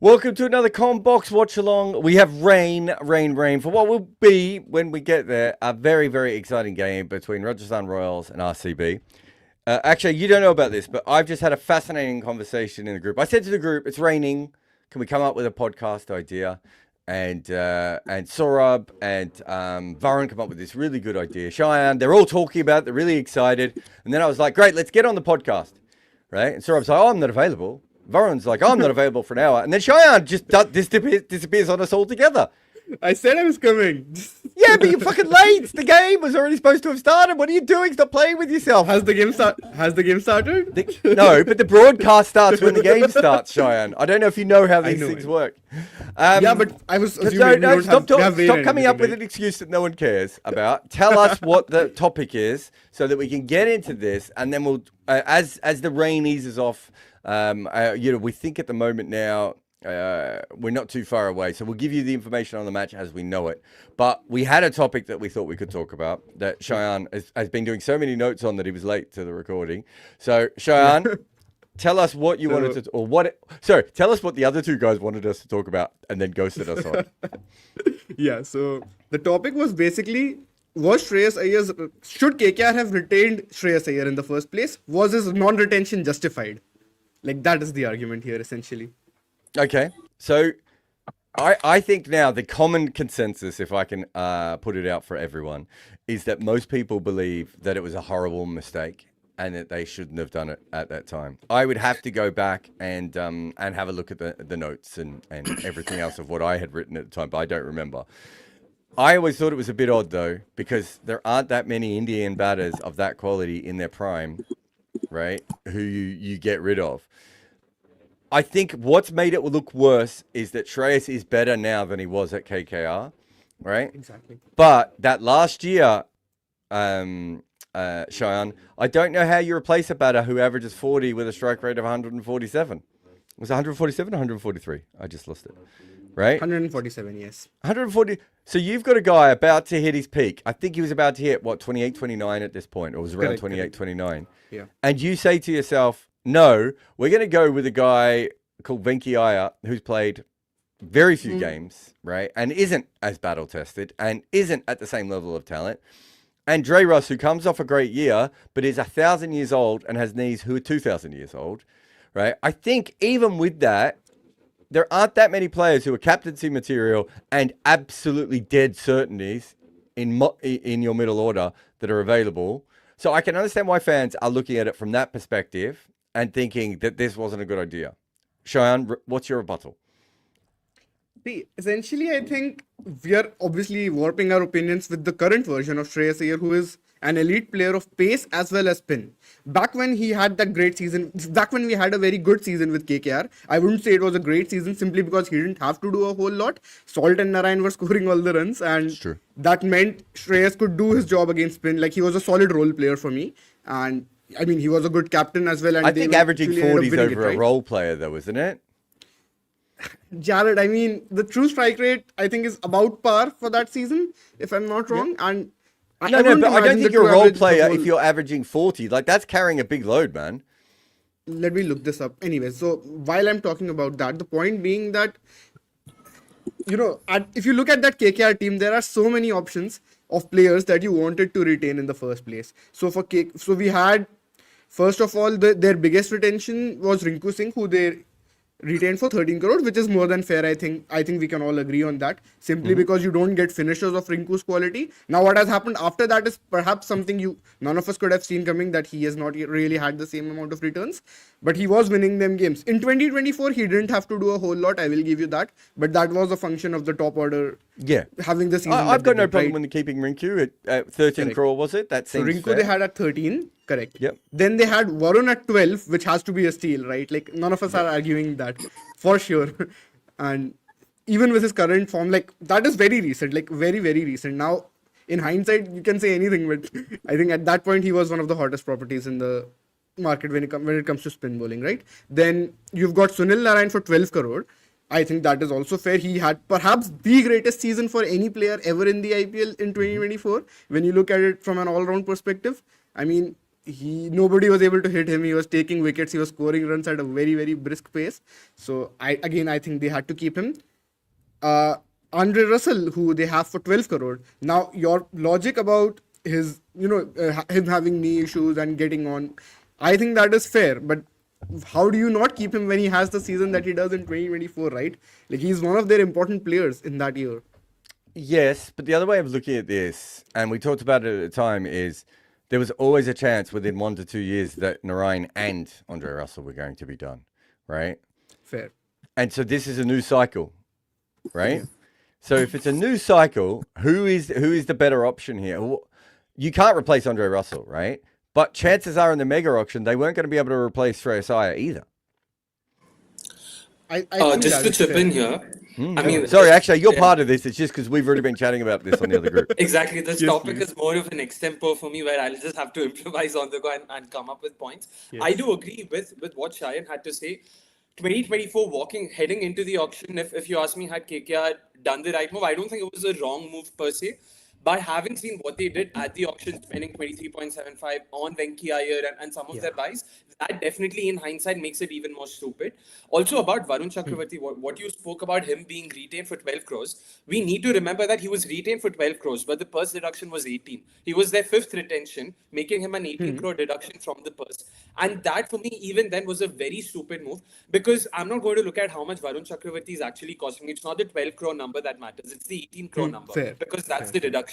Welcome to another Box Watch Along. We have rain for what will be, when we get there, a very, very exciting game between Rajasthan Royals and RCB. Actually, you don't know about this, but I've just had a fascinating conversation in the group. I said to the group, it's raining. Can we come up with a podcast idea? And Saurabh and Varun come up with this really good idea. Cheyenne, they're all talking about it. They're really excited. And then I was like, great, let's get on the podcast. Right? And Saurabh's like, oh, I'm not available. Varun's like, I'm not available for an hour. And then Cheyenne just disappears on us altogether. I said I was coming. Yeah, but you're fucking late. The game was already supposed to have started. What are you doing? Stop playing with yourself. Has the game started? No, but the broadcast starts when the game starts, Cheyenne. I don't know if you know how these things work. Yeah, but I was assuming stop coming up with an excuse that no one cares about. Tell us what the topic is so that we can get into this, and then we'll, as the rain eases off, we think at the moment now, we're not too far away, so we'll give you the information on the match as we know it. But we had a topic that we thought we could talk about that Cheyenne has been doing so many notes on that he was late to the recording. So Cheyenne, tell us what you wanted to, tell us what the other two guys wanted us to talk about and then ghosted us on. Yeah, so the topic was basically, should KKR have retained Shreyas Iyer in the first place? Was his non-retention justified? Like, that is the argument here, essentially. Okay, so I think now the common consensus, if I can put it out for everyone, is that most people believe that it was a horrible mistake and that they shouldn't have done it at that time. I would have to go back and have a look at the notes and everything else of what I had written at the time, but I don't remember. I always thought it was a bit odd, though, because there aren't that many Indian batters of that quality in their prime, right, who you get rid of. I think what's made it look worse is that Shreyas is better now than he was at KKR, right? Exactly. But that last year, Cheyenne, I don't know how you replace a batter who averages 40 with a strike rate of 147. Was it 147 or 143? I just lost it. Right? 147, yes. 140. So you've got a guy about to hit his peak. I think he was about to hit, 28, 29 at this point, or was around 28, 29. Yeah. And you say to yourself, no, we're going to go with a guy called Iyer, who's played very few games, right? And isn't as battle tested and isn't at the same level of talent. And Dre Russ, who comes off a great year, but is 1,000 years old and has knees who are 2,000 years old, right? I think even with that, there aren't that many players who are captaincy material and absolutely dead certainties in your middle order that are available. So I can understand why fans are looking at it from that perspective and thinking that this wasn't a good idea. Cheyenne, what's your rebuttal? See, essentially, I think we are obviously warping our opinions with the current version of Shreyas Iyer, who is an elite player of pace as well as spin. Back when he had that great season, back when we had a very good season with KKR, I wouldn't say it was a great season simply because he didn't have to do a whole lot. Salt and Narayan were scoring all the runs, and that meant Shreyas could do his job against spin. Like, he was a solid role player for me, and I mean, he was a good captain as well. And I think averaging 40s over a role player, though, isn't it? Jared, I mean, the true strike rate, I think, is about par for that season, if I'm not wrong. Yeah. And but I don't think you're a role player if you're averaging 40. Like, that's carrying a big load, man. Let me look this up. Anyway, so while I'm talking about that, the point being that, if you look at that KKR team, there are so many options of players that you wanted to retain in the first place. So we had, first of all, their biggest retention was Rinku Singh, who they retained for 13 crores, which is more than fair. I think we can all agree on that, simply because you don't get finishers of Rinku's quality. Now, what has happened after that is perhaps something none of us could have seen coming, that he has not really had the same amount of returns, but he was winning them games. In 2024, he didn't have to do a whole lot, I will give you that, but that was a function of the top order having the season. I've got no problem with keeping Rinku at 13 crore, was it? That seems Rinku fair. They had at 13. Correct. Yep. Then they had Varun at 12, which has to be a steal, right? Like, none of us are arguing that, for sure. And even with his current form, like, that is very recent, like, very, very recent. Now, in hindsight, you can say anything, but I think at that point, he was one of the hottest properties in the market when it comes to spin bowling, right? Then you've got Sunil Narayan for 12 crore. I think that is also fair. He had perhaps the greatest season for any player ever in the IPL in 2024, when you look at it from an all-round perspective. I mean, nobody was able to hit him. He was taking wickets. He was scoring runs at a very, very brisk pace. So I think they had to keep him. uh, Andre Russell, who they have for 12 crore. Now, your logic about his, him having knee issues and getting on, I think that is fair. But how do you not keep him when he has the season that he does in 2024, right? Like, he's one of their important players in that year. Yes, but the other way of looking at this, and we talked about it at the time, is there was always a chance within 1 to 2 years that Narayan and Andre Russell were going to be done, right? Fair. And so this is a new cycle, right? So if it's a new cycle, who is the better option here? You can't replace Andre Russell, right? But chances are in the mega auction, they weren't going to be able to replace Shreyas Iyer either. I think Just that to is chip fair. in here, I mean, Sorry, actually, you're part of this. It's just because we've already been chatting about this on the other group. exactly. This Yes, topic please. is more of an extempore for me, where I'll just have to improvise on the go and come up with points. Yes. I do agree with what Shayan had to say. 2024 heading into the auction, if you ask me, had KKR done the right move, I don't think it was a wrong move per se. By having seen what they did at the auction, spending 23.75 on Venki Iyer and some of their buys, that definitely in hindsight makes it even more stupid. Also about Varun Chakravarti, what you spoke about him being retained for 12 crores, we need to remember that he was retained for 12 crores, but the purse deduction was 18. He was their fifth retention, making him an 18 crore deduction from the purse. And that for me, even then, was a very stupid move, because I'm not going to look at how much Varun Chakravarti is actually costing me. It's not the 12 crore number that matters, it's the 18 crore number, Fair. because that's the deduction.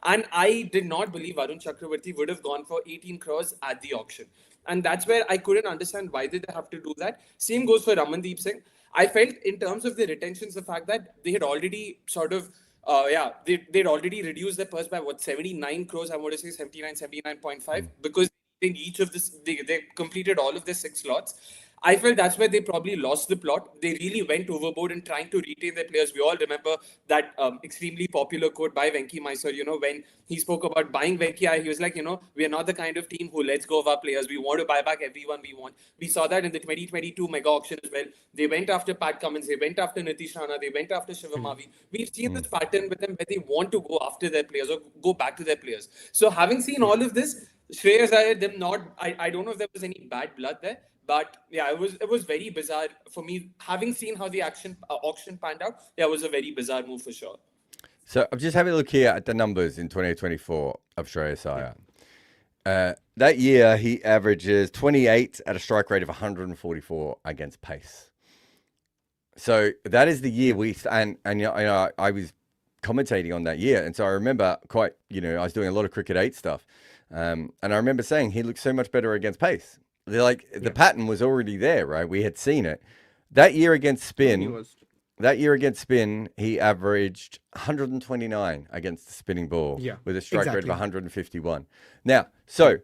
And I did not believe Varun Chakravarti would have gone for 18 crores at the auction. And that's where I couldn't understand why did they have to do that. Same goes for Ramandeep Singh. I felt in terms of the retentions, the fact that they had already sort of, they'd already reduced their purse by 79 crores, I want to say 79.5, because in each of this, they completed all of their 6 slots. I felt that's where they probably lost the plot. They really went overboard in trying to retain their players. We all remember that extremely popular quote by Venki Mysore, when he spoke about buying Venki, he was like, we are not the kind of team who lets go of our players. We want to buy back everyone we want. We saw that in the 2022 mega auction as well. They went after Pat Cummins, they went after Nitish Rana, they went after Shivam Avi. We've seen this pattern with them where they want to go after their players or go back to their players. So having seen all of this, Shreyas Iyer, I don't know if there was any bad blood there. But yeah, it was very bizarre for me. Having seen how the auction panned out, it was a very bizarre move for sure. So I'm just having a look here at the numbers in 2024 of Shreyas Iyer. That year, he averages 28 at a strike rate of 144 against pace. So that is the year I was commentating on that year. And so I remember I was doing a lot of Cricket 8 stuff. And I remember saying he looked so much better against pace. The pattern was already there, right? We had seen it. That year against spin, he averaged 129 against the spinning ball with a strike rate of 151. Now, so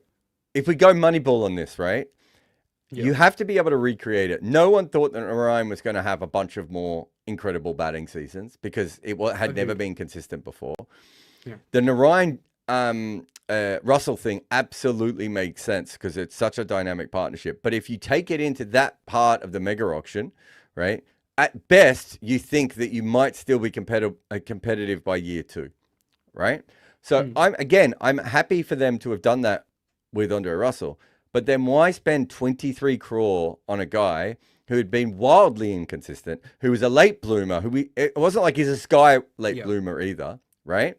if we go Moneyball on this, right? You have to be able to recreate it. No one thought that Narayan was going to have a bunch of more incredible batting seasons because it had never been consistent before. Yeah. The Narayan Russell thing absolutely makes sense because it's such a dynamic partnership. But if you take it into that part of the mega auction, right, at best, you think that you might still be competitive by year 2, right? So I'm happy for them to have done that with Andre Russell. But then why spend 23 crore on a guy who had been wildly inconsistent, who was a late bloomer, it wasn't like he's a sky late bloomer either, right?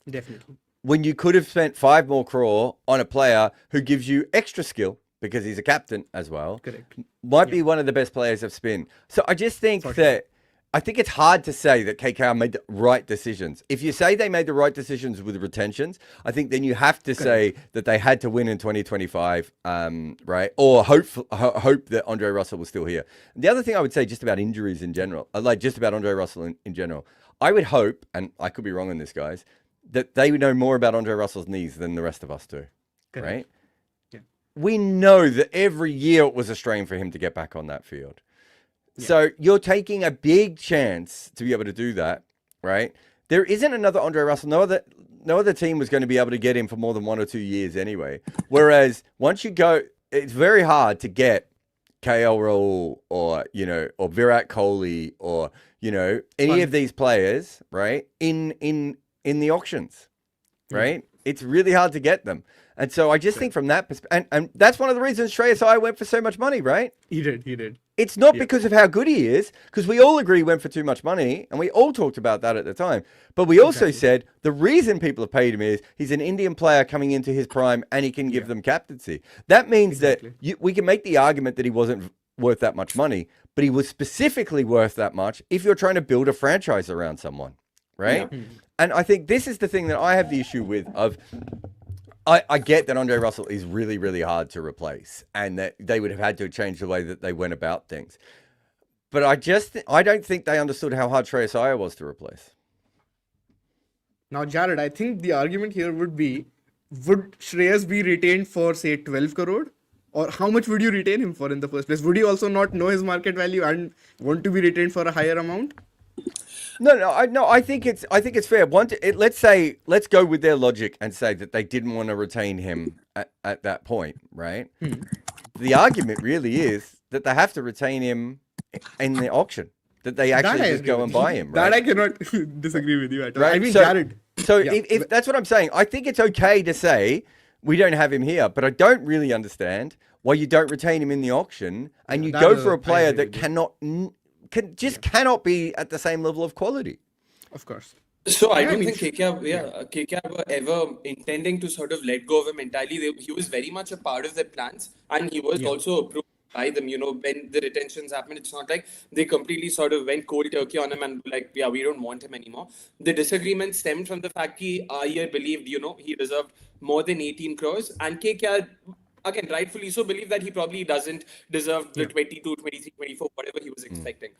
Definitely. When you could have spent 5 more crore on a player who gives you extra skill because he's a captain as well. Correct. Might be one of the best players of spin. So I just think I think it's hard to say that KKR made the right decisions. If you say they made the right decisions with retentions, I think then you have to say that they had to win in 2025, right? Or hope that Andre Russell was still here. The other thing I would say just about injuries in general, just about Andre Russell in general, I would hope, and I could be wrong on this, guys, that they would know more about Andre Russell's knees than the rest of us do, right? Yeah. We know that every year it was a strain for him to get back on that field. Yeah. So you're taking a big chance to be able to do that, right? There isn't another Andre Russell. No other team was going to be able to get him for more than 1 or 2 years anyway. Whereas once you go, it's very hard to get KL Rahul or Virat Kohli or, any of these players, right? In the auctions, right? It's really hard to get them. And so I just think from that perspective, and that's one of the reasons Shreyas Iyer went for so much money, right? He did. It's not because of how good he is, because we all agree he went for too much money, and we all talked about that at the time. But we also said the reason people have paid him is he's an Indian player coming into his prime, and he can give them captaincy. That means that we can make the argument that he wasn't worth that much money, but he was specifically worth that much if you're trying to build a franchise around someone, right? Yeah. And I think this is the thing that I have the issue with of... I get that Andre Russell is really, really hard to replace and that they would have had to change the way that they went about things. But I don't think they understood how hard Shreyas Iyer was to replace. Now, Jared, I think the argument here would be, would Shreyas be retained for, say, 12 crore? Or how much would you retain him for in the first place? Would you also not know his market value and want to be retained for a higher amount? No. I think it's fair. Let's go with their logic and say that they didn't want to retain him at that point, right? The argument really is that they have to retain him in the auction. That they actually just go and buy him, right? That I cannot disagree with you at all. Right? I mean, Jared. So if that's what I'm saying, I think it's okay to say we don't have him here, but I don't really understand why you don't retain him in the auction and you go for a player that cannot be at the same level of quality. Of course. So I don't think KKR were ever intending to sort of let go of him entirely. He was very much a part of their plans, and he was also approved by them. You know, when the retentions happened, it's not like they completely sort of went cold turkey on him and like, yeah, we don't want him anymore. The disagreement stemmed from the fact that Iyer believed, he deserved more than 18 crores, and KKR, again, rightfully so, believe that he probably doesn't deserve the 22, 23, 24, whatever he was expecting.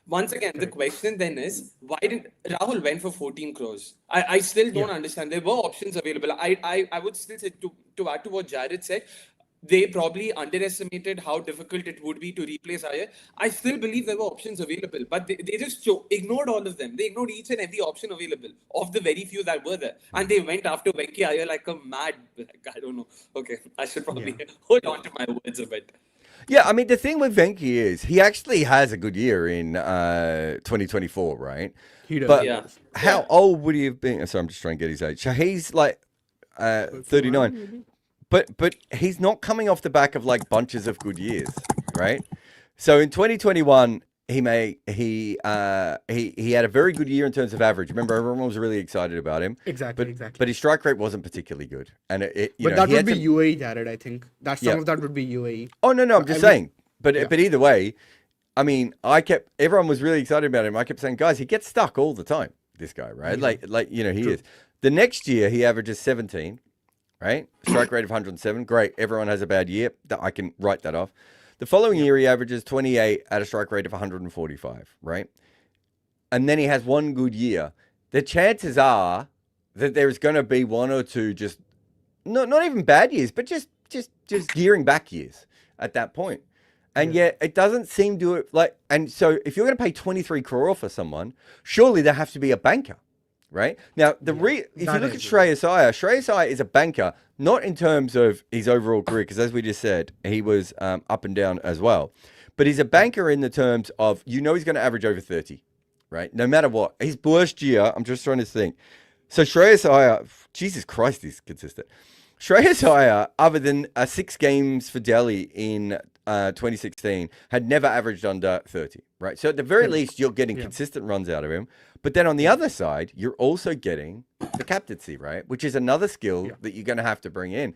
Once again, the question then is, why didn't Rahul went for 14 crores? I still don't understand. There were options available. I would still say, to add to what Jared said, they probably underestimated how difficult it would be to replace Iyer. I still believe there were options available, but they just ignored all of them. They ignored each and every option available of the very few that were there. And they went after Venki Iyer like a mad, I don't know. Okay, I should probably hold on to my words a bit. Yeah, I mean, the thing with Venki is he actually has a good year in 2024, right? He does. But how old would he have been? So I'm just trying to get his age. So he's like 39. Maybe? But he's not coming off the back of like bunches of good years, right? So in 2021, he had a very good year in terms of average. Remember, everyone was really excited about him. Exactly. But his strike rate wasn't particularly good, and that would be UAE, Jared. I think that some of that would be UAE. Oh no, I'm just saying. But either way, I mean, everyone was really excited about him. I kept saying, guys, he gets stuck all the time. This guy, right? Yeah. He is. The next year, he averages 17. Right? Strike rate of 107. Great. Everyone has a bad year. I can write that off. The following year, he averages 28 at a strike rate of 145. Right? And then he has one good year. The chances are that there's going to be one or two just not even bad years, but just gearing back years at that point. And yet it doesn't seem to and so if you're going to pay 23 crore for someone, surely there has to be a banker. Right? Now, if you look at Shreyas Iyer is a banker, not in terms of his overall career, because as we just said, he was up and down as well. But he's a banker in the terms of, he's going to average over 30, right? No matter what. His worst year, I'm just trying to think. So Shreyas Iyer, Jesus Christ, he's consistent. Shreyas Iyer, other than 6 games for Delhi in 2016, had never averaged under 30, right? So at the very least, you're getting consistent runs out of him. But then on the other side, you're also getting the captaincy, right? Which is another skill that you're going to have to bring in.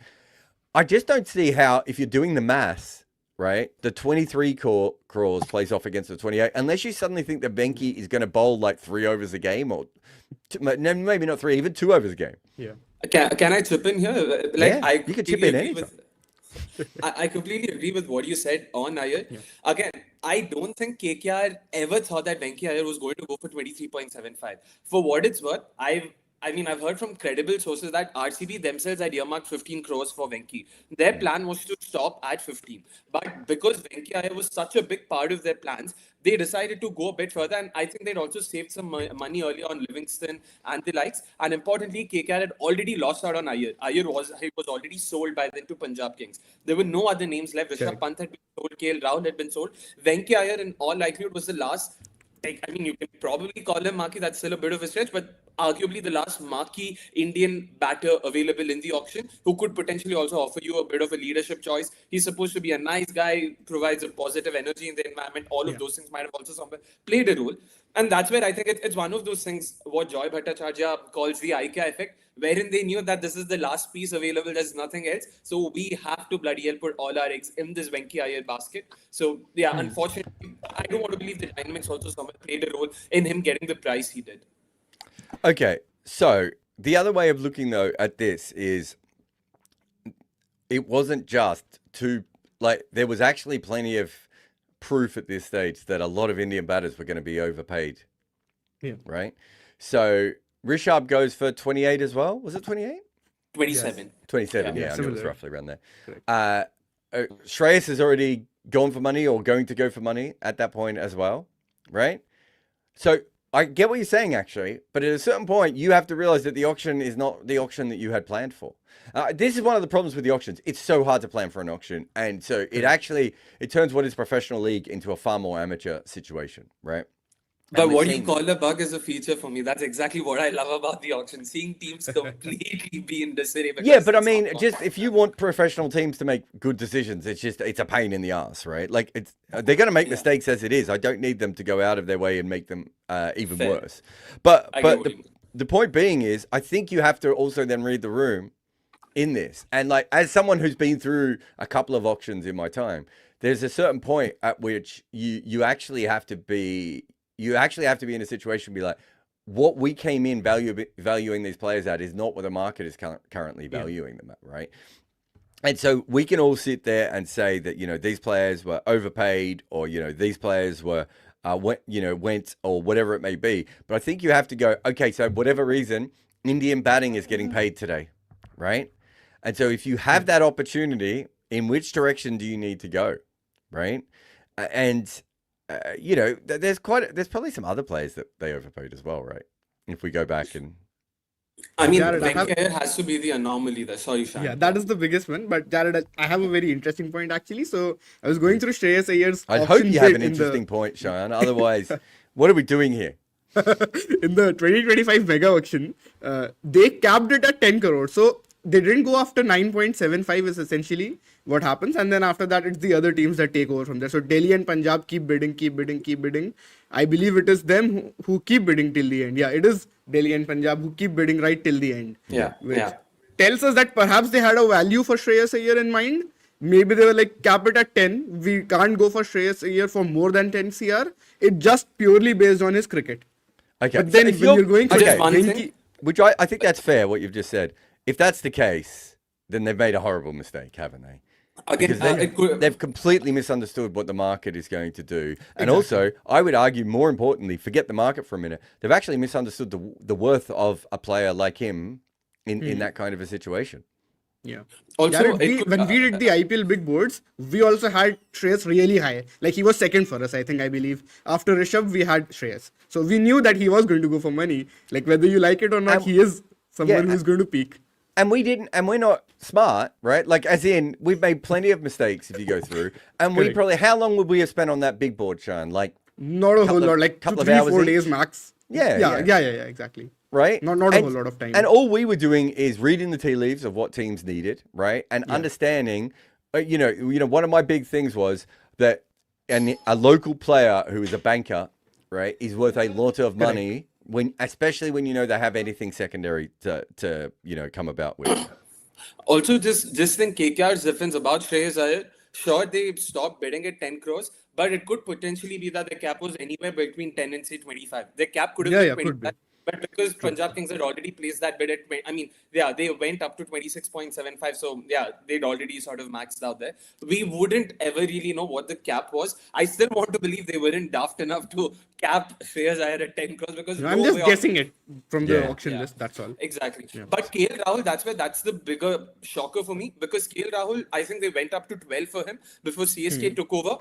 I just don't see how, if you're doing the maths, right, the 23 crores plays off against the 28, unless you suddenly think that Venki is going to bowl like 3 overs a game, or maybe not 3, even 2 overs a game. Yeah. Can I chip in here? You can chip in anytime. I completely agree with what you said on Iyer. Again, I don't think KKR ever thought that Venki Iyer was going to go for 23.75. For what it's worth, I've heard from credible sources that RCB themselves had earmarked 15 crores for Venki. Their plan was to stop at 15. But because Venki Iyer was such a big part of their plans, they decided to go a bit further. And I think they'd also saved some money earlier on Livingston and the likes. And importantly, KKR had already lost out on Iyer. Iyer was already sold by then to Punjab Kings. There were no other names left. Rishabh Pant had been sold. KL Rahul had been sold. Venki Iyer, in all likelihood, was the last you can probably call him marquee. That's still a bit of a stretch, but arguably the last marquee Indian batter available in the auction who could potentially also offer you a bit of a leadership choice. He's supposed to be a nice guy, provides a positive energy in the environment. All of those things might have also somewhere played a role. And that's where I think it's one of those things what Joy Bhattacharya calls the IKEA effect, wherein they knew that this is the last piece available, there's nothing else. So we have to bloody hell put all our eggs in this Venki Iyer basket. So yeah, unfortunately, I don't want to believe the dynamics also somewhere played a role in him getting the price he did. Okay, so the other way of looking though at this is it wasn't just there was actually plenty of proof at this stage that a lot of Indian batters were going to be overpaid. Yeah. Right? So Rishabh goes for 28 as well. Was it 28? 27. Yes. 27, Yeah, I knew it was similar. roughly around there. Shreyas has already gone for money or going to go for money at that point as well, right? So I get what you're saying, actually, but at a certain point, you have to realize that the auction is not the auction that you had planned for. This is one of the problems with the auctions. It's so hard to plan for an auction. And so it turns what is professional league into a far more amateur situation, right? But what you call a bug is a feature for me. That's exactly what I love about the auction. Seeing teams completely be in disarray. Yeah, but I mean, just if you want professional teams to make good decisions, it's a pain in the ass, right? Like they're going to make mistakes as it is. I don't need them to go out of their way and make them even worse. But the point being is, I think you have to also then read the room in this. And like, as someone who's been through a couple of auctions in my time, there's a certain point at which you actually have to be in a situation and be like, what we came in valuing these players at is not what the market is currently valuing them at, right? And so we can all sit there and say that, these players were overpaid, or, these players were, went, or whatever it may be. But I think you have to go, okay, so whatever reason, Indian batting is getting paid today, right? And so if you have that opportunity, in which direction do you need to go, right? And there's probably some other players that they overpaid as well, right? If we go back and Jared, Iyer has to be the anomaly there. Sorry, Shan. Yeah, that is the biggest one. But Jared, I have a very interesting point actually. So I was going through Shreyas Iyer's I hope you have an interesting point, Shayan. Otherwise, what are we doing here? In the 2025 mega auction, they capped it at 10 crore. So they didn't go after 9.75 is essentially what happens. And then after that, it's the other teams that take over from there. So Delhi and Punjab keep bidding. I believe it is them who keep bidding till the end. Yeah, it is Delhi and Punjab who keep bidding right till the end. Yeah. Which tells us that perhaps they had a value for Shreyas Iyer in mind. Maybe they were like, cap it at 10. We can't go for Shreyas Iyer for more than 10 CR. It just purely based on his cricket. Okay. But then so when you're going for which I think that's fair, what you've just said. If that's the case, then they've made a horrible mistake, haven't they? Again, they've completely misunderstood what the market is going to do. And also, I would argue, more importantly, forget the market for a minute, they've actually misunderstood the worth of a player like him in that kind of a situation. Yeah. Also, Jared, when we did the IPL big boards, we also had Shreyas really high. Like he was second for us, I believe. After Rishabh, we had Shreyas. So we knew that he was going to go for money. Like whether you like it or not, he is someone who's going to peak. And we're not smart, right? Like, as in, we've made plenty of mistakes if you go through. And we probably, how long would we have spent on that big board, Sean? Like, not a whole lot, like 3-4 days max. Yeah, exactly. Right? Not a whole lot of time. And all we were doing is reading the tea leaves of what teams needed, right? And understanding, one of my big things was that a local player who is a banker, right, is worth a lot of money. Especially when they have anything secondary to come about with. Also, just think KKR's difference about Shreyas Iyer. Sure, they stopped bidding at 10 crores, but it could potentially be that the cap was anywhere between 10 and say 25. The cap could have been 25. But because Punjab Kings had already placed that bid at 20, they went up to 26.75. So, they'd already sort of maxed out there. We wouldn't ever really know what the cap was. I still want to believe they weren't daft enough to cap Shreyas Iyer at 10 crores because I'm just guessing it from the auction list. That's all. Exactly. Yeah. But KL Rahul, that's the bigger shocker for me because KL Rahul, I think they went up to 12 for him before CSK took over.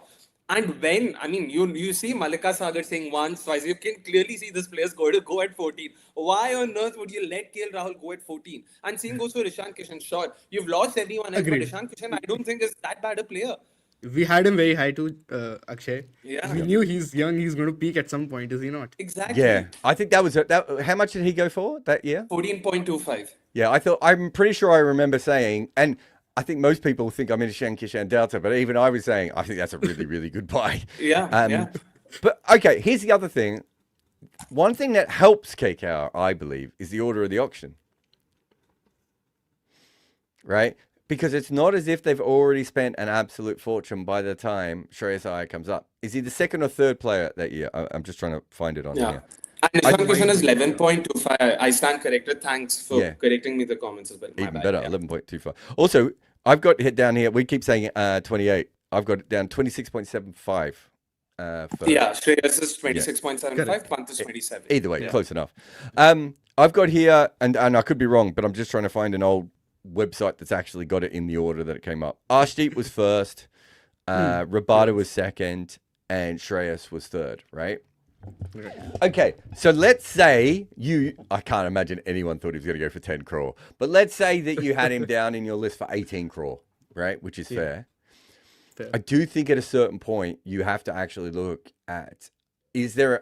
And when, you see Malika Sagar saying once, twice, you can clearly see this player's going to go at 14. Why on earth would you let KL Rahul go at 14? And same goes for Ishan Kishan. Sure, you've lost everyone else, but Ishan Kishan, I don't think is that bad a player. We had him very high too, Akshay. Yeah. We knew he's young. He's going to peak at some point. Is he not? Exactly. Yeah, I think that was that. How much did he go for that year? 14.25. Yeah, I'm pretty sure I remember saying, and I think most people think I'm into Shan Kishan Delta, but even I was saying, I think that's a really, really good buy. Yeah. But okay, here's the other thing. One thing that helps KKR, I believe, is the order of the auction. Right? Because it's not as if they've already spent an absolute fortune by the time Shreyas Iyer comes up. Is he the second or third player that year? I'm just trying to find it on here. And Nishan Kishan is 11.25. I stand corrected. Thanks for correcting me the comments as well. Even better, 11.25. Also, I've got it down here. We keep saying 28. I've got it down 26.75. Shreyas is 26.75. Pant is 27. Either way, close enough. I've got here, and I could be wrong, but I'm just trying to find an old website that's actually got it in the order that it came up. Arshdeep was first, Rabada was second, and Shreyas was third, right? Okay, so let's say I can't imagine anyone thought he was going to go for 10 crore, but let's say that you had him down in your list for 18 crore, right? Which is fair. I do think at a certain point, you have to actually look at,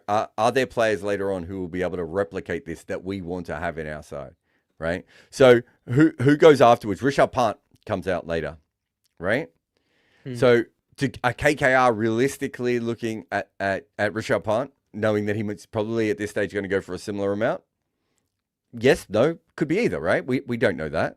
are there players later on who will be able to replicate this that we want to have in our side, right? So who goes afterwards? Rishabh Pant comes out later, right? So a KKR realistically looking at Rishabh Pant, knowing that he's probably at this stage going to go for a similar amount? Yes, no, could be either, right? We don't know that.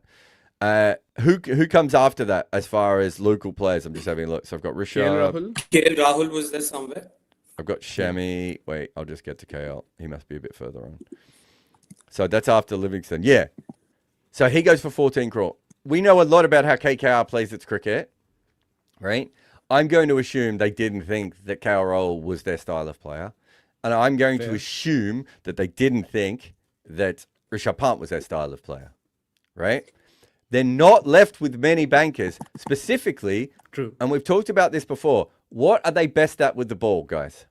Who comes after that as far as local players? I'm just having a look. So I've got Rishabh. KL Rahul was there somewhere. I've got Shami. Wait, I'll just get to KL. He must be a bit further on. So that's after Livingston. Yeah. So he goes for 14 crore. We know a lot about how KKR plays its cricket, right? I'm going to assume they didn't think that KL Rahul was their style of player. And I'm going to assume that they didn't think that Rishabh Pant was their style of player, right? They're not left with many bankers, specifically. True. And we've talked about this before. What are they best at with the ball, guys?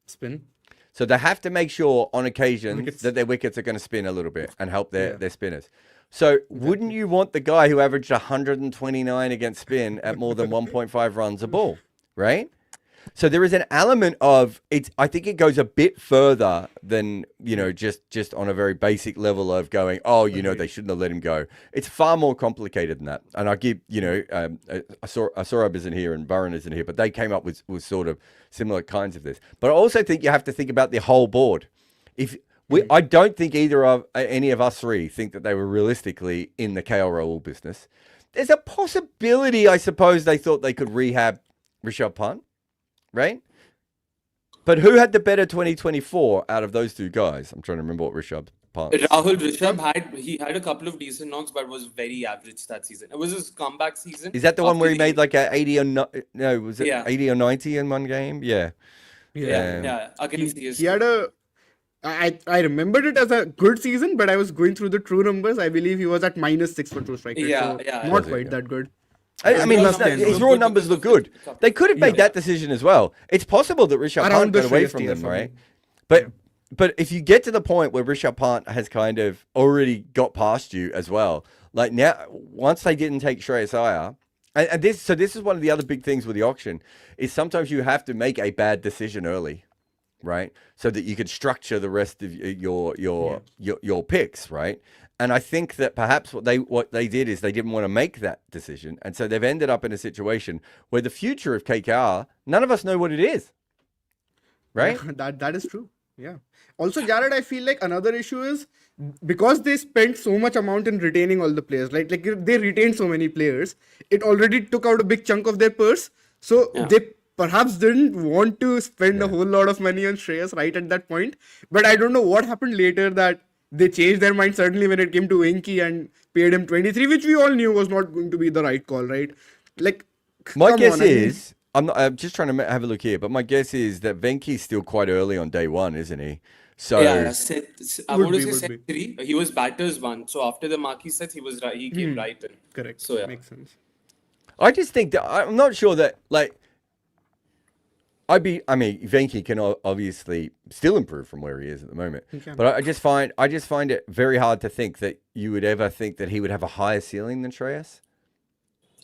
Spin. So they have to make sure on occasion that their wickets are going to spin a little bit and help their spinners. So wouldn't you want the guy who averaged 129 against spin at more than 1.5 runs a ball, right? So there is an element of it. I think it goes a bit further than, just on a very basic level of going, they shouldn't have let him go. It's far more complicated than that. And I give, Asorab isn't here and Varun isn't here, but they came up with sort of similar kinds of this. But I also think you have to think about the whole board. I don't think any of us three think that they were realistically in the KL Rahul business. There's a possibility, I suppose, they thought they could rehab Rishabh Pant. Right? But who had the better 2024 out of those two guys? I'm trying to remember what Rishabh Pant. Rishabh had a couple of decent knocks, but was very average that season. It was his comeback season. Is that the one where he made like a 80 or 80 or 90 in one game? Yeah. Against he had I remembered it as a good season, but I was going through the true numbers. I believe he was at -6 for true strike rate. Not quite that good. I mean, his raw numbers look good. They could have made that decision as well. It's possible that Rishabh Pant got away from them, right? But if you get to the point where Rishabh Pant has kind of already got past you as well, like now, once they didn't take Shreyas Iyer, and this is one of the other big things with the auction, is sometimes you have to make a bad decision early, right? So that you can structure the rest of your picks, right? And I think that perhaps what they did is they didn't want to make that decision. And so they've ended up in a situation where the future of KKR, none of us know what it is. Right? That is true. Yeah. Also, Jared, I feel like another issue is because they spent so much amount in retaining all the players, like they retained so many players, it already took out a big chunk of their purse. So they perhaps didn't want to spend a whole lot of money on Shreyas right at that point. But I don't know what happened later that they changed their mind suddenly when it came to Venki and paid him 23, which we all knew was not going to be the right call, right? Like, my guess is, I'm just trying to have a look here, but my guess is that Venki's still quite early on day one, isn't he? So I want to say set 3. He was batters 1. So after the marquee sets, he came right in. Correct. So makes sense. I just think that I'm not sure that Venki can obviously still improve from where he is at the moment. But I just find it very hard to think that you would ever think that he would have a higher ceiling than Shreyas.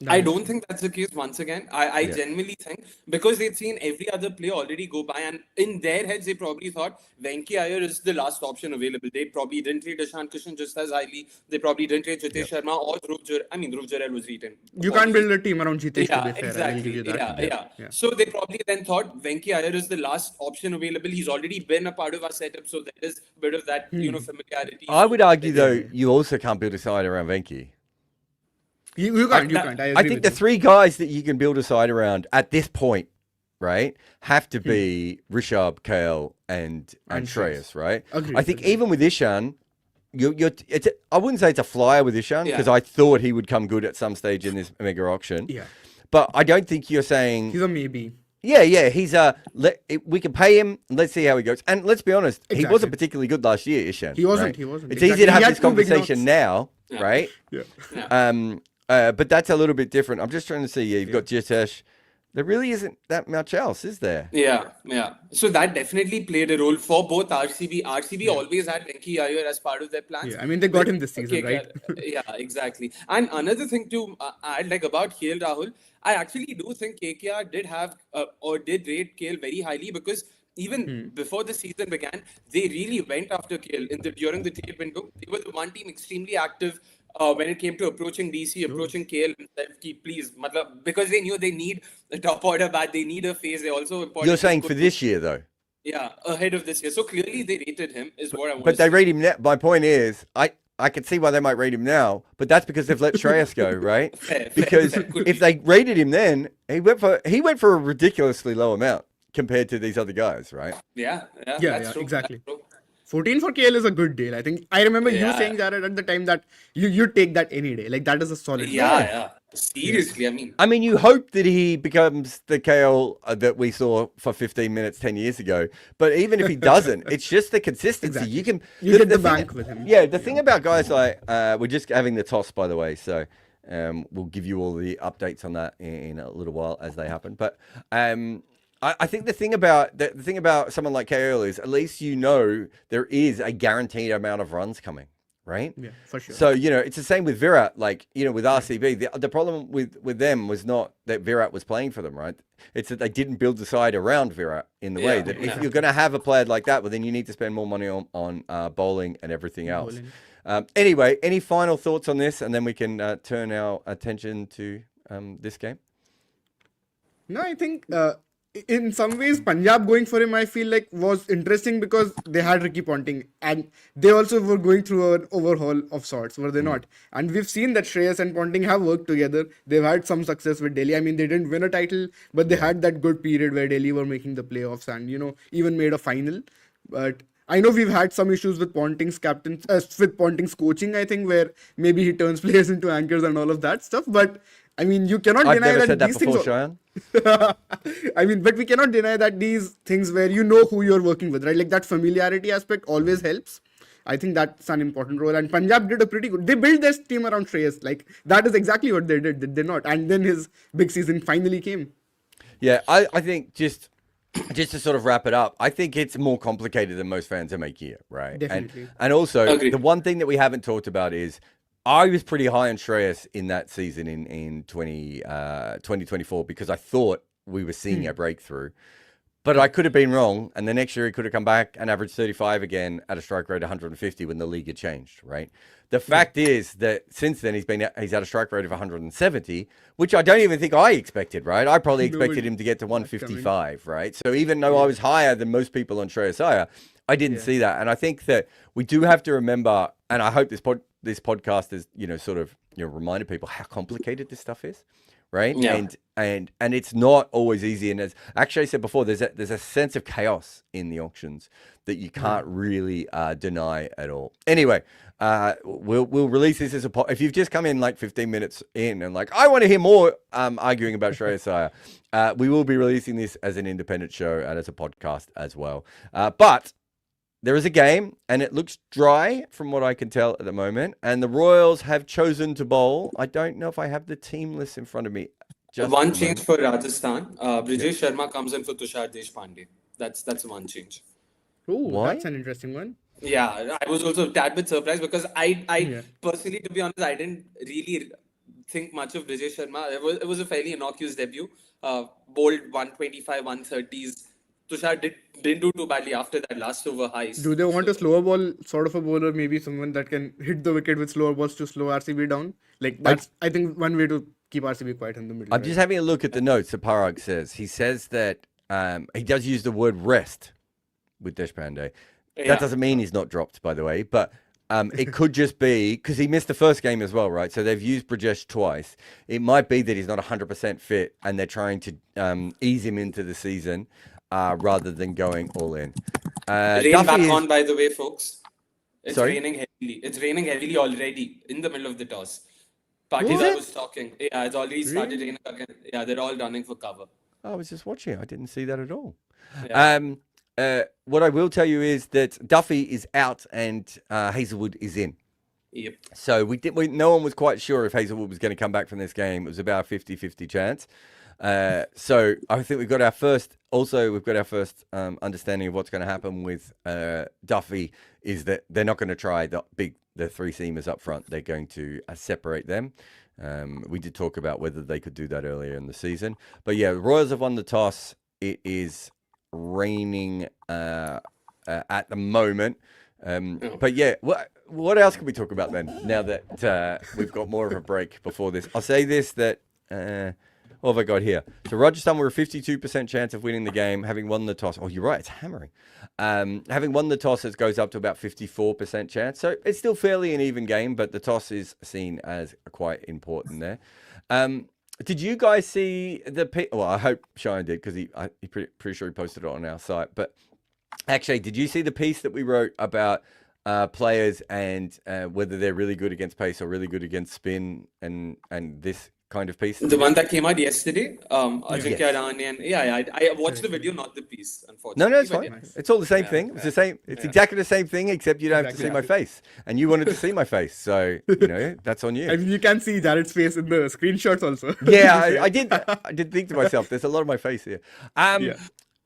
I don't think that's the case once again. I Yeah. genuinely think because they'd seen every other player already go by, and in their heads, they probably thought Venki Iyer is the last option available. They probably didn't rate Ishan Kishan just as highly. They probably didn't rate Jitesh Sharma or Dhruv Jurel. I mean, Dhruv Jurel was rated. You can't build a team around Jitesh, to Yeah, be fair. I will give exactly. you that. Yeah. So they probably then thought Venki Iyer is the last option available. He's already been a part of our setup, so there is a bit of that, familiarity. I would argue, though, Yeah. you also can't build a side around Venki. You can't. You can't. I agree I think with the you. three guys that you can build a side around at this point, right, have to be Rishabh, KL, and Shreyas, right? Agreed, I think agreed. even with Ishan, I wouldn't say it's a flyer with Ishan because I thought he would come good at some stage in this mega auction. Yeah. But I don't think you're saying He's a maybe. Yeah, he's we can pay him. Let's see how he goes. And let's be honest, he Exactly. wasn't particularly good last year, Ishan. He wasn't. right? He wasn't. It's Exactly. easy to He have had this 2 big conversation knocks. now, right? Yeah. But that's a little bit different. I'm just trying to see. Yeah, you've got Jitesh. There really isn't that much else, is there? Yeah. So that definitely played a role for both RCB. RCB always had Venki Iyer as part of their plans. Yeah, I mean, they got him this season, Okay, right? yeah, exactly. And another thing to add, like about KL Rahul, I actually do think KKR did have or did rate KL very highly because even before the season began, they really went after KL during the trade window. They were the one team extremely active. When it came to approaching DC, approaching KL himself, please, because they knew they need a top order bat, they need a phase. They also important. You're saying for this year, though. Yeah, ahead of this year. So clearly they rated him, is what I want But to they say. rate him now. My point is, I can see why they might rate him now, but that's because they've let Shreyas go, right? Fair, Because could if be. they rated him then, he went for a ridiculously low amount compared to these other guys, right? Yeah, Yeah, that's true. exactly. That's true. 14 for KL is a good deal. I think I remember you Yeah. saying, Jared, at the time that you take that any day. Like that is a solid. Yeah. Seriously, I mean, you hope that he becomes the KL that we saw for 15 minutes 10 years ago. But even if he doesn't, it's just the consistency. Exactly. You can You get the thing- bank with him. Yeah, the thing about guys like we're just having the toss, by the way. So we'll give you all the updates on that in a little while as they happen. But I think the thing about someone like KL is at least you know there is a guaranteed amount of runs coming. Right? Yeah, for sure. So, it's the same with Virat. Like, with RCB, the problem with them was not that Virat was playing for them, right? It's that they didn't build the side around Virat in the way that if you're going to have a player like that, well, then you need to spend more money on bowling and everything else. Anyway, any final thoughts on this? And then we can turn our attention to this game. No, I think in some ways Punjab going for him, I feel like was interesting because they had Ricky Ponting and they also were going through an overhaul of sorts, were they not? And we've seen that Shreyas and Ponting have worked together. They've had some success with Delhi. I mean, they didn't win a title, but they had that good period where Delhi were making the playoffs and even made a final. But I know we've had some issues with Ponting's with Ponting's coaching, I think, where maybe he turns players into anchors and all of that stuff. But I mean, you cannot I've deny never that said that these before, things. Cheyenne. I mean, but we cannot deny that these things where you know who you're working with, right? Like that familiarity aspect always helps. I think that's an important role. And Punjab did a pretty good. They built their team around Shreyas. Like that is exactly what they did they not? And then his big season finally came. Yeah, I think just to sort of wrap it up, I think it's more complicated than most fans are making it, right? Definitely. And also, Agreed. the one thing that we haven't talked about is I was pretty high on Shreyas in that season in 2024 because I thought we were seeing a breakthrough. But I could have been wrong, and the next year he could have come back and averaged 35 again at a strike rate of 150 when the league had changed, right? The fact is that since then he's had a strike rate of 170, which I don't even think I expected, right? I probably expected him to get to 155, right? So even though I was higher than most people on Shreyas Iyer, I didn't see that. And I think that we do have to remember, and I hope this podcast has, sort of, reminded people how complicated this stuff is. Right. Yeah. And it's not always easy. And as actually I said before, there's a sense of chaos in the auctions that you can't really deny at all. Anyway, we'll release this as if you've just come in like 15 minutes in and like, I want to hear more arguing about Shreyas Iyer. We will be releasing this as an independent show and as a podcast as well. But there is a game, and it looks dry from what I can tell at the moment. And the Royals have chosen to bowl. I don't know if I have the team list in front of me. One change for Rajasthan. Brijesh Sharma comes in for Tushar Deshpande. That's one change. Oh, Why? that's an interesting one. Yeah, I was also a tad bit surprised because I personally, to be honest, I didn't really think much of Vijay Sharma. It was a fairly innocuous debut. Bowled 125, 130s. Tushar didn't do too badly after that last over highs. Do they want So, a slower ball sort of a bowler, maybe someone that can hit the wicket with slower balls to slow RCB down? Like that's I think one way to keep RCB quiet in the middle. I'm just having a look at the notes that Parag says. He says that he does use the word rest with Deshpande. yeah. That doesn't mean he's not dropped, by the way, but it could just be because he missed the first game as well, right? So they've used Brajesh twice. It might be that he's not 100% fit and they're trying to ease him into the season rather than going all in. Rain Duffy back is- on, by the way, folks. It's Sorry? raining heavily. It's raining heavily already in the middle of the toss. Pakistan was talking. Yeah, it's already started raining again. Yeah, they're all running for cover. I was just watching. I didn't see that at all. Yeah. What I will tell you is that Duffy is out and Hazelwood is in. Yep. So no one was quite sure if Hazelwood was going to come back from this game. It was about a 50-50 chance. So I think we've got our first understanding of what's going to happen with Duffy is that they're not going to try the three seamers up front. They're going to separate them. We did talk about whether they could do that earlier in the season. But yeah, the Royals have won the toss. It is raining at the moment. But yeah, what else can we talk about then? Now that we've got more of a break before this, I'll say this that what have I got here? So Rajasthan were a 52% chance of winning the game, having won the toss. Oh, you're right, it's hammering. Having won the toss, it goes up to about 54% chance. So it's still fairly an even game, but the toss is seen as quite important there. Did you guys see the piece? Well, I hope Cheyenne did because he pretty sure he posted it on our site. But actually, did you see the piece that we wrote about players and whether they're really good against pace or really good against spin and this kind of piece? The one that came out yesterday, Ajinkya Yes. Rahane and I watched the video, not the piece, unfortunately. No, it's but fine. yeah. It's all the same thing. It's the same. It's exactly the same thing, except you don't have to see my face, and you wanted to see my face, so that's on you. I mean, you can see Jared's face in the screenshots also. Yeah, I did. I did think to myself, there's a lot of my face here.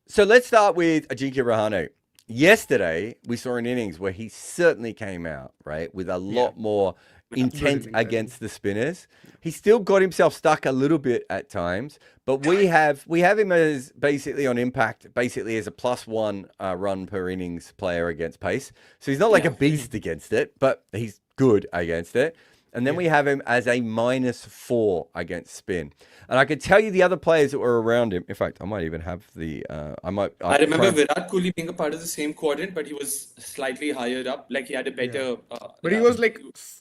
So let's start with Ajinkya Rahane. Yesterday, we saw an innings where he certainly came out, right, with a lot more intent against the spinners. He still got himself stuck a little bit at times, but we have him as basically on impact, basically as a +1 run per innings player against pace. So he's not like a beast against it, but he's good against it. And then we have him as a -4 against spin. And I could tell you the other players that were around him. In fact, I might even have the. I remember Virat Kohli being a part of the same quadrant, but he was slightly higher up. Like he had a better. But he was like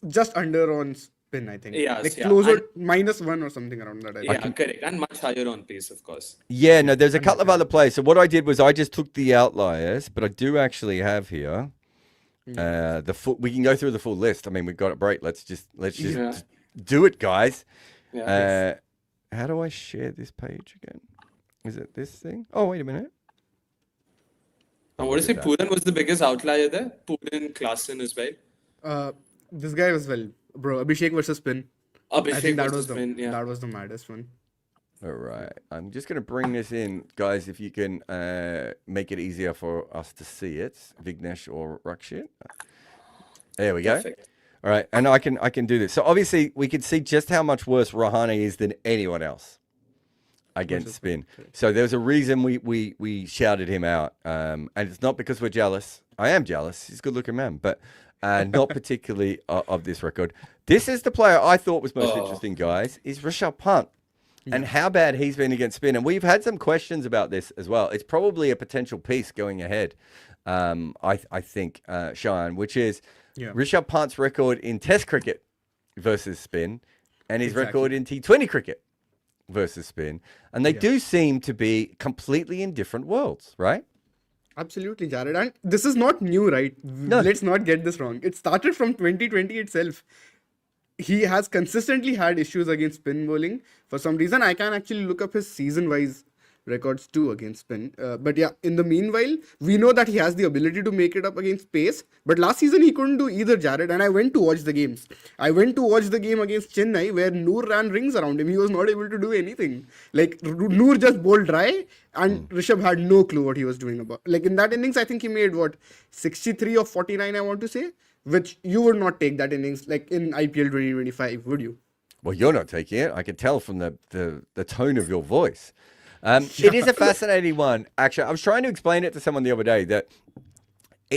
just under on spin, I think. Yes, like yeah. closer -1 or something around that. I think. Yeah, correct, and much higher on pace, of course. Yeah, no, there's a couple of other players. So what I did was I just took the outliers, but I do actually have here the full. We can go through the full list. I mean, we've got a break. Let's just do it, guys. Yeah. How do I share this page again? Is it this thing? Oh, wait a minute. And what is it? Puran was the biggest outlier there. Puran, Klaasen as well. This guy was bro. Abhishek versus spin. I Abhishek think that versus was spin, that was the maddest one. All right. I'm just going to bring this in, guys, if you can make it easier for us to see it. Vignesh or Rakshit. There we go. Perfect. All right. And I can do this. So obviously we can see just how much worse Rahane is than anyone else against spin. So there's a reason we shouted him out. And it's not because we're jealous. I am jealous. He's a good looking man, but not particularly of this record. This is the player I thought was most interesting, guys, is Rishabh Pant. And how bad he's been against spin. And we've had some questions about this as well. It's probably a potential piece going ahead, I think, Cheyenne, which is Rishabh Pant's record in Test cricket versus spin and his record in T20 cricket versus spin. And they do seem to be completely in different worlds, right? Absolutely, Jared. And this is not new, right? No. Let's not get this wrong. It started from 2020 itself. He has consistently had issues against spin bowling. For some reason, I can actually look up his season-wise records too against spin. But yeah, in the meanwhile, we know that he has the ability to make it up against pace. But last season, he couldn't do either, Jared. And I went to watch the games. I went to watch the game against Chennai where Noor ran rings around him. He was not able to do anything. Like, Noor just bowled dry and Rishabh had no clue what he was doing about. Like, in that innings, I think he made, 63 of 49, I want to say. Which you would not take that innings like in IPL 2025, would you? Well, you're not taking it. I can tell from the tone of your voice. It is a fascinating one. Actually, I was trying to explain it to someone the other day that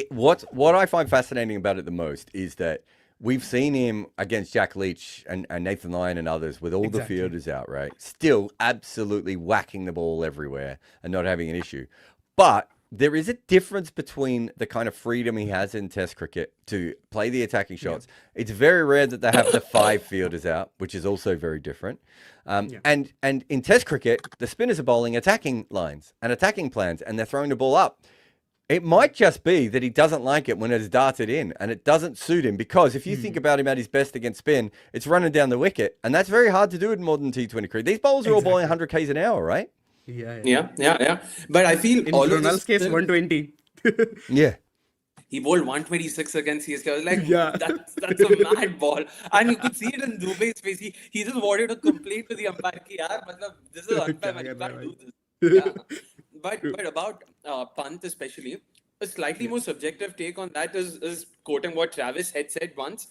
what I find fascinating about it the most is that we've seen him against Jack Leach and Nathan Lyon and others with all the fielders out, right? Still absolutely whacking the ball everywhere and not having an issue. But there is a difference between the kind of freedom he has in Test cricket to play the attacking shots. Yeah. It's very rare that they have the 5 fielders out, which is also very different. And in Test cricket, the spinners are bowling attacking lines and attacking plans, and they're throwing the ball up. It might just be that he doesn't like it when it's darted in, and it doesn't suit him, because if you think about him at his best against spin, it's running down the wicket, and that's very hard to do in modern T20 cricket. These bowlers are all bowling 100 Ks an hour, right? Yeah. But I feel in Ronald's case, 120. Yeah. He bowled 126 against CSK. I was like, that's a mad ball. And you could see it in Dubey's face. He just wanted to complain to the umpire. This is unfair, man. You can't do this. Yeah. But about Pant especially, a slightly more subjective take on that is quoting what Travis had said once.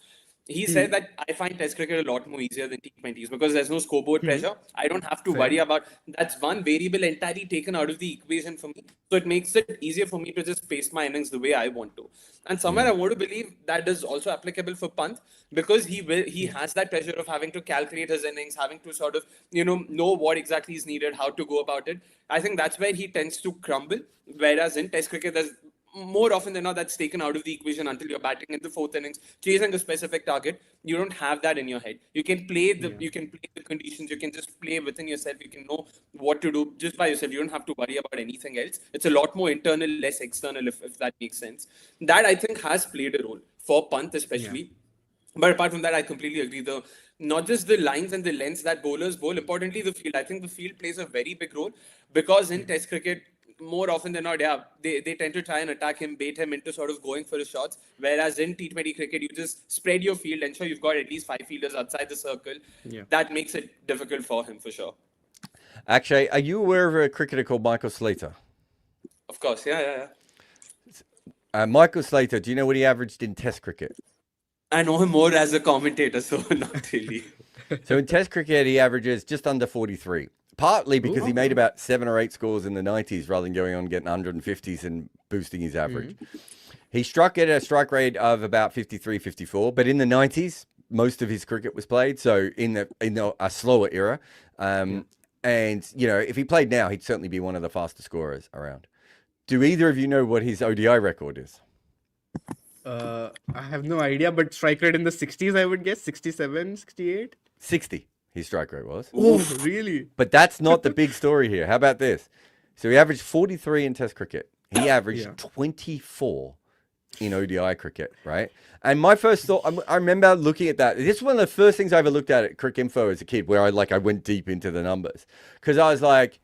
He said that I find Test cricket a lot more easier than T20s because there's no scoreboard pressure. I don't have to worry about that's one variable entirely taken out of the equation for me. So it makes it easier for me to just pace my innings the way I want to. And somewhere I want to believe that is also applicable for Pant because he has that pressure of having to calculate his innings, having to sort of know what exactly is needed, how to go about it. I think that's where he tends to crumble. Whereas in Test cricket, there's more often than not, that's taken out of the equation until you're batting in the 4th innings, chasing a specific target. You don't have that in your head. You can play the conditions. You can just play within yourself. You can know what to do just by yourself. You don't have to worry about anything else. It's a lot more internal, less external, if that makes sense. That I think has played a role for Pant especially. Yeah. But apart from that, I completely agree. Not just the lines and the lengths that bowlers bowl, importantly the field. I think the field plays a very big role because in Test cricket, more often than not, they tend to try and attack him, bait him into sort of going for his shots. Whereas in T20 cricket, you just spread your field, ensure you've got at least 5 fielders outside the circle. Yeah. That makes it difficult for him for sure. Actually, are you aware of a cricketer called Michael Slater? Of course, yeah. Michael Slater, do you know what he averaged in Test cricket? I know him more as a commentator, so not really. So in Test cricket, he averages just under 43. Partly because he made about 7 or 8 scores in the 90s rather than going on getting 150s and boosting his average. He struck at a strike rate of about 53, 54. But in the 90s, most of his cricket was played. So in a slower era. And, if he played now, he'd certainly be one of the fastest scorers around. Do either of you know what his ODI record is? I have no idea, but strike rate in the 60s, I would guess. 67, 68? 60. His strike rate was. Oh, really? But that's not the big story here. How about this? So he averaged 43 in Test cricket. He averaged 24 in ODI cricket, right? And my first thought, I remember looking at that. This is one of the first things I ever looked at Cricket Info as a kid, where I went deep into the numbers. Because I was like,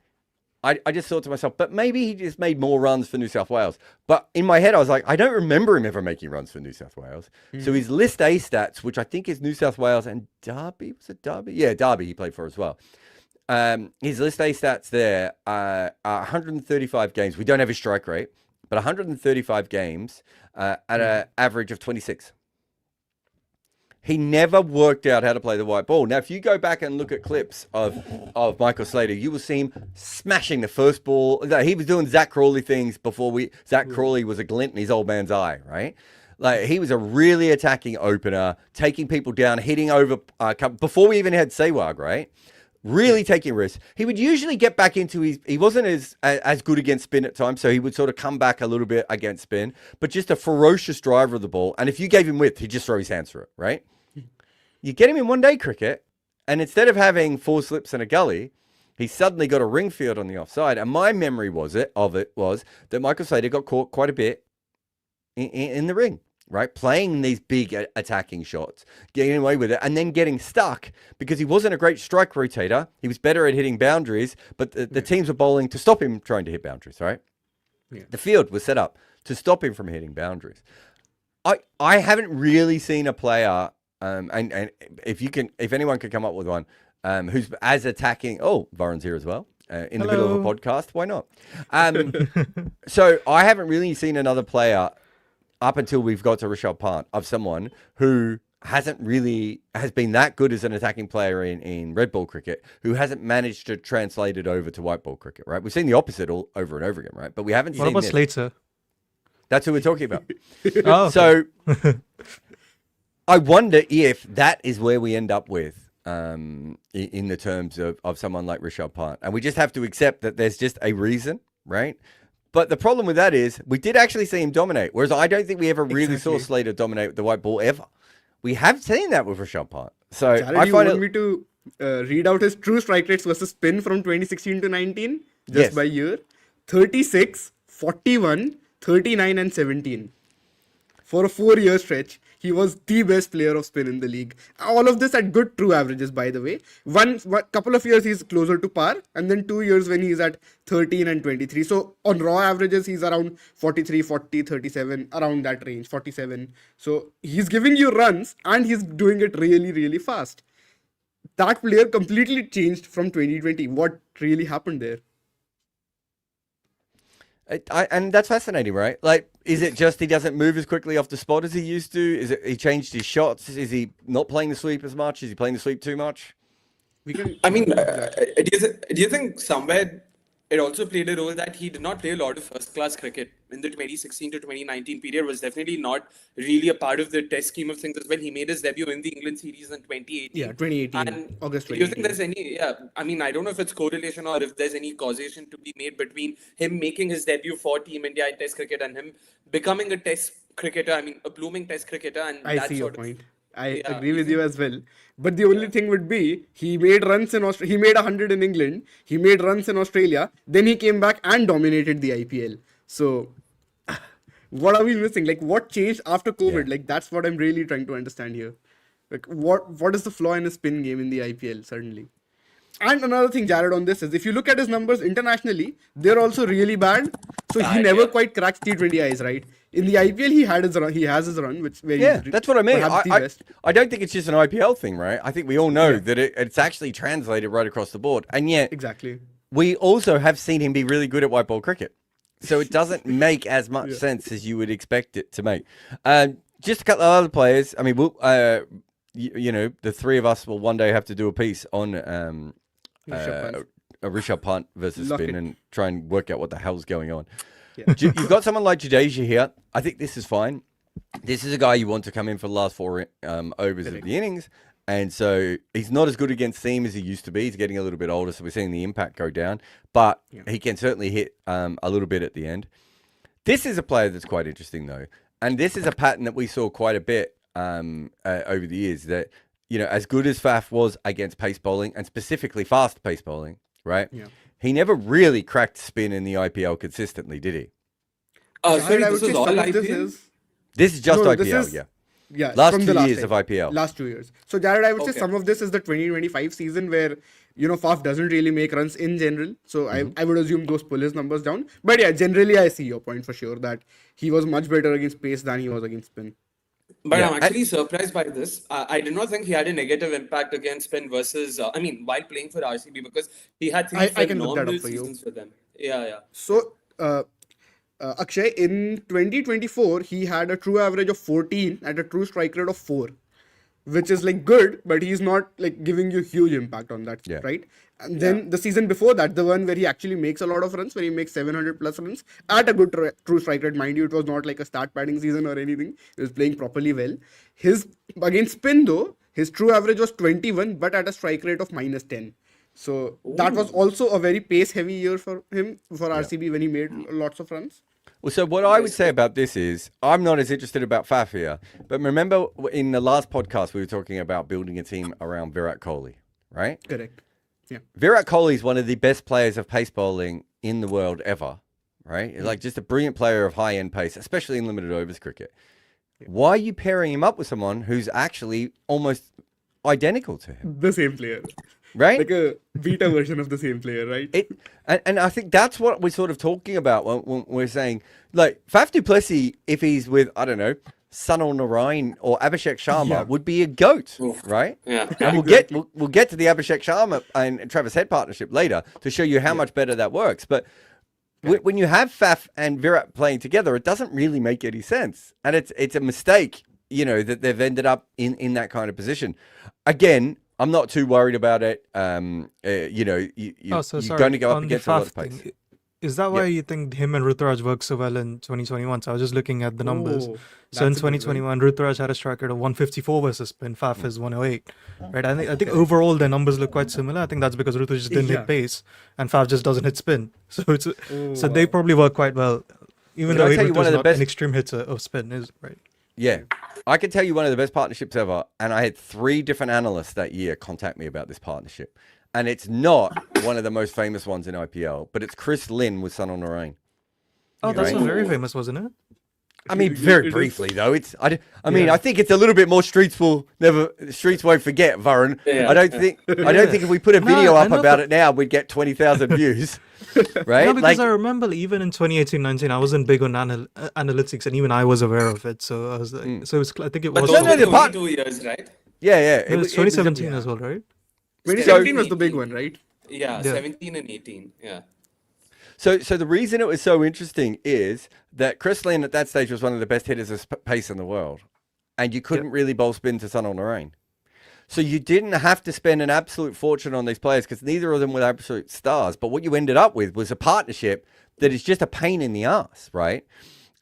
I just thought to myself, but maybe he just made more runs for New South Wales. But in my head, I was like, I don't remember him ever making runs for New South Wales. So his List A stats, which I think is New South Wales and Derby, was it Derby? Yeah, Derby he played for as well. His List A stats there are 135 games. We don't have his strike rate, but 135 games at an average of 26. He never worked out how to play the white ball. Now, if you go back and look at clips of Michael Slater, you will see him smashing the first ball. He was doing Zach Crawley things before Zach Crawley was a glint in his old man's eye, right? Like, he was a really attacking opener, taking people down, hitting over, before we even had Sehwag, right? Really taking risks. He would usually get back into he wasn't as good against spin at times, so he would sort of come back a little bit against spin, but just a ferocious driver of the ball. And if you gave him width, he'd just throw his hands through it, right? You get him in one-day cricket, and instead of having 4 slips and a gully, he suddenly got a ring field on the offside. And my memory was that Michael Slater got caught quite a bit in the ring, right? Playing these big attacking shots, getting away with it, and then getting stuck because he wasn't a great strike rotator. He was better at hitting boundaries, but the teams were bowling to stop him trying to hit boundaries, right? Yeah. The field was set up to stop him from hitting boundaries. I haven't really seen a player... and if anyone could come up with one who's as attacking, Varun's here as well in the middle of a podcast, why not? So I haven't really seen another player up until we've got to Rishabh Pant of someone who has been that good as an attacking player in red ball cricket, who hasn't managed to translate it over to white ball cricket, right? We've seen the opposite all over and over again, right? But we haven't What seen about this. Slater? That's who we're talking about. Oh, okay. So I wonder if that is where we end up with in the terms of someone like Rishabh Pant. And we just have to accept that there's just a reason, right? But the problem with that is we did actually see him dominate, whereas I don't think we ever really saw Slater dominate the white ball ever. We have seen that with Rishabh Pant. So Jared, I you find want me to read out his true strike rates versus spin from 2016 to 19? Just Yes. by year. 36, 41, 39 and 17. For a 4-year stretch, he was the best player of spin in the league. All of this at good true averages, by the way. One couple of years he's closer to par, and then 2 years when he's at 13 and 23. So on raw averages, he's around 43, 40, 37, around that range, 47. So he's giving you runs, and he's doing it really, really fast. That player completely changed from 2020. What really happened there? And that's fascinating, right? Like, is it just he doesn't move as quickly off the spot as he used to? Is it he changed his shots? Is he not playing the sweep as much? Is he playing the sweep too much? We can. I mean, do you think somewhere it also played a role that he did not play a lot of first-class cricket in the 2016 to 2019 period? Was definitely not really a part of the test scheme of things as well. He made his debut in the England series in 2018. Yeah, 2018, And August do you think 2018. there's any? Yeah, I mean, I don't know if it's correlation or if there's any causation to be made between him making his debut for Team India in Test cricket and him becoming a Test cricketer. I mean, a blooming Test cricketer, and I that see your sort of. point. I Yeah, agree with you as well. But the only thing would be he made runs in Australia. He made 100 in England. He made runs in Australia. Then he came back and dominated the IPL. So what are we missing? Like, what changed after COVID? Yeah. Like, that's what I'm really trying to understand here. Like, what is the flaw in his spin game in the IPL? Certainly. And another thing, Jared, on this is if you look at his numbers internationally, they're also really bad. So he never quite cracks T20 eyes, right? In the IPL, he has his run, which where Yeah, he's that's what I mean. perhaps the best. I don't think it's just an IPL thing, right? I think we all know that it's actually translated right across the board. And yet, Exactly. we also have seen him be really good at white ball cricket. So it doesn't make as much sense as you would expect it to make. Just a couple of other players. I mean, you know, the three of us will one day have to do a piece on Rishabh Pant versus Lock spin it. and try and work out what the hell's going on. You've got someone like Jadeja here. I think this is fine. This is a guy you want to come in for the last 4 overs of the innings. And so he's not as good against seam as he used to be. He's getting a little bit older, so we're seeing the impact go down. But he can certainly hit a little bit at the end. This is a player that's quite interesting, though. And this is a pattern that we saw quite a bit over the years, that, you know, as good as Faf was against pace bowling, and specifically fast pace bowling, right? Yeah. He never really cracked spin in the IPL consistently, did he? Sorry, I this would was say all some of IPL? This is just No, IPL, this is- yeah. Yeah, Last from 2 the last years time. of IPL. Last 2 years. So, Jared, I would say Okay. some of this is the 2025 season where, you know, Faf doesn't really make runs in general. So, I would assume those pull his numbers down. But yeah, generally, I see your point for sure that he was much better against pace than he was against spin. But Yeah, I'm actually surprised by this. I did not think he had a negative impact against spin versus, while playing for RCB, because he had three I can look that phenomenal up for you. seasons for them. Yeah. So, Akshay, in 2024, he had a true average of 14 at a true strike rate of 4, which is like good, but he's not like giving you huge impact on that, right? And then the season before that, the one where he actually makes a lot of runs, where he makes 700 plus runs at a good true strike rate. Mind you, it was not like a start padding season or anything. He was playing properly well. His against spin though, his true average was 21, but at a strike rate of -10. So that was also a very pace heavy year for him, for RCB, when he made lots of runs. Well, so what I would say about this is I'm not as interested about Faf here, but remember in the last podcast we were talking about building a team around Virat Kohli, right? Correct. Yeah. Virat Kohli is one of the best players of pace bowling in the world ever, right? Like just a brilliant player of high-end pace, especially in limited overs cricket. Why are you pairing him up with someone who's actually almost identical to him, The same player. right? Like a beta version of the same player, right? And I think that's what we're sort of talking about when we're saying, like, Faf du Plessis, if he's with, I don't know, Sunil Narain or Abhishek Sharma, would be a goat, right? Yeah. And we'll get to the Abhishek Sharma and Travis Head partnership later to show you how much better that works. But when you have Faf and Virat playing together, it doesn't really make any sense, and it's a mistake that they've ended up in that kind of position. Again, I'm not too worried about it. You're going to go up on the against a lot of Faf pace. thing. Is that why you think him and Ruturaj worked so well in 2021? So I was just looking at the numbers. Oh, So in that's a good one. 2021, Ruturaj had a strike rate of 154 versus spin. Faf is 108. Right? I think overall their numbers look quite similar. I think that's because Ruturaj just didn't Yeah. hit pace and Faf just doesn't hit spin. So it's so wow. they probably work quite well. Even Can I though tell you one Ruturaj of is the not best- an extreme hitter of spin, is right. Yeah. I can tell you one of the best partnerships ever. And I had 3 different analysts that year contact me about this partnership. And it's not one of the most famous ones in IPL, but it's Chris Lynn with Sunil Narine. Oh, that Right. was very famous, wasn't it? I mean, It very is. briefly though. I mean, I think it's a little bit more streets won't forget, Varun. Yeah. I don't think if we put a video I up know about the- it now, we'd get 20,000 views, right? No, because I remember even in 2018-19, I wasn't big on analytics, and even I was aware of it. So I was like, so it was, I think it But was. those no, were the only part- 2 years, right? yeah. It was 2017 as well, right? 2017 was the big one, right? Yeah, Yeah. 17 and 18. Yeah. So the reason it was so interesting is that Chris Lynn at that stage was one of the best hitters of pace in the world, and you couldn't really bowl spin to Sunil Narine. So you didn't have to spend an absolute fortune on these players because neither of them were absolute stars. But what you ended up with was a partnership that is just a pain in the ass, right?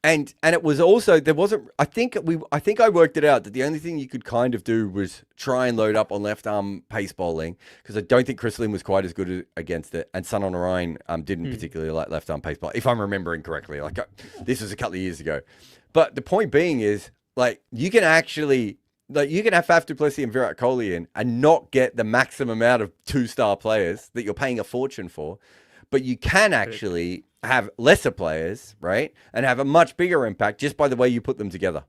And it was also there wasn't. I think I worked it out that the only thing you could kind of do was try and load up on left arm pace bowling because I don't think Chris Lynn was quite as good against it, and Sunil Narine didn't particularly like left arm pace bowling, if I'm remembering correctly. Like this was a couple of years ago, but the point being is like you can actually. Like you can have Faf du Plessis and Virat Kohli in and not get the maximum amount of 2-star players that you're paying a fortune for, but you can actually have lesser players, right, and have a much bigger impact just by the way you put them together.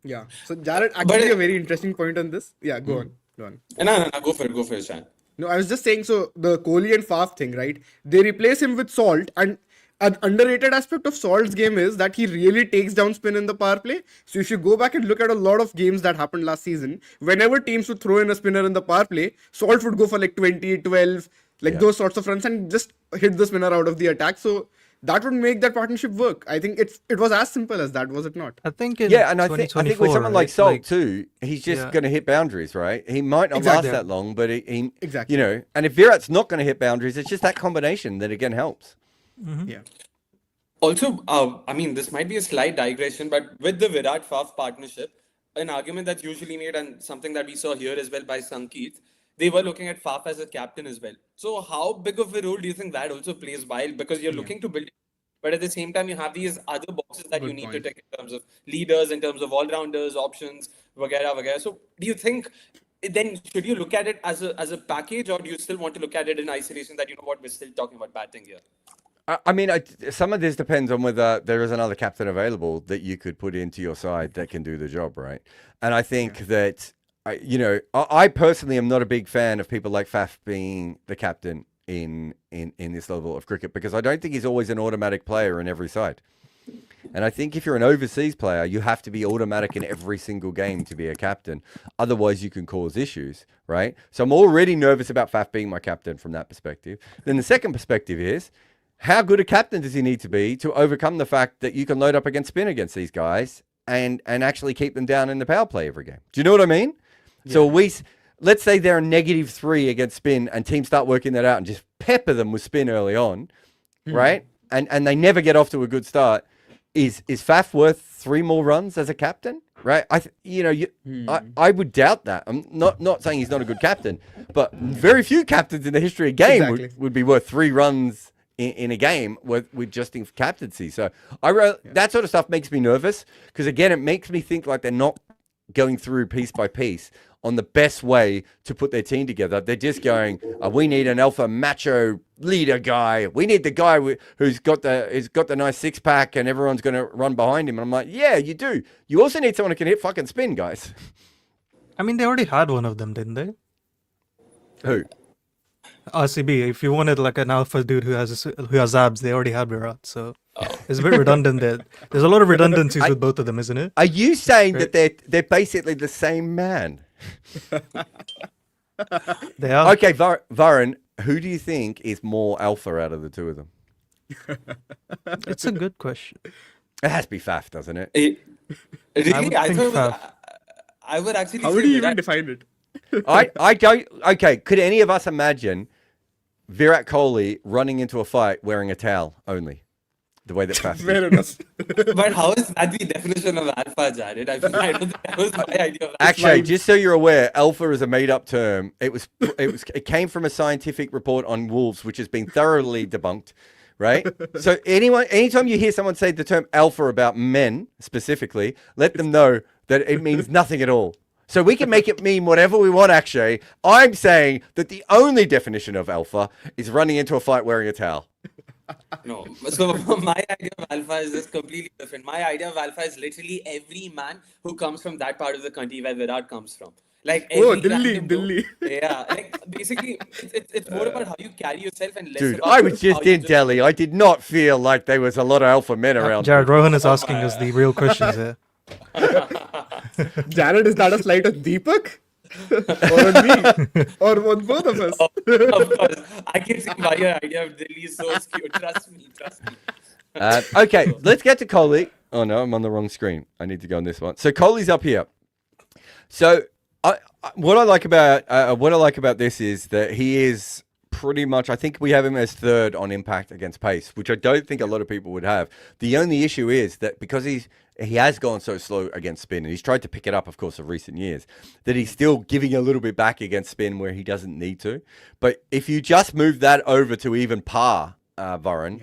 Yeah. So Jared, actually a very interesting point on this. Yeah, go on. No, go for it, Shan. No, I was just saying, so the Kohli and Faf thing, right? They replace him with Salt, and an underrated aspect of Salt's game is that he really takes down spin in the power play. So if you go back and look at a lot of games that happened last season, whenever teams would throw in a spinner in the power play, Salt would go for like 20, 12, those sorts of runs and just hit the spinner out of the attack. So that would make that partnership work. I think it was as simple as that, was it not? I think in Yeah, and I think with someone like Salt right? too, he's just Yeah. going to hit boundaries, right? He might not Exactly. last that long, but he Exactly. and if Virat's not going to hit boundaries, it's just that combination that again helps. Yeah. Also, I mean, this might be a slight digression, but with the Virat Faf partnership, an argument that's usually made and something that we saw here as well by Sankeet, they were looking at Faf as a captain as well. So how big of a role do you think that also plays while because you're looking to build, but at the same time you have these other boxes that you Good need to point. take in terms of leaders, in terms of all-rounders, options, vagera. So do you think then should you look at it as a package, or do you still want to look at it in isolation that you know what we're still talking about batting here? I mean, some of this depends on whether there is another captain available that you could put into your side that can do the job, right? And I think that, I personally am not a big fan of people like Faf being the captain in this level of cricket because I don't think he's always an automatic player in every side. And I think if you're an overseas player, you have to be automatic in every single game to be a captain. Otherwise, you can cause issues, right? So I'm already nervous about Faf being my captain from that perspective. Then the second perspective is, how good a captain does he need to be to overcome the fact that you can load up against spin against these guys and actually keep them down in the power play every game? Do you know what I mean? Yeah. So let's say they're a -3 against spin and teams start working that out and just pepper them with spin early on, right? And they never get off to a good start. Is Faf worth 3 more runs as a captain? Right? I would doubt that. I'm not saying he's not a good captain, but very few captains in the history of game would be worth 3 runs in a game with just in captaincy. So that sort of stuff makes me nervous because again, it makes me think like they're not going through piece by piece on the best way to put their team together. They're just going, we need an alpha macho leader guy. We need the guy who's got the nice 6-pack and everyone's going to run behind him. And I'm like, yeah, you do. You also need someone who can hit fucking spin, guys. I mean, they already had one of them, didn't they? Who? RCB. If you wanted like an alpha dude who has abs, they already had Virat. So it's a bit redundant there. There's a lot of redundancies with both of them, isn't it? Are you saying that they're basically the same man? They are. Okay, Varun, who do you think is more alpha out of the two of them? It's a good question. It has to be Faf, doesn't it? Really, I would think Faf. I would actually How say would you even Virat. define it? I don't. Okay, could any of us imagine Virat Kohli running into a fight wearing a towel only? The way that Faf did. Fair enough. But how is that the definition of alpha, Jared? I don't think that was my idea of alpha. Actually, vibes. just so you're aware, alpha is a made-up term. It came from a scientific report on wolves, which has been thoroughly debunked. Right? So anytime you hear someone say the term alpha about men specifically, let them know that it means nothing at all. So we can make it mean whatever we want, actually. I'm saying that the only definition of alpha is running into a fight wearing a towel. No. So my idea of alpha is just completely different. My idea of alpha is literally every man who comes from that part of the country where Virat comes from. Like Oh, every Delhi, random Delhi. Yeah, like basically, it's more about how you carry yourself and less Dude, about I was how just you in Delhi. I did not feel like there was a lot of alpha men around. Jared, Rohan is asking us the real questions here. Jared, is that a slight of Deepak? Or on me? Or on both of us? Of course, I can see why your idea of Delhi is so skewed. Trust me, trust me. Okay, let's get to Kohli. Oh no, I'm on the wrong screen. I need to go on this one. So Kohli's up here. So what I like about this is that he is pretty much. I think we have him as third on impact against pace, which I don't think a lot of people would have. The only issue is that because he has gone so slow against spin, and he's tried to pick it up, of course, of recent years, that he's still giving a little bit back against spin where he doesn't need to. But if you just move that over to even par, Varun,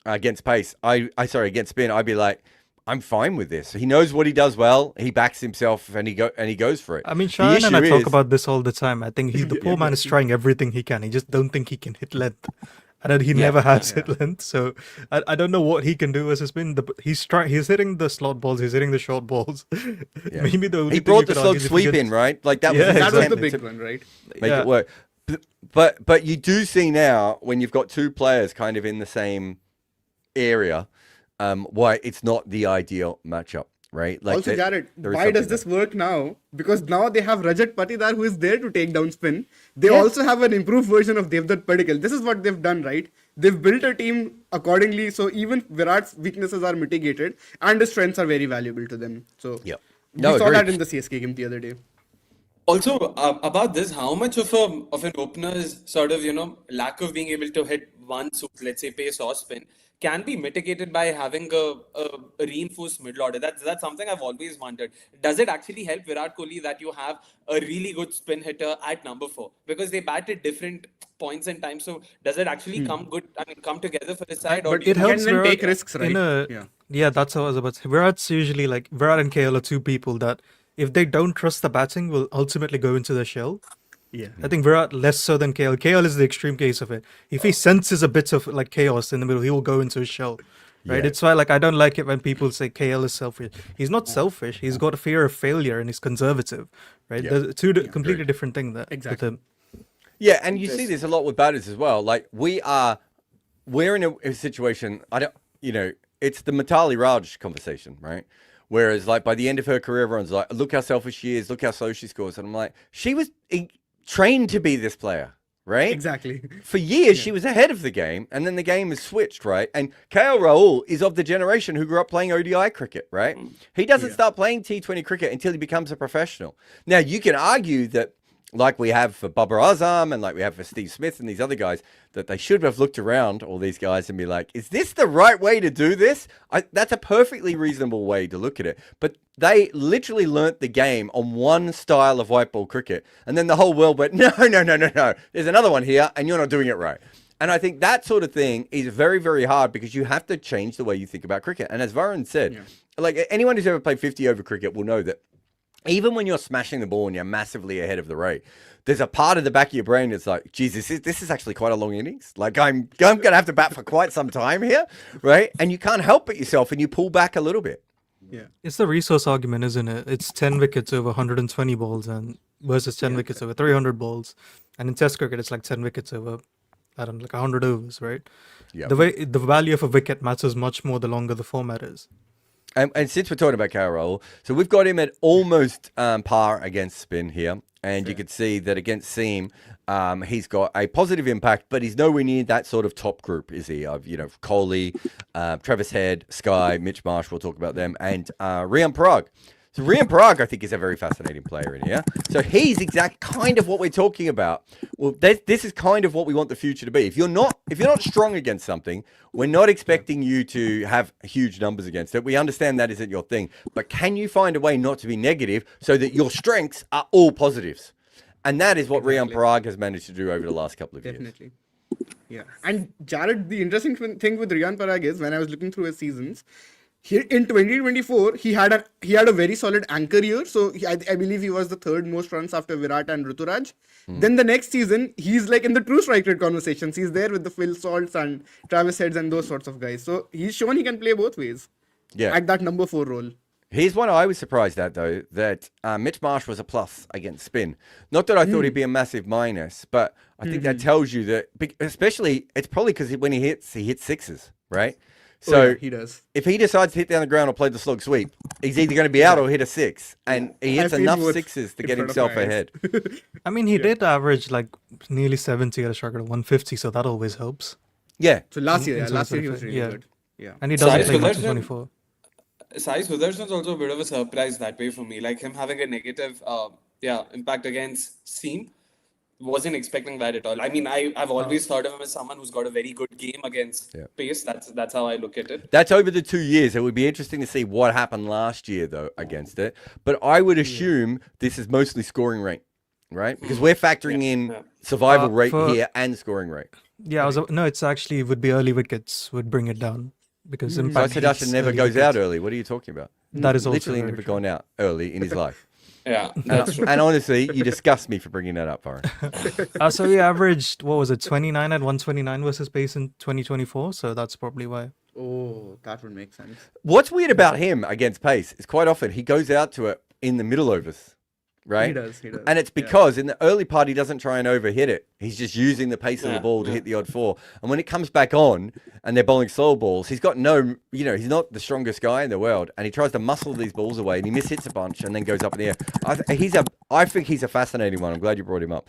against pace, against spin, I'd be like, I'm fine with this. He knows what he does well. He backs himself and he goes for it. I mean, Shayan and I issue talk is- about this all the time. I think the poor man is trying everything he can. He just don't think he can hit length. And he never has hit length. So I don't know what he can do as a spin. He's hitting the slot balls. He's hitting the short balls. Maybe the only He thing brought you the could slow argue is if he sweep gets- in, right? Like that Yeah, was his That was the attempt big to one, right? make Yeah. it work. But you do see now when you've got two players kind of in the same area, why it's not the ideal matchup, right? Like Also, Jared, there is why does something this work now? Because now they have Rajat Patidar who is there to take down spin. They also have an improved version of Devdutt Padikkal. This is what they've done, right? They've built a team accordingly, so even Virat's weaknesses are mitigated and his strengths are very valuable to them. So Yep. we No, saw agreed. that in the CSK game the other day. Also, about this, how much of an opener's sort of lack of being able to hit one swoop, let's say pace or spin, can be mitigated by having a reinforced middle order? That's something I've always wondered. Does it actually help Virat Kohli that you have a really good spin hitter at number 4 because they bat at different points in time? So does it actually come together for the side? Or But do you It You helps can then Virat take risks, right? Yeah, that's what I was about to say. Virat's usually like Virat and KL are two people that if they don't trust the batting will ultimately go into the shell. Yeah. I think Virat less so than KL. KL is the extreme case of it. If he senses a bit of like chaos in the middle, he will go into a shell. Right? Yeah. It's why like I don't like it when people say KL is selfish. He's not selfish. He's got a fear of failure and he's conservative. Right? Yeah. There's completely different thing there. Exactly. With him. Yeah, and you see this a lot with batters as well. Like we're in a situation. It's the Mitali Raj conversation, right? Whereas, like by the end of her career, everyone's like, "Look how selfish she is. Look how slow she scores." And I'm like, she was trained to be this player, right? Exactly. For years, she was ahead of the game, and then the game has switched, right? And KL Rahul is of the generation who grew up playing ODI cricket, right? He doesn't start playing T20 cricket until he becomes a professional. Now, you can argue that, like we have for Babar Azam and like we have for Steve Smith and these other guys, that they should have looked around all these guys and be like, is this the right way to do this? That's a perfectly reasonable way to look at it. But they literally learnt the game on one style of white ball cricket. And then the whole world went, no. There's another one here and you're not doing it right. And I think that sort of thing is very, very hard because you have to change the way you think about cricket. And as Varun said, like anyone who's ever played 50 over cricket will know that even when you're smashing the ball and you're massively ahead of the rate, there's a part of the back of your brain that's like, Jesus, this is actually quite a long innings. Like I'm going to have to bat for quite some time here, right? And you can't help it yourself and you pull back a little bit. Yeah. It's the resource argument, isn't it? It's 10 wickets over 120 balls and versus 10 wickets over 300 balls. And in Test cricket, it's like 10 wickets over, I don't know, like 100 overs, right? Yeah. The value of a wicket matters much more the longer the format is. And since we're talking about KL Rahul, so we've got him at almost par against spin here. And you can see that against seam, he's got a positive impact, but he's nowhere near that sort of top group, is he? Of Kohli, Travis Head, Sky, Mitch Marsh, we'll talk about them, and Rian Parag. So Rian Parag, I think, is a very fascinating player in here. So he's kind of what we're talking about. Well, this is kind of what we want the future to be. If you're not strong against something, we're not expecting you to have huge numbers against it. We understand that isn't your thing, but can you find a way not to be negative so that your strengths are all positives? And that is what Rian Parag has managed to do over the last couple of years. Definitely. Yeah. And Jared, the interesting thing with Rian Parag is when I was looking through his seasons, in 2024, he had a very solid anchor year. So I believe he was the third most runs after Virat and Ruturaj. Then the next season, he's like in the true strike rate conversations. He's there with the Phil Salts and Travis Heads and those sorts of guys. So he's shown he can play both ways. Yeah. At that number 4 role. Here's one I was surprised at, though, that Mitch Marsh was a plus against spin. Not that I thought he'd be a massive minus, but I think that tells you that, especially, it's probably because when he hits sixes, right? So he does. If he decides to hit down the ground or play the slug sweep, he's either going to be out or hit a six. And he hits enough sixes to get himself ahead. I mean, he did average like nearly 70 at a strike rate of 150, so that always helps. Yeah. So last year he was really good. Yeah. And he doesn't play much in 24. Sai Sudarshan's also a bit of a surprise that way for me. Like him having a negative impact against seam. Wasn't expecting that at all. I mean, I've always thought of him as someone who's got a very good game against pace. That's how I look at it. That's over the 2 years. It would be interesting to see what happened last year, though, against it. But I would assume this is mostly scoring rate, right? Because we're factoring in survival rate here and scoring rate. Yeah, it's actually would be early wickets would bring it down because impact. Sudarshan never goes out early. What are you talking about? That is also literally never gone out early in his life. Yeah, that's true. And honestly, you disgust me for bringing that up, Varun. So he averaged, 29 at 129 versus pace in 2024. So that's probably why. Oh, that would make sense. What's weird about him against pace is quite often he goes out to it in the middle overs. Right? He does. And it's because in the early part, he doesn't try and overhit it. He's just using the pace of the ball to hit the odd 4. And when it comes back on and they're bowling slow balls, he's got he's not the strongest guy in the world. And he tries to muscle these balls away and he mishits a bunch and then goes up in the air. I think he's a fascinating one. I'm glad you brought him up.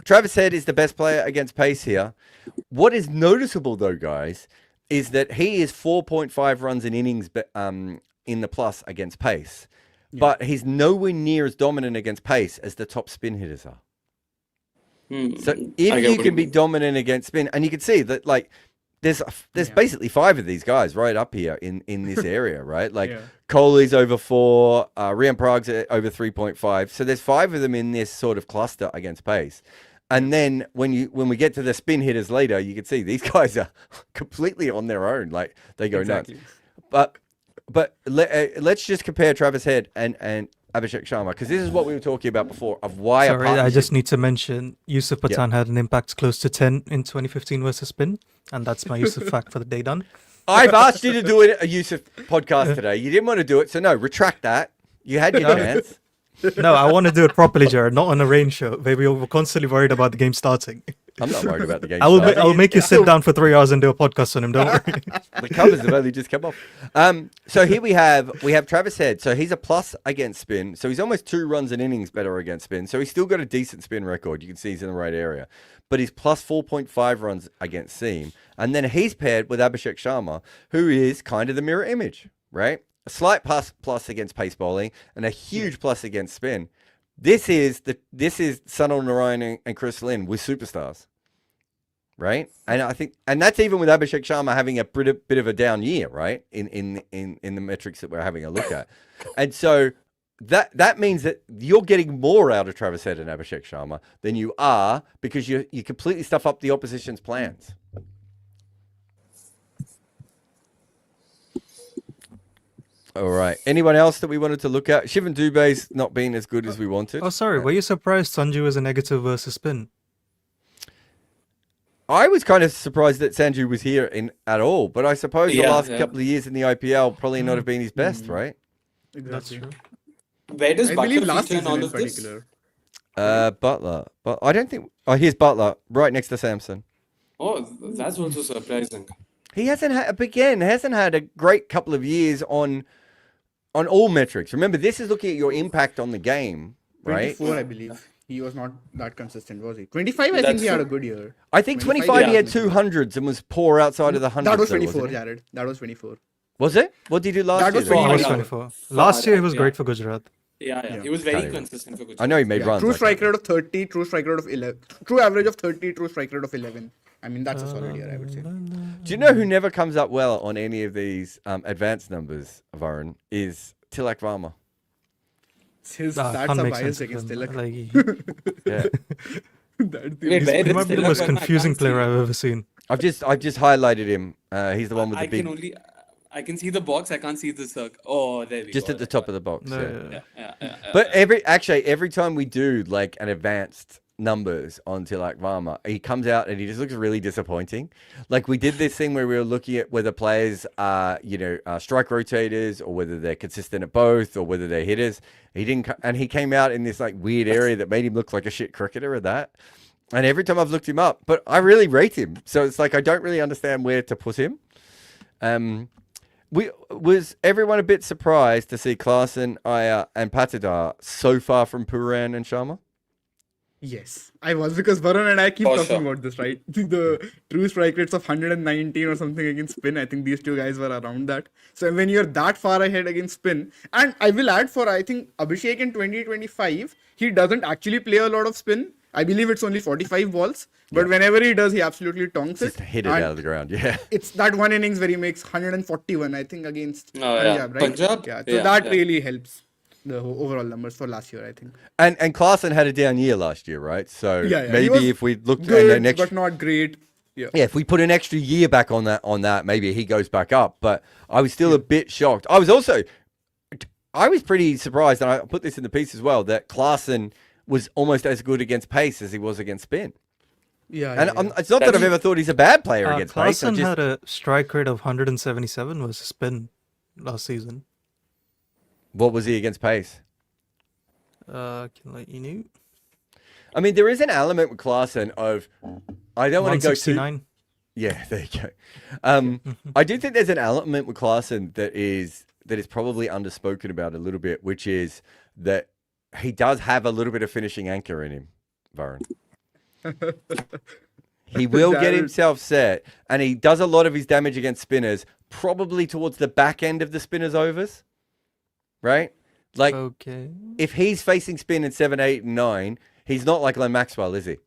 Travis Head is the best player against pace here. What is noticeable, though, guys, is that he is 4.5 runs in innings in the plus against pace. But he's nowhere near as dominant against pace as the top spin hitters are. So if you can be dominant against spin, and you can see that, like, there's basically 5 of these guys right up here in this area, right? Like Kohli's over 4, Rian Parag's over 3.5. So there's 5 of them in this sort of cluster against pace. And then when we get to the spin hitters later, you can see these guys are completely on their own. Like, they go nuts. But let's just compare Travis Head and Abhishek Sharma, because this is what we were talking about before of why. Sorry, I just need to mention Yusuf Pathan had an impact close to 10 in 2015 versus spin, and that's my Yusuf fact for the day done. I've asked you to do a Yusuf podcast today. You didn't want to do it, so no, retract that. You had your chance. No, I want to do it properly, Jared, not on a rain show. Maybe we're constantly worried about the game starting. I'm not worried about the game. I'll make you sit down for 3 hours and do a podcast on him. Don't worry. The covers have only just come off. So here we have Travis Head. So he's a plus against spin. So he's almost 2 runs an innings better against spin. So he's still got a decent spin record. You can see he's in the right area. But he's plus 4.5 runs against seam. And then he's paired with Abhishek Sharma, who is kind of the mirror image, right? A slight plus against pace bowling and a huge plus against spin. This is Sunil Narayan and Chris Lynn with superstars, right? And I think, and that's even with Abhishek Sharma having a bit of a down year, right? In the metrics that we're having a look at, and so that means that you're getting more out of Travis Head and Abhishek Sharma than you are because you completely stuff up the opposition's plans. All right. Anyone else that we wanted to look at? Shivan Dubé's not been as good as we wanted. Oh, sorry. Were you surprised Sanju was a negative versus spin? I was kind of surprised that Sanju was here at all, but I suppose the last couple of years in the IPL probably not have been his best, right? That's true. Where does I believe Butler last feature in season all in of this? particular. Butler. But I don't think... Oh, here's Butler, right next to Samson. Oh, that's also surprising. He hasn't had a great couple of years on all metrics. Remember, this is looking at your impact on the game, right? 24, I believe. He was not that consistent, was he? 25, I think he had a good year. I think 25 he had 200s and was poor outside of the 100s. That was though, 24, wasn't he? Jared. That was 24. Was it? What did he do last That year? was then? Oh, I was Yeah. 24. Last year he was Yeah. great for Gujarat. Yeah. He was very consistent for Gujarat. I know he made runs. True I strike can't- rate of 30, true strike rate of 11. True average of 30, true strike rate of 11. I mean, that's a solid year, I would say. Do you know who never comes up well on any of these advanced numbers, Varun, is Tilak Varma. His Ah, stats can't are make biased sense of against him. Tilak. Like, Yeah. That's the Wait, only- where he is might be the Tilak most Verma? I confusing can't player see. I've ever seen. I've just highlighted him. He's the one with the I big, can only. I can see the box. I can't see the circle. Oh, there we just go. at the top of the box. No, Yeah. yeah. But every time we do like an advanced numbers on Tilak Varma, he comes out and he just looks really disappointing. Like we did this thing where we were looking at whether players are, strike rotators or whether they're consistent at both or whether they're hitters. He didn't, and he came out in this like weird area that made him look like a shit cricketer at that. And every time I've looked him up, but I really rate him. So it's like I don't really understand where to put him. Was everyone a bit surprised to see Klaasen, Iyer, and Patidar so far from Puran and Sharma? Yes, I was, because Varun and I keep For talking sure. about this, right? The true strike rates of 119 or something against spin. I think these two guys were around that. So when you're that far ahead against spin, and I will add for, I think, Abhishek in 2025, he doesn't actually play a lot of spin. I believe it's only 45 balls, but whenever he does, he absolutely tonks Just it. hit it And out of the ground. Yeah. it's that one innings where he makes 141, I think, against Oh, yeah. Punjab, right? Punjab? Yeah, so Yeah, that yeah. really helps the overall numbers for last year, I think. And Klaasen had a down year last year, right? So Yeah, he maybe was if we looked at good, an extra, but not great. Yeah. if we put an extra year back on that, maybe he goes back up. But I was still a bit shocked. I was pretty surprised, and I put this in the piece as well, that Klaasen was almost as good against pace as he was against spin. Yeah, And yeah, yeah. it's not that I've ever thought he's a bad player against pace. I Klaasen just, had a strike rate of 177 versus spin last season. what was he against pace? Can let you know. I mean, there is an element with Klaasen of I don't want to go too. 169. Yeah, there you go. I do think there's an element with Klaasen that is probably underspoken about a little bit, which is that he does have a little bit of finishing anchor in him, Varun. He will get himself set, and he does a lot of his damage against spinners, probably towards the back end of the spinners' overs, right? Like, Okay. if he's facing spin in 7, 8, and 9, he's not like Len Maxwell, is he?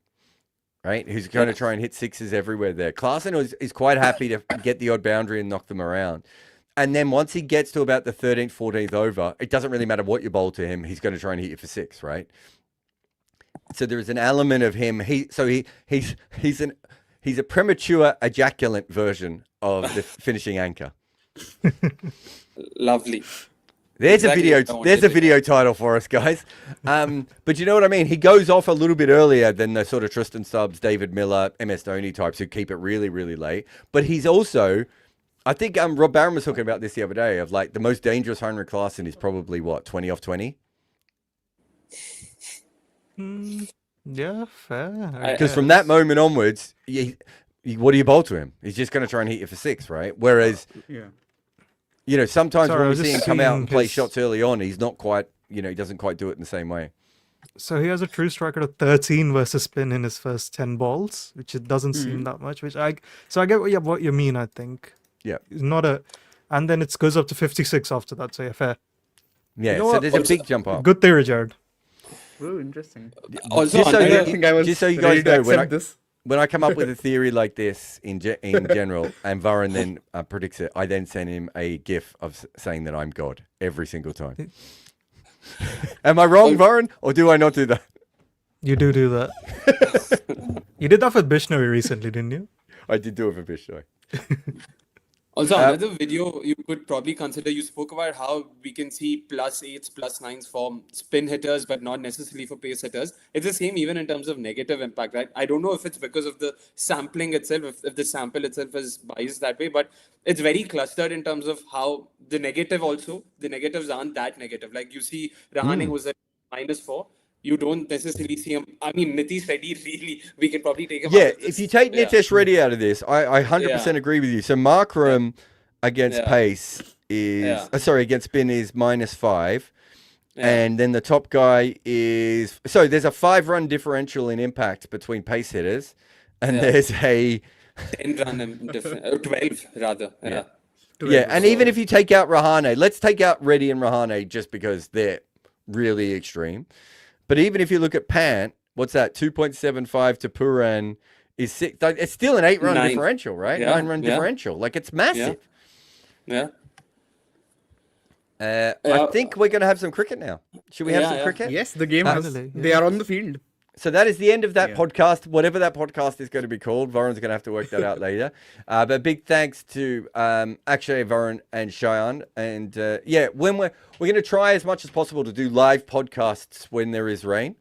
Right? Who's going to try and hit sixes everywhere there. Klaasen is quite happy to get the odd boundary and knock them around. And then once he gets to about the 13th, 14th over, it doesn't really matter what you bowl to him. He's going to try and hit you for 6, right? So there is an element of him. He's a premature ejaculant version of the finishing anchor. Lovely. There's Exactly a what I video. wanted There's a to video title for us, guys. But you know what I mean. He goes off a little bit earlier than the sort of Tristan Stubbs, David Miller, MS Dhoni types who keep it really, really late. But he's also, I think Rob Barron was talking about this the other day. Of like the most dangerous Heinrich Klaasen is probably what 20 off 20. Yeah, fair. Because from that moment onwards, what do you bowl to him? He's just going to try and hit you for 6, right? Whereas, Yeah. Sometimes Sorry, I when we was see him just come out seeing and play his- shots early on, he's not quite, he doesn't quite do it in the same way. So he has a true strike rate of 13 versus spin in his first 10 balls, which it doesn't seem that much. So I get what you mean. I think. Yeah. It's not a, and then it goes up to 56 after that. So yeah, fair. Yeah, know so what? there's a big jump up. Good theory, Jared. Oh, interesting. Also, Just so I you- don't think I was just so you ready guys to know, when accept this. When I come up with a theory like this in general, and Varun then predicts it, I then send him a GIF of saying that I'm God every single time. Am I wrong, Varun, or do I not do that? You do that. You did that with Bishnoy recently, didn't you? I did do it for Bishnoy. Also, another video you could probably consider, you spoke about how we can see +8s, +9s for spin hitters, but not necessarily for pace hitters. It's the same even in terms of negative impact, right? I don't know if it's because of the sampling itself, if the sample itself is biased that way, but it's very clustered in terms of how the negatives aren't that negative. Like you see Rahane, who's at -4. You don't necessarily see him. I mean, Nitish Reddy, really, we can probably take him out Yeah, of this. if you take Yeah. Nitesh Reddy out of this, I 100% agree with you. So Markram against Yeah. pace is, Yeah. sorry, against spin is -5. Yeah. And then the top guy is, so there's a 5-run differential in impact between pace hitters. And Yeah. there's a, 10 run different, 12 rather. Yeah. Yeah, and even if you take out Rahane, let's take out Reddy and Rahane just because they're really extreme. But even if you look at Pant, what's that? 2.75 to Puran is 6. It's still an 8-run differential, right? Yeah, 9-run differential. Like, it's massive. Yeah. I think we're going to have some cricket now. Should we have some cricket? Yes, the game has. Finally, They are on the field. So that is the end of that podcast, whatever that podcast is going to be called. Varun's going to have to work that out later. But big thanks to Akshay, Varun, and Cheyenne. And when we're going to try as much as possible to do live podcasts when there is rain.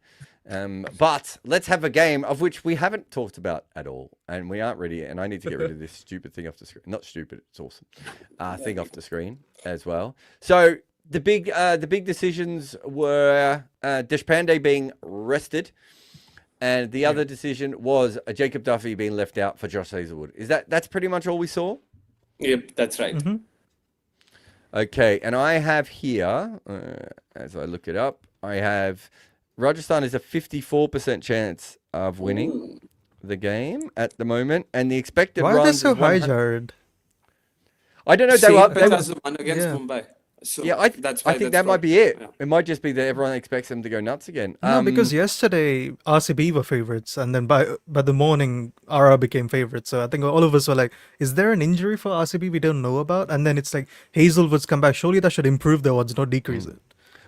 But let's have a game of which we haven't talked about at all, and we aren't ready. And I need to get rid of this stupid thing off the screen. Not stupid, it's awesome. Thing off the screen as well. So the big decisions were Deshpande being rested. And the other decision was Jacob Duffy being left out for Josh Hazlewood. That's pretty much all we saw? Yep, that's right. Mm-hmm. Okay, and I have here, as I look it up, I have Rajasthan is a 54% chance of winning the game at the moment, and the expected Why are they runs so is high, 100. Jared? I don't know. Same They pitch were, as the one against Yeah. Mumbai. So yeah, I that's why think that's that might be it. Yeah. It might just be that everyone expects them to go nuts again. No, because yesterday RCB were favorites, and then by the morning RR became favorites. So I think all of us were like, "Is there an injury for RCB we don't know about?" And then it's like Hazelwood's come back. Surely that should improve their odds, not decrease it.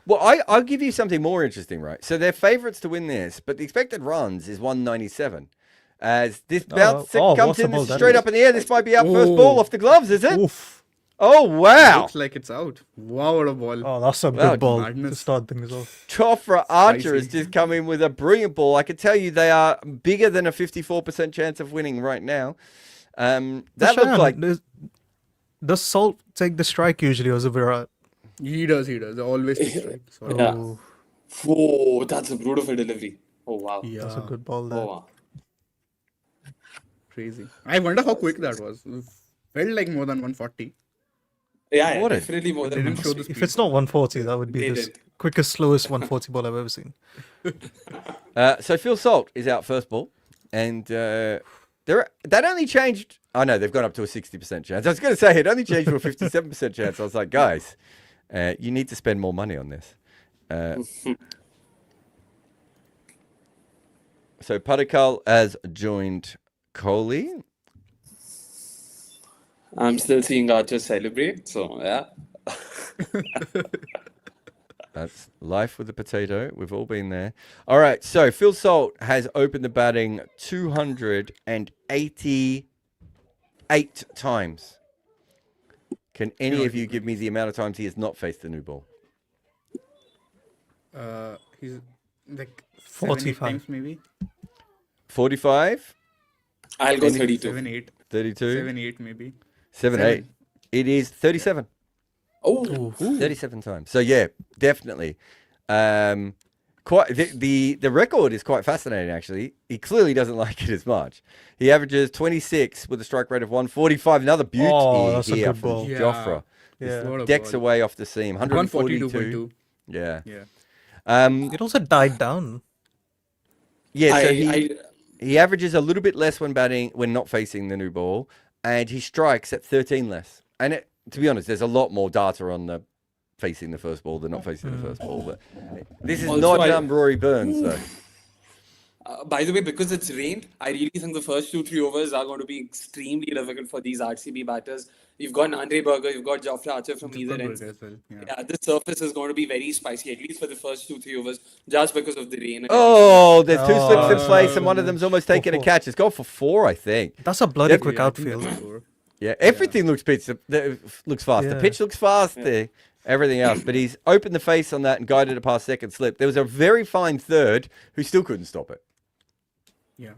Well, I'll give you something more interesting, right? So they're favourites to win this, but the expected runs is 197. As this bounce comes what's the in ball that straight is? up in the air, this might be our first ball off the gloves, is it? Oof! Oh, wow. Looks like it's out. Wow, what a ball. Oh, that's a Wow, good ball to madness. start things off. Chofra Archer has Spicy. just come in with a brilliant ball. I can tell you they are bigger than a 54% chance of winning right now. That looked Cheyenne, like... does Salt take the strike usually, or is it Virat? He does. Always takes strike. Sorry. Yeah. Oh, Whoa, that's a beautiful delivery. Oh, wow. Yeah. that's a good ball there. Oh, wow. Crazy. I wonder how quick that was. It felt like more than 140. Yeah, What a- definitely more They than didn't show the If speed. it's not 140, that would be They the did. quickest, slowest 140 ball I've ever seen. So Phil Salt is out first ball. And that only changed... Oh, no, they've gone up to a 60% chance. I was going to say it only changed to a 57% chance. I was like, guys, you need to spend more money on this. So Padikal has joined Kohli. I'm still seeing Archer celebrate, so yeah. That's life with a potato. We've all been there. All right. So Phil Salt has opened the batting 288 times. Can any of you give me the amount of times he has not faced the new ball? He's like 45. 7-8 times maybe. 45? I'll go 32. 7-8. 32? 7-8 maybe. 7-8. It is 37. Oh, 37 times. So yeah, definitely. Quite the record is quite fascinating actually. He clearly doesn't like it as much. He averages 26 with a strike rate of 145. Another beauty Oh, that's a here good from ball. Yeah. Joffre. Yeah. What a Decks ball. away off the seam. 142. 142.2. Yeah. Yeah. It also died down. Yeah, so I he averages a little bit less when batting when not facing the new ball, and he strikes at 13 less. And to be honest, there's a lot more data on the facing the first ball than not facing the first ball. But this is Also, not Rory Burns though. by the way, because it's rained, I really think the first 2-3 overs are going to be extremely difficult for these RCB batters. You've got Andre Berger, you've got Joffre Archer from either end. As well. Yeah. Yeah, this surface is going to be very spicy, at least for the first 2-3 overs, just because of the rain. Oh, there's two slips in Oh, place, and one of them's almost taken a catch. It's gone for 4, I think. That's a bloody Yeah, quick I think outfield. that's four. Yeah, everything looks looks fast. The Yeah. pitch looks fast. Everything else, but he's opened the face on that and guided it past second slip. There was a very fine third who still couldn't stop it. Yeah.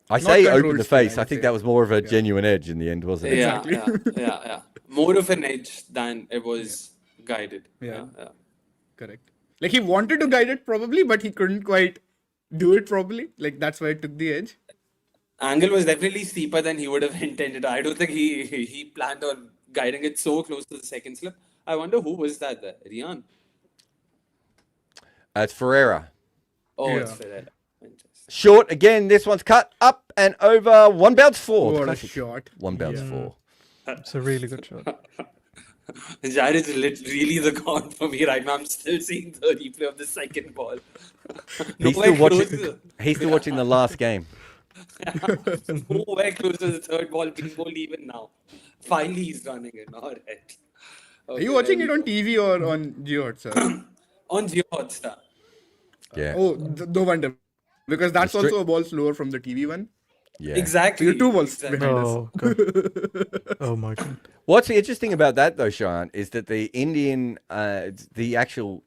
I Not say controlled open the speed, face. I I would think say. that was more of a genuine edge in the end, wasn't it? Yeah. More of an edge than it was guided. Yeah. Yeah. Correct. Like he wanted to guide it probably, but he couldn't quite do it properly. Like that's why it took the edge. Angle was definitely steeper than he would have intended. I don't think he planned on guiding it so close to the second slip. I wonder who was that there? Rian? It's Ferreira. Oh, Yeah. it's Ferreira. Interesting. Short again. This one's cut up and over. One bounce four. What a Classic. shot. One bounce four. It's a really good shot. Jared's really the god for me right now. I'm still seeing the replay of the second ball. He's still watching. He's still watching the last game. Nowhere close to the third ball being bowled even now. Finally, he's running it. All right. Are you watching it on TV or on Jio Hotstar? On Jio Hotstar. Yeah. Oh, no wonder. Because that's Restrict- also a ball slower from the TV one. Yeah. So Exactly. you're 2 balls Exactly. behind us. Oh god. Oh my god. What's interesting about that though, Sean, is that the Indian, the actual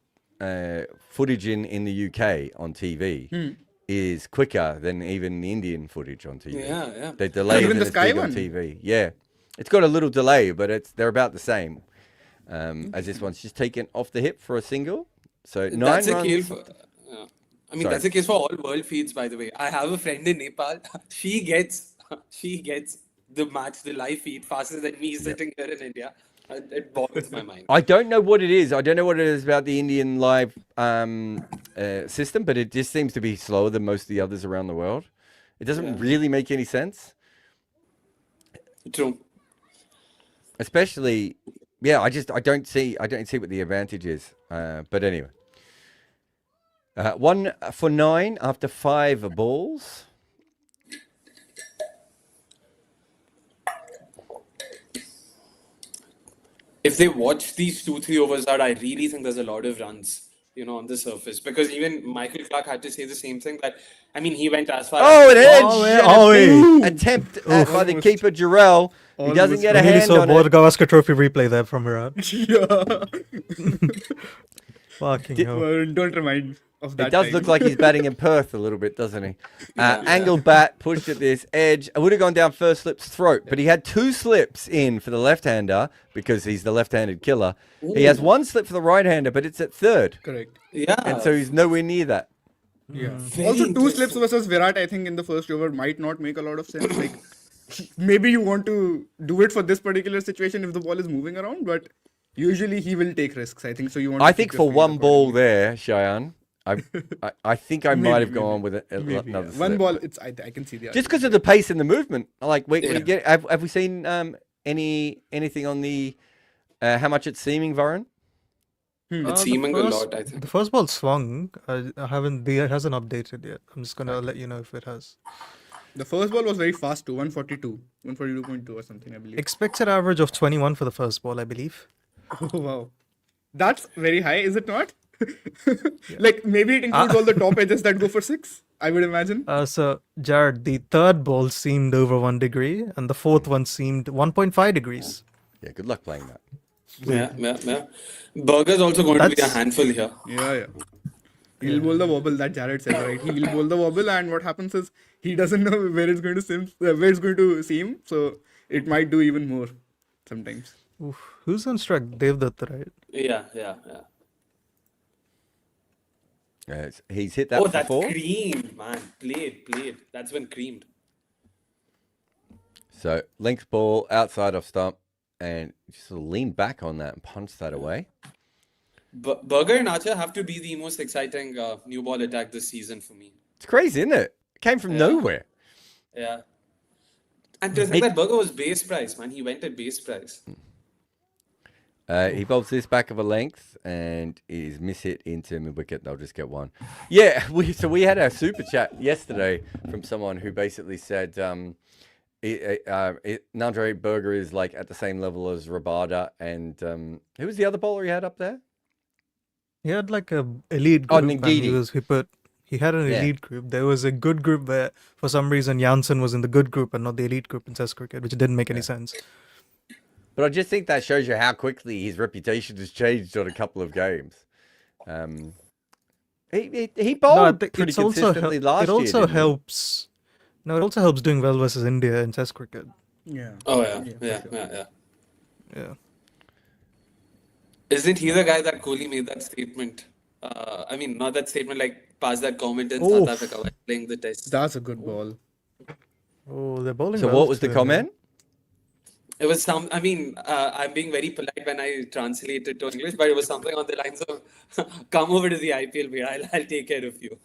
footage in the UK on TV is quicker than even the Indian footage on TV. Yeah, yeah. The delay Even isn't the as Sky big on one? TV. Yeah, it's got a little delay, but they're about the same. As this one's just taken off the hip for a single. So 9 That's a runs. case for, yeah. I mean, Sorry. that's the case for all world feeds, by the way. I have a friend in Nepal. She gets the match, the live feed faster than me sitting here in India. It boggles my mind. I don't know what it is. I don't know what it is about the Indian live system, but it just seems to be slower than most of the others around the world. It doesn't really make any sense. True. Especially, yeah, I don't see what the advantage is. But anyway, 1 for 9 after 5 balls. If they watch these 2-3 overs out, I really think there's a lot of runs, on the surface. Because even Michael Clark had to say the same thing. That he went as far. Oh, as an edge! Oh, and a oh, big attempt by the Almost. keeper Jarrell. He doesn't Almost. get a I nearly hand saw on World it. Gavaskar Trophy replay there from Virat. Yeah. Fucking hell. Well, don't remind of that. It does time. look like he's batting in Perth a little bit, doesn't he? Angled bat, pushed at this edge. It would have gone down first slip's throat, but he had 2 slips in for the left-hander because he's the left-handed killer. He has 1 slip for the right-hander, but it's at third. Correct. Yeah. And so he's nowhere near that. Yeah. Very Also, 2 interesting. slips versus Virat, I think, in the first over might not make a lot of sense. Like, maybe you want to do it for this particular situation if the ball is moving around, but usually he will take risks. I think so. You want. I to think keep for your feet one ball accordingly. there, Cheyenne, I think I might have gone with Maybe, another yeah. slip. One ball. I can see the. Just because of the pace and the movement. Like, we Yeah. get. Have we seen anything on the how much it's seeming, Varun? It's The seeming a first- lot, I think. The first ball swung. I haven't. It hasn't updated yet. I'm just gonna let you know if it has. The first ball was very fast too. 142, 142.2 or something, I believe. Expected average of 21 for the first ball, I believe. Oh wow, that's very high, is it not? Like maybe it includes all the top edges that go for 6. I would imagine. So Jared, the third ball seemed over 1 degree, and the fourth one seemed 1.5 degrees. Yeah, good luck playing that. Yeah. Burger's also going to be a That's- handful here. Yeah. He'll bowl the wobble, that Jared said, right? He'll bowl the wobble, and what happens is he doesn't know where it's going to seam, so it might do even more sometimes. Oof. Who's on strike? Devdutt, right? Yeah. He's hit that Oh, that's before. creamed, man. Played. That's been creamed. So length ball outside off stump, and just sort of lean back on that and punch that away. Burger and Archer have to be the most exciting new ball attack this season for me. It's crazy, isn't it? It came from nowhere. Yeah. And to think that Burger was base price, man. He went at base price. He bowls this back of a length and is miss hit into mid wicket. They'll just get 1. Yeah, we had a super chat yesterday from someone who basically said Nandre Berger is like at the same level as Rabada, and who was the other bowler he had up there? He had like a elite Oh, group. And Ngidi. he had an Yeah. elite group. There was a good group where, for some reason, Janssen was in the good group and not the elite group in Test cricket, which didn't make any sense. But I just think that shows you how quickly his reputation has changed on a couple of games. He bowled No, I think pretty it's also consistently last it year. also didn't he? helps. No, it also helps doing well versus India in Test cricket. Yeah. Oh, yeah. for Yeah. sure. Yeah. Isn't he the guy that Kohli made that statement? I mean, not that statement, like passed that comment in Oof. South Africa while playing the test. That's a good ball. Oh, they're bowling. So well what was the today. comment? It was I'm being very polite when I translate it to English, but it was something on the lines of, come over to the IPL, bhai, I'll take care of you.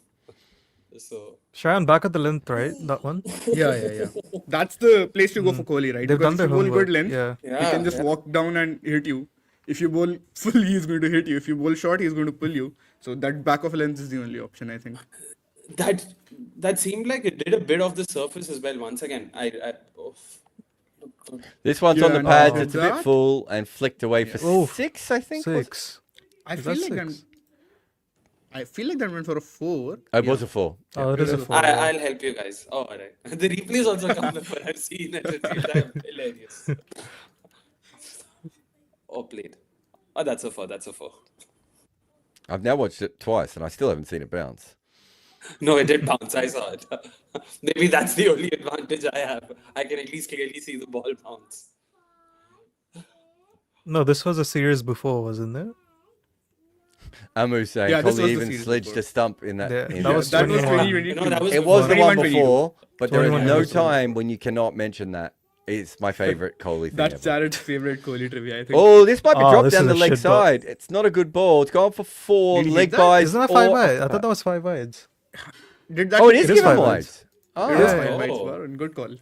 So Shayan back at the length, right? That one. Yeah. That's the place to go for Kohli, right? They've Because done if you their bowl homework. good length, Yeah. he can just walk down and hit you. If you bowl full, he's going to hit you. If you bowl short, he's going to pull you. So that back of length is the only option, I think. that seemed like it did a bit of the surface as well. Once again, This one's on Yeah, the no, pads. did It's a bit that. full and flicked away for Oh, 6, I think. was it? 6. I Is feel that like that. 6? I feel like that went for a 4. Oh, it was a 4. Oh, it is a 4. I'll help you guys. Oh, alright. The replays also come before I've seen it. It's hilarious. Oh, played. Oh, that's a 4. That's a 4. I've now watched it twice and I still haven't seen it bounce. No, it did bounce. I saw it. Maybe that's the only advantage I have. I can at least clearly see the ball bounce. No, this was a series before, wasn't it? Amu's saying Yeah, this Kohli was the even series sledged before. a stump in that. Yeah, in that was That was 21. 2022. No, that was It was the one 21-22. before, but there is 21 no years old. time when you cannot mention that. It's my favorite Kohli thing That's ever. Jared's favorite Kohli trivia, I think. Oh, this might be Oh, dropped this down is the a leg shit ball. side. It's not a good ball. It's gone for 4 Did he hit leg that? buys. Isn't that 5 or- wide? I thought that was 5 wides. Did that? Oh, it is It is given 5 wide. wides. Oh, It is Yeah, 5 yeah. wides, Oh. Varun. Good call.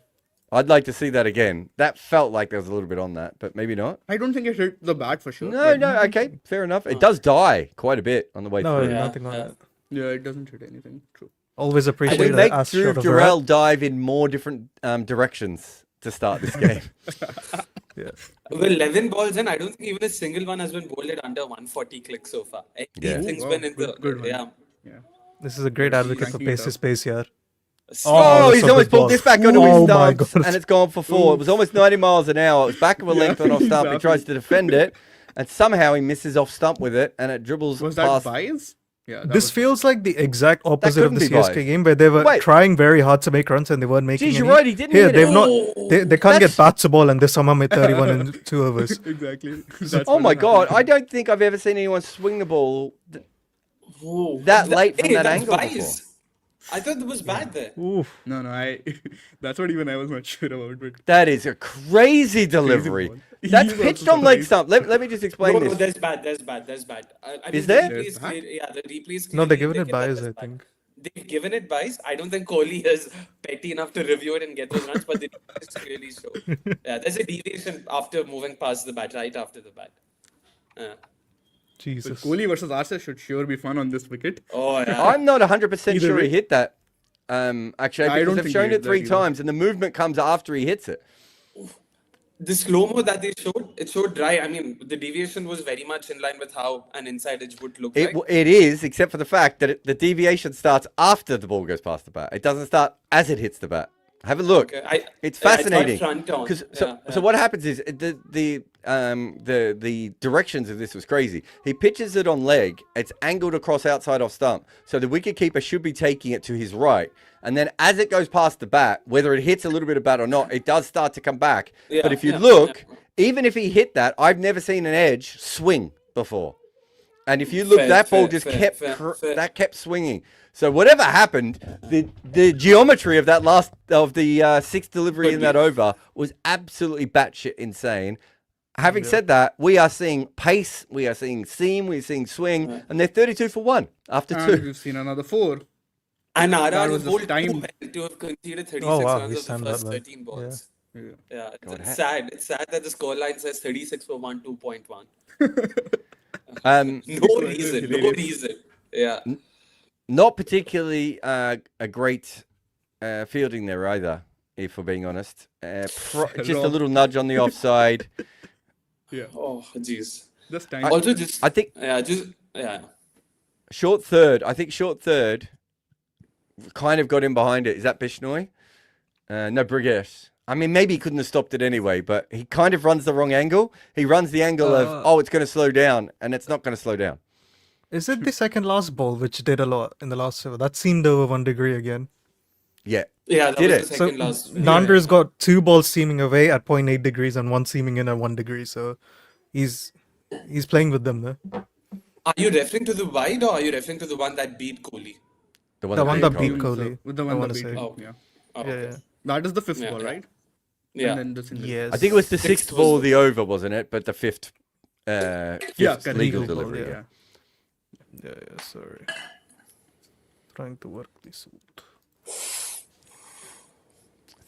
I'd like to see that again. That felt like there was a little bit on that, but maybe not. I don't think it hit the bat for sure. No, but no, okay, fair enough. It does die quite a bit on the way No, through. Yeah, nothing on yeah. it. Yeah, it doesn't hit anything. True. Always I appreciate would the make ass Dhruv shot of Durrell Virat. dive in more different directions to start this game. Yeah. Well, 11 balls in, I don't think even a single one has been bowled at under 140 clicks so far. Yeah. Everything's Wow, been in the. good one. Yeah. Yeah. This is a great advocate for Ranking it pace to up. space here. Oh, that's he's a almost good ball. pulled this back onto Oh his my stumps, God. and it's gone for 4. It was almost 90 miles an hour. It was back of a length on off stump. He Exactly. tries to defend it, and somehow he misses off stump with it, and it dribbles Was that past. bias? Yeah. That This was, feels like the exact opposite of couldn't the be CSK biased. game where they were Wait. trying very hard to make runs and they weren't making Geez, you're any. right, he didn't Here, hit they've it. not. They can't That's- get bats a ball and they somehow made 31 in 2 overs. exactly. Oh my god, I don't think I've ever seen anyone swing the ball that late from that that's angle bias. before. I thought it was bad there. Oof. No, I. That's what even I was not sure about. But That is a crazy delivery. ball. That's He's pitched also on leg surprised. stump. Let me just explain No, this. there's bad. I mean, Is the there? replays There's bad? yeah, the replays. No, they're clearly giving it indicate that bias, there's I bad. think. They've given it bias. I don't think Kohli is petty enough to review it and get those runs, but the replays clearly show. Yeah, there's a deviation after moving past the bat, right after the bat. Yeah. Jesus. Kohli versus Arce should sure be fun on this wicket. Oh, yeah. I'm not 100% Either sure way. he hit that. Actually, I because don't they've think shown he it hit 3 that either. times, and the movement comes after he hits it. The slow-mo that they showed, it showed dry. I mean, the deviation was very much in line with how an inside edge would look like. It is, except for the fact that the deviation starts after the ball goes past the bat. It doesn't start as it hits the bat. Have a look. Okay, It's yeah, I thought fascinating. front on. So what happens is the directions of this was crazy. He pitches it on leg. It's angled across outside off stump. So the wicketkeeper should be taking it to his right. And then as it goes past the bat, whether it hits a little bit of bat or not, it does start to come back. Yeah, but if you yeah, look, yeah. even if he hit that, I've never seen an edge swing before. And if you look, Fair, that ball fair, just fair, kept fair. that kept swinging. So whatever happened, the geometry of the sixth delivery in that over was absolutely batshit insane. Having said that, we are seeing pace, we are seeing seam, we're seeing swing, and they're 32 for 1 after And 2. we've seen another 4. And That RR was was the bowled time. too well to have conceded 36 Oh, wow, runs he of the slammed first that well. 13 balls. Yeah. Yeah, God, it's sad. It's sad that the scoreline says 36 for 1, 2.1. Um, No reason. Yeah. not particularly a great fielding there either, if we're being honest. Just a Wrong. little nudge on the offside. Yeah. Oh, jeez. Just time. Also, just I think yeah. short third. I think short third kind of got in behind it. Is that Bishnoi? No, Brigesh. I mean, maybe he couldn't have stopped it anyway, but he kind of runs the wrong angle. He runs the angle of, it's going to slow down, and it's not going to slow down. Is it the second last ball which did a lot in the last over? That seemed over 1 degree again. Yeah. Yeah, that Did was it? the So second last. Nander's got 2 balls seaming away at 0.8 degrees and 1 seaming in at 1 degree. So he's playing with them there. Are you referring to the wide or are you referring to the one that beat Kohli? The one that beat Kohli. Kohli. With the I one wanna that beat say. him, Oh. yeah. Oh, Yeah, okay. yeah. That is the 5th Yeah, ball, yeah. right? Yeah. And then the single. Yes. I think it was the Sixth sixth was ball, the- the over, wasn't it? But the fifth Yeah, correct. legal Legal ball, delivery. Yeah. Yeah, sorry. trying to work this out.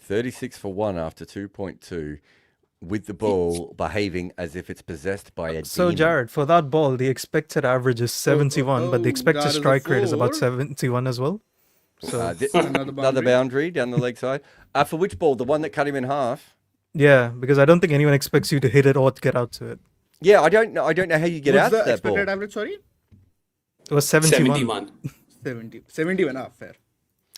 36 for 1 after 2.2, with the ball behaving as if it's possessed by a So demon. Jared, for that ball, the expected average is 71, but the expected that is a strike rate is about 4. 71 as well. So Another boundary down the leg side. For which ball? The one that cut him in half? yeah, because I don't think anyone expects you to hit it or to get out to it. Yeah, I don't know how you get What's out the to that ball. expected average? Sorry, It was 71. 71. 71. Fair.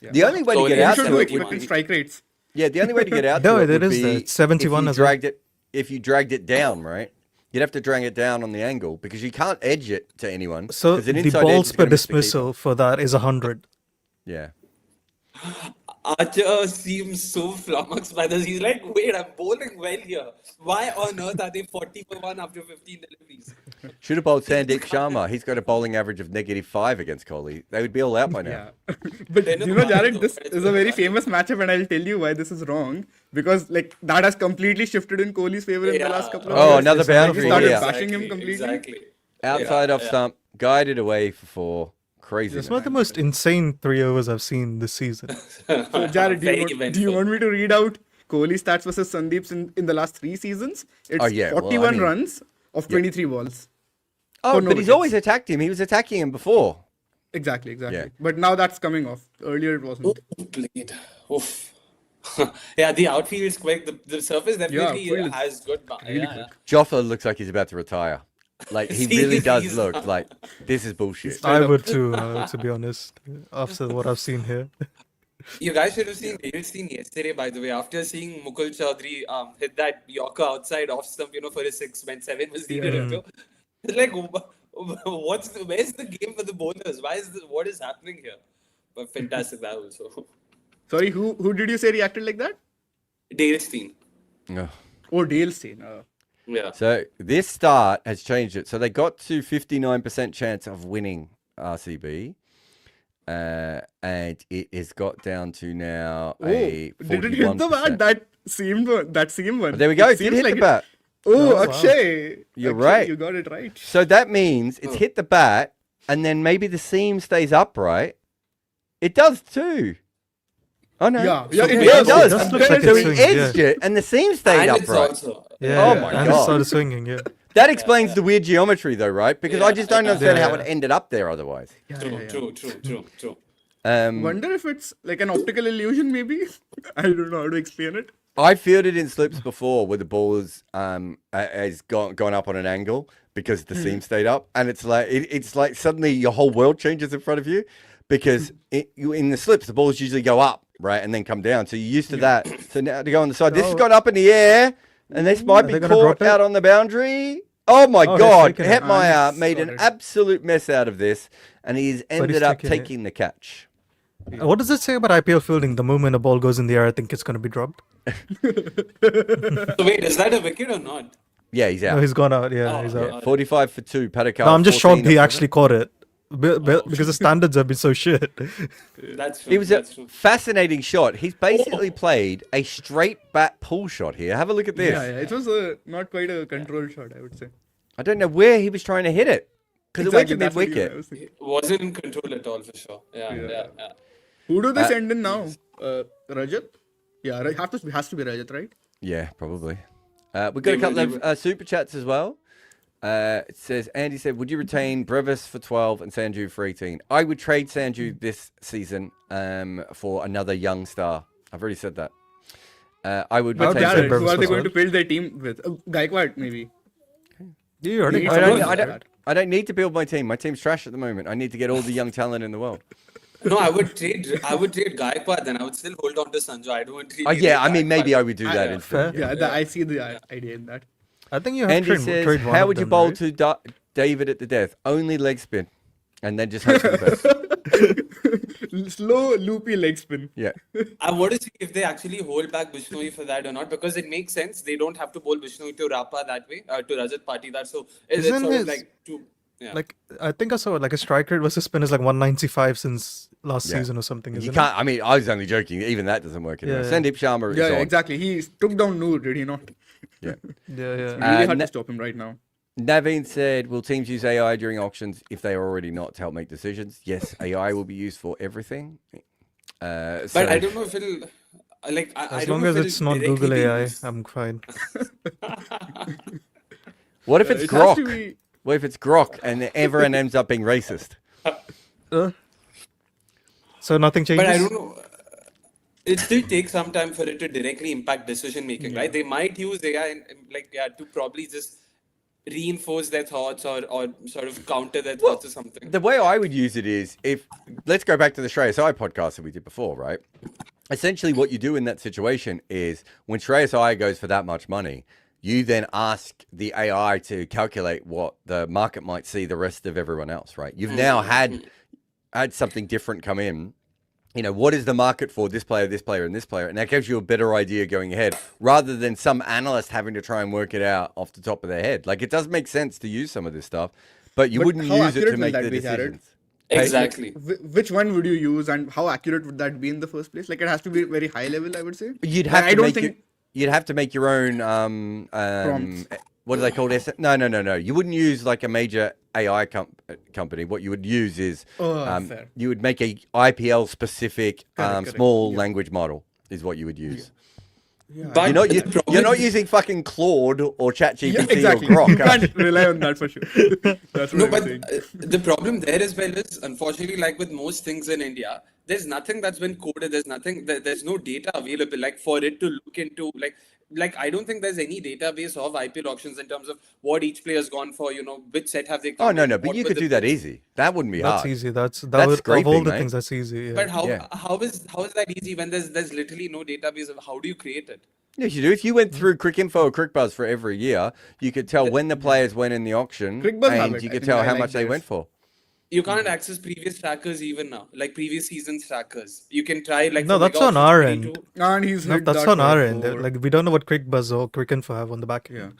Yeah. The only way So to get you out should to do it expected would be, strike rates. yeah, the only way to get out No, to it it would is be there. It's 71 if you as well. dragged it. If you dragged it down, right? You'd have to drag it down on the angle because you can't edge it to anyone. So 'cause an the inside edge balls is per gonna miss the keeper. dismissal for that is 100. Yeah. Archer seems so flummoxed by this. He's like, wait, I'm bowling well here. Why on earth are they 40 for 1 after 15 deliveries? Should have bowled Sandeep Sharma. He's got a bowling average of -5 against Kohli. They would be all out by now. Yeah. But Then you know, Jared, though, this it's is a very good. famous matchup, and I'll tell you why this is wrong. Because like that has completely shifted in Kohli's favor in the last couple of Oh, years. another Like, he boundary started here. bashing him completely. Exactly. Outside off stump, guided away for 4. Crazy. It's one of the most insane 3 overs I've seen this season. So, Jared, do Very you eventful. want me to read out Kohli stats versus Sandeep's in the last 3 seasons? It's Oh, yeah, well, 41 I mean- runs of 23 balls. Oh, for no but he's wickets. always attacked him. He was attacking him before. Exactly. Yeah. But now that's coming off. Earlier it wasn't. Played. Oof. Yeah, the outfield is quick. The surface definitely outfield is has good. Yeah. Joffa looks like he's about to retire. Like, he really does He's- look like this is bullshit. I would too, to be honest, after what I've seen here. You guys should have seen David's scene yesterday, by the way. After seeing Mukul Chaudhary hit that Yorker outside off stump, for a 6 when 7 was needed. It's like, where's the game for the bowlers? What is happening here? But fantastic that also. Sorry, who did you say reacted like that? David's scene. Ugh. Oh, Dale Steyn. Yeah. So this start has changed it. So they got to 59% chance of winning RCB. And it has got down to now a 41%. Did it hit the bat? That same one. There we go. It It did seems hit like the bat. Oh, wow. Akshay. You're Akshay, right. You got it right. So that means it's hit the bat, and then maybe the seam stays upright. It does too. Oh no. Yeah, Yeah, it it does. does. It does look like So it's he swinging, edged it, and the seam stayed And it's upright. also. Yeah, Oh my and God. it started swinging, yeah. That explains the weird geometry, though, right? Because I just don't understand how Yeah. it ended up there otherwise. True. Wonder if it's like an optical illusion, maybe. I don't know how to explain it. I fielded in slips before where the ball has gone up on an angle because the seam stayed up, and it's like suddenly your whole world changes in front of you because in the slips the balls usually go up, right, and then come down. So you're used to that. So now to go on the side, this has gone up in the air, and this might be they gonna caught drop it? out on the boundary. Oh my Oh, God! he's taken it. Hetmeyer made an Sorted. absolute mess out of this, and he's ended up taken it. taking the catch. What does it say about IPL fielding? The moment a ball goes in the air, I think it's going to be dropped. So wait, is that a wicket or not? Yeah, he's out. No, he's gone out. Yeah, Oh, he's yeah. out. 45 for 2. Padakal. No, I'm just 14 shocked he of- actually caught it. Because the standards have been so shit. That's true. It was a that's true. fascinating shot. He's basically played a straight bat pull shot here. Have a look at this. Yeah. It was not quite a controlled shot, I would say. I don't know where he was trying to hit it because it went to that's what mid-wicket. I was thinking. Wasn't in control at all for sure. Yeah. Who do they send in now? Rajat? Yeah, has to be Rajat, right? Yeah, probably. We've got a couple of super chats as well. It says, Andy said, would you retain Brevis for 12 and Sanju for 18? I would trade Sanju this season for another young star. I've already said that. I would But retain Jared, Brevis who are for they 12. going to build their team with? Gaikwad, maybe. You already He got needs it. to build I don't need to build my team. My team's trash at the moment. I need to get all the young talent in the world. No, I would trade Gaikwad, then I would still hold on to Sanju. I don't really Yeah, rate I mean, maybe Gaikwad. I would do that instead. Yeah, I see the idea in that. I think you have Andy to says, trade one how of would you them, bowl right? to David at the death? Only leg spin. And then just hope for the best. Slow, loopy leg spin. Yeah. I want to see if they actually hold back Bishnoi for that or not, because it makes sense. They don't have to bowl Bishnoi to Rapa that way, to Rajat Party that. So it's Isn't sort his- of like two. Yeah. Like, I think I saw like a strike rate versus spin is like 195 since last Yeah. season or something. You Isn't can't, I mean, I was only joking. Even that doesn't work anymore. Yeah. Sandeep Sharma is Yeah, on. exactly. He took down Noor, did he not? Yeah. it? Yeah, yeah. Really hard ne- to stop him right now. Naveen said, will teams use AI during auctions if they are already not to help make decisions? Yes, AI will be used for everything. But I don't know if it'll like. I As don't long know as if it's it'll not directly Google be AI, used. I'm fine. What if it's It has to Grok? be. What if it's Grok and everyone ends up being racist? So nothing changes. But I don't know. It still takes some time for it to directly impact decision making, right? They might use AI to probably just reinforce their thoughts or sort of counter their thoughts or something. The way I would use it is let's go back to the Shreyas Iyer podcast that we did before, right? Essentially, what you do in that situation is when Shreyas Iyer goes for that much money, you then ask the AI to calculate what the market might see the rest of everyone else, right? You've now had something different come in. You know, what is the market for this player, and this player? And that gives you a better idea going ahead rather than some analyst having to try and work it out off the top of their head. Like, it does make sense to use some of this stuff, but you wouldn't how use it accurate to will make that the be, Jared? decisions. Exactly. Which one would you use, and how accurate would that be in the first place? Like, it has to be very high level, I would say. You'd have I to don't make think you'd have to make your own Prompts. what do they call this? No. You wouldn't use like a major AI company. What you would use is fair. you would make a IPL specific Correct. small Yeah. language model is what you would use. But You're not the problem- you're not using fucking Claude or ChatGPT Yeah, exactly. or Grok. You can't rely on that for sure. That's what No, I'm but saying. the problem there as well is, unfortunately, like with most things in India, there's nothing that's been coded. There's nothing. There's no data available, like for it to look into. Like I don't think there's any database of IPL auctions in terms of what each player's gone for. You know, which set have they come Oh in, no, but what you were could the do that bids. easy. That wouldn't be That's hard. easy. That's That's of all scraping, the mate. things. That's easy. Yeah. But Yeah. how is that easy when there's literally no database of how do you create it? Yes, you do. If you went through Cricinfo or CricBuzz for every year, you could tell when the players went in the auction, CricBuzz have and it. you I could think tell I how like much they theirs. went for. You can't access previous trackers even now, like previous season's trackers. You can try like No, for that's Mega on Auctions our 22. end. And he's No, hit that's that on our for end. 4. Like we don't know what QuickBuzz or Cricinfo have on the back end.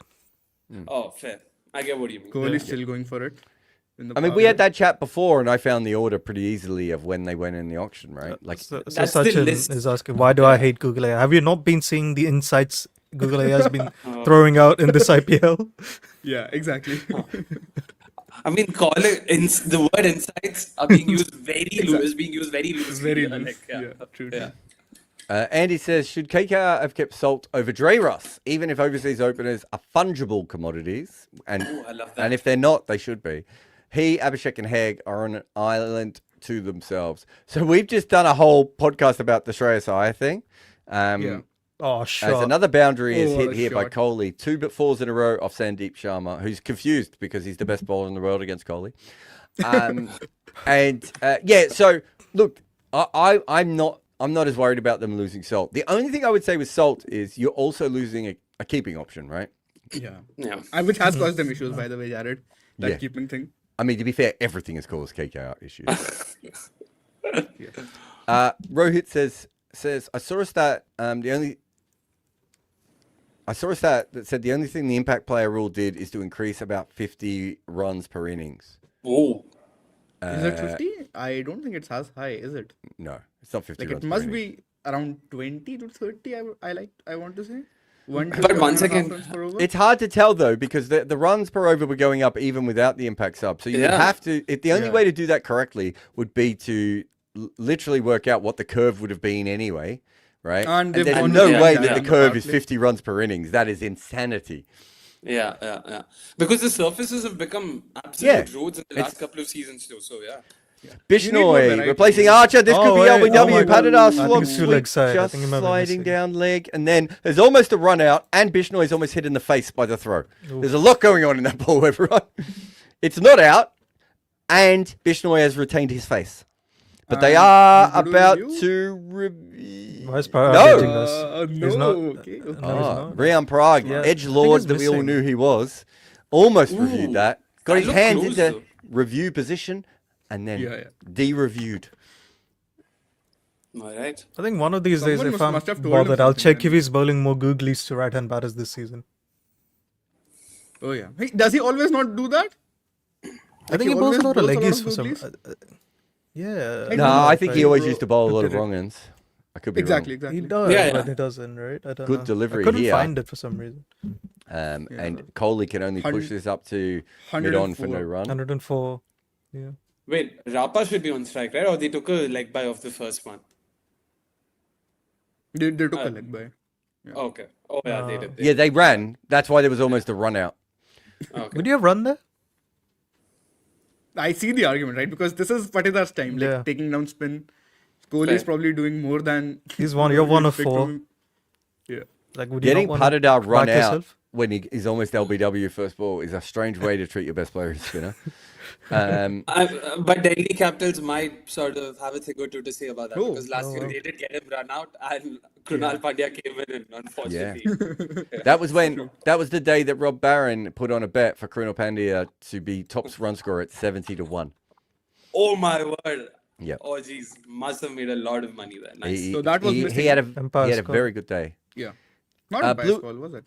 Yeah. Oh, fair. I get what you mean. Kohli's still going for it. In the I mean, power. we had that chat before, and I found the order pretty easily of when they went in the auction, right? Like, So That's the Sachin list. is asking, why do I hate Google AI? Have you not been seeing the insights Google AI has been throwing out in this IPL? Yeah, exactly. I mean, the word insights are being used very is being used very loosely. Very yeah, loose. like, Yeah, true. yeah. Andy says, should KKR have kept Salt over Dreyras, even if overseas openers are fungible commodities? And Ooh, I love that. and if they're not, they should be. He, Abhishek, and Heg are on an island to themselves. So we've just done a whole podcast about the Shreyas Iyer thing. Yeah. Oh, As sure. another boundary is Oh, hit what a here by shot. Kohli. 2 4s in a row off Sandeep Sharma, who's confused because he's the best bowler in the world against Kohli. So look, I'm not as worried about them losing Salt. The only thing I would say with Salt is you're also losing a keeping option, right? Yeah. Yeah. Which has caused them issues, by the way, Jared. That Yeah. keeping thing. I mean, to be fair, everything has caused KKR issues. Rohit says I saw a stat. I saw a stat that said the only thing the impact player rule did is to increase about 50 runs per innings. Oh. Is it 50? I don't think it's as high, is it? No, it's not 50 Like, runs it per must innings. be around 20 to 30, I want to say. 1 to But 1.5 once again, runs per over. It's hard to tell though because the runs per over were going up even without the impact sub. So you would Yeah. have to. The only Yeah. way to do that correctly would be to literally work out what the curve would have been anyway, right? And they've there's gone no with way that that the on the curve power is play. 50 runs per innings. That is insanity. Yeah. Because the surfaces have become absolute roads in the last couple of seasons too. So yeah. Bishnoi variety. replacing Archer. This could be wait, oh LBW. my Padded God. ass I think slog it's too sweep, leg side. I just think he might be sliding missing. down leg, and then there's almost a run out, and Bishnoi is almost hit in the face by the throw. There's a lot going on in that ball, everyone. It's not out, and Bishnoi has retained his face. But they And are he's gonna about review? to review. Why is Parag No. edging us? He's no. not. Okay. No, he's Oh, not. Rian Parag, Yeah, edge I think lord he's that we all missing. knew he was, almost reviewed that. Got that his looked hands close, into though. review position, and then Yeah. de-reviewed. All right. I think one of these days, Someone if I'm must have told him bothered, I'll something check then. if he's bowling more googlies to right-hand batters this season. Oh, yeah. Hey, does he always not do that? I think he bowls a lot of bowls a lot leggies of for some. googlies? Yeah. I No, don't know I if think I he always know used to bowl a lot of did it. wrong ends. I could be Exactly, wrong. He exactly. does, Yeah, but yeah. he doesn't, right? I don't Good know. delivery I couldn't here. find it for some reason. And Kohli can only push this up to mid-on for no 104. run. 104. Yeah. Wait, Rapa should be on strike, right? Or they took a leg by off the first one? They took a leg by. Okay. Oh, yeah, they did. Yeah, they ran. That's why there was almost a run out. Okay. Would you have run there? I see the argument, right? Because this is Patidar's time, like Yeah. taking down spin. Kohli is Fair. probably doing more than You're one of expect four. from him. Yeah. Like, would you Getting not wanna Patidar run back out yourself? when he's almost LBW first ball is a strange way to treat your best player as spinner. But Delhi Capitals might sort of have a thing or two to say about that Oh. because last year they did get him run out and Krunal Pandya came in and unfortunately. That was the day that Rob Barron put on a bet for Krunal Pandya to be top run scorer at 70-1. Oh my word. Yep. Oh geez, must have made a lot of money there. Nice. So that was he missing. had a Empire's call. very good day. Yeah. Not a bias Blue- call, was it?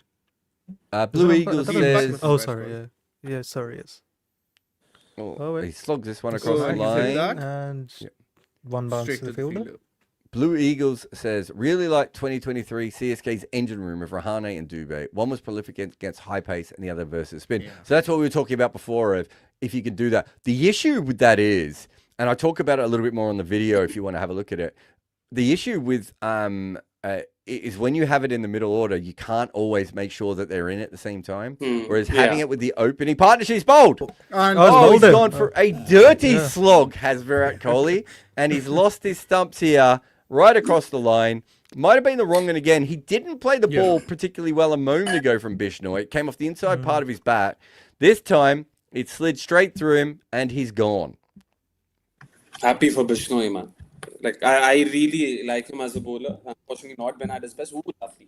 Blue I Eagles thought it was says, Batman. Oh, sorry. Yeah. Yeah, sorry. Yes. oh, wait. he slogs this one So across the he said line. that. And one bounce Straight to the fielder. Blue Eagles says, really like 2023 CSK's engine room of Rahane and Dubé. One was prolific against high pace and the other versus spin. Yeah. So that's what we were talking about before of if you can do that. The issue with that is, and I talk about it a little bit more on the video if you want to have a look at it. The issue with is when you have it in the middle order, you can't always make sure that they're in at the same time. Whereas having it with the opening partnership's bold. And Oh, he's Golden. gone for a dirty slog, has Virat Kohli, and he's lost his stumps here right across the line. Might have been the wrong one again. He didn't play the ball particularly well a moment ago from Bishnoi. It came off the inside part of his bat. This time, it slid straight through him, and he's gone. Happy for Bishnoi, man. Like I really like him as a bowler. Unfortunately, not been at his best. Who would have been?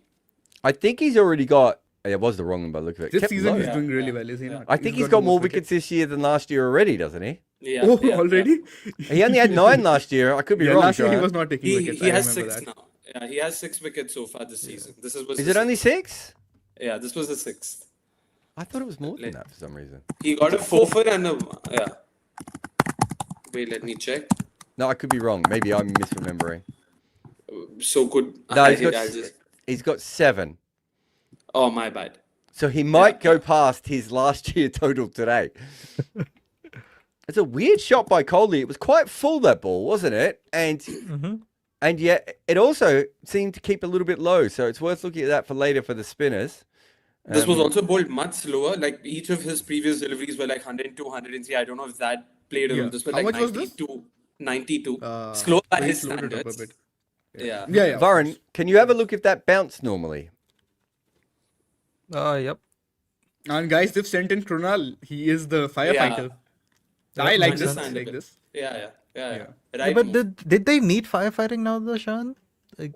I think he's already got. It was the wrong one by the look of it. this Kept season low. he's doing really well, is he not? I think he's got the more most wickets this year than last year already, doesn't he? Yeah. Oh, yeah, already? He only had 9 last year. I could be Yeah, wrong. last year he Giant. was not taking He, wickets. he I has remember 6 that. now. Yeah, he has 6 wickets so far this season. This was Is the it only sixth. 6? Yeah, this was the 6th. I thought it was more than that for some reason. He got a 4 and a yeah. Wait, let me check. No, I could be wrong. Maybe I'm misremembering. So could No, I, he's got, I'll just, he's got 7. oh my bad. So he might go past his last year total today. It's a weird shot by Kohli. It was quite full, that ball, wasn't it? And yet it also seemed to keep a little bit low. So it's worth looking at that for later for the spinners. This was also bowled much slower. Like each of his previous deliveries were like 102, 103. I don't know if that played a role. Yeah. This was How like much was this? 92. Slow by So he his slowed it up a standards. bit. Yeah. Yeah. Varun, can you have a look if that bounced normally? Yep. And guys, they've sent in Krunal. He is the firefighter. I like this. I like this. Yeah. Yeah. Right. But move. did they need firefighting now, though, Sean? Like,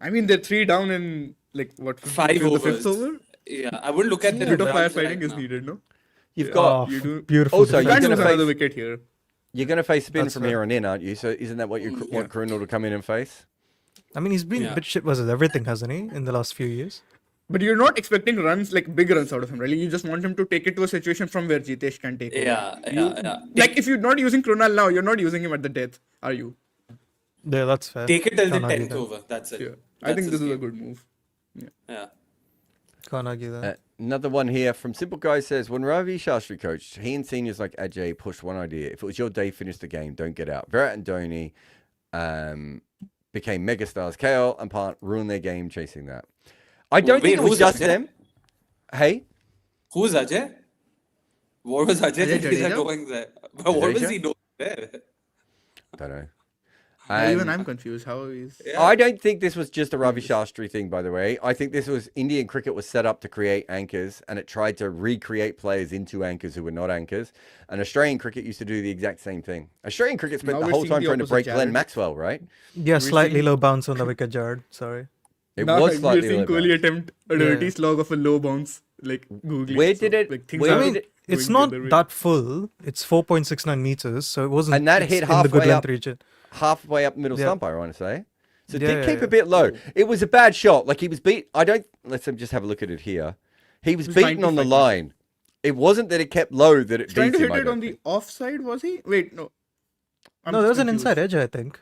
I mean, they're 3 down in like what? 5 the overs. 5th over. Yeah, I would look at the A bit of runs firefighting right is now. needed, no? You've got. You do. beautiful. Also, You you're can't gonna lose face- another wicket here. You're going to face spin That's from fair. here on in, aren't you? So isn't that what you want Krunal to come in and face? I mean, he's been a bit shit versus everything, hasn't he, in the last few years? But you're not expecting runs, like big runs out of him, really. You just want him to take it to a situation from where Jitesh can take it. Yeah. Like if you're not using Krunal now, you're not using him at the death, are you? Yeah, that's fair. Take it till the Can't argue 10th that. over. That's it. Yeah. I That's think his this is a game. good move. Yeah. Can't argue that. Another one here from Simple Guy says, when Ravi Shastri coached, he and seniors like Ajay pushed one idea. If it was your day, finish the game, don't get out. Virat and Dhoni became megastars. KL and Pant ruined their game chasing that. I don't Wait, think it was who's just Ajay? them. Hey? Who's Ajay? What was Ajay Ajay Jadeja Jadeja? doing there? But what was Jadeja? he doing there? Don't know. Even And I'm confused. How is? Yeah. I don't think this was just a Ravi Shastri thing, by the way. I think this was Indian cricket was set up to create anchors, and it tried to recreate players into anchors who were not anchors. And Australian cricket used to do the exact same thing. Australian cricket spent Now the we're whole seeing time the trying to opposite, break Glenn Jared. Maxwell, right? Yeah, slightly seeing- low bounce on the wicket, Jared. Sorry. It Now was we're slightly seeing low Kohli bounce. attempt a dirty slog of a low bounce, like googly. Where did it- Like, things where are did I mean, it- it's going not the other way. that full. It's 4.69 meters, so it wasn't. And that it's hit in the good halfway length up. region. Halfway up middle Yeah. stump, I want to say. So it Yeah, did yeah, keep yeah. a bit low. It was a bad shot. Like he was beat. Let's just have a look at it here. He was He's trying beaten to on the fight it. line. It wasn't that it kept low that it Trying beat to him. hit I it don't on the think. offside, was he? Wait, no. I'm No, there was an confused. inside edge, I think.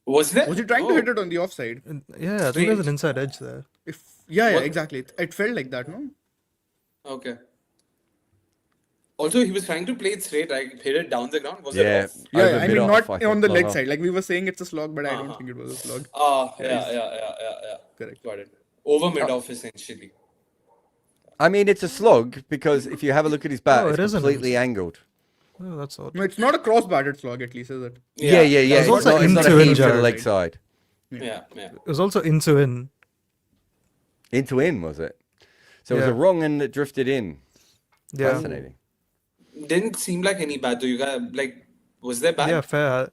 Was there? Was he trying to hit it on the offside? Yeah, I think there's an inside edge there. Yeah, What? exactly. It felt like that, no? Okay. Also, he was trying to play it straight, like hit it down the ground. Was it Yeah, off? Yeah, over I mid mean, off, not I think, on the long leg off. side. Like we were saying, it's a slog, but I don't Uh-huh. think it was a slog. Yeah. Correct. Got it. Over mid off, essentially. I mean, it's a slog because if you have a look at his bat, Oh, it's it is an completely ins. angled. Oh, that's odd. No, it's not a cross-batted slog, at least, is it? Yeah. There's It's also not, it's not a into in, heave to the Jared. leg side. Yeah. It was also into in. Into in, was it? So it was Yeah. a wrong end that drifted in. Yeah. Fascinating. Didn't seem like any bad though. You guys like, was there bad? Yeah, fair.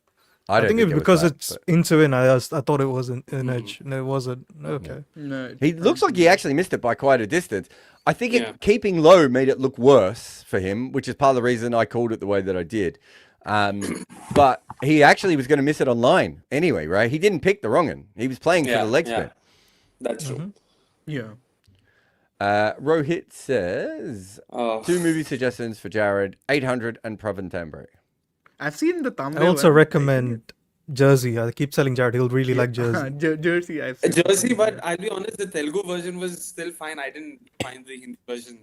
I don't think think it's it was because bad, it's but- into in. I thought it was an edge. No, it wasn't. Okay. No. He looks like he actually missed it by quite a distance. I think Yeah. keeping low made it look worse for him, which is part of the reason I called it the way that I did. But he actually was going to miss it on line anyway, right? He didn't pick the wrong one. He was playing for the leg spin. That's true. Yeah. Rohit says, Oh. 2 movie suggestions for Jared, 800 and Pravin Tambre. I've seen the thumbnail. I also one. recommend Jersey. I keep telling Jared he'll really like Jersey. Jersey. I've seen. Jersey, but I'll be honest, the Telugu version was still fine. I didn't find the Hindi version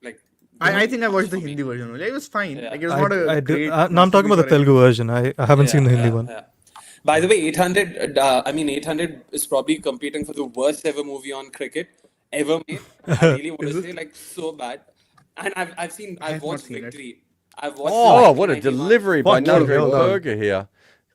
like. I think I watched the Hindi version only. It was fine. Yeah. Like, it was not a I do. great No, I'm talking about the Telugu version. I haven't seen the Hindi one. Yeah. By the way, 800. I mean, 800 is probably competing for the worst ever movie on cricket ever made. I really want to say, like, so bad. And I've have not watched seen it. Victory. I've watched. Oh, what a 1991. delivery by Fuck you, Nandri well done. Berger here.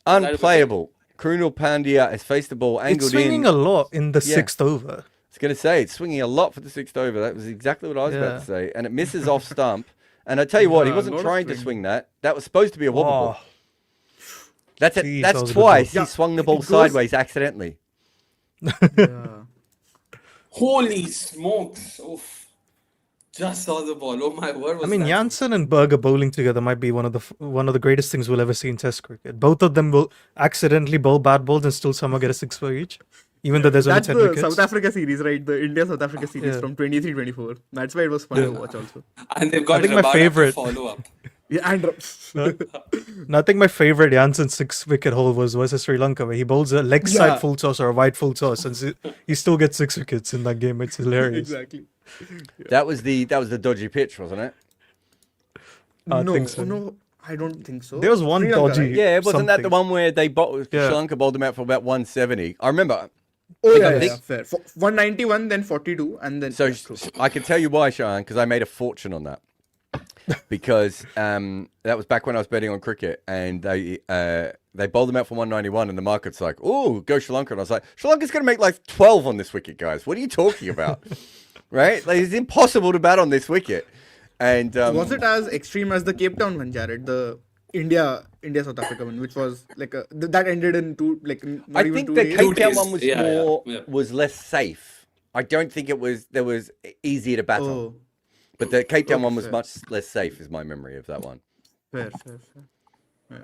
Unplayable. Krunal Pandya has faced the ball It's angled swinging in. a lot in the Yeah. 6th over. I was going to say, it's swinging a lot for the 6th over. That was exactly what I was about Yeah. to say. And it misses off stump. And I tell you what, he Yeah, wasn't lot of trying to swing. swing that. That was supposed to be a wobble ball. Oh, That's it. Jeez, that That's was a good twice ball. he swung the it ball goes- sideways accidentally. Yeah. Holy smokes! Oof. Just saw the ball. Oh my word! I Was mean, that Janssen and Berger bowling together might be one of the greatest things we'll ever see in Test cricket. Both of them will accidentally bowl bad balls and still somehow get a 6 for each, even though there's only That's 10 the wickets. South Africa series, right? The India South Africa series Yeah. from 23-24. That's why it was fun to watch also. And they've got think my Rabada to favourite- follow up. Yeah, and No, I think my favorite Janssen 6-wicket haul was versus Sri Lanka, where he bowls a leg Yeah. side full toss or a wide full toss, and he still gets 6 wickets in that game. It's hilarious. exactly. That was the dodgy pitch, wasn't it? I no, think so. no, I don't think so. There was one Sri Lanka, dodgy- right? Yeah, wasn't that the Something. one where they Yeah. Sri Lanka bowled him out for about 170? I remember. Oh, yeah, think- yeah, fair. 191, then 42, and then. So yeah, true. I can tell you why, Shahan, because I made a fortune on that. Because that was back when I was betting on cricket, and they bowled them out for 191, and the market's like, "Oh, go Sri Lanka!" And I was like, "Sri Lanka's going to make like 12 on this wicket, guys. What are you talking about?" Right? Like, it's impossible to bat on this wicket. And Was it as extreme as the Cape Town one, Jared? The India South Africa one, which was like that ended in not I even think 2 the days. Cape Town days. one was Yeah, yeah. was less safe. I don't think there was easier to bat on. Oh, But the Cape Town Okay, one was fair. much less safe, is my memory of that one. fair. Yeah.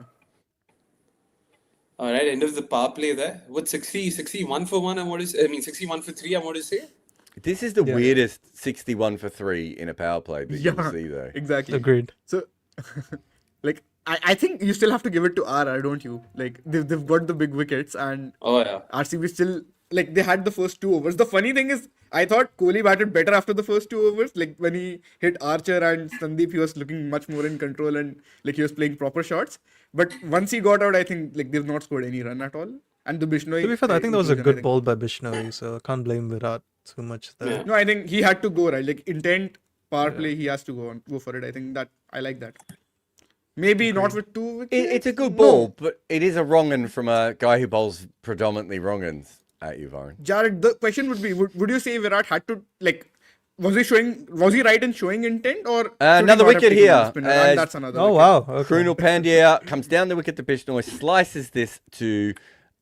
All right, end of the power play there. What 61 for 1? And what is? I mean, 61 for 3. And what is it? This is the weirdest 61 for 3 in a power play that you'll see, though. Exactly. Agreed. So, like, I think you still have to give it to RR, don't you? Like, they've got the big wickets, and Oh yeah. RCB still, like, they had the first 2 overs. The funny thing is, I thought Kohli batted better after the first 2 overs. Like, when he hit Archer and Sandeep, he was looking much more in control and, like, he was playing proper shots. But once he got out, I think, like, they've not scored any run at all. And the Bishnoi. To be fair, I think that was a inclusion, I good think. ball by Bishnoi, so I can't blame Virat too much there. Yeah. No, I think he had to go, right? Like, intent, power play, he has to go for it. I think I like that. Maybe not with 2 wickets. It's a good No. ball, but it is a wrong un from a guy who bowls predominantly wrong uns at you, Varun. Jared, the question would be: Would you say Virat had to was he right in showing intent, or should he another not have wicket taken the here, spinner? And that's another. Oh wicket. wow! Okay. Krunal Pandya comes down the wicket to Bishnoi, slices this to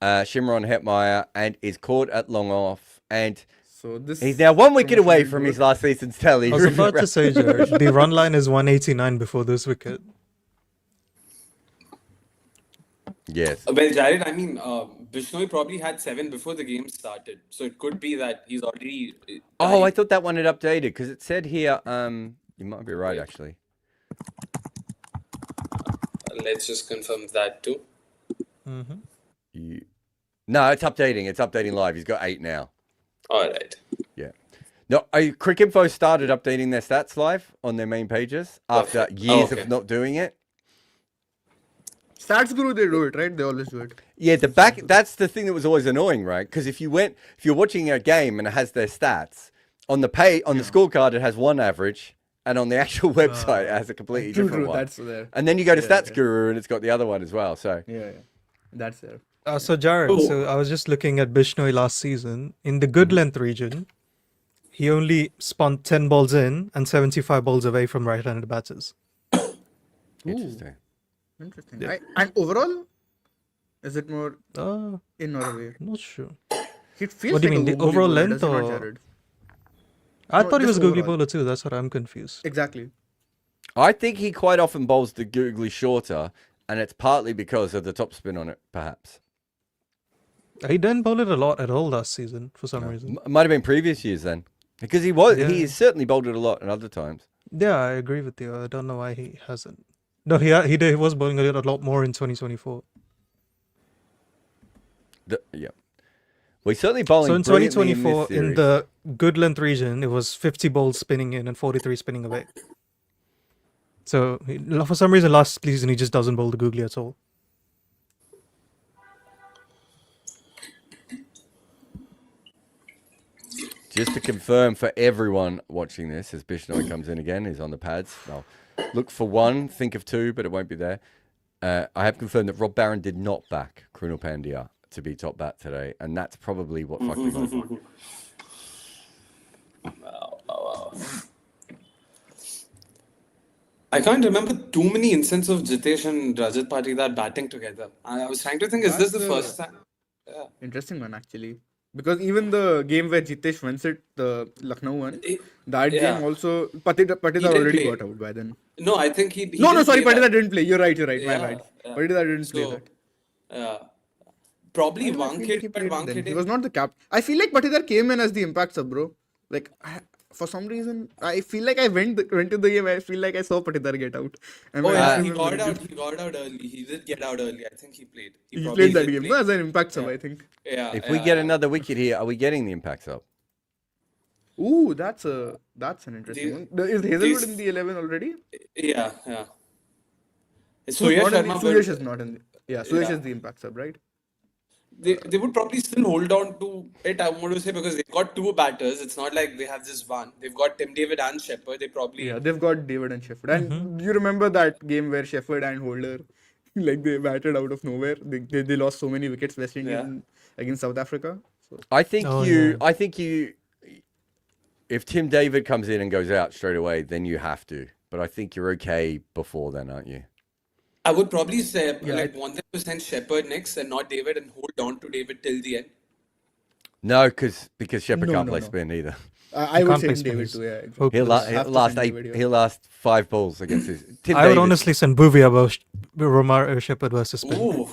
Shimron Hetmeyer, and is caught at long off. And So this he's now 1 wicket away promotion from didn't his last season's tally. I was about to say, Jared, the run line is 189 before this wicket. Yes. Well, Jared, I mean, Bishnoi probably had 7 before the game started, so it could be that he's already. Oh, I thought that one had updated because it said here. You might be right, actually. Let's just confirm that too. No, it's updating. It's updating live. He's got 8 now. All right. Yeah. No, Cricinfo started updating their stats live on their main pages after years of not doing it. Stats Guru, they do it, right? They always do it. Yeah, that's the thing that was always annoying, right? Because if you're watching a game and it has their stats on the the scorecard, it has one average, and on the actual website, it has a completely different one. That's there. And then you go to Stats Guru, and it's got the other one as well. So Yeah, that's there. So Jared, so I was just looking at Bishnoi last season. In the good length region, he only spun 10 balls in and 75 balls away from right-handed batters. interesting. Interesting. And overall, is it more in or away? Not sure. It feels What do you like mean, a the googly overall bowler, length does it not, or- Jared? I No, thought he was just googly overall. bowler too. That's what I'm confused. Exactly. I think he quite often bowls the googly shorter, and it's partly because of the top spin on it, perhaps. He didn't bowl it a lot at all last season for some reason. Might have been previous years then, because he certainly bowled it a lot at other times. Yeah, I agree with you. I don't know why he hasn't. No, he was bowling it a lot more in 2024. Yeah. Well, he's certainly bowling. So in brilliantly 2024, this in series. the good length region, it was 50 balls spinning in and 43 spinning away. So for some reason, last season he just doesn't bowl the googly at all. Just to confirm for everyone watching this, as Bishnoi comes in again, he's on the pads. I'll look for one, think of two, but it won't be there. I have confirmed that Rob Barron did not back Krunal Pandya to be top bat today, and that's probably what fucked me over. Wow. I can't remember too many instances of Jitesh and Rajat Patidar batting together. I was trying to think, is this the first time? Yeah. Interesting one, actually. Because even the game where Jitesh wins it, the Lucknow one, that game also, Patidar already play. got out by then. No, I think he No, didn't sorry, play Patidar that. didn't play. You're right. My Yeah, bad. yeah. Patidar didn't play that. Probably I feel like Wankhede, he but played then. He Wankhede. was not the cap. I feel like Patidar came in as the impact sub, bro. Like, for some reason, I feel like I went to the game. I feel like I saw Patidar get out. And Oh I yeah, just he remember got it. out. He got out early. He did get out early. I think he played. He probably played that did game. play. No, as an impact sub, I think. Yeah. If we get another wicket here, are we getting the impacts up? Ooh, that's an interesting one. Is Hazelwood in the 11 already? Yeah. Suresh Sharma. is not in the. Yeah, Suresh is the impact sub, right? They would probably still hold on to it, I'm going to say, because they've got two batters. It's not like they have just one. They've got Tim David and Shepherd. They probably... Yeah, they've got David and Shepard. And you remember that game where Shepard and Holder, like they batted out of nowhere. They lost so many wickets West Indies against South Africa. So I think if Tim David comes in and goes out straight away, then you have to. But I think you're okay before then, aren't you? I would probably say want them to send Shepherd next and not David and hold on to David till the end. No, because Shepard can't play no. spin either. I would can't say play David spinners. too. Yeah, exactly. Hopeless. He'll last 5 balls against his. Tim I would David. honestly send Bhuvi above Romar Shepherd versus spin. Ooh.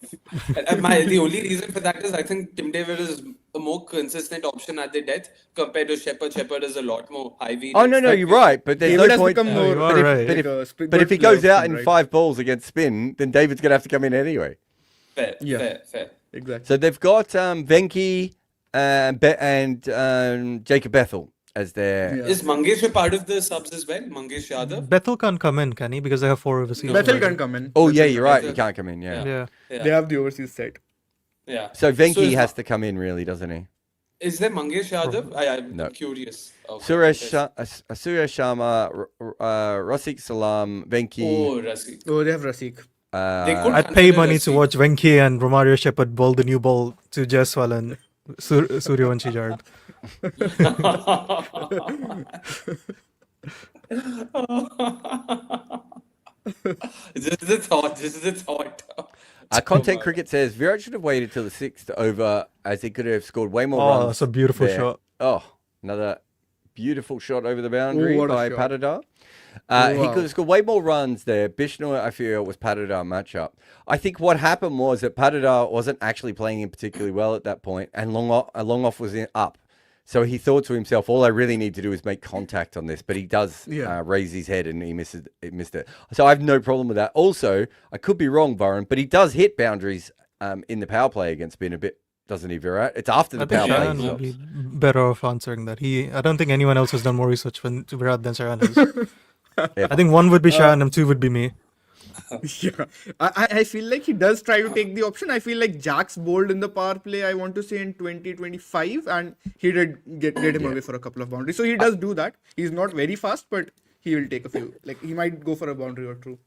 The only reason for that is I think Tim David is a more consistent option at the death compared to Shepherd. Shepherd is a lot more high. Oh no, you're right. But there's David no has point. become more. you are right. But if he goes out in 5 balls against spin, then David's gonna have to come in anyway. Fair. Exactly. So they've got Venki and Jacob Bethel as their. Is Mangesh a part of the subs as well? Mangesh Yadav? Bethel can't come in, can he? Because they have 4 overseas. Bethel can come in. Oh yeah, you're right. He can't come in. Yeah. Yeah. They have the overseas set. Yeah. So Venki has to come in, really, doesn't he? Is there Mangesh Yadav? I'm No. curious. Okay. Suresh Sharma, Rasik Salam, Venki. Oh, Rasi. Oh, they have Rasik. They could I'd pay consider money Rasi. to watch Venki and Romario Shepherd bowl the new ball to Jaiswal and Suryavanshi Jard. Just the thought. Our content cricket says Virat should have waited till the 6th over, as he could have scored way more Oh, runs. that's a beautiful there. shot. Oh, another beautiful shot over the boundary what a by shot. Patidar. He Wow. could have scored way more runs there. Bishnoi, I feel, was Patidar matchup. I think what happened was that Patidar wasn't actually playing in particularly well at that point, and long off was up. So he thought to himself, all I really need to do is make contact on this. But he does raise his head and he missed it. So I have no problem with that. Also, I could be wrong, Varun, but he does hit boundaries in the power play against spin a bit doesn't he, Virat? It's after I the think power play Shahan he would be stops. better off answering that. I don't think anyone else has done more research than Virat than Shahan has. Yeah. I think one would be Shahan and two would be me. Yeah, I feel like he does try to take the option. I feel like Jack's bowled in the power play, I want to say in 2025, and he did get him Yeah. away for a couple of boundaries. So he does do that. He's not very fast, but he will take a few. Like he might go for a boundary or two.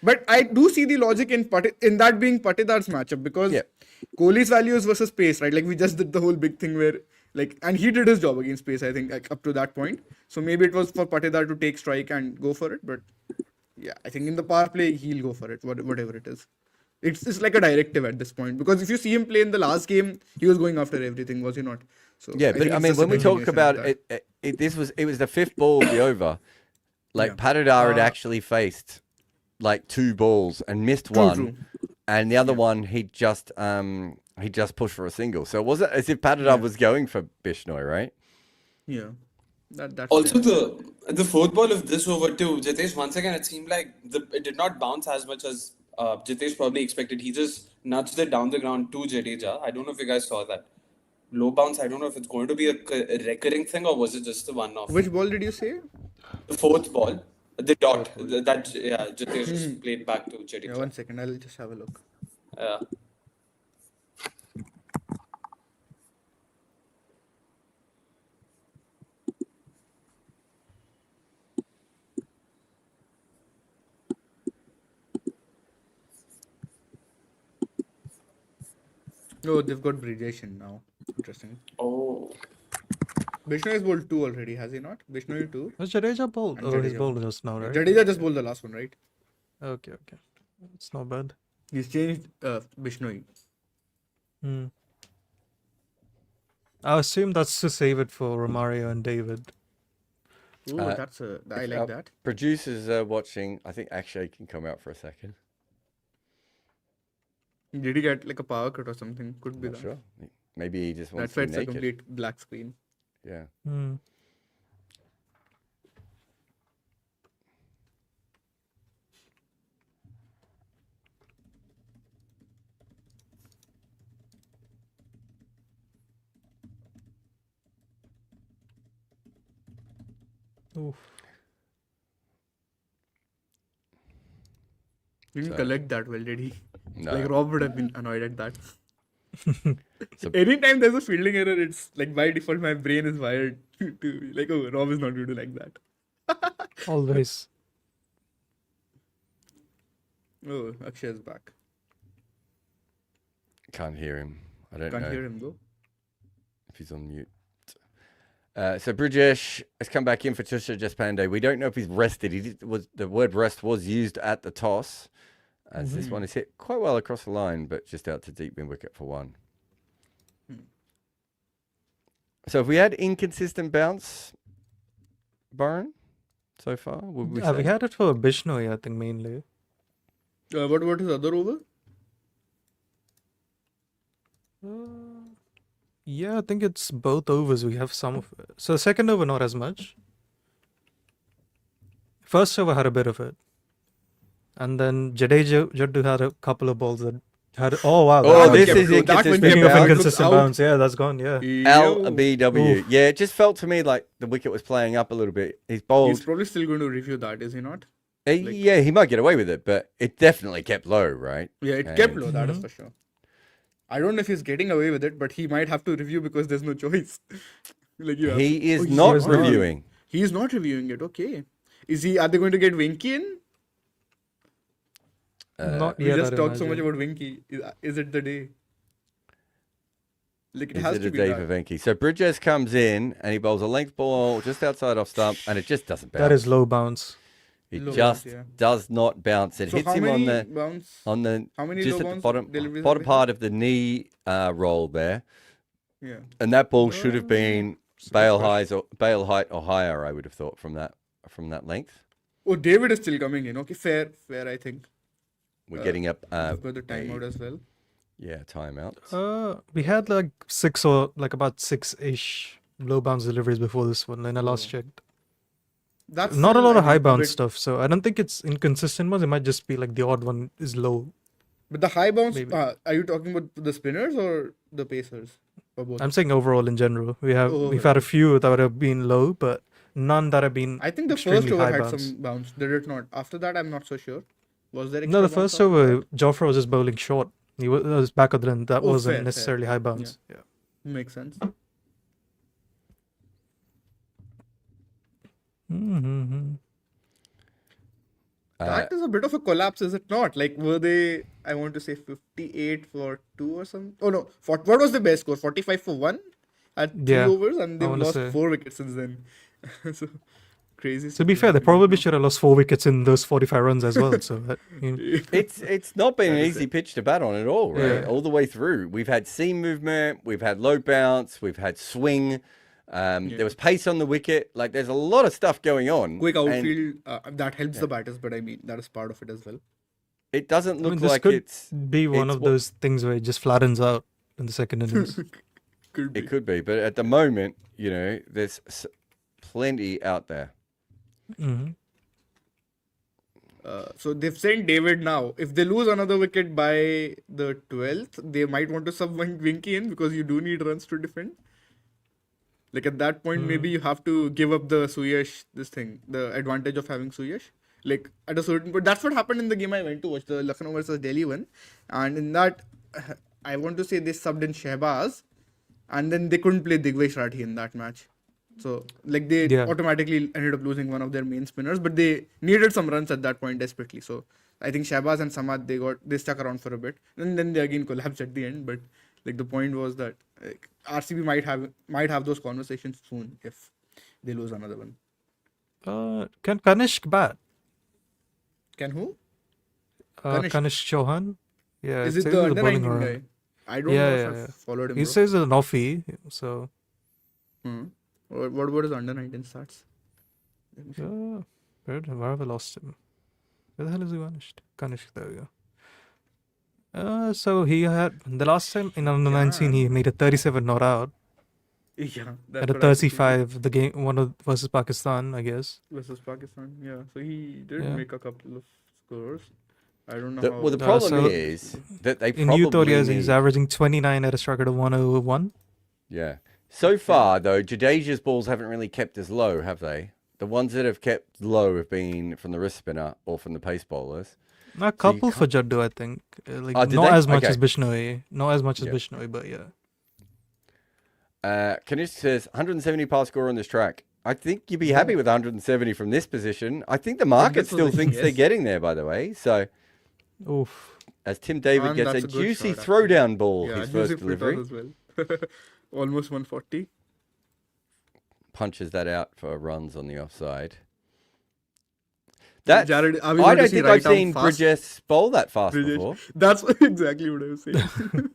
But I do see the logic in that being Patidar's matchup because Yeah. Kohli's values versus pace, right? Like we just did the whole big thing where and he did his job against pace, I think, like, up to that point. So maybe it was for Patidar to take strike and go for it, but yeah, I think in the power play he'll go for it, whatever it is. It's like a directive at this point because if you see him play in the last game, he was going after everything, was he not? So Yeah, I but think I it's mean, just a when we talk continuation about of that. it was the fifth ball of the over. Like Yeah. Patidar had actually faced like two balls and missed True, one, true. and the other one he just pushed for a single. So it wasn't as if Patidar was going for Bishnoi, right? Yeah, that's Also, fair. the fourth ball of this over too, Jitesh, once again, it seemed like it did not bounce as much as Jitesh probably expected. He just nudged it down the ground to Jadeja. I don't know if you guys saw that. Low bounce, I don't know if it's going to be a recurring thing or was it just the one off. Which ball did you say? The fourth ball, the dot, Fourth ball. Jitesh just played back to Yeah, Jadeja. 1 second, I'll just have a look. Yeah. Oh, they've got Bridgeshin now. Interesting. Oh. Bishnoi has bowled 2 already, has he not? Bishnoi 2. Was Jadeja bowled? And Oh, he's Jadeja bowled just now, right? Jadeja just bowled the last one, right? Okay. It's not bad. He's changed Bishnoi. Hmm. I assume that's to save it for Romario and David. Ooh, I like that. Producers are watching. I think Akshay can come out for a second. Did he get like a power cut or something? Could be Not that. sure. Maybe he just wants That's why to it's be a naked. complete black screen. Yeah. Hmm. Oof. Didn't So- collect that well, did he? No. Like Rob would have been annoyed at that. So- Anytime there's a fielding error, it's like by default my brain is wired to like, oh, Rob is not going to like that. Always. Oh, Akshay is back. Can't hear him. I don't Can't know hear him though. if he's on mute. So Brijesh has come back in for Tusha Deshpande. We don't know if he's rested. The word rest was used at the toss, as this one is hit quite well across the line, but just out to deep in wicket for one. So have we had inconsistent bounce, Byron, so far? Would we We say? had it for Bishnoi, I think, mainly. What about his other over? Yeah, I think it's both overs. We have some of it. So second over, not as much. First over had a bit of it. And then Jaddu had a couple of balls that had. Oh, wow. Oh, That this one is kept low. That one inconsistent kept Speaking of low. bounce. inconsistent Looks out. bounce, yeah, that's gone, yeah. LBW. Oof. Yeah, it just felt to me like the wicket was playing up a little bit. He's He's bowled. probably still going to review that, is he not? Yeah, he might get away with it, but it definitely kept low, right? Yeah, it kept And- low, that is for sure. I don't know if he's getting away with it, but he might have to review because there's no choice. Like you have to- He is Oh, he's not not. reviewing. He's not reviewing it. Okay. Are they going to get Winky in? Not We yet. just I'd talked so much imagine. about Winky. Is it the day? Like it Is has it to a be day that. for Venki? So Bridges comes in and he bowls a length ball just outside off stump, and it just doesn't bounce. That is low bounce. It Low just bounce, yeah. does not bounce. It So hits how him many on bounce? the How many just low at the bounce bottom deliveries bottom have part of the knee roll there, Yeah. and that ball should have been It's a good bail question. height or higher. I would have thought from that length. Oh, David is still coming in. Okay, fair, I think. We're getting up. I've got the timeout as well. Yeah, timeout. We had like about 6-ish low bounce deliveries before this one when I last checked. That's Not a still, lot I of high think, a bounce bit- stuff, so I don't think it's inconsistent ones. It might just be like the odd one is low. But the high bounce, Maybe. are you talking about the spinners or the pacers? Or both? I'm saying overall in general. We've Overall. had a few that have been low, but none that have been I think the extremely first over high had bounce. some bounce. Did it not? After that, I'm not so sure. Was there No, the extra bounce first after over, that? Jofra was just bowling short. He was back of the end. That Oh, wasn't fair. necessarily high bounce. Yeah. Makes sense. Mm-hmm. That is a bit of a collapse, is it not? Like, were they, I want to say 58 for 2 or something? Oh no, what was the best score? 45 for 1 at 3 Yeah, overs, and I they've wanna lost say. 4 wickets since then. So, crazy. To be fair, they probably should have lost 4 wickets in those 45 runs as well. So It's not been an easy pitch to bat on at all, right? Yeah. All the way through. We've had seam movement, we've had low bounce, we've had swing. There was pace on the wicket. Like, there's a lot of stuff going on. Quick and outfield, that helps the batters, but I mean, that is part of it as well. It doesn't I look mean, this like could it's. be one it's of what- those things where it just flattens out in the second innings. Could be. It could be, but at the moment, there's plenty out there. hmm So they've sent David now. If they lose another wicket by the 12th, they might want to sub Winky in because you do need runs to defend. Like at that point, maybe you have to give up the Suyash, the advantage of having Suyash. Like at a certain point, that's what happened in the game I went to watch, the Lucknow versus Delhi one. And in that, I want to say they subbed in Shehbaz, and then they couldn't play Digvesh Rathi in that match. So like they Yeah. automatically ended up losing one of their main spinners, but they needed some runs at that point desperately. So I think Shehbaz and Samad they stuck around for a bit, and then they again collapsed at the end. But like the point was that like, RCB might have those conversations soon if they lose another one. Can Kanishk bat? Can who? Kanishk Chauhan? Yeah, Is it it says the he's under bowling 19 around. guy? I don't Yeah, know if yeah, I've yeah. followed him. He Bro. says an offie, so What about his under 19 stats? where have I lost him? Where the hell is he vanished? Kanishk, there we go. So he had the last time in under 19 he made a 37 not out Yeah, and a 35 the game versus Pakistan, I guess. versus Pakistan. Yeah, so he did Yeah. make a couple of scores. I don't know how. Well, the problem so is that they In probably youth ODIs, need- he's averaging 29 at a strike rate of 101. Yeah. So far, though, Jadeja's balls haven't really kept as low, have they? The ones that have kept low have been from the wrist spinner or from the pace bowlers. A couple for Jaddu, I think. Like Oh, did not they? as much Okay. as Bishnoi. Not as much as Yeah. Bishnoi, but yeah. Kanish says 170 pass score on this track. I think you'd be happy with 170 from this position. I think the market still position, thinks they're yes. getting there, by the way. So, Oof. as Tim David And gets a that's a good juicy shot, actually. throwdown ball, Yeah, his first Joseph Fritas delivery, as well. Almost 140. punches that out for runs on the offside. That Jared, are we I going to don't see think right I've seen arm fast? Bridges bowl that fast Bridges. before. That's exactly what I was saying.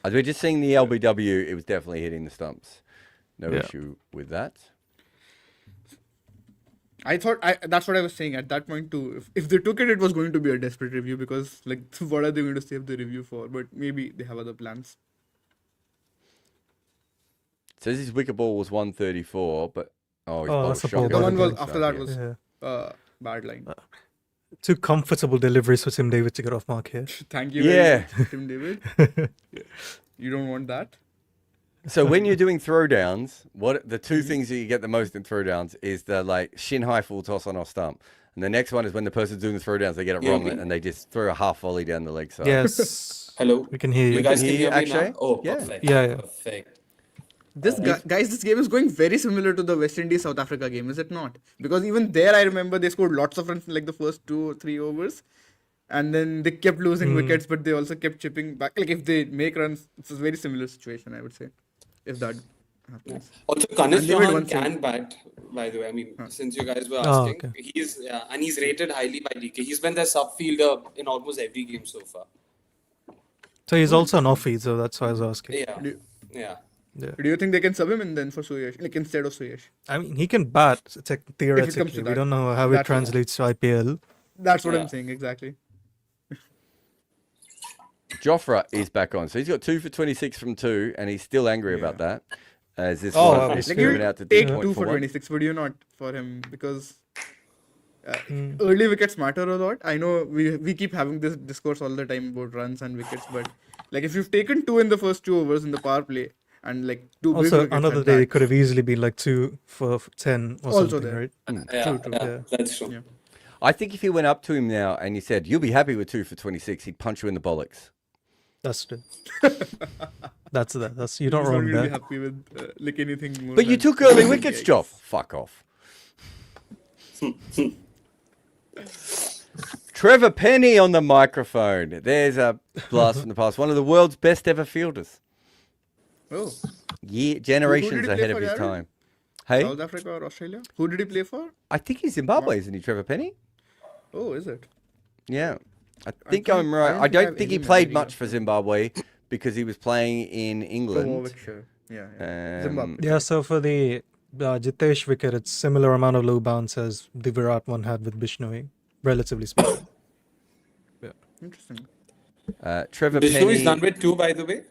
As we're just seeing the LBW, it was definitely hitting the stumps. No Yeah. issue with that. I thought that's what I was saying at that point too. If they took it, it was going to be a desperate review because like what are they going to save the review for? But maybe they have other plans. Says his wicket ball was 134, but his ball that's a shot ball The one bowling was against after that, that yeah. was Yeah. bad line. Two comfortable deliveries for Tim David to get off mark here. Thank you, Yeah. very much, Tim David. You don't want that. So when you're doing throwdowns, what the two things that you get the most in throwdowns is the like shin high full toss on off stump, and the next one is when the person's doing the throwdowns, they get it Yeah, wrong okay. and they just throw a half volley down the leg side. Yes. Hello. We can hear You you. guys can can hear hear me Akshay? now? Oh, Yeah. perfect. Yeah. Perfect. This guys, this game is going very similar to the West Indies South Africa game, is it not? Because even there, I remember they scored lots of runs in like the first 2 or 3 overs, and then they kept losing wickets, but they also kept chipping back. Like if they make runs, it's a very similar situation, I would say, if that happens. Also, And Kanish they made Chauhan one can bat, by the way. I mean, since you guys were Oh, asking, okay. he's rated highly by DK. He's been their sub fielder in almost every game so far. So he's also an offie, so that's why I was asking. Yeah. Do, Yeah. Yeah. do you think they can sub him in then for Suyash, like instead of Suyash? I mean, he can bat theoretically. We that. don't know how it That's- translates to IPL. That's what Yeah. I'm saying exactly. Jofra is back on, so he's got 2 for 26 from 2, and he's still angry about that. As this Oh, one wow. is Like driven you out to take 2 2 for 26, but you not for him because Early wickets matter a lot. I know we keep having this discourse all the time about runs and wickets, but like if you've taken 2 in the first 2 overs in the power play and like 2 big Also, wickets another at day it that, could have easily been like 2 for 10 or Also something, there. right? Yeah, True. yeah, that's true. Yeah. I think if you went up to him now and you said, you'll be happy with 2 for 26, he'd punch you in the bollocks. That's true. That's that. That's you don't He's not wrong really there. happy with like anything more. But you than- took early wickets, Yikes. Joff. Fuck off. Trevor Penny on the microphone. There's a blast from the past. One of the world's best ever fielders. Oh, Generations play ahead for, of his Jared? time. Hey, South Africa or Australia? Who did he play for? I think he's Zimbabwe, isn't he, Trevor Penny? Oh, is it? Yeah. I think can't- I'm right. I I don't don't think I think have he any played memory much of for Zimbabwe because he was playing in For England. Warwickshire. Yeah. Um, Zimbabwe. Yeah, so for the Jitesh wicket, it's similar amount of low bounce as the Virat one had with Bishnoi, relatively speaking. Interesting. Trevor Vishnu Penny. is done with 2, by the way.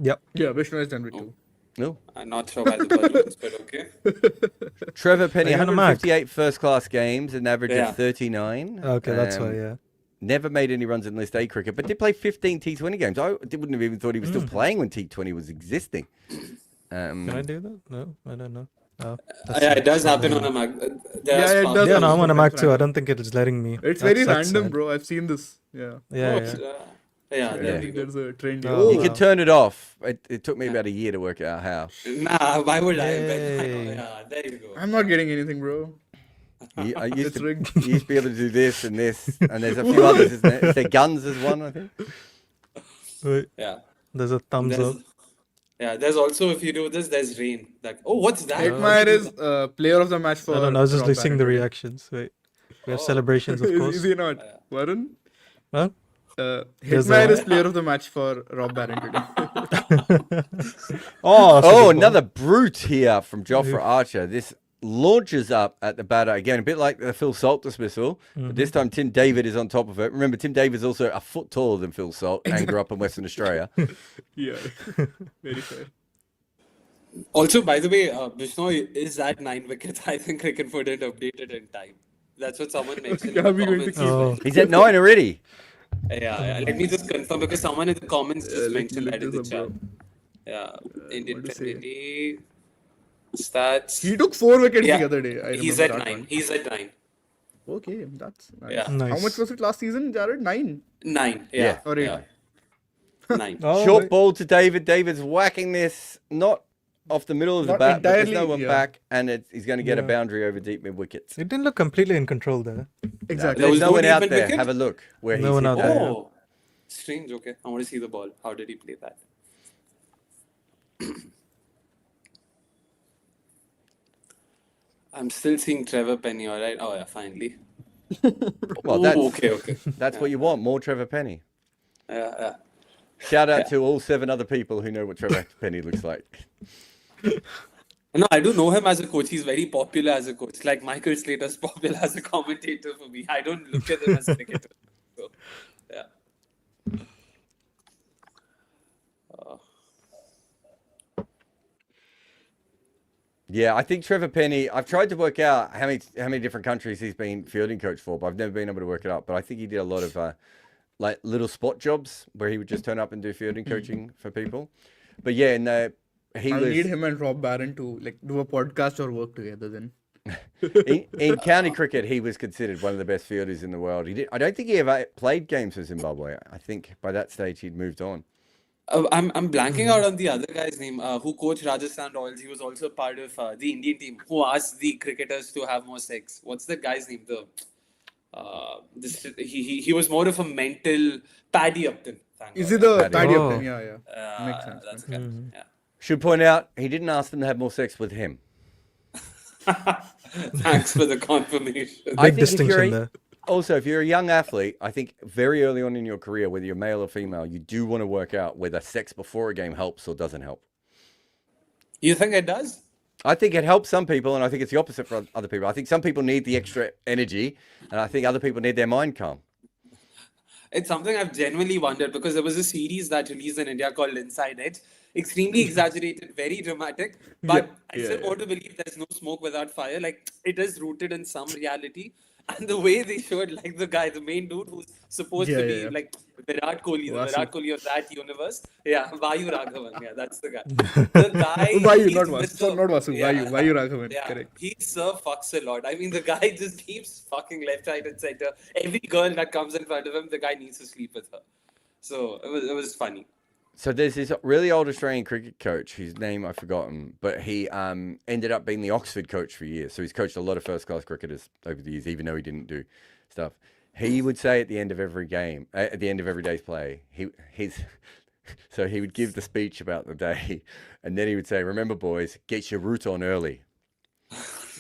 Yep. Yeah, Vishnu has done with 2. No. I'm not sure by the balloons, but okay. Trevor Penny, Are you on a mag? 158 first class games, an average Yeah. of 39. Okay, that's why, yeah. Never made any runs in List A cricket, but did play 15 T20 games. I wouldn't have even thought he was still playing when T20 was existing. Can I do that? No, I don't know. Oh, Yeah, it does happen on a mag. Yeah, it does. yeah, no, I'm also on a depends Mac on too. I random. don't think it's letting me. It's very That's random, sad. bro. I've seen this. Yeah. Yeah, Oh, yeah. yeah, I there don't you think go. there's a trend. Oh, Oh, You could turn it off. It took me about a year to work out how. Nah, why would I? Yay. Yeah, there you go. I'm not getting anything, bro. I used It's to, rigged. you used to be able to do this and this, and there's a few others, isn't there? Is there guns as one, I think? Wait, Yeah. there's a thumbs There's, up. yeah, there's also, if you do this, there's rain. Like, oh, what's that? Hitmire is player of the match for. I don't know. I was just Rob listening the Barrett. reactions. Wait, we have celebrations, of Is course. he not? Varun? Huh? There's Hitmire a- is player of the match for Rob Barron today. Oh, Oh, that's a good ball. another brute here from Jofra Archer. This launches up at the batter again, a bit like the Phil Salt dismissal, but this time Tim David is on top of it. Remember, Tim David's also a foot taller than Phil Salt and grew up in Western Australia. Yeah. Very fair. Also, by the way, Vishnu is at 9 wickets. I think Cricket Foot didn't update it in time. That's what someone mentioned in Are the we going to comments. keep He's at 9 already. Yeah, let me just confirm because someone in the comments just let me mentioned look that in the this up, chat. Yeah, Indian what to say? Premier stats. He took 4 wickets Yeah, the other day. I he's remember at that 9. one. He's at 9. Okay, that's nice. Yeah. How Nice. much was it last season, Jared? 9? 9. Yeah. Yeah. Or 8? Yeah. 9. Oh, Short wait. ball to David. David's whacking this, not off the middle of the Not bat, but there's entirely, no one yeah. back, and he's going to get a Yeah. boundary over deep mid wickets. It didn't look completely in control there. Exactly. There was There's no no one deep out mid there. wicket? Have a look where No he's one hit out that. there. Oh, strange. Okay, I want to see the ball. How did he play that? I'm still seeing Trevor Penny, alright? Oh, yeah, finally. Well, Ooh, that's okay. that's what you want. More Trevor Penny. Yeah. Shout out to all 7 other people who know what Trevor Penny looks like. No, I do know him as a coach. He's very popular as a coach. Like Michael Slater's popular as a commentator for me. I don't look at him as a cricketer. So, yeah. Yeah, I think Trevor Penny. I've tried to work out how many different countries he's been fielding coach for, but I've never been able to work it out. But I think he did a lot of like little spot jobs where he would just turn up and do fielding coaching for people. But yeah, he I'll was need him and Rob Barron to like do a podcast or work together then. in county cricket. He was considered one of the best fielders in the world. I don't think he ever played games for Zimbabwe. I think by that stage he'd moved on. I'm blanking out on the other guy's name who coached Rajasthan Royals. He was also part of the Indian team who asked the cricketers to have more sex. What's the guy's name? He was more of a mental Paddy Upton. Thank Is God. he the Paddy. Paddy Oh. Upton? Yeah. Makes sense. That's the guy. Yeah. Should point out he didn't ask them to have more sex with him. Thanks for the confirmation. I Big think if you're distinction a- there. Also, if you're a young athlete, I think very early on in your career, whether you're male or female, you do want to work out whether sex before a game helps or doesn't help. You think it does? I think it helps some people, and I think it's the opposite for other people. I think some people need the extra energy, and I think other people need their mind calm. It's something I've genuinely wondered because there was a series that released in India called Inside Edge. Extremely exaggerated, very dramatic, but I still want to believe there's no smoke without fire. Like it is rooted in some reality. And the way they showed, like, the guy, the main dude who's supposed to be Yeah. like Virat Kohli, the Vasu. Virat Kohli of that universe. Yeah, Vayu Raghavan. Yeah, that's the guy. The guy, Vayu, he's not Vasu. Mr. Not Vasu. Vayu Raghavan. Yeah, Correct. he fucks a lot. I mean, the guy just keeps fucking left, right, and center. Every girl that comes in front of him, the guy needs to sleep with her. So it was funny. So there's this really old Australian cricket coach whose name I've forgotten, but he ended up being the Oxford coach for years. So he's coached a lot of first-class cricketers over the years, even though he didn't do stuff. He would say at the end of every game, at the end of every day's play, so he would give the speech about the day, and then he would say, "Remember, boys, get your route on early."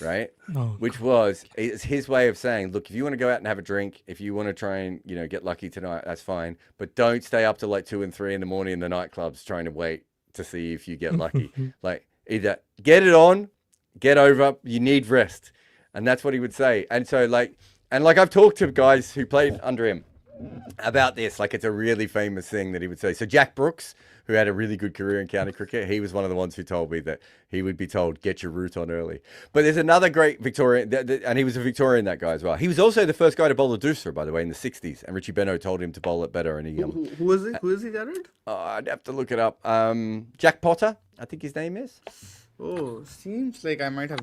Right? Oh, Which was, it's his way of saying, look, if you want to go out and have a drink, if you want to try and, get lucky tonight, that's fine. But don't stay up till like 2 and 3 in the morning in the nightclubs trying to wait to see if you get lucky. Like, either get it on, get over, you need rest. And that's what he would say. And so I've talked to guys who played under him about this. Like, it's a really famous thing that he would say. So Jack Brooks, who had a really good career in county cricket, he was one of the ones who told me that he would be told, get your route on early. But there's another great Victorian, and he was a Victorian, that guy as well. He was also the first guy to bowl a dooser, by the way, in the 60s. And Richie Benaud told him to bowl it better. And he, Who was it? Who is he, Jared? I'd have to look it up. Jack Potter, I think his name is. Oh, seems like I might have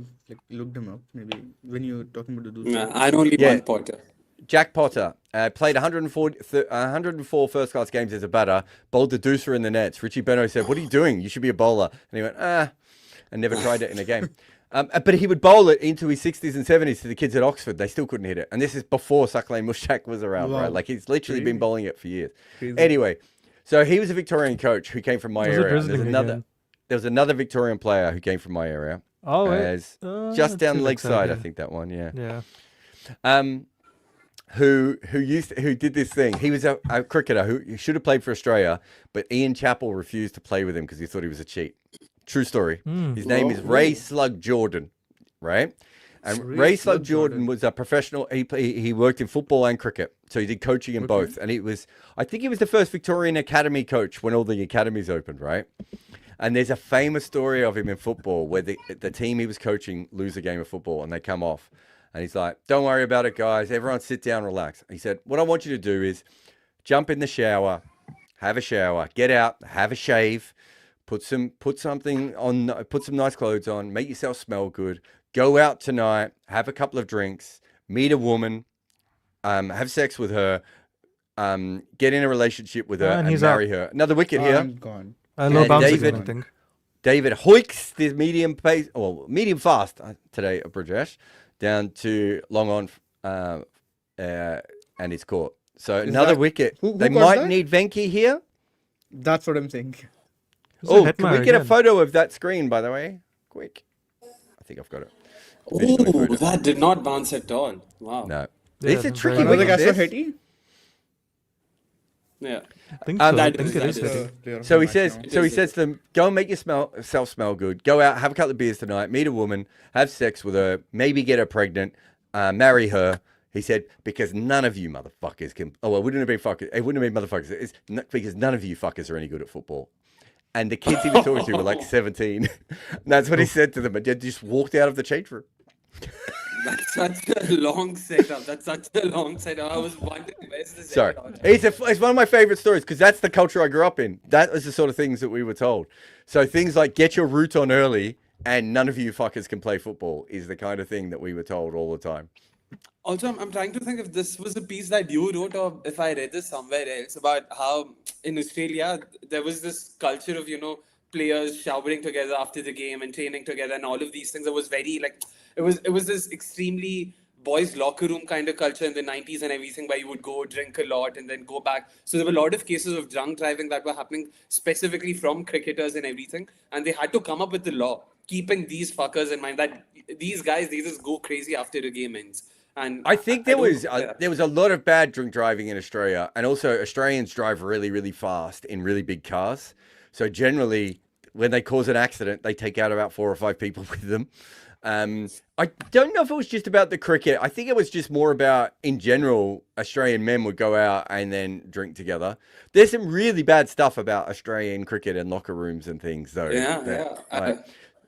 looked him up maybe when you were talking about the dude. Nah, I only Yeah. one Potter. Jack Potter played 104 first-class games as a batter, bowled the deucer in the nets. Richie Benaud said, what are you doing? You should be a bowler. And he went, and never tried it in a game. But he would bowl it into his 60s and 70s to the kids at Oxford. They still couldn't hit it. And this is before Sucklane Mushak was around, Wow. right? Like, he's literally been Crazy. bowling it for years. Crazy. Anyway, so he was a Victorian coach who came from my Was it area. And drizzling again? There was another Victorian player who came from my area. Oh, As just down to Lakeside, I yeah. think that one, yeah. Yeah. Who did this thing. He was a cricketer who should have played for Australia, but Ian Chappell refused to play with him because he thought he was a cheat. True story. His name is Ray Slug Jordan, right? And Ray Slug Jordan was a professional. He worked in football and cricket, so he did coaching in both. And I think he was the first Victorian academy coach when all the academies opened, right? And there's a famous story of him in football where the team he was coaching lose a game of football and they come off. And he's like, don't worry about it, guys. Everyone sit down, relax. He said, what I want you to do is jump in the shower, have a shower, get out, have a shave, put some nice clothes on, make yourself smell good, go out tonight, have a couple of drinks, meet a woman, have sex with her, get in a relationship with her And and he's marry her. Another wicket here. I'm gone. Low And bounces, David- I think. David hoiks the medium pace, or medium fast today at Brajesh, down to long on, and it's caught. So another that- wicket. who They got might that? need Venki here. That's what I'm saying. Who's Oh, that can we Hetmar get a again? photo of that screen, by the way? Quick. I think I've got it. Visual Oh, photo. that did not bounce at all. Wow. No. Yeah, It's a that's tricky very- Another wicket. guy saw this. Hetty? Yeah. I think so. I that think is- it that is. is- Hetty. Player of So the he match says. now. So he says to them, "Go and make yourself smell good. Go out, have a couple of beers tonight. Meet a woman, have sex with her, maybe get her pregnant, marry her." He said, "Because none of you motherfuckers can." Oh, well, it wouldn't have been fuckers. It wouldn't have been motherfuckers. It's because none of you fuckers are any good at football. And the kids he was talking to were like 17. And that's what he said to them, and they just walked out of the change room. That's such a long setup. I was wondering, where's this? Sorry, ever on? it's one of my favorite stories because that's the culture I grew up in. That was the sort of things that we were told. So things like get your route on early and none of you fuckers can play football is the kind of thing that we were told all the time. Also, I'm trying to think if this was a piece that you wrote or if I read this somewhere else about how in Australia there was this culture of, players showering together after the game and training together and all of these things. It was very it was this extremely boys locker room kind of culture in the 90s and everything where you would go drink a lot and then go back. So there were a lot of cases of drunk driving that were happening specifically from cricketers and everything. And they had to come up with the law, keeping these fuckers in mind that these guys, they just go crazy after the game ends. And I think I there don't was know. there was a lot of bad drink driving in Australia, and also Australians drive really, really fast in really big cars. So generally, when they cause an accident, they take out about 4 or 5 people with them. I don't know if it was just about the cricket. I think it was just more about, in general, Australian men would go out and then drink together. There's some really bad stuff about Australian cricket and locker rooms and things, though.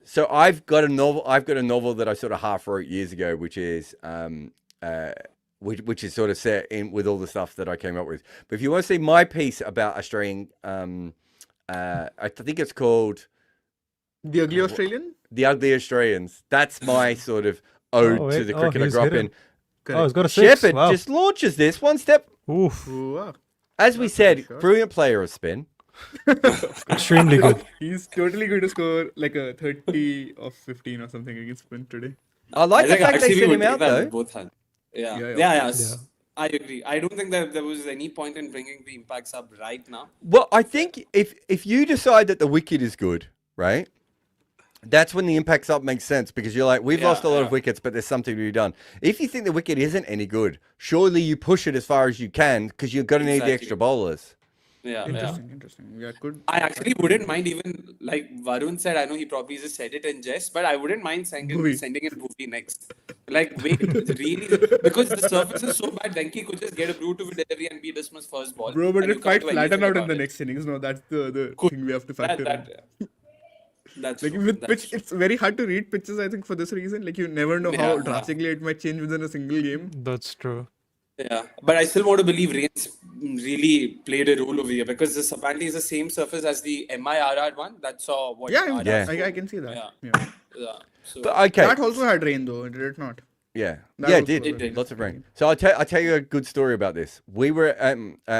So I've got a novel that I sort of half wrote years ago, which is which is sort of set in with all the stuff that I came up with. But if you want to see my piece about Australian, I think it's called The Ugly Australian? The Ugly Australians. That's my sort of ode to the cricket I he's grew up hit in. it. Oh, he's got a six. Shepherd Wow. just launches this one step. Oof. Ooh, wow. As we said, brilliant player of spin. Extremely good. He's totally going to score like a 30 of 15 or something against Spin today. I like the fact they RCB sent would him take out that though. with both hands. Yeah. Yeah, Yeah. yeah. I agree. I don't think that there was any point in bringing the impacts up right now. Well, I think if you decide that the wicket is good, right? That's when the impact sub makes sense because you're like, we've lost a lot of wickets, but there's something to be done. If you think the wicket isn't any good, surely you push it as far as you can because you're going to need the extra bowlers. Yeah. Interesting. Yeah, good. I actually wouldn't mind even, like Varun said, I know he probably just said it in jest, but I wouldn't mind sending in Bhuvi next. Like, wait, really, because the surface is so bad, Venki could just get a brutal delivery and be dismissed first ball. Bro, but and it you might can't do flatten anything out in about the it. next innings. No, that's the thing we have to factor in. That's Like true. with That's pitch, it's very hard to read pitches, I think, for this reason. Like, you never know how drastically it might change within a single game. That's true. Yeah, but I still want to believe rains really played a role over here because this apparently is the same surface as the MIRR one. That saw what? Yeah, I can see that. Yeah. So, But okay, That also had rain, though, did it not? yeah, That yeah, also it did. did. Lots of rain. So I'll tell you a good story about this. We were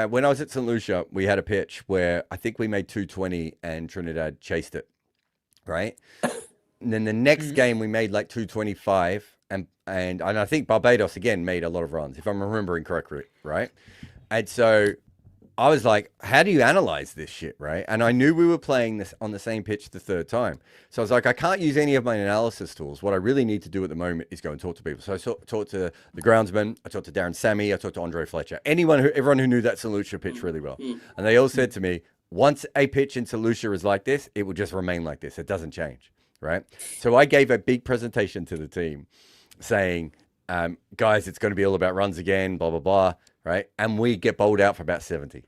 when I was at St. Lucia, we had a pitch where I think we made 220 and Trinidad chased it, right? And then the next game we made like 225 and I think Barbados again made a lot of runs, if I'm remembering correctly, right? And so I was like, how do you analyze this shit, right? And I knew we were playing this on the same pitch the third time. So I was like, I can't use any of my analysis tools. What I really need to do at the moment is go and talk to people. So I talked to the groundsman, I talked to Darren Sammy, I talked to Andre Fletcher, everyone who knew that St. Lucia pitch really well. And they all said to me, once a pitch in St. Lucia is like this, it will just remain like this. It doesn't change, right? So I gave a big presentation to the team saying, guys, it's going to be all about runs again, blah, blah, blah, right? And we get bowled out for about 70.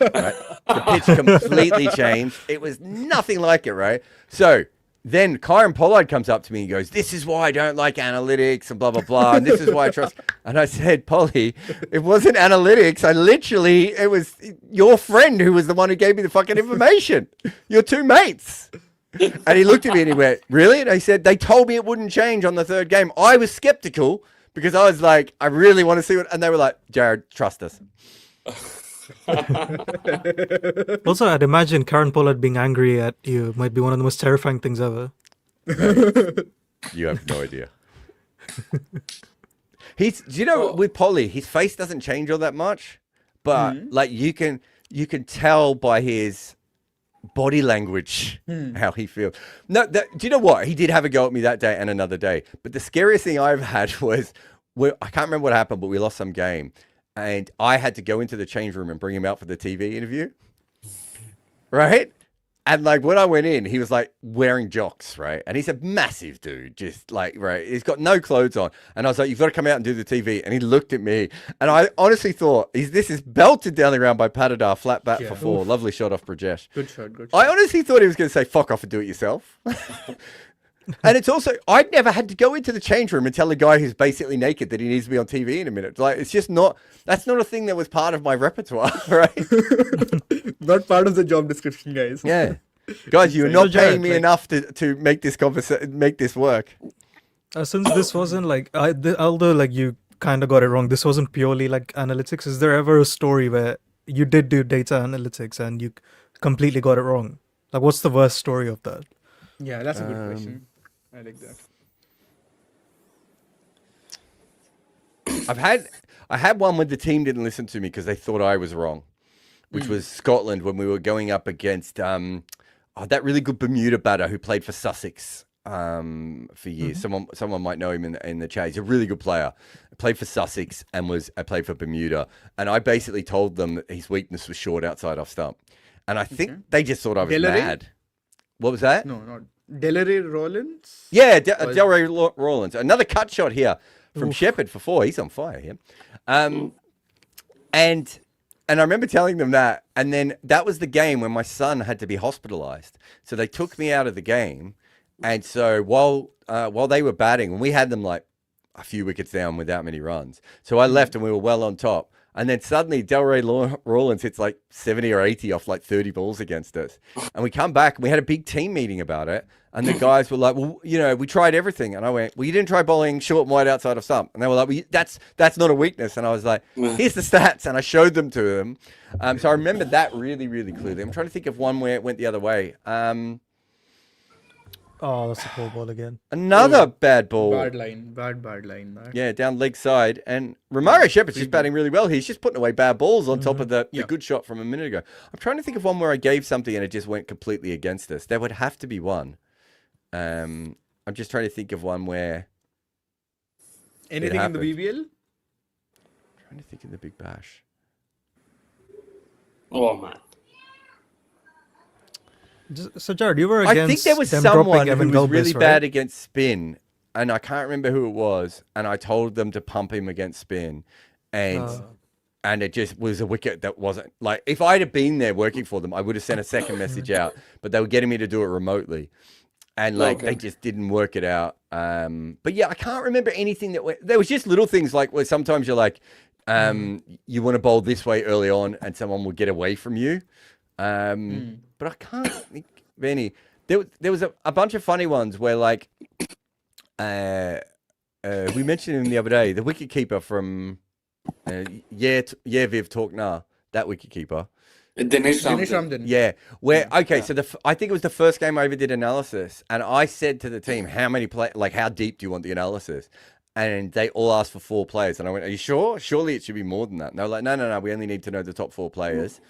Right? The pitch completely changed. It was nothing like it, right? So then Kyron Pollard comes up to me and goes, this is why I don't like analytics and blah, blah, blah. And this is why I trust. And I said, Polly, it wasn't analytics. It was your friend who was the one who gave me the fucking information. Your two mates. And he looked at me and he went, really? And I said, they told me it wouldn't change on the third game. I was skeptical because I was like, I really want to see what. And they were like, Jared, trust us. Also, I'd imagine Karen Pollard being angry at you might be one of the most terrifying things ever. You have no idea. Do you know, with Polly, his face doesn't change all that much, but like you can tell by his body language how he feels. No, do you know what? He did have a go at me that day and another day. But the scariest thing I've had was, I can't remember what happened, but we lost some game. And I had to go into the change room and bring him out for the TV interview. Right? And like when I went in, he was like wearing jocks, right? And he's a massive dude, just like, right? He's got no clothes on. And I was like, you've got to come out and do the TV. And he looked at me. And I honestly thought, this is belted down the ground by Patadar, flat bat for 4. Lovely shot off Brajesh. Good shot. I honestly thought he was going to say, fuck off and do it yourself. And it's also, I'd never had to go into the change room and tell a guy who's basically naked that he needs to be on TV in a minute. Like, it's just not, that's not a thing that was part of my repertoire, right? Not part of the job description, guys. Yeah. Guys, you're not paying me enough to make this make this work. Since this wasn't like, although like you kind of got it wrong, this wasn't purely like analytics. Is there ever a story where you did do data analytics and you completely got it wrong? Like, what's the worst story of that? Yeah, that's a good question. I like that. I had one when the team didn't listen to me because they thought I was wrong, which was Scotland when we were going up against that really good Bermuda batter who played for Sussex for years. Someone might know him in the chat. He's a really good player. Played for Sussex and played for Bermuda. And I basically told them that his weakness was short outside off stump. And I think they just thought I was mad. What was that? No, not Delray Rollins. Yeah, Delray Rollins. Another cut shot here from Shepherd for 4. He's on fire here. And I remember telling them that. And then that was the game when my son had to be hospitalized. So they took me out of the game. And so while they were batting, and we had them like a few wickets down without many runs. So I left and we were well on top. And then suddenly Delray Rawlins hits like 70 or 80 off like 30 balls against us. And we come back and we had a big team meeting about it. And the guys were like, well, you know, we tried everything. And I went, well, you didn't try bowling short and wide outside of stump. And they were like, well, that's not a weakness. And I was like, here's the stats. And I showed them to them. So I remember that really, really clearly. I'm trying to think of one where it went the other way. Oh, that's a poor ball again. Another bad ball. Bad line. Bad line. Yeah, down leg side. And Romario Shepherd's just batting really well. He's just putting away bad balls on top of the good shot from a minute ago. I'm trying to think of one where I gave something and it just went completely against us. There would have to be one. I'm just trying to think of one where... Anything in the BBL? I'm trying to think in the Big Bash. Oh, man. So, Jared, you were against I think there was them someone dropping Evan who was really Gulbis, bad right? against spin, and I can't remember who it was, and I told them to pump him against spin, and it just was a wicket that wasn't... Like, if I'd have been there working for them, I would have sent a second message out, but they were getting me to do it remotely, and, like, they just didn't work it out. But, yeah, I can't remember anything that... There was just little things, like, where sometimes you're like, you want to bowl this way early on, and someone will get away from you. But I can't think of any. There was a bunch of funny ones where, like, we mentioned him the other day, the wicketkeeper from Viv Talkna, that wicketkeeper. Dinesh Ramdan. Yeah. Where so I think it was the first game I ever did analysis, and I said to the team, how deep do you want the analysis? And they all asked for 4 players, and I went, are you sure? Surely it should be more than that. And they were like, no, we only need to know the top 4 players.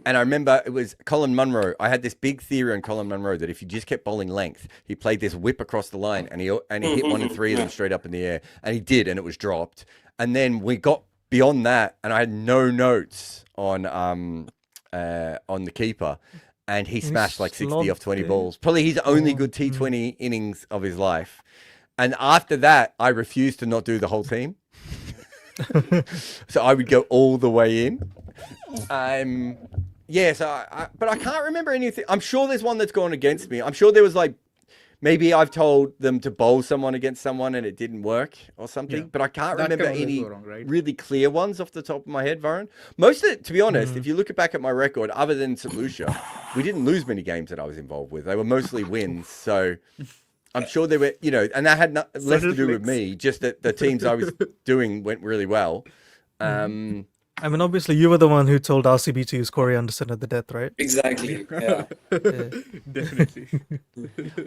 And I remember it was Colin Munro. I had this big theory on Colin Munro that if you just kept bowling length, he played this whip across the line, and he hit 1 in 3 of them straight up in the air, and he did, and it was dropped. And then we got beyond that, and I had no notes on the keeper, and he smashed like 60 off 20 balls. Probably his only good T20 innings of his life. And after that, I refused to not do the whole team. So I would go all the way in. But I can't remember anything. I'm sure there's one that's gone against me. I'm sure there was like, maybe I've told them to bowl someone against someone and it didn't work or something. But I can't remember any really clear ones off the top of my head, Varun. Most of it, to be honest, if you look back at my record, other than St. Lucia, we didn't lose many games that I was involved with. They were mostly wins. So I'm sure they were, and that had less to do with me, just that the teams I was doing went really well. I mean, obviously, you were the one who told RCB to use Corey Anderson at the death, right? Exactly. Yeah. Definitely.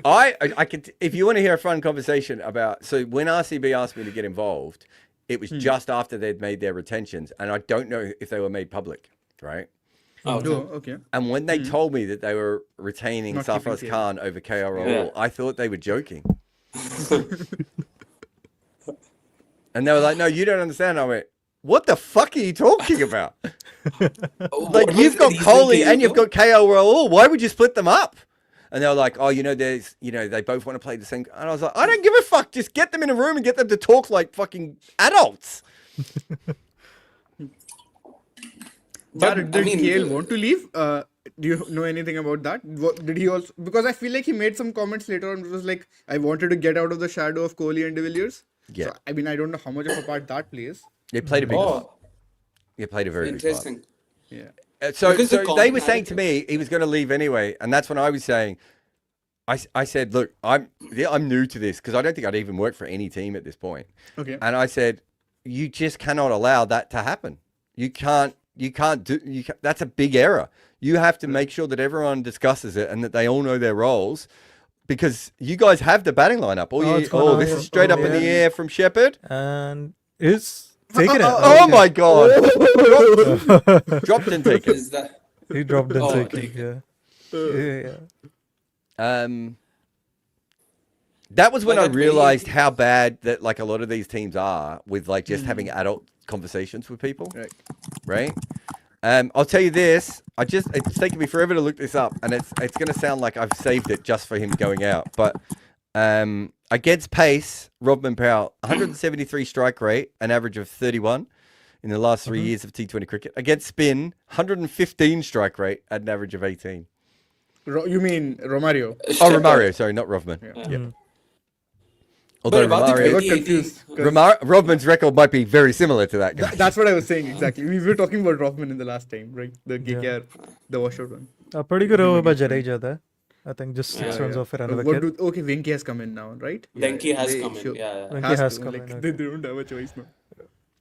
I could, if you want to hear a fun conversation about, so when RCB asked me to get involved, it was just after they'd made their retentions, and I don't know if they were made public, right? Oh, okay. And when they told me that they were retaining Sarfraz Khan over KR Rahul, I thought they were joking. And they were like, no, you don't understand. I went, what the fuck are you talking about? Like, you've got Kohli and you've got KL Rahul. Why would you split them up? And they were like, oh, there's, they both want to play the same. And I was like, I don't give a fuck. Just get them in a room and get them to talk like fucking adults. But did KL want to leave? Do you know anything about that? Did he also? Because I feel like he made some comments later on. It was like, I wanted to get out of the shadow of Kohli and De Villiers. Yeah. So, I mean, I don't know how much of a part that plays. They played a big part. He played a very big part. Interesting. Yeah. So they were saying to me he was going to leave anyway, and that's when I was saying, I said, look, I'm new to this because I don't think I'd even worked for any team at this point. Okay. And I said, you just cannot allow that to happen. You can't that's a big error. You have to make sure that everyone discusses it and that they all know their roles, because you guys have the batting lineup. This is straight up in the air from Shepherd. And it's taken it. Oh my God. Dropped and taken. Is that? He dropped and taken, yeah. That was when Like I that realized how bad that like a lot of these teams are with like just having adult conversations with people. Right. I'll tell you this. It's taken me forever to look this up, and it's going to sound like I've saved it just for him going out. But against pace, Rodman Powell, 173 strike rate, an average of 31 in the last 3 years of T20 cricket. Against spin, 115 strike rate at an average of 18. You mean Romario? Oh, Romario. Sorry, not Rodman. Yeah. Yep. Although about the Romario, I got 2018 confused. 'Cause Rodman's record might be very similar to that guy. that's what I was saying exactly. We were talking about Rothman in the last time, right? The KKR, the washout one. A pretty good over by Jadeja there. I think just 6 runs off it and a What wicket. okay, Venki has come in now, right? Venki has they come in. should- Yeah. Venki has to, come like, in. they don't have a choice now.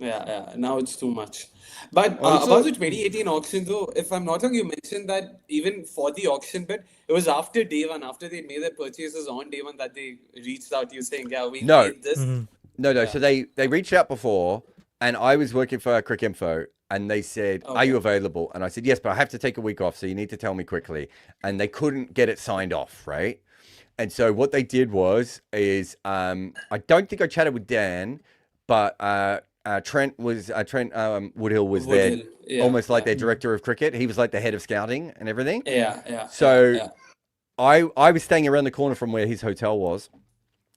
Yeah. Now it's too much. But Also- about the 2018 auction, though, if I'm not wrong, you mentioned that even for the auction bit, it was after day one, after they made their purchases on day one, that they reached out to you saying, "Yeah, we No. made this." No. So they reached out before, and I was working for Crick Info, and they said, "Are you available?" And I said, "Yes, but I have to take a week off, so you need to tell me quickly." And they couldn't get it signed off, right? And so what they did is I don't think I chatted with Dan, but Trent Woodhill was there, Woodhill, yeah, almost like their director of cricket. He was like the head of scouting and everything. Yeah. So I was staying around the corner from where his hotel was,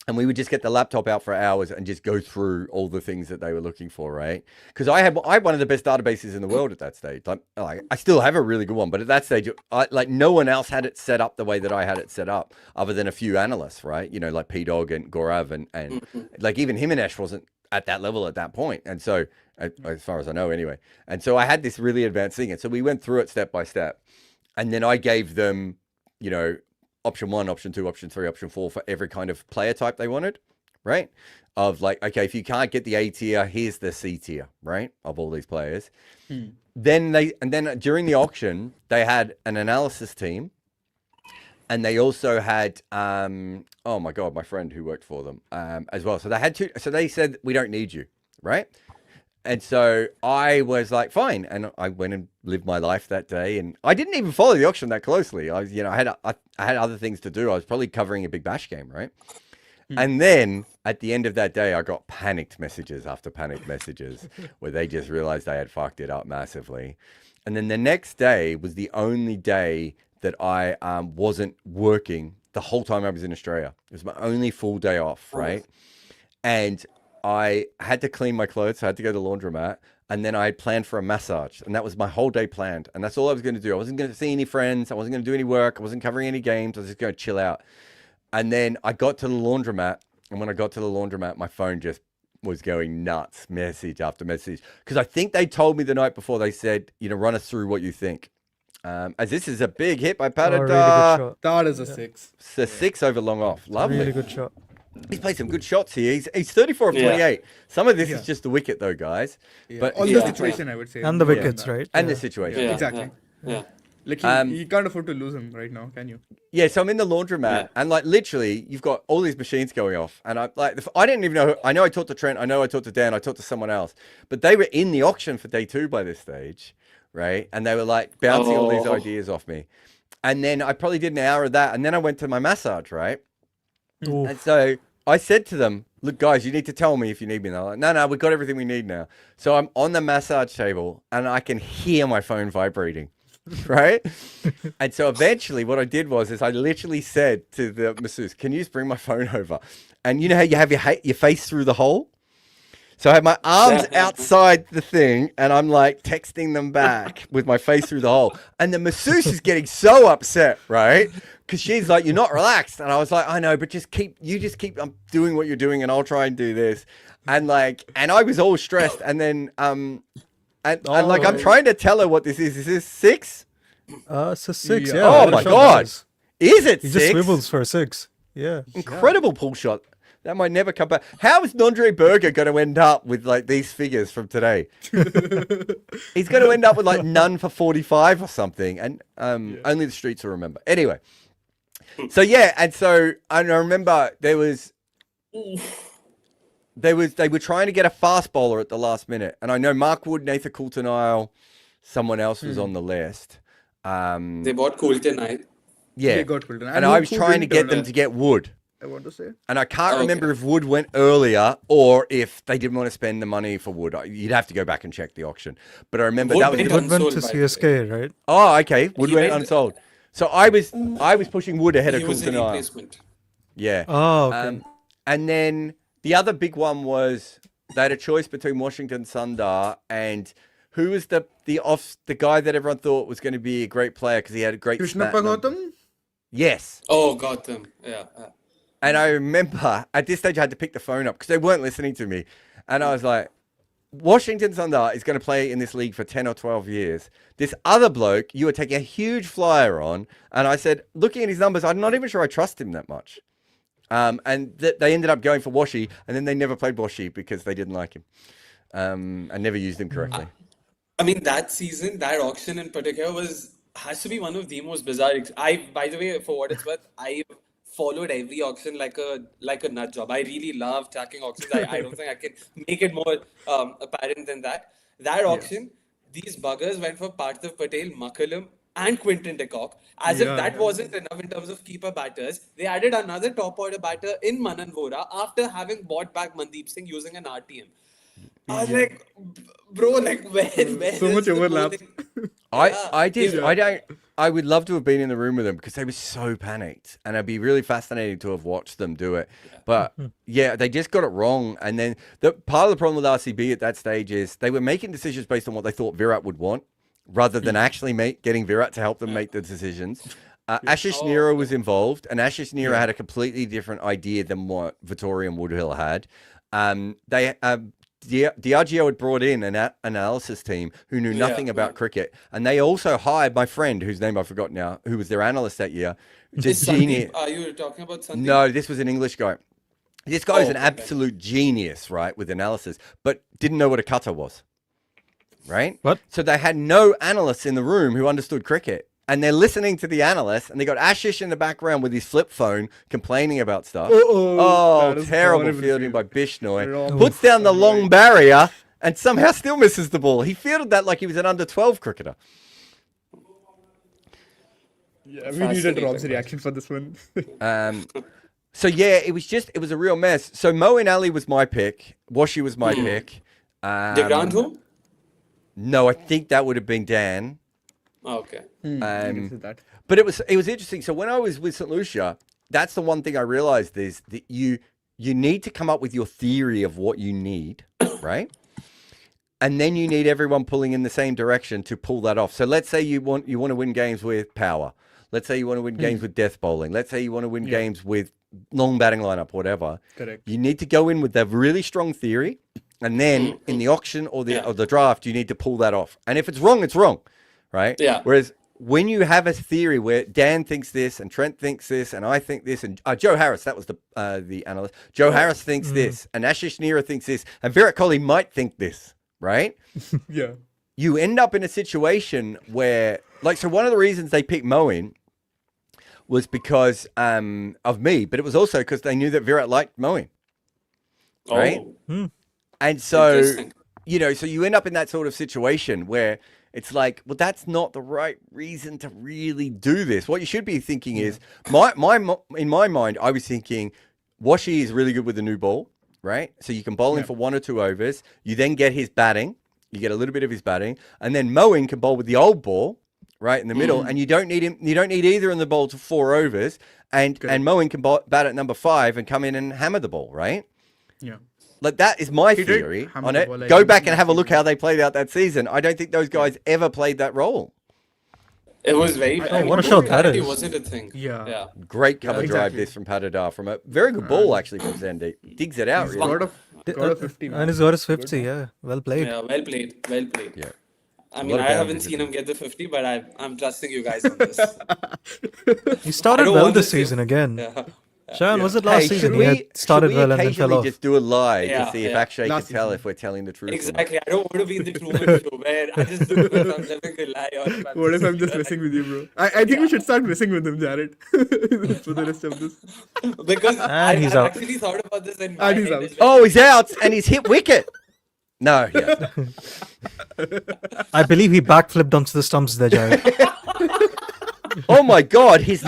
and we would just get the laptop out for hours and just go through all the things that they were looking for, right? Because I had one of the best databases in the world at that stage. Like I still have a really good one, but at that stage, like no one else had it set up the way that I had it set up, other than a few analysts, right? You know, like P Dog and Gaurav and like even Himanesh wasn't at that level at that point. And so, as far as I know, anyway. And so I had this really advanced thing, and so we went through it step by step, and then I gave them, you know, option 1, option 2, option 3, option 4 for every kind of player type they wanted, right? Of like, okay, if you can't get the A tier, here's the C tier, right? Of all these players. Then during the auction, they had an analysis team, and they also had oh my god, my friend who worked for them as well. So they had so they said, we don't need you, right? And so I was like, fine. And I went and lived my life that day. And I didn't even follow the auction that closely. I had other things to do. I was probably covering a Big Bash game, right? And then at the end of that day, I got panicked messages after panicked messages where they just realized they had fucked it up massively. And then the next day was the only day that I wasn't working the whole time I was in Australia. It was my only full day off, right? And I had to clean my clothes, so I had to go to the laundromat, and then I had planned for a massage, and that was my whole day planned, and that's all I was going to do. I wasn't going to see any friends, I wasn't going to do any work, I wasn't covering any games, I was just going to chill out. And then I got to the laundromat, and when I got to the laundromat, my phone just was going nuts, message after message, because I think they told me the night before, they said, you know, run us through what you think. As this is a big hit by Patadar. Really good shot. That is a 6. It's a 6 over long off. Lovely. Really good shot. He's played some good shots here. He's 34 of 28. Some of this is just the wicket, though, guys. But On the situation, I would say. And the wickets, right? and the situation. Exactly. Yeah. Like, you can't afford to lose him right now, can you? Yeah, so I'm in the laundromat, and like literally, you've got all these machines going off, and I didn't even know. I know I talked to Trent, I know I talked to Dan, I talked to someone else, but they were in the auction for day 2 by this stage, right? And they were like bouncing all these ideas off me, and then I probably did an hour of that, and then I went to my massage, right? Oof. And so I said to them, look, guys, you need to tell me if you need me. And they're like, no, we've got everything we need now. So I'm on the massage table, and I can hear my phone vibrating. Right? And so eventually what I did was I literally said to the masseuse, can you just bring my phone over? And you know how you have your face through the hole? So I had my arms outside the thing, and I'm like texting them back with my face through the hole. And the masseuse is getting so upset, right? Because she's like, you're not relaxed. And I was like, I know, but just keep doing what you're doing, and I'll try and do this. And I was all stressed. And then And like, I'm trying to tell her what this is. Is this 6? It's a 6. Yeah. Yeah. Oh what a my shot God. that is. Is it He 6? just swivels for a 6. Yeah. Incredible pull shot. That might never come back. How is Nondre Berger going to end up with like these figures from today? He's going to end up with like none for 45 or something. And only the streets will remember. Anyway. So yeah. And so I remember they were trying to get a fast bowler at the last minute. And I know Mark Wood, Nathan Coulton-Isle, someone else was on the list. They bought Coulton-Isle. Yeah. They got Coulton. And I was trying to get them to get Wood. I want to say. And I can't remember if Wood went earlier or if they didn't want to spend the money for Wood. You'd have to go back and check the auction. But I remember Wood that was went the... Wood went Unsold, to by the way. CSK, right? Oh, okay. Wood He went went- unsold. So I was pushing Wood ahead of He was a Coulton-Isle. replacement. Yeah. Oh, okay. And then the other big one was they had a choice between Washington Sundar and who was the guy that everyone thought was going to be a great player because he had a great Krishnappa stat number. Gautam? Yes. Oh, got them. Yeah. And I remember at this stage I had to pick the phone up because they weren't listening to me. And I was like, Washington Sundar is going to play in this league for 10 or 12 years. This other bloke, you were taking a huge flyer on. And I said, looking at his numbers, I'm not even sure I trust him that much. And they ended up going for Washi, and then they never played Washi because they didn't like him and never used him correctly. I mean, that season, that auction in particular has to be one of the most bizarre. By the way, for what it's worth, I followed every auction like a nut job. I really love tracking auctions. I don't think I can make it more apparent than that. That auction, these buggers went for Parthav Patel, McCullum, and Quinton de Kock. As if that wasn't enough in terms of keeper batters, they added another top order batter in Manan Vora after having bought back Mandeep Singh using an RTM. I was like, bro, like where so much overlap. I would love to have been in the room with them because they were so panicked, and it'd be really fascinating to have watched them do it. But yeah, they just got it wrong. And then part of the problem with RCB at that stage is they were making decisions based on what they thought Virat would want, rather than actually getting Virat to help them make the decisions. Ashish Nehra was involved, and Ashish Nehra had a completely different idea than what Vittori and Woodhill had. Diageo had brought in an analysis team who knew nothing about cricket, and they also hired my friend, whose name I forgot now, who was their analyst that year. Is Sandeep, are you talking about Sandeep? No, this was an English guy. This guy was an absolute genius, right, with analysis, but didn't know what a cutter was, right? What? So they had no analysts in the room who understood cricket. And they're listening to the analyst, and they got Ashish in the background with his flip phone complaining about stuff. Terrible fielding by Bishnoi. Puts down the long barrier and somehow still misses the ball. He fielded that like he was an under-12 cricketer. Yeah, we needed Rob's reaction for this one. So yeah, it was a real mess. So Moeen Ali was my pick. Washi was my pick. Degrand who? No, I think that would have been Dan. Okay. But it was interesting. So when I was with St. Lucia, that's the one thing I realized is that you need to come up with your theory of what you need, right? And then you need everyone pulling in the same direction to pull that off. So let's say you want to win games with power. Let's say you want to win games with death bowling. Let's say you want to win games with long batting lineup, whatever. Correct. You need to go in with that really strong theory, and then in the auction or the draft, you need to pull that off. And if it's wrong, it's wrong. Right? Yeah. Whereas when you have a theory where Dan thinks this and Trent thinks this and I think this and Joe Harris, that was the analyst. Joe Harris thinks this and Ashish Nehra thinks this and Virat Kohli might think this, right? Yeah. You end up in a situation where, so one of the reasons they picked Moeen was because of me, but it was also because they knew that Virat liked Moeen, right? And so, so you end up in that sort of situation where it's like, well, that's not the right reason to really do this. What you should be thinking is, in my mind, I was thinking, Washi is really good with the new ball, right? So you can bowl him for 1 or 2 overs. You then get his batting. You get a little bit of his batting. And then Moeen can bowl with the old ball, right, in the middle. And you don't need him. You don't need either in the ball to 4 overs. And Moeen can bat at number 5 and come in and hammer the ball, right? Yeah. Like, that is my theory on it. Go back and have a look how they played out that season. I don't think those guys ever played that role. It was very... what a shot that is. It wasn't a thing. Yeah. Great cover drive this from Patadar. From a very good ball, actually, from Zendeep. Digs it out, really. Got a 50. And he's got his 50, yeah. Well played. Yeah, well played. Well played. Yeah. I mean, I haven't seen him get the 50, but I'm trusting you guys on this. He started well this season again. Yeah. Shayan, was it last season? He had started well and then fell off. Just do a lie to see if Akshay can tell if we're telling the truth. Exactly. I don't want to be in the Truman Show where I just do it if I'm living a lie or if I'm What if I'm just messing with you, bro? I think we should start messing with him, Jared, for the rest of this. Because he's I out. actually thought about this and he's out. Oh, he's out and he's hit wicket. No, yeah. I believe he backflipped onto the stumps there, Jared. Oh my God, his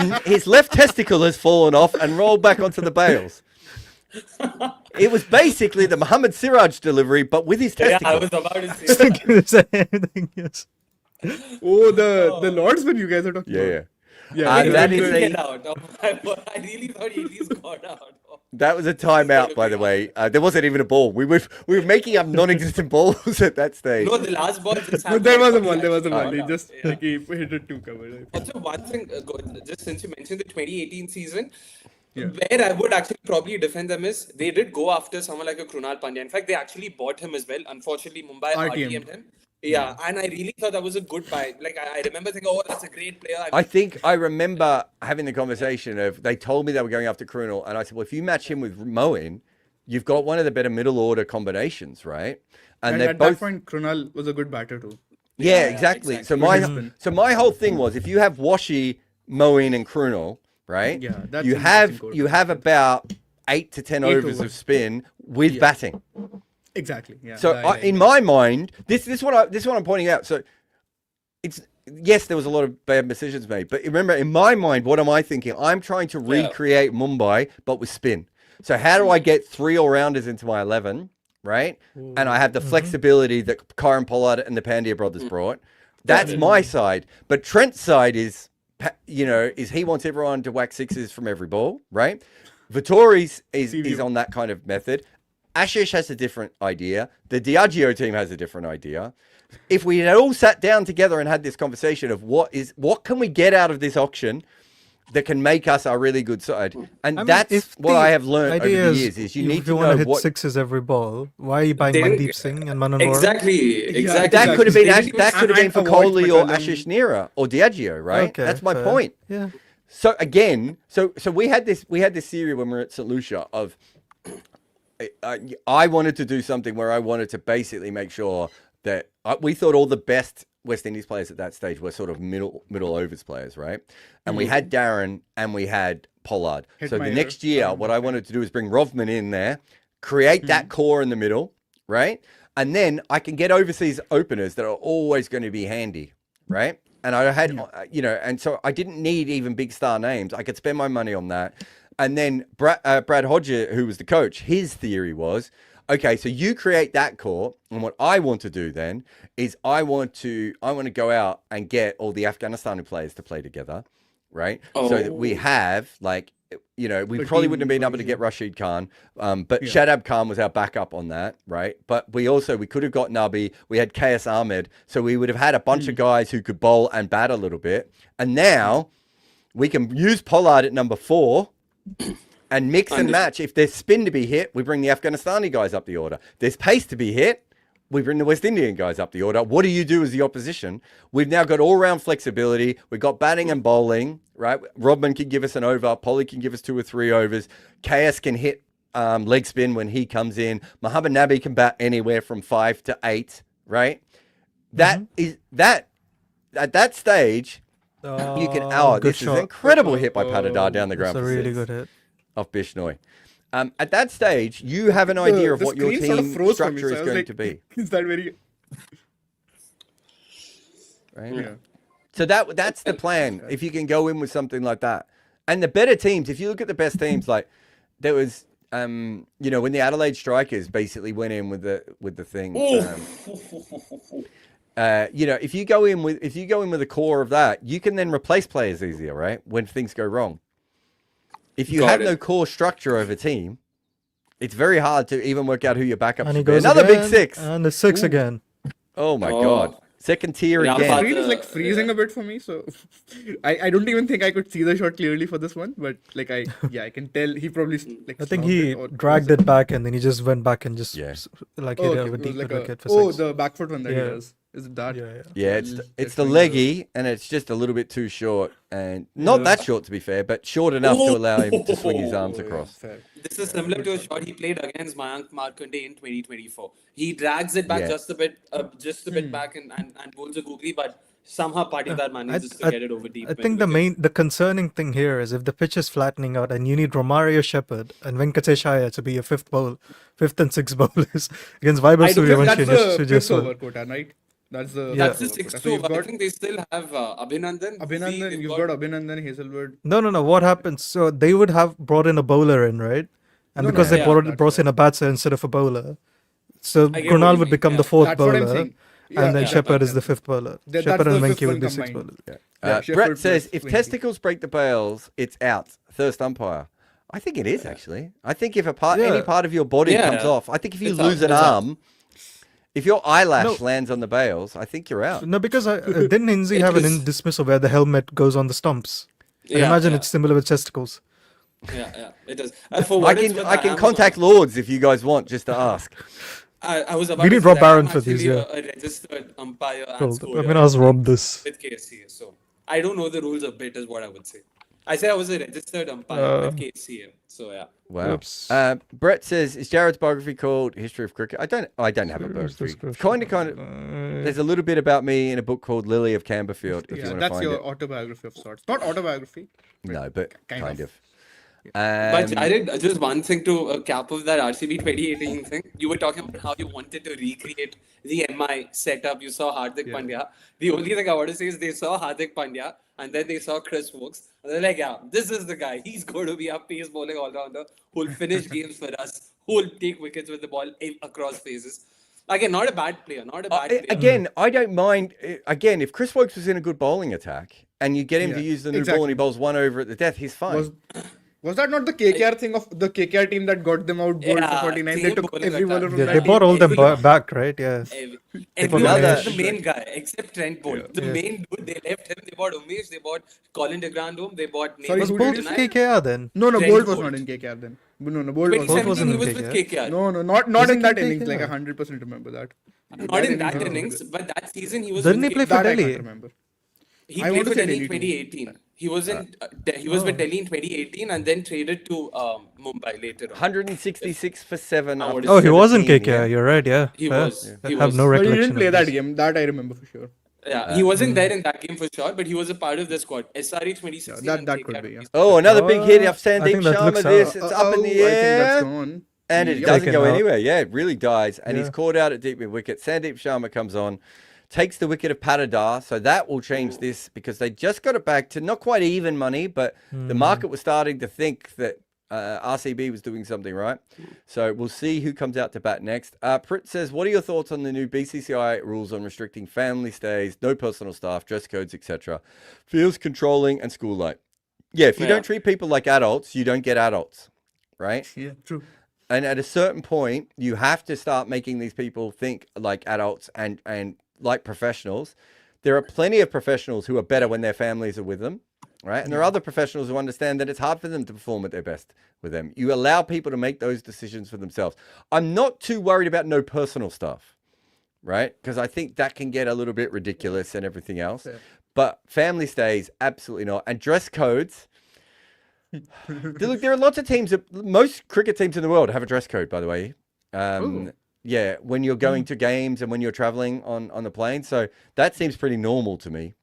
left testicle has fallen off and rolled back onto the bails. It was basically the Muhammad Siraj delivery, but with his testicle. Yeah, I was about to say that. Yes. Oh, the Lordsman you guys are talking about. Yeah, that is Get out. I really thought he at least got out. That was a timeout, by the way. There wasn't even a ball. We were making up non-existent balls at that stage. No, the last ball just No, happened. there was a one. He just he hit it 2 cover. Also, one thing, just since you mentioned the 2018 season, Where I would actually probably defend them is they did go after someone like a Krunal Pandya. In fact, they actually bought him as well. Unfortunately, Mumbai RTM'd him. Yeah, and I really thought that was a good buy. Like I remember thinking, oh, that's a great player. I think I remember having the conversation of they told me they were going after Krunal, and I said, well, if you match him with Moen, you've got one of the better middle order combinations, right? And they're at both. that point, Krunal was a good batter too. Yeah, exactly. So my whole thing was if you have Washi, Moen, and Krunal, right? Yeah, that's you have about 8 to 10 overs of spin with batting. Exactly. Yeah. So in my mind, this is what I'm pointing out. So it's yes, there was a lot of bad decisions made, but remember, in my mind, what am I thinking? I'm trying to recreate Mumbai, but with spin. So how do I get 3 all-rounders into my 11, right? And I have the flexibility that Karen Pollard and the Pandya brothers brought. That's my side. But Trent's side is, is he wants everyone to whack sixes from every ball, right? Vittori's is on that kind of method. Ashish has a different idea. The Diageo team has a different idea. If we had all sat down together and had this conversation of what can we get out of this auction that can make us a really good side, and that's what I have learned over the years is you need to want know to hit what sixes every ball. Why are you buying Mandeep Singh and Manan Vora? Exactly. That could have been for avoid Kohli or McCallum. Ashish Nira or Diageo, right? Okay, That's my fair. point. Yeah. So again, so we had this theory when we were at St. Lucia of I wanted to do something where I wanted to basically make sure that we thought all the best West Indies players at that stage were sort of middle overs players, right? And we had Darren and we had Pollard. So the next year, what I wanted to do is bring Rovman in there, create that core in the middle, right? And then I can get overseas openers that are always going to be handy, right? And I had, and so I didn't need even big star names. I could spend my money on that. And then Brad Hodger, who was the coach, his theory was, okay, so you create that core, and what I want to do then is I want to go out and get all the Afghanistani players to play together, right? So that we have we probably wouldn't have been able to get Rashid Khan, but Shadab Khan was our backup on that, right? But we could have got Nabi. We had KS Ahmed, so we would have had a bunch of guys who could bowl and bat a little bit, and now we can use Pollard at number 4. And mix and match. If there's spin to be hit, we bring the Afghanistani guys up the order. There's pace to be hit, we bring the West Indian guys up the order. What do you do as the opposition? We've now got all-round flexibility. We've got batting and bowling, right? Rodman can give us an over. Polly can give us 2 or 3 overs. KS can hit leg spin when he comes in. Mohammad Nabi can bat anywhere from 5 to 8, right? That is that. At that stage, you can. This is an incredible hit by Patadar down the ground. That's a really good hit. Off Bishnoi. At that stage, you have an idea of what your screen sort of team froze for me, structure so is I was going like, to be. Is that very... Right? Yeah. So that's the plan. If you can go in with something like that. And the better teams, if you look at the best teams, like there was when the Adelaide Strikers basically went in with the thing. If you go in with the core of that, you can then replace players easier, right? When things go wrong. If you have no core structure of a team, it's very hard to even work out who your backup should be. Another big 6. And the 6 again. Oh my God. Second tier Yeah, again. The screen is freezing a bit for me, so I don't even think I could see the shot clearly for this one, but I can tell he probably I think he dragged it back and then he just went back and just hit a deep wicket for 6. The back foot one that he does. Is it that? Yeah, it's the leggy, and it's just a little bit too short, and not that short to be fair, but short enough to allow him to swing his arms across. This is similar to a shot he played against Mayank Markanday in 2024. He drags it back just a bit back and bowls a googly, but somehow Patidar manages to get it over deep. I think the concerning thing here is if the pitch is flattening out and you need Romario Shepherd and Venkatesh Iyer to be your 5th and 6th bowlers against Vaibhav Suryavanshi. That's the 5th over quota, right? That's the 6th over. I think they still have Abhinandan. You've got Abhinandan, Hazelwood. No. What happens? So they would have brought in a bowler in, right? And because they brought in a batter instead of a bowler, so Krunal would become the 4th bowler, and then Shepherd is the 5th bowler. Shepherd and Venki would be 6th bowlers. Brett says, if testicles break the bails, it's out. First umpire. I think it is actually. I think if any part of your body comes off, I think if you lose an arm. If your eyelash lands on the bails, I think you're out. No, because didn't Hinzi have an dismissal where the helmet goes on the stumps? I imagine it's similar with testicles. Yeah, it does. For what it's worth, I can am contact Lords if you guys want, just to ask. I was about We to need say Rob that I'm Barron for these, actually yeah. a registered umpire and Cool. scorer I'm gonna ask in Rob leagues this. with KSCA. So I don't know the rules a bit, is what I would say. I say I was a registered umpire with KSCA. So yeah. Wow. Oops. Brett says, is Jared's biography called History of Cricket? I don't have a Where's this biography. question? Kind of. There's a little bit about me in a book called Lily of Camberfield, if you Yeah, want to that's find your it. autobiography of sorts. Not autobiography. No, but kind of. But Jared, just one thing to cap of that RCB 2018 thing. You were talking about how you wanted to recreate the MI setup. You saw Hardik Pandya. The only thing I want to say is they saw Hardik Pandya and then they saw Chris Wokes. And they're like, yeah, this is the guy. He's going to be a pace bowling all-rounder who'll finish games for us, who'll take wickets with the ball across phases. Again, not a bad player. Not a bad player. Again, I don't mind. Again, if Chris Wokes was in a good bowling attack and you get him to use the new ball and he bowls one over at the death, he's fine. Was that not the KKR thing of the KKR team that got them out gold for 49? They same took bowling every bowler attack. from Yeah, that they team. bought all them Everyone. back, right? Yeah. Everyone another- was the main guy except Trent Bolt. The main dude, they left him. They bought Umesh, they bought Colin de Grandhomme, they bought Sorry, Was who Bolt did in you say? KKR then? No, Trent Bolt was Bolt. not in KKR then. No, Bolt was not. 2017 he wasn't was in with KKR. KKR. No, not Was in he that in innings. Like KKR? 100% remember that. Not in that he was innings, with- but that season he was Didn't with he play KKR. for That I Delhi? can't remember. He I played want to for say Delhi in Delhi too. 2018. He was with Delhi in 2018 and then traded to Mumbai later on. 166 for 7. Oh, after what Oh, he was in 17, KKR. yeah. You're right. Yeah. He Fair. was. I He have was. no But he recollection. didn't play of that this. game. That I remember for sure. Yeah, he wasn't there in that game for sure, but he was a part of the squad. SRE 2016. that and could KKR be, yeah. 2016. Oh, another big hit off I Sandeep think that Sharma. looks This, out. it's up in the I think that's air. gone. And it Yep. doesn't Taken go out. anywhere. Yeah, it really dies. And he's Yeah. caught out at deep mid wicket. Sandeep Sharma comes on, takes the wicket of Patadar. So that will change this because they just got it back to not quite even money, but the market was starting to think that RCB was doing something right. So we'll see who comes out to bat next. Prit says, what are your thoughts on the new BCCI rules on restricting family stays, no personal staff, dress codes, etc.? Feels controlling and school like. Yeah, if you don't treat people like adults, you don't get adults, right? Yeah, true. And at a certain point, you have to start making these people think like adults and like professionals. There are plenty of professionals who are better when their families are with them, right? And there are other professionals who understand that it's hard for them to perform at their best with them. You allow people to make those decisions for themselves. I'm not too worried about no personal stuff, right? Because I think that can get a little bit ridiculous and everything else. Fair. But family stays, absolutely not. And dress codes. Look, there are lots of teams. Most cricket teams in the world have a dress code, by the way. Yeah, when you're going to games and when you're traveling on the plane. So that seems pretty normal to me.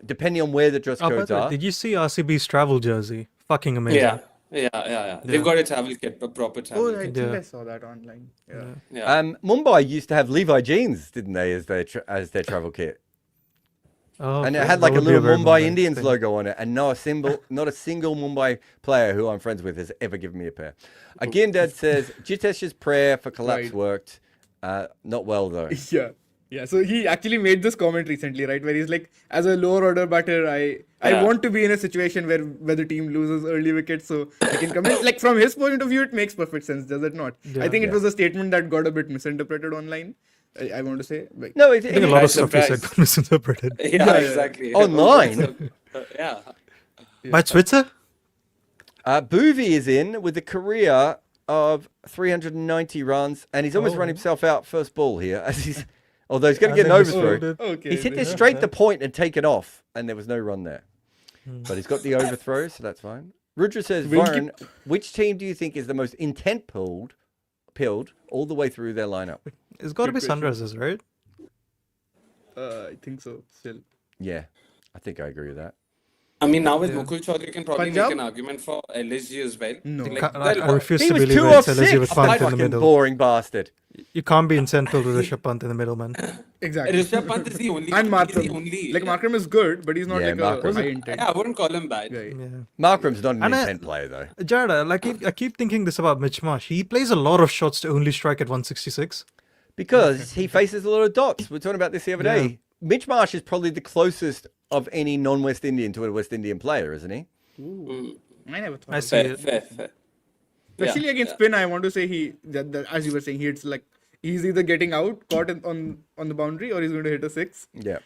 Depending on where the dress Oh, by codes the way, are. did you see RCB's travel jersey? Fucking amazing. Yeah. They've got a travel kit, a proper travel Oh, kit. I think Yeah. I saw that online. Yeah. Yeah. Mumbai used to have Levi jeans, didn't they, as their travel kit? Oh, And it fair. had That like a would be little very Mumbai Mumbai Indians thing. logo on it, and not a single Mumbai player who I'm friends with has ever given me a pair. Again, Dad says Jitesh's prayer for collapse Right. worked. Not well though. Yeah. So he actually made this comment recently, right? Where he's like, as a lower order batter, I want to be in a situation where the team loses early wickets, so I can come in. Like from his point of view, it makes perfect sense, does it not? I think it was a statement that got a bit misinterpreted online. I want to say. Like, No, I think a lot of Surprise, stuff he said surprise. got misinterpreted. Yeah, exactly. Online? Yeah. By Twitter? Boovy is in with a career of 390 runs, and he's almost run himself out first ball here. As he's, although he's going to get an And then overthrow. misread it. okay. He's hit this then- straight to point and taken off, and there was no run there. But he's got the overthrow, so that's fine. Rudra says, Winky- Varun, which team do you think is the most intent pilled all the way through their lineup? It's got to be Good question. Sunrisers, right? I think so. Still. Yeah, I think I agree with that. I mean, now with Mukul Chaudhary, you can probably Punjab? make an argument for LSG as well. No. I refuse He to was believe 2 it's off LSG 6. with Pant in the Fucking middle. boring bastard. You can't be incentive to Rishabh Pant in the middle, man. Exactly. Rishabh Pant is the only. And He's Markram. the only. Like Markram is good, but he's not Yeah, like Markram. a high intent. Yeah, I wouldn't call him bad. Right. Yeah. Markram's not an And intent player, though. Jared, I keep thinking this about Mitch Marsh. He plays a lot of shots to only strike at 166. Because he faces a lot of dots. We were talking about this the other Yeah. day. Mitch Marsh is probably the closest of any non-West Indian to a West Indian player, isn't he? I never thought. I of see that. Fair, it. fair. Especially Yeah, against spin, I want to say that as you were saying, he's either getting out, caught on the boundary, or he's going to hit a six. Yeah.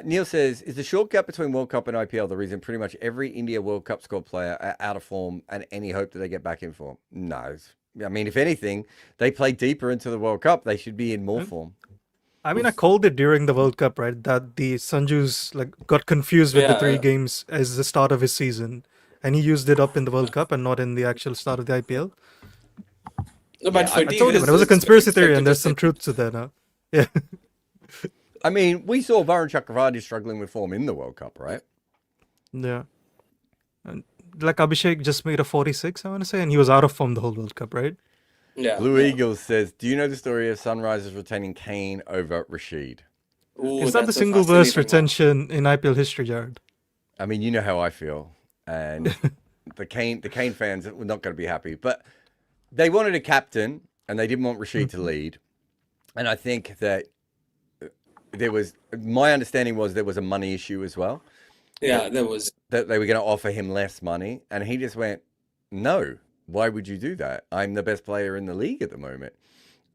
Neil says, is the short gap between World Cup and IPL the reason pretty much every India World Cup squad player are out of form and any hope that they get back in form? No. I mean, if anything, they play deeper into the World Cup. They should be in more form. I mean, I called it during the World Cup, right? That the Sanju's like got confused with the 3 games as the start of his season, and he used it up in the World Cup and not in the actual start of the IPL. No, but I told him it was a conspiracy theory, and there's some truth to that now. Yeah. I mean, we saw Varun Chakravarti struggling with form in the World Cup, right? Yeah. And like Abhishek just made a 46, I want to say, and he was out of form the whole World Cup, right? Yeah. Blue Eagles says, do you know the story of Sunrisers retaining Kane over Rashid? Ooh, Is that the that's a single worst fascinating one. retention in IPL history, Jared? I mean, you know how I feel. And the Kane fans were not going to be happy. But they wanted a captain, and they didn't want Rashid to lead. And I think that my understanding was there was a money issue as well. Yeah, there was. That they were going to offer him less money. And he just went, no, why would you do that? I'm the best player in the league at the moment.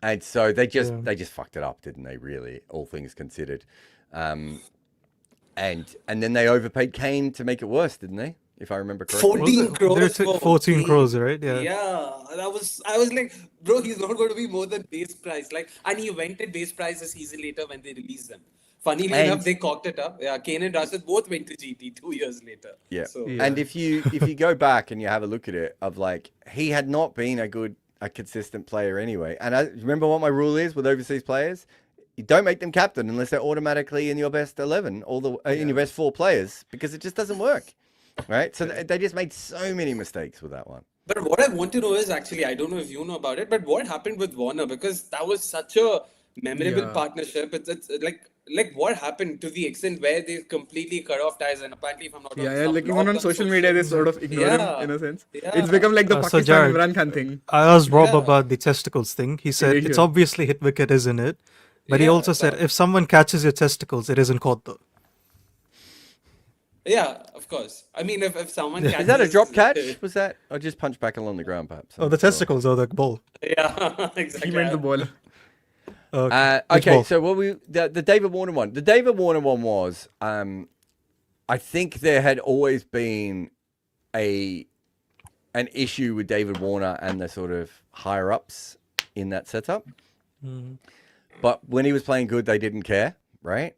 And so they just fucked it up, didn't they, really, all things considered. And then they overpaid Kane to make it worse, didn't they? If I remember correctly. 14 crores. They took 14 crores, right? Yeah. Yeah, I was like, bro, he's not going to be more than base price. Like, and he went at base price a season later when they released them. Funnily enough, they cocked it up. Yeah, Kane and Rashid both went to GT 2 years later. Yeah. So, And if you go back and you have a look at it, of like, he had not been a consistent player anyway. And I remember what my rule is with overseas players. You don't make them captain unless they're automatically in your best 11, in your best 4 players, because it just doesn't work. Right? So they just made so many mistakes with that one. But what I want to know is actually, I don't know if you know about it, but what happened with Warner? Because that was such a memorable partnership. It's like what happened to the extent where they completely cut off ties, and apparently, if I'm not wrong, like even on social media, they sort of ignore him in a sense. Yeah. It's become like the Pakistan Jared, Imran Khan thing. I asked Rob about the testicles thing. He said it's obviously hit wicket, isn't it? But he also said if someone catches your testicles, it isn't caught though. Yeah, of course. I mean, if someone catches... Is that a drop catch? Was that? I just punched back along the ground, perhaps. Oh, the testicles or the ball? Yeah, exactly. He meant the ball. Okay, so the David Warner one. The David Warner one was, I think there had always been an issue with David Warner and the sort of higher ups in that setup. But when he was playing good, they didn't care, right?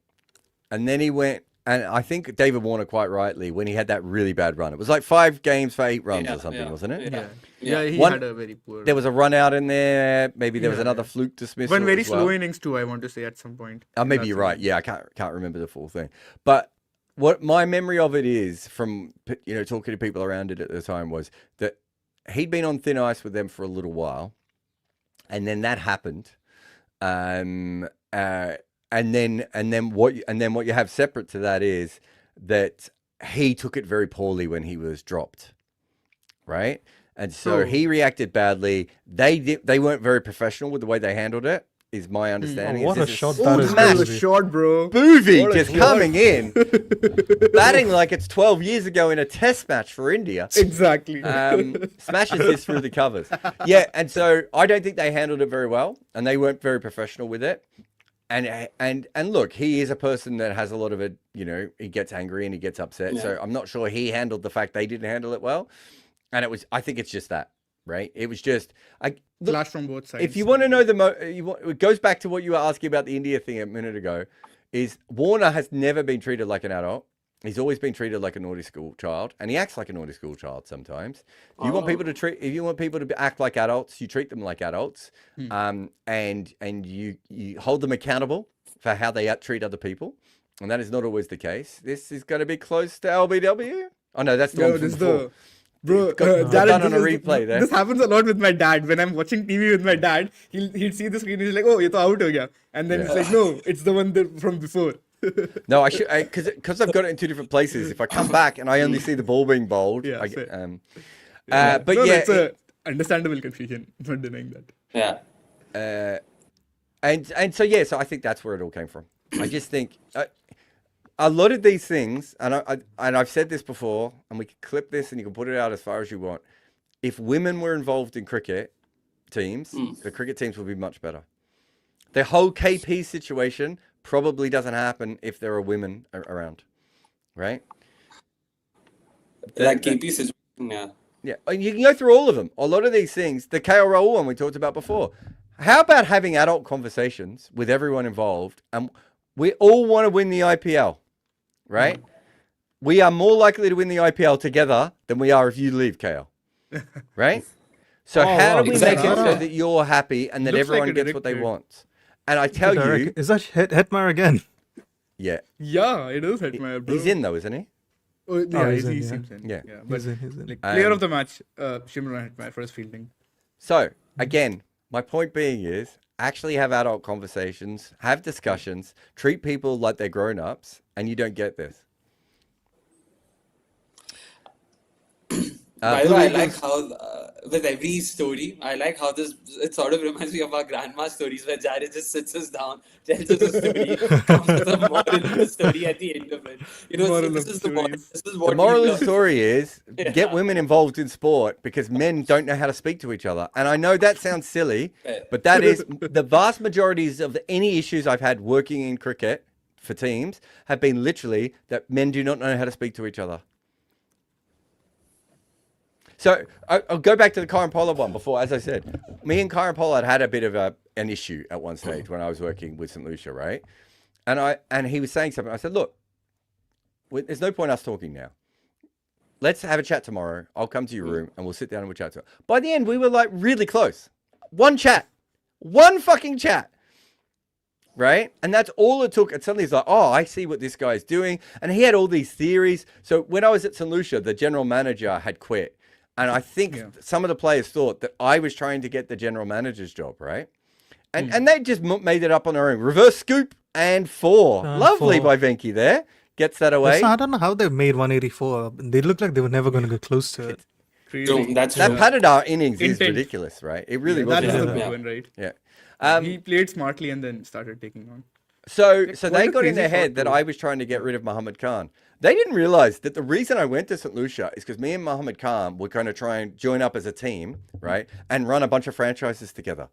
And then he went, and I think David Warner quite rightly, when he had that really bad run, it was like 5 games for 8 runs or something, wasn't it? Yeah, he had a very poor. There was a run out in there. Maybe there was another fluke dismissal. One very as well. slow innings too, I want to say at some point. Maybe you're right. Yeah, I can't remember the full thing. But what my memory of it is from talking to people around it at the time was that he'd been on thin ice with them for a little while, and then that happened. And then what you have separate to that is that he took it very poorly when he was dropped, right? And so he reacted badly. They weren't very professional with the way they handled it, is my understanding. What a shot that is! That was a shot, bro. Boovy just coming in, batting like it's 12 years ago in a test match for India. Exactly. Smashes this through the covers. Yeah, and so I don't think they handled it very well, and they weren't very professional with it. And look, he is a person that has a lot of it, he gets angry and he gets upset. So I'm not sure he handled the fact they didn't handle it well. And I think it's just that, right? It was just, clash from both sides. If you want to know it goes back to what you were asking about the India thing a minute ago, is Warner has never been treated like an adult. He's always been treated like a naughty school child, and he acts like a naughty school child sometimes. If you want people to act like adults, you treat them like adults, and you hold them accountable for how they treat other people, and that is not always the case. This is going to be close to LBW. Oh no, that's the one from before. Bro, Jared, done on a replay there. This happens a lot with my dad. When I'm watching TV with my dad, he'd see the screen, he's like, oh, ye to out ho gaya. And then it's like, no, it's the one from before. No, I should, because I've got it in 2 different places. If I come back and I only see the ball being bowled, it's a understandable confusion. I'm not denying that. Yeah. So I think that's where it all came from. I just think a lot of these things, and I've said this before, and we can clip this and you can put it out as far as you want. If women were involved in cricket teams, the cricket teams would be much better. The whole KP situation probably doesn't happen if there are women around, right? That KP situation, yeah. Yeah, and you can go through all of them. A lot of these things, the KL Rahul one we talked about before. How about having adult conversations with everyone involved, and we all want to win the IPL, right? We are more likely to win the IPL together than we are if you leave, KL, right? So how do we make it so that you're happy and that Looks everyone like a gets what they director. want? And I tell you, Is that Hetmar again? yeah, Yeah, it is Hetmeyer, bro. he's in though, isn't he? Oh, yeah, he's he in, yeah. seems in. Yeah. But He's in. like player of the match, Shimron Hetmeyer for his fielding. So again, my point being is actually have adult conversations, have discussions, treat people like they're grown-ups, and you don't get this. By the way, I like how with every story, I like how it sort of reminds me of our grandma stories where Jared just sits us down, tells us a story, comes with a moral of the story at the end of it. You know, Moral so this of is the the moral. stories. This is what The moral we of the learn. story is get Yeah. women involved in sport because men don't know how to speak to each other. And I know that sounds silly, but that is the vast majorities of any issues I've had working in cricket for teams have been literally that men do not know how to speak to each other. So I'll go back to the Kyron Pollard one before. As I said, me and Kyron Pollard had a bit of an issue at one stage when I was working with St. Lucia, right? And he was saying something. I said, look, there's no point us talking now. Let's have a chat tomorrow. I'll come to your room and we'll sit down and we'll chat. By the end, we were like really close. One fucking chat. Right? And that's all it took. And suddenly he's like, oh, I see what this guy's doing. And he had all these theories. So when I was at St. Lucia, the general manager had quit. And I think some of the players thought that I was trying to get the general manager's job, right? And they just made it up on their own. Reverse scoop and 4. Lovely by Venki there. Gets that away. I don't know how they made 184. They looked like they were never going to get close to it. Crazy. That's That true. Patadar innings is Intent. ridiculous, right? It really That was. is the like big that. one, right? Yeah. He played smartly and then started taking on. So Quite they a got in crazy their head thought that too. I was trying to get rid of Muhammad Khan. They didn't realize that the reason I went to St. Lucia is because me and Muhammad Khan were going to try and join up as a team, right? And run a bunch of franchises together.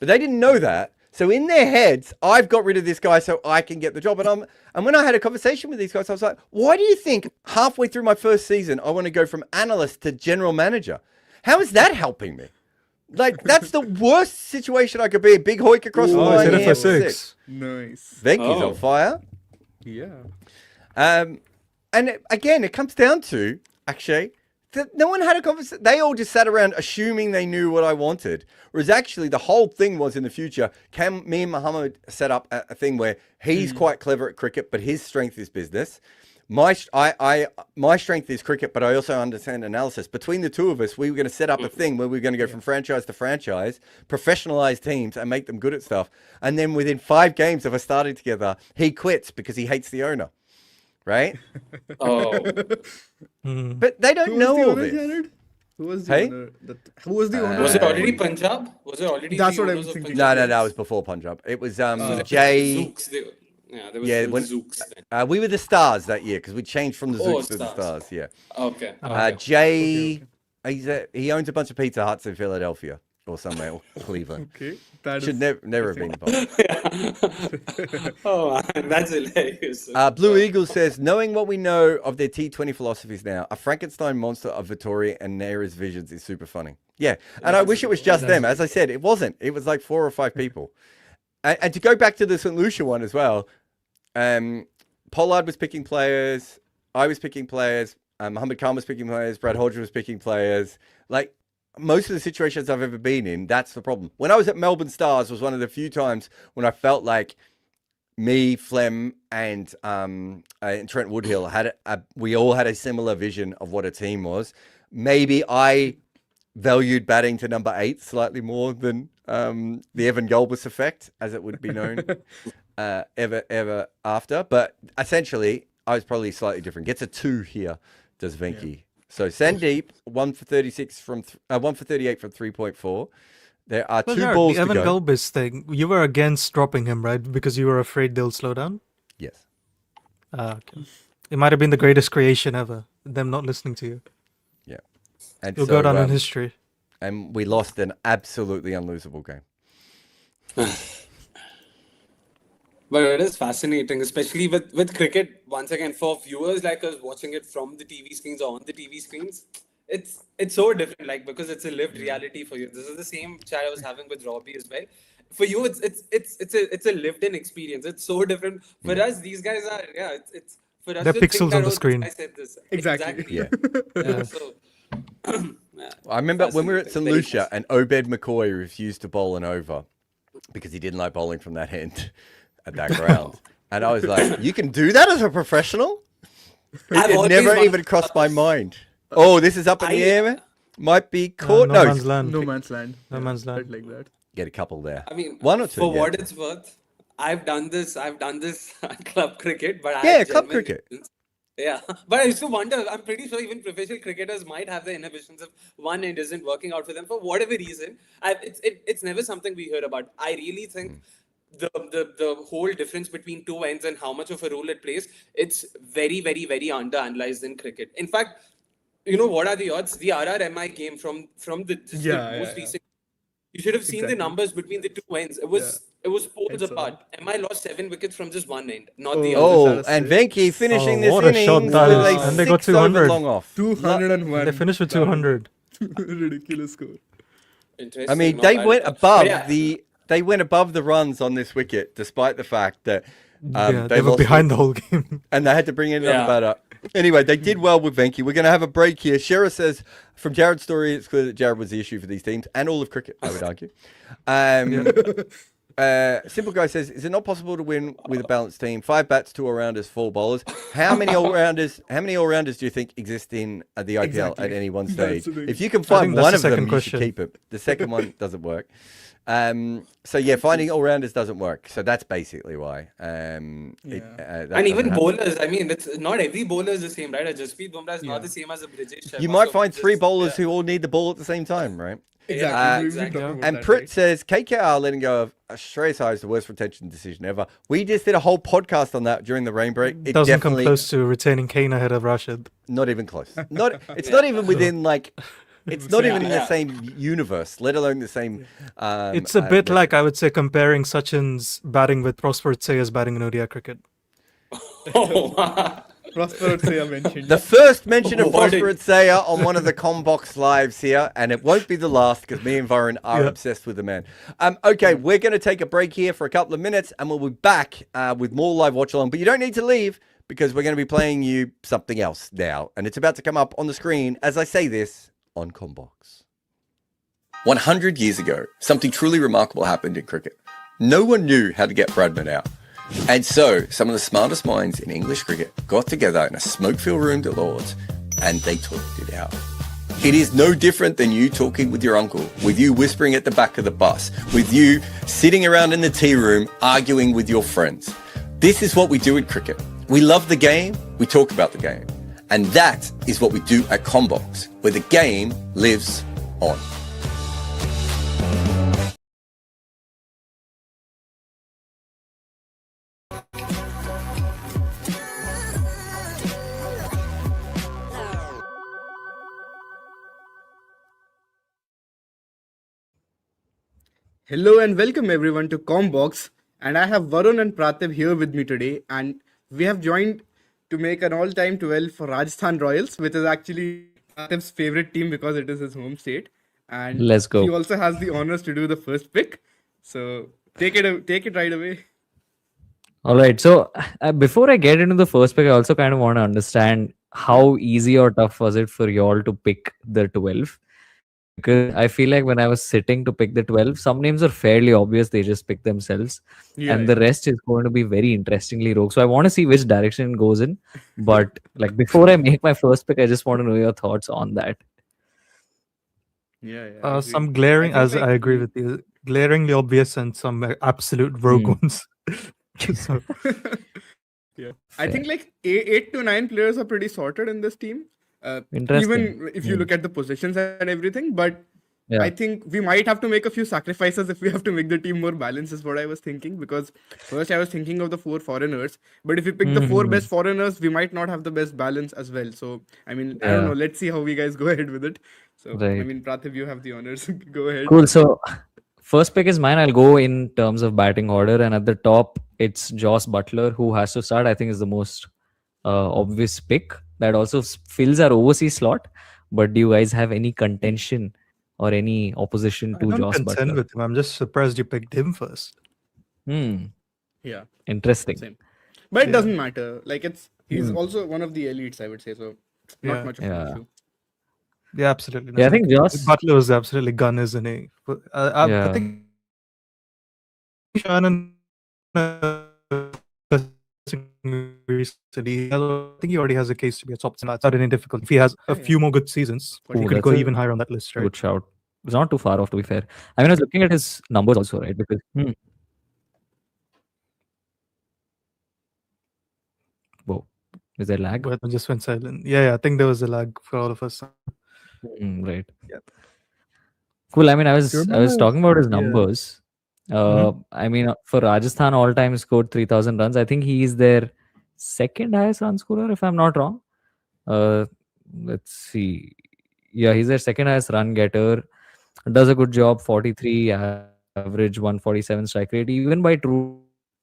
But they didn't know that. So in their heads, I've got rid of this guy so I can get the job. And when I had a conversation with these guys, I was like, why do you think halfway through my first season, I want to go from analyst to general manager? How is that helping me? Like, that's the worst situation I could be. Big hoik across the Oh, line. he's hit it here for for 6. Nice. Venky's on fire. Yeah. And again, it comes down to, actually, that no one had a conversation. They all just sat around assuming they knew what I wanted. Whereas actually the whole thing was in the future, can me and Muhammad set up a thing where he's quite clever at cricket, but his strength is business. My strength is cricket, but I also understand analysis. Between the two of us, we were going to set up a thing where we were going to go from franchise to franchise, professionalize teams and make them good at stuff. And then within 5 games of us starting together, he quits because he hates the owner. Right? Oh, But they don't know all this. Jared? Who was the Hey? owner? Who was the owner? was it already Punjab? Was it already? That's the what I owners was of thinking. Punjab? No, it was before Punjab. It was There was Jay. Zooks. There was Yeah, the when- Zooks then. We were the Stars that year because we changed from the Oh, Zooks to the Stars. Stars. Yeah. Okay. Jay, he owns a bunch of Pizza Huts in Philadelphia or somewhere, or Cleveland. Okay. That Should is never have been involved. Oh man, that's hilarious. Blue Eagle says, knowing what we know of their T20 philosophies now, a Frankenstein monster of Vittori and Naira's visions is super funny. Yeah, and I wish it was just them. As I said, it wasn't. It was like 4 or 5 people. And to go back to the St. Lucia one as well, Pollard was picking players, I was picking players, Muhammad Khan was picking players, Brad Hodge was picking players. Like, most of the situations I've ever been in, that's the problem. When I was at Melbourne Stars was one of the few times when I felt like me, Flem, and Trent Woodhill we all had a similar vision of what a team was. Maybe I valued batting to number 8 slightly more than the Evan Galbus effect, as it would be known ever after. But essentially, I was probably slightly different. Gets a 2 here, does Venki. Yeah. So Sandeep, 1 for 36 from 1 for 38 from 3.4. There are 2 balls the to Evan go. Galbis thing, you were against dropping him, right? Because you were afraid they'll slow down? Yes. Okay. It might have been the greatest creation ever, them not listening to you. Yeah. And You'll go down in history. And we lost an absolutely unlosable game. But it is fascinating, especially with cricket. Once again, for viewers like us watching it from the TV screens or on the TV screens, it's so different. Like because it's a lived reality for you. This is the same chat I was having with Robbie as well. For you, it's a lived-in experience. It's so different. For us, these guys are it's for us They're to think pixels that on the this screen. guy said this Exactly. Yeah. Yeah. So yeah, I remember when we were at St. fascinating. Very Lucia and Obed McCoy refused to bowl an over because he didn't like bowling from that end at that ground. And I was like, you can do that as a professional? I've It always never wanted even to crossed do my this. mind. Oh, this is up in the I- air, man. Might be No caught. No, man's land. No man's land. No man's land. Right like that. get a couple there. I mean, One or two. for yeah. what it's worth, I've done this club cricket, but I Yeah, have club genuine cricket. reasons. Yeah, but I used to wonder. I'm pretty sure even professional cricketers might have the inhibitions if one end isn't working out for them for whatever reason. It's never something we hear about. I really think the whole difference between two ends and how much of a role it plays, it's very very very underanalyzed in cricket. In fact, you know what are the odds? The RRMI game from the just Yeah, the yeah, most yeah. recent. You should have seen the Exactly. numbers between the two ends. It was poles I saw apart. MI lost 7 wickets from just one end, not the Oh, other. Oh, That's and sick. Venki finishing Oh, this what a shot innings that with is. a And they got 6 over 200. long off. 201. They finished with 200. Ridiculous score. Interesting. I mean, not they bad went at all. above But yeah, they went above the runs on this wicket, despite the fact that Yeah, they they were lost behind the whole game. and they had to bring in another Yeah. batter. Anyway, they did well with Venki. We're going to have a break here. Shera says, from Jared's story, it's clear that Jared was the issue for these teams and all of cricket, I would argue. Simple Guy says, is it not possible to win with a balanced team? 5 bats, 2 all-rounders, 4 bowlers. How many all-rounders do you think exist in the IPL Exactly. at any one That's stage? the thing. If you can think find that's one the of them, second you question. should keep it. The second one doesn't work. So yeah, finding all-rounders doesn't work. So that's basically why. That and doesn't even happen. bowlers. I mean, it's not every bowler is the same, right? A Jasprit Bumrah is not the same as a Brijesh Sharma. You might so find 3 just- bowlers yeah. who all need the ball at the same time, right? Exactly. We exactly. talked about And that, Prit right? says KKR letting go of Shreyas is the worst retention decision ever. We just did a whole podcast on that during the rain break. It Doesn't come definitely close to retaining Kane ahead of Rashid. not even close. It's not even within like. It's not even in the same universe, let alone the same. It's a bit like, I would say, comparing Sachin's batting with Prosper Sayers batting in ODI cricket. Oh, wow. Prosper Saya mentioned. the first mention of What Prosper Saya on one of the Combox lives here, and it won't be the last because me and Varun are Yeah. obsessed with the man. Okay, we're going to take a break here for a couple of minutes, and we'll be back with more live watch along. But you don't need to leave because we're going to be playing you something else now, and it's about to come up on the screen as I say this on Combox. 100 years ago, something truly remarkable happened in cricket. No one knew how to get Bradman out. And so, some of the smartest minds in English cricket got together in a smoke-filled room at Lords, and they talked it out. It is no different than you talking with your uncle, with you whispering at the back of the bus, with you sitting around in the tea room arguing with your friends. This is what we do in cricket. We love the game, we talk about the game. And that is what we do at Combox, where the game lives on. Hello and welcome everyone to Combox. And I have Varun and Pratib here with me today. And we have joined to make an all-time 12 for Rajasthan Royals, which is actually Pratib's favorite team because it is his home state. And Let's go. he also has the honors to do the first pick. So take it right away. All right. So before I get into the first pick, I also kind of want to understand how easy or tough was it for y'all to pick the 12? Because I feel like when I was sitting to pick the 12, some names are fairly obvious. They just pick themselves. And the rest is going to be very interestingly rogue. So I want to see which direction it goes in. But like before I make my first pick, I just want to know your thoughts on that. Yeah. Some glaring, I think, as like, I agree with you, glaringly obvious and some absolute rogue ones. So, Yeah, I think like 8 to 9 players are pretty sorted in this team. Interesting. Even if you look at the positions and everything, but Yeah. I think we might have to make a few sacrifices if we have to make the team more balanced, is what I was thinking. Because first I was thinking of the 4 foreigners, but if we pick the 4 best foreigners, we might not have the best balance as well. So, I mean, I don't Yeah. know. Let's see how we guys go ahead with it. So, I Right. mean, Pratib, you have the honors. Go ahead. Cool. So first pick is mine. I'll go in terms of batting order, and at the top, it's Joss Butler who has to start. I think is the most obvious pick. That also fills our overseas slot. But do you guys have any contention or any opposition I to don't Joss contend Butler? with him. I'm just surprised you picked him first. Hmm. Yeah, Interesting. same. But it Yeah. doesn't matter. Like he's Hmm. also one of the elites, I would say. So not Yeah. much of an Yeah. issue. Yeah, absolutely. Yeah, I No. think Joss. Butler was absolutely gun, isn't he? But, I Yeah. think Shannon recently, I think he already has a case to be a top 10. That's not any difficult. If he has a Yeah, few more good seasons, For he Ooh, sure. could that's go a even higher on that list, right? good shout. It's not too far off, to be fair. I mean, I was looking at his numbers also, right? Because whoa, is there lag? But I just went silent. Yeah, I think there was a lag for all of us. Right. Yeah. Cool. I mean, I Do you was remember? talking about his Yeah. numbers. Mhm. I mean, for Rajasthan, all time scored 3,000 runs. I think he is their second highest run scorer, if I'm not wrong. Let's see. Yeah, he's their second highest run getter. Does a good job. 43 average, 147 strike rate. Even by true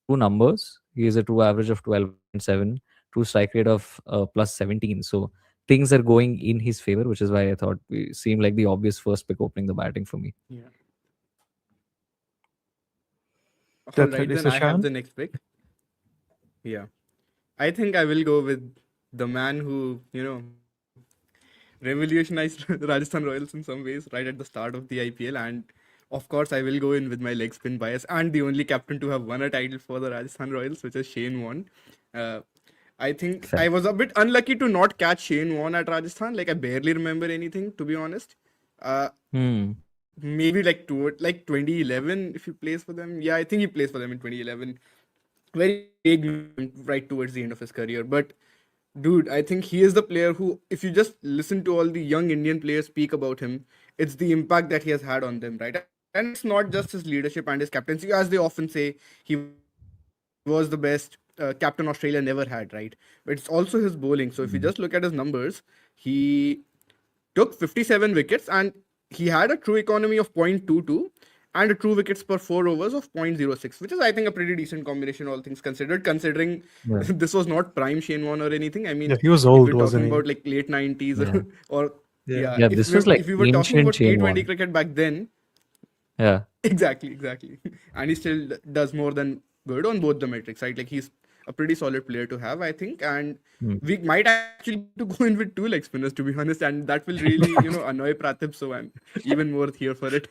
numbers, he is a true average of 12.7, true strike rate of plus 17. So things are going in his favor, which is why I thought it seemed like the obvious first pick opening the batting for me. Yeah. All right, Definitely. then So I have Shan? the next pick. Yeah. I think I will go with the man who, revolutionized Rajasthan Royals in some ways right at the start of the IPL. And of course, I will go in with my leg spin bias and the only captain to have won a title for the Rajasthan Royals, which is Shane Warne. Uh, I think Fair. I was a bit unlucky to not catch Shane Warne at Rajasthan. Like I barely remember anything, to be honest. Maybe like 2011 if he plays for them. Yeah, I think he plays for them in 2011. Very vague right towards the end of his career, but dude, I think he is the player who, if you just listen to all the young Indian players speak about him, it's the impact that he has had on them, right? And it's not just his leadership and his captaincy, as they often say, he was the best captain Australia never had, right? But it's also his bowling. So if you just look at his numbers, he took 57 wickets and he had a true economy of 0.22 and a true wickets per 4 overs of 0.06, which is, I think, a pretty decent combination, all things considered, considering Yeah. this was not prime Shane Warne or anything. I mean, Yeah, he was if old, we're wasn't talking he? about like late 90s Yeah. or Yeah. Yeah, this was like if we were talking ancient about Shane T20 Warne. cricket back then, Yeah. exactly. And he still does more than good on both the metrics, right? Like he's a pretty solid player to have, I think. And we might actually need to go in with two leg spinners, to be honest. And that will really, annoy Pratip. So I'm even more here for it.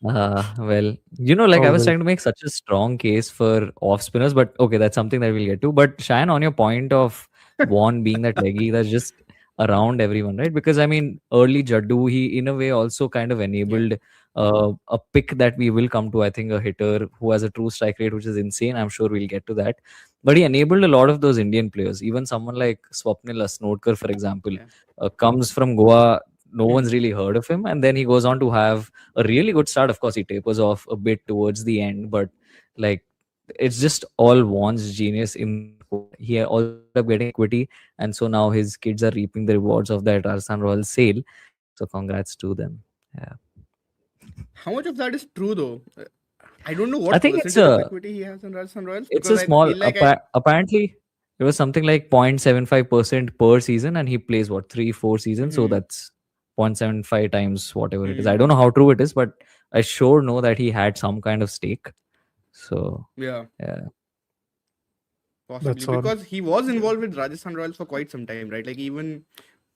Well, like I was Always. trying to make such a strong case for off spinners, but okay, that's something that we'll get to. But Shine, on your point of Vaughan being that leggy, that's just around everyone, right? Because I mean, early Jaddu, he in a way also kind of enabled a pick that we will come to. I think a hitter who has a true strike rate, which is insane. I'm sure we'll get to that. But he enabled a lot of those Indian players. Even someone like Swapnil Asnodkar, for example, Yeah. comes from Goa. No one's really heard of him, and then he goes on to have a really good start. Of course, he tapers off a bit towards the end, but like it's just all Vaughan's genius in he ended up getting equity, and so now his kids are reaping the rewards of that Rajasthan Royals sale. So congrats to them. Yeah, How much of that is true, though? I don't know I what think it's percentage of a equity he has in Rajasthan Royals, it's because a I small. feel like Apparently, it was something like 0.75% per season, and he plays what 3-4 seasons, so that's 0.75 times whatever it is. I don't know how true it is, but I sure know that he had some kind of stake. So yeah, yeah. possibly That's odd. because he was involved with Rajasthan Royals for quite some time, right? Like even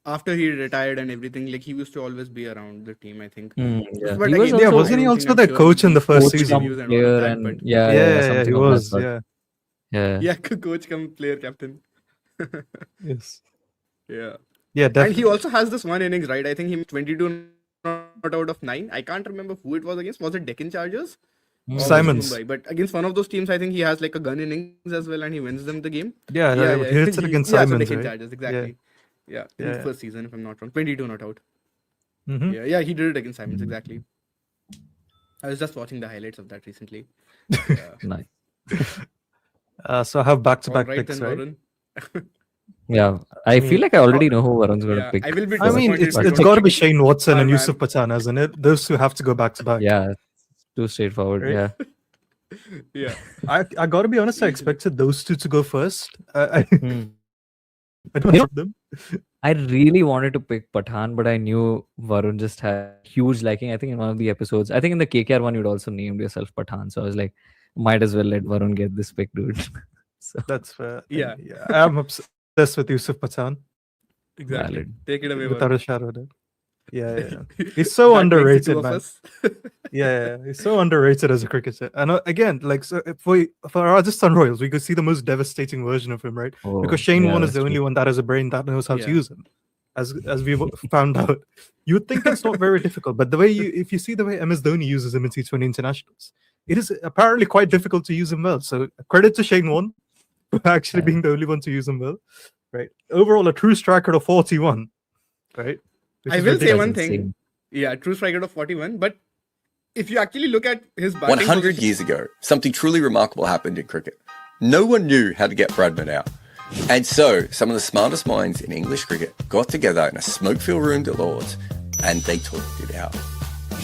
after he retired and everything, like he used to always be around the team, I think. Yeah. But He was again, Yeah, also I wasn't he don't also think I'm their sure coach in the first coach season? reviews come and all of player that, and but yeah, Yeah, something he of was. that sort. Yeah. Yeah. coach come player captain. Yes. Yeah. Yeah, And definitely. he also has this one innings, right? I think he made 22 not out of 9. I can't remember who it was against. Was it Deccan Chargers? Or was it Simons. Mumbai? But against one of those teams, I think he has like a gun innings as well, and he wins them the game. Yeah, he hits it against So Simons, Deccan right? Chargers, exactly. Yeah, in the Yeah. first season, if I'm not wrong. 22 not out. Mm-hmm. Yeah, he did it against Simons, exactly. I was just watching the highlights of that recently. Yeah. Nice. So I have back-to-back All right, picks, then, right? Varun. Yeah. I feel like I already know who Varun's going to Yeah, pick. I will be I mean, disappointed if you it's don't got to be pick Shane Watson our and man. Yusuf Pathan, hasn't it? Those two have to go back to back. Yeah. too straightforward. Right? Yeah. Yeah. I got to be honest. I expected those two to go first. I Hmm. don't You know, from them. I really wanted to pick Pathan, but I knew Varun just had huge liking. I think in one of the episodes, I think in the KKR one, you'd also named yourself Pathan. So I was like, might as well let Varun get this pick, dude. So That's fair. Yeah. I'm obsessed with Yusuf Pathan Exactly. valid. Take it away. without Varun. a shadow of a doubt. Yeah. He's so That makes the underrated, two of man. us. Yeah, he's so underrated as a cricketer. And again, like so for Rajasthan Royals, we could see the most devastating version of him, right? Oh, Because Shane yeah, Warne is that's the only true. one that has a brain that knows how to Yeah. use him, as we've found out. You would think it's not very difficult, but if you see the way MS Dhoni uses him in T20 internationals, it is apparently quite difficult to use him well. So credit to Shane Warne for actually Yeah. being the only one to use him well, right? Overall, a true strike rate of 41, right? Which I is will say ridiculous. one That's thing. insane. Yeah, true strike rate of 41. But if you actually look at his batting 100 position- years ago, something truly remarkable happened in cricket. No one knew how to get Bradman out. And so, some of the smartest minds in English cricket got together in a smoke-filled room at Lords, and they talked it out.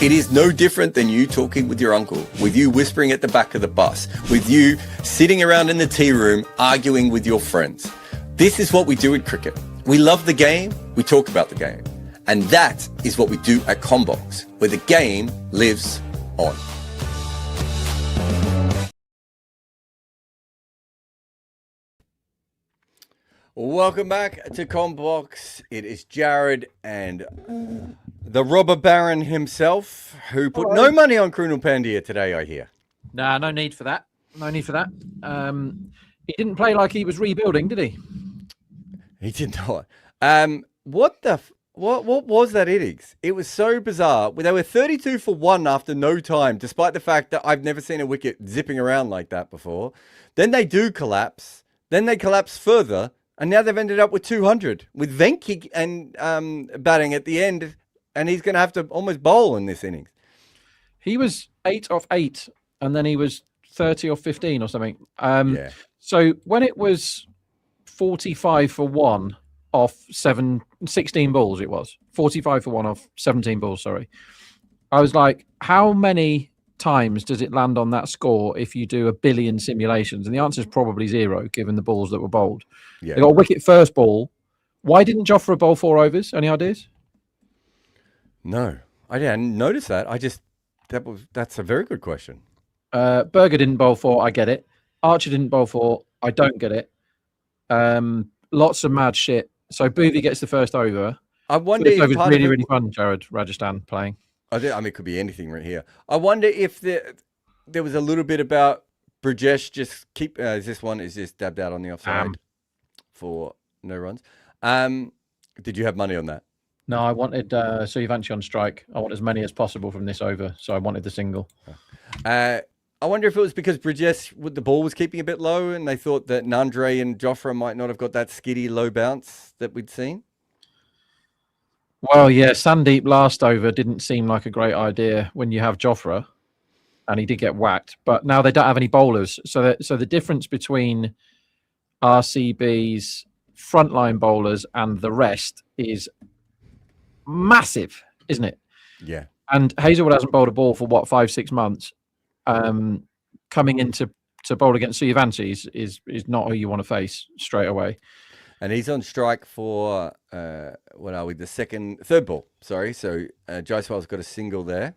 It is no different than you talking with your uncle, with you whispering at the back of the bus, with you sitting around in the tea room arguing with your friends. This is what we do in cricket. We love the game, we talk about the game. And that is what we do at Combox, where the game lives on. Welcome back to Combox. It is Jared and the robber baron himself, who put no money on Krunal Pandya today, I hear. Nah, no need for that. No need for that. He didn't play like he was rebuilding, did he? He did not. What was that innings? It was so bizarre. They were 32 for 1 after no time, despite the fact that I've never seen a wicket zipping around like that before. Then they do collapse. Then they collapse further. And now they've ended up with 200 with Venki and batting at the end. And he's going to have to almost bowl in this innings. He was 8 off 8, and then he was 30 off 15 or something. Yeah. So when it was 45 for 1 off 16 balls, it was 45 for 1 off 17 balls. Sorry. I was like, how many times does it land on that score if you do a billion simulations? And the answer is probably 0, given the balls that were bowled. Yeah. They got a wicket first ball. Why didn't Jofra bowl 4 overs? Any ideas? No, I didn't notice that. That's a very good question. Berger didn't bowl 4. I get it. Archer didn't bowl 4. I don't get it. Lots of mad shit. So Boothie gets the first over. I wonder First if over's part really, of it, really fun, Jared, Rajasthan playing. I mean, it could be anything right here. I wonder if there was a little bit about Brajesh just keep. Is this dabbed out on the offside for no runs? Did you have money on that? No, I wanted Suyvanshi on strike. I want as many as possible from this over, so I wanted the single. I wonder if it was because Brajesh, the ball was keeping a bit low, and they thought that Nandre and Jofra might not have got that skiddy low bounce that we'd seen. Well, yeah, Sandeep last over didn't seem like a great idea when you have Jofra, and he did get whacked. But now they don't have any bowlers, so the difference between RCB's frontline bowlers and the rest is massive, isn't it? Yeah. And Hazelwood hasn't bowled a ball for 5-6 months. Coming into bowl against Suyvanshi is not who you want to face straight away. And he's on strike for third ball. Sorry. So Jaiswal's got a single there.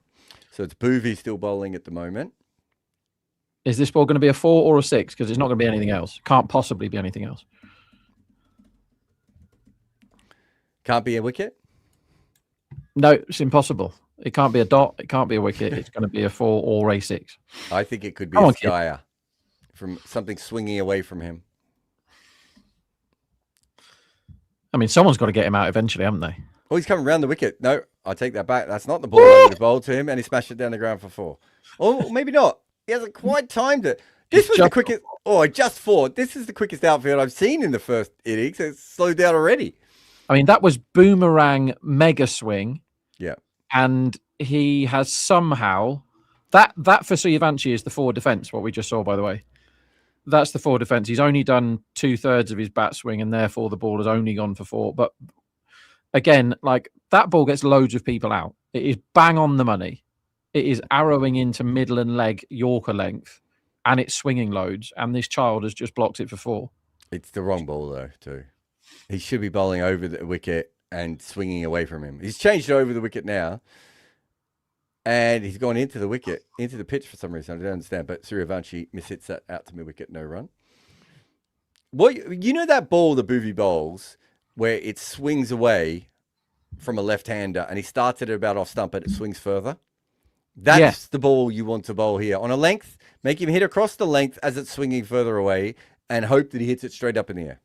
So it's Boothie still bowling at the moment. Is this ball going to be a 4 or a 6? Because it's not going to be anything else. Can't possibly be anything else. Can't be a wicket. No, it's impossible. It can't be a dot. It can't be a wicket. It's going to be a 4 or a 6. I think it could be Come a on, kid. skyer from something swinging away from him. I mean, someone's got to get him out eventually, haven't they? Oh, he's coming round the wicket. No, I take that back. That's not the ball I would have bowled to him, and he smashed it down the ground for 4. Oh, maybe not. He hasn't quite timed it. This was the quickest. Oh, I just thought this is the quickest outfield I've seen in the first innings. It's slowed down already. I mean, that was boomerang mega swing. Yeah. And he has somehow that for Suyvanshi is the forward defence. What we just saw, by the way, that's the forward defence. He's only done 2/3 of his bat swing, and therefore the ball has only gone for 4. But again, like that ball gets loads of people out. It is bang on the money. it is arrowing into middle and leg Yorker length, and it's swinging loads, and this child has just blocked it for 4. It's the wrong ball though, too. He should be bowling over the wicket and swinging away from him. He's changed it over the wicket now, and he's gone into the wicket, into the pitch for some reason. I don't understand, but Suryavanshi mishits that out to mid-wicket, no run. What you know that ball the Boovie bowls where it swings away from a left-hander and he starts it about off stump, but it swings further? That's the ball you want to bowl here. On a length, make him hit across the length as it's swinging further away and hope that he hits it straight up in the air.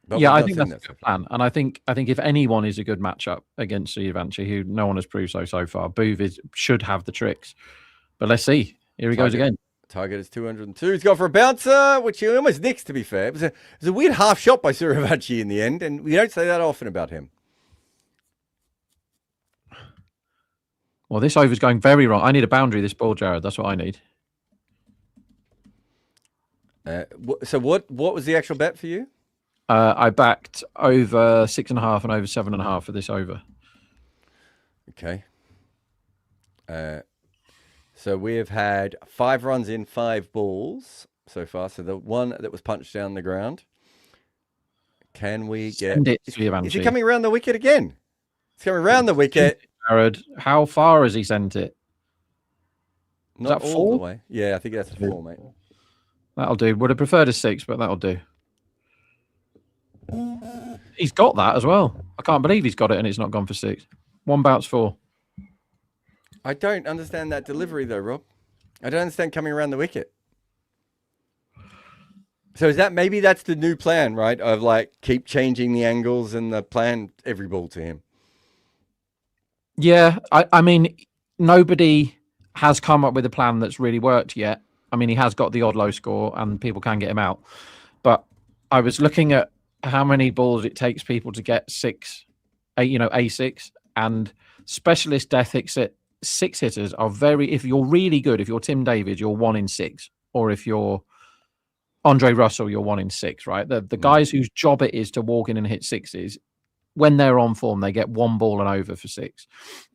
But Yeah, I think that's a good plan. And I think if anyone is a good matchup against Suryavanshi, who no one has proved so far, Boov should have the tricks. But let's see. Here he goes again. Target is 202. He's gone for a bouncer, which he almost nicks, to be fair. It was a weird half shot by Suryavanshi in the end, and we don't say that often about him. Well, this over's going very wrong. I need a boundary this ball, Jared. That's what I need. So what was the actual bet for you? I backed over 6.5 and over 7.5 for this over. Okay. So we have had 5 runs in 5 balls so far. So the one that was punched down the ground. Can we get... Send it, is Suryavanshi. he coming around the wicket again? He's coming around the wicket. Jared, how far has he sent it? Not that all 4? the way. Yeah, I think that's a 4, mate. That'll do. Would have preferred a 6, but that'll do. He's got that as well. I can't believe he's got it and it's not gone for 6. 1 bounce 4. I don't understand that delivery though, Rob. I don't understand coming around the wicket. So is that maybe that's the new plan, right? Of like keep changing the angles and the plan every ball to him. Yeah, I mean, nobody has come up with a plan that's really worked yet. I mean, he has got the odd low score and people can get him out. But I was looking at how many balls it takes people to get 6, A6, and specialist death hits 6 hitters are very, if you're really good, if you're Tim David, you're 1 in 6. Or if you're Andre Russell, you're 1 in 6, right? The guys whose job it is to walk in and hit 6s, when they're on form, they get 1 ball and over for 6.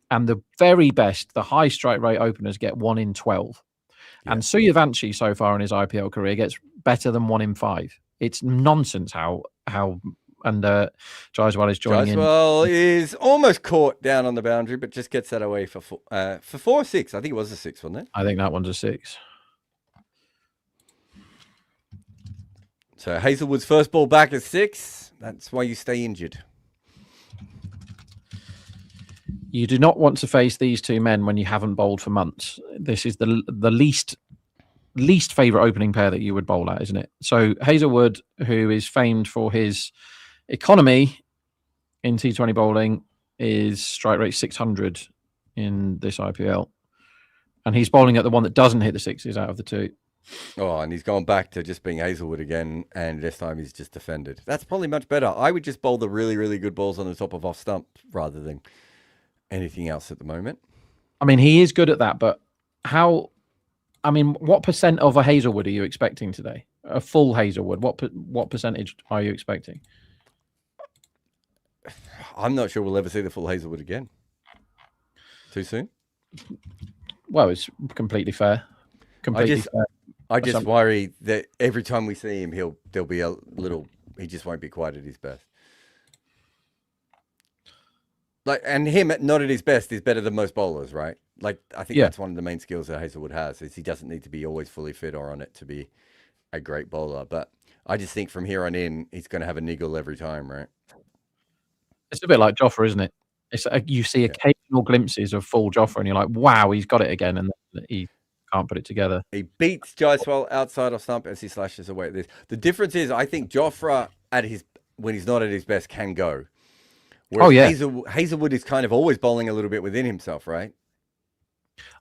And the very best, the high strike rate openers get 1 in 12. Yeah. And Suryavanshi so far in his IPL career gets better than 1 in 5. It's nonsense how Jaiswal is joining in. Jaiswal is almost caught down on the boundary, but just gets that away for 4 or 6. I think it was a 6, wasn't it? I think that one's a 6. So Hazelwood's first ball back is 6. That's why you stay injured. You do not want to face these two men when you haven't bowled for months. This is the least favourite opening pair that you would bowl at, isn't it? So Hazelwood, who is famed for his economy in T20 bowling, is strike rate 600 in this IPL. And he's bowling at the one that doesn't hit the 6s out of the 2. Oh, and he's gone back to just being Hazelwood again, and this time he's just defended. That's probably much better. I would just bowl the really, really good balls on the top of off stump rather than anything else at the moment. I mean, he is good at that, but what percent of a Hazelwood are you expecting today? A full Hazelwood? What percentage are you expecting? I'm not sure we'll ever see the full Hazelwood again. Too soon? Well, it's completely fair. I just worry that every time we see him, there'll be a little. He just won't be quite at his best. And him not at his best is better than most bowlers, right? I think that's one of the main skills that Hazelwood has is he doesn't need to be always fully fit or on it to be a great bowler. But I just think from here on in, he's going to have a niggle every time, right? It's a bit like Jofra, isn't it? It's you see occasional glimpses of full Jofra, and you're like, "Wow, he's got it again," and then he can't put it together. He beats Jaiswal outside of stump as he slashes away at this. The difference is, I think Jofra when he's not at his best can go. Whereas Hazelwood is kind of always bowling a little bit within himself, right?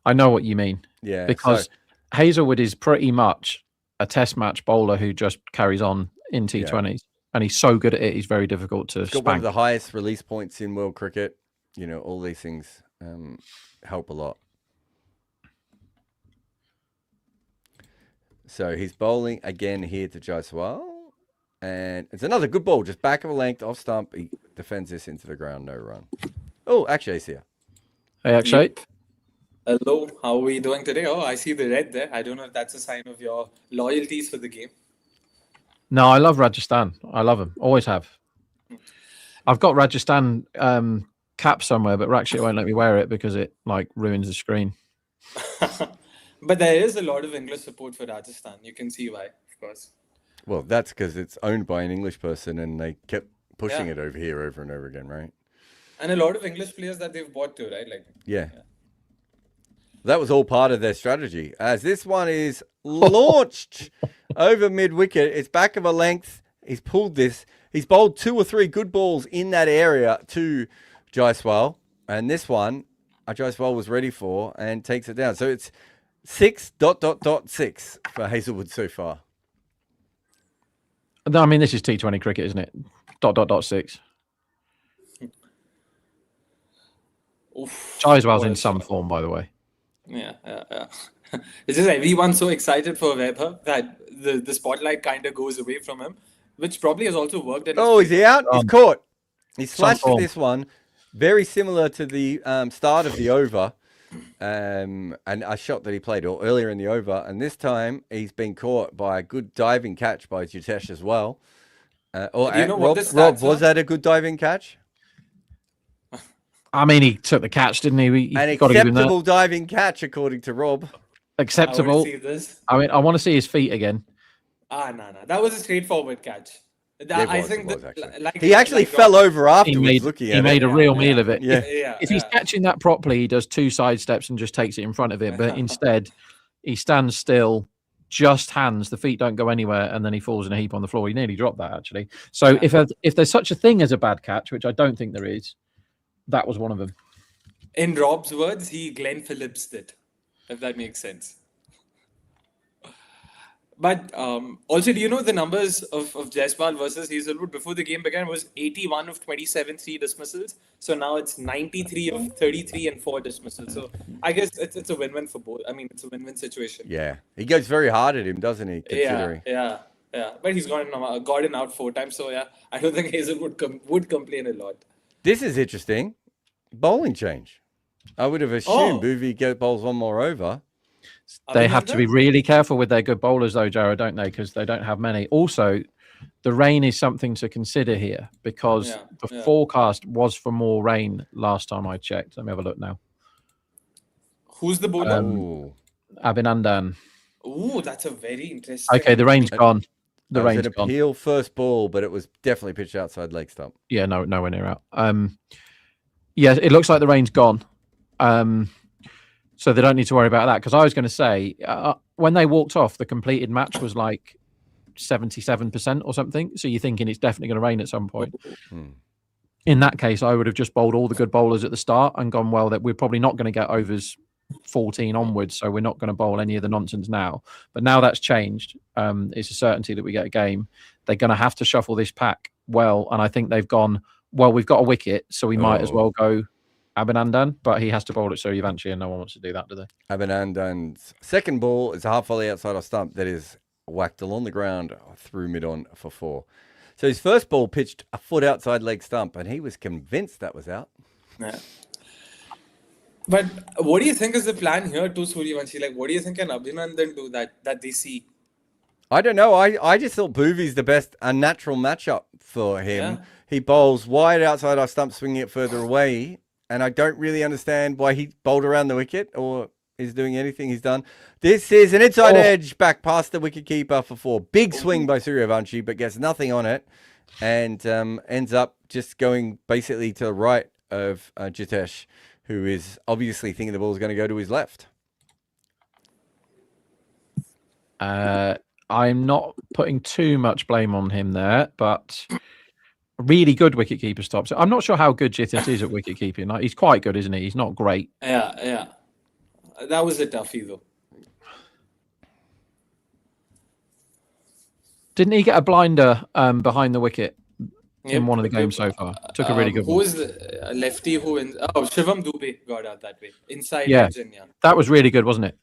I know what you mean. Yeah, because Hazelwood is pretty much a test match bowler who just carries on in T20s, and he's so good at it. He's very difficult to spank. Got one of the highest release points in world cricket. All these things help a lot. So he's bowling again here to Jaiswal. And it's another good ball, just back of a length, off stump. He defends this into the ground, no run. Oh, actually, I see her. Hey, Akshay. Hello, how are we doing today? Oh, I see the red there. I don't know if that's a sign of your loyalties for the game. No, I love Rajasthan. I love them. Always have. I've got Rajasthan cap somewhere, but Rakshit won't let me wear it because it like ruins the screen. But there is a lot of English support for Rajasthan. You can see why, of course. Well, that's because it's owned by an English person, and they kept pushing Yeah. it over here over and over again, right? And a lot of English players that they've bought too, right? Like, Yeah. That was all part of their strategy. As this one is launched over mid wicket, it's back of a length. He's pulled this. He's bowled 2 or 3 good balls in that area to Jaiswal, and this one, Jaiswal was ready for and takes it down. So it's 6.6 for Hazelwood so far. I mean, this is T20 cricket, isn't it? .6. oof. Jaiswal's in some form, by the way. Yeah. It's just everyone's so excited for Weber that the spotlight kind of goes away from him, which probably has also worked. In his Oh, is he out? He's caught. He slashed form. this one. Very similar to the start of the over. And a shot that he played earlier in the over. And this time he's been caught by a good diving catch by Jitesh as well. Do you know what Rob, the stats Rob, was are? that a good diving catch? I mean, he took the catch, didn't he? An Got to give him that. acceptable diving catch, according to Rob. I want Acceptable. to see this. I mean, I want to see his feet again. No. That was a straightforward catch. Yeah, I it think was, that, actually. like He actually like fell Rob- over afterwards looking at He made it. a real meal of it. Yeah. Yeah. If he's catching that properly, he does 2 side steps and just takes it in front of it. But instead, he stands still, just hands, the feet don't go anywhere, and then he falls in a heap on the floor. He nearly dropped that, actually. So if there's such a thing as a bad catch, which I don't think there is, that was one of them. In Rob's words, he Glenn Phillips it, if that makes sense. But also, do you know the numbers of Jaiswal versus Hazelwood before the game began was 81 of 27 3 dismissals. So now it's 93 of 33 and 4 dismissals. So I guess it's a win-win for both. I mean, it's a win-win situation. Yeah. He goes very hard at him, doesn't he? Considering. Yeah. But he's gotten out 4 times. So yeah, I don't think Hazelwood would complain a lot. This is interesting. Bowling change. I would have assumed Bhuvi bowls one more over. They have to be really careful with their good bowlers, though, Jared, don't they? Because they don't have many. Also, the rain is something to consider here because the forecast was for more rain last time I checked. Let me have a look now. Who's the bowler? Abhinandan. Ooh, that's a very interesting. Okay, the rain's gone. The That was rain's an gone. appeal first ball, but it was definitely pitched outside leg stump. Yeah, nowhere near out. Yeah, it looks like the rain's gone. So they don't need to worry about that. Because I was going to say, when they walked off, the completed match was like 77% or something. So you're thinking it's definitely going to rain at some point. In that case, I would have just bowled all the good bowlers at the start and gone, well, that we're probably not going to get overs 14 onwards. So we're not going to bowl any of the nonsense now. But now that's changed. It's a certainty that we get a game. They're going to have to shuffle this pack well. And I think they've gone, well, we've got a wicket, so we might as well go Abhinandan, but he has to bowl it Suryavanshi, and no one wants to do that, do they? Abhinandan's second ball is a half volley outside off stump that is whacked along the ground through mid-on for 4. So his first ball pitched a foot outside leg stump, and he was convinced that was out. Yeah. But what do you think is the plan here to Suryavanshi? Like, what do you think can Abhinandan do that they see? I don't know. I just thought Bhuvi's the best unnatural matchup for him. Yeah. He bowls wide outside off stump, swinging it further away. And I don't really understand why he bowled around the wicket or is doing anything he's done. This is an inside edge back past the wicketkeeper for 4. Big swing by Suryavanshi, but gets nothing on it. And ends up just going basically to the right of Jitesh, who is obviously thinking the ball is going to go to his left. I'm not putting too much blame on him there, but really good wicketkeeper stops. I'm not sure how good Jitesh is at wicketkeeping. Like, he's quite good, isn't he? He's not great. Yeah. That was a toughie, though. Didn't he get a blinder behind the wicket in one of the games so far? Took a really good Who one. was the lefty who Shivam Dubey got out that way. Inside Yeah. edge in, That was really good, wasn't it?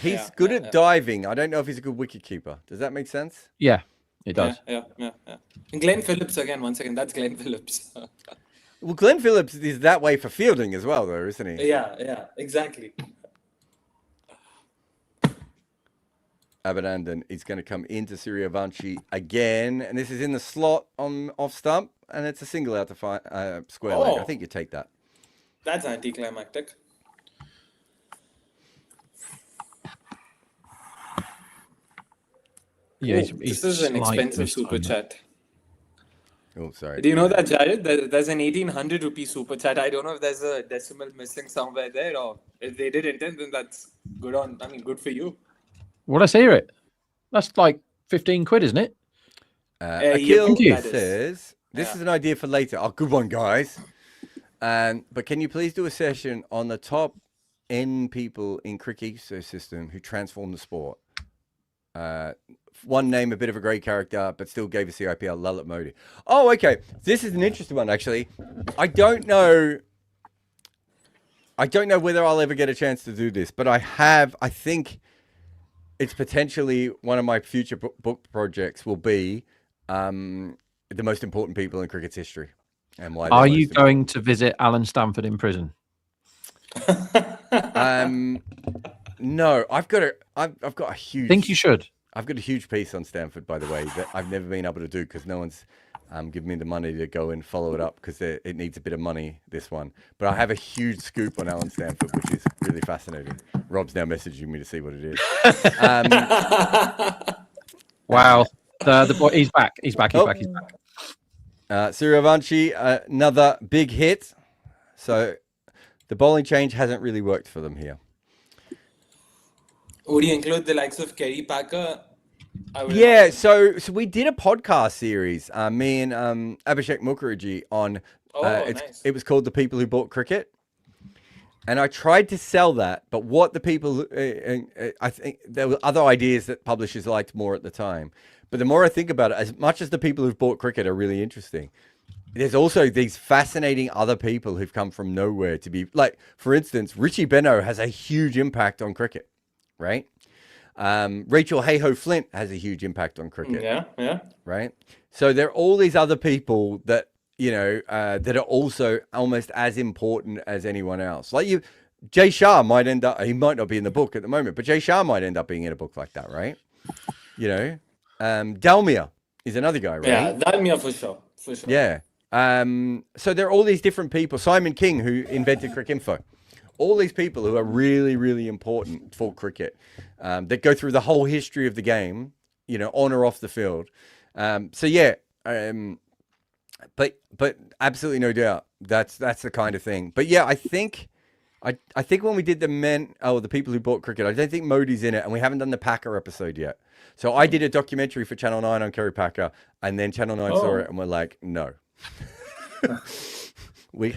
He's good at diving. I don't know if he's a good wicketkeeper. Does that make sense? Yeah, it does. Yeah. And Glenn Phillips again, once again. That's Glenn Phillips. Well, Glenn Phillips is that way for fielding as well, though, isn't he? Yeah, exactly. Abhinandan is going to come into Suryavanshi again, and this is in the slot on off stump, and it's a single out to square leg. I think you take that. That's anticlimactic. Yeah, This is an expensive super chat. Oh, sorry. Do you know that, Jared? There's an 1,800 rupee super chat. I don't know if there's a decimal missing somewhere there, or if they did intend, then that's good good for you. Well, let's hear it. That's like 15 quid, isn't it? Akil that says, this is an idea for later. Oh, good one, guys. But can you please do a session on the top N people in cricket ecosystem who transformed the sport? One name, a bit of a great character, but still gave us the IPL, Lalit Modi. Oh, okay. This is an interesting one, actually. I don't know whether I'll ever get a chance to do this, but I think it's potentially one of my future book projects will be the most important people in cricket's history. And why Are you going to visit Alan Stanford in prison? No, I've got a huge. Think you should. I've got a huge piece on Stanford, by the way, that I've never been able to do because no one's given me the money to go and follow it up because it needs a bit of money, this one. But I have a huge scoop on Alan Stanford, which is really fascinating. Rob's now messaging me to see what it is. Wow. The boy, he's back. He's back. Suryavanshi, another big hit. So the bowling change hasn't really worked for them here. Would you include the likes of Kerry Packer? Yeah, so we did a podcast series, me and Abhishek Mukherjee on. Nice. It was called "The People Who Bought Cricket," and I tried to sell that. But what the people, I think there were other ideas that publishers liked more at the time. But the more I think about it, as much as the people who've bought cricket are really interesting, there's also these fascinating other people who've come from nowhere to be like, for instance, Richie Benaud has a huge impact on cricket. Right? Rachel Hayhoe Flint has a huge impact on cricket. Yeah. Right? So there are all these other people that, that are also almost as important as anyone else. Like Jay Shah might end up, he might not be in the book at the moment, but Jay Shah might end up being in a book like that, right? Dalmia is another guy, right? Yeah, Dalmia for sure. Yeah. So there are all these different people. Simon King, who invented Cricinfo. All these people who are really, really important for cricket, that go through the whole history of the game, on or off the field. But absolutely no doubt that's the kind of thing. But yeah, I think when we did the people who bought cricket, I don't think Modi's in it, and we haven't done the Packer episode yet. So I did a documentary for Channel 9 on Kerry Packer, and then Channel 9 saw it and we're like, no, we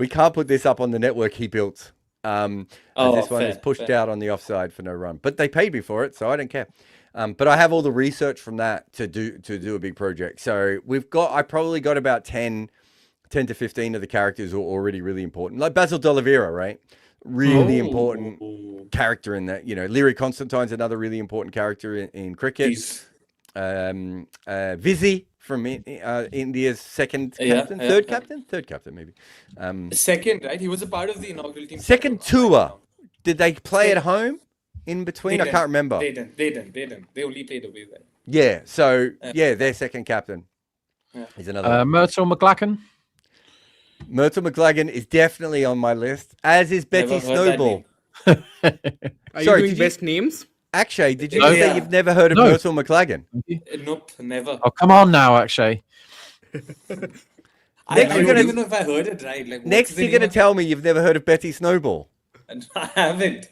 can't put this up on the network he built. This one is pushed out on the offside for no run, but they paid me for it, so I don't care. But I have all the research from that to do a big project. So I probably got about 10 to 15 of the characters who are already really important. Like Basil D'Oliveira, right? Really important character in that. Leary Constantine's another really important character in cricket. Vizzy from India's second captain, third captain maybe. Second, right? He was a part of the inaugural team. Second tour. Did they play at home in between? I can't remember. They didn't. They only played away there. Yeah. So their second captain is another. Myrtle McLachlan. Myrtle McLagan is definitely on my list, as is Betty Snowball. Are you doing best names? Akshay, did you say you've never heard of Myrtle McLagan? Nope, never. Oh, come on now, Akshay. I don't even know if I heard it right. Like, next, you're going to tell me you've never heard of Betty Snowball. I haven't.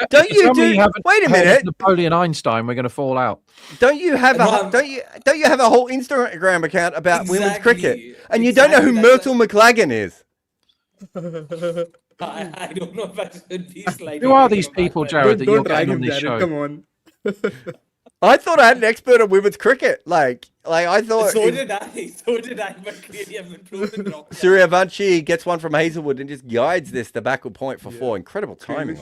Don't you do? Wait a minute. Napoleon Einstein, we're going to fall out. Don't you have don't you have a whole Instagram account about women's cricket, and you don't know who Myrtle McLagan is? I don't know if I should be slightly. Who are these people, Jared, that you're getting on this show? Come on. I thought I had an expert on women's cricket. Like I thought. So did I. But clearly, I've been proven wrong. Suryavanshi gets one from Hazelwood and just guides this the backward point for 4. Incredible timing.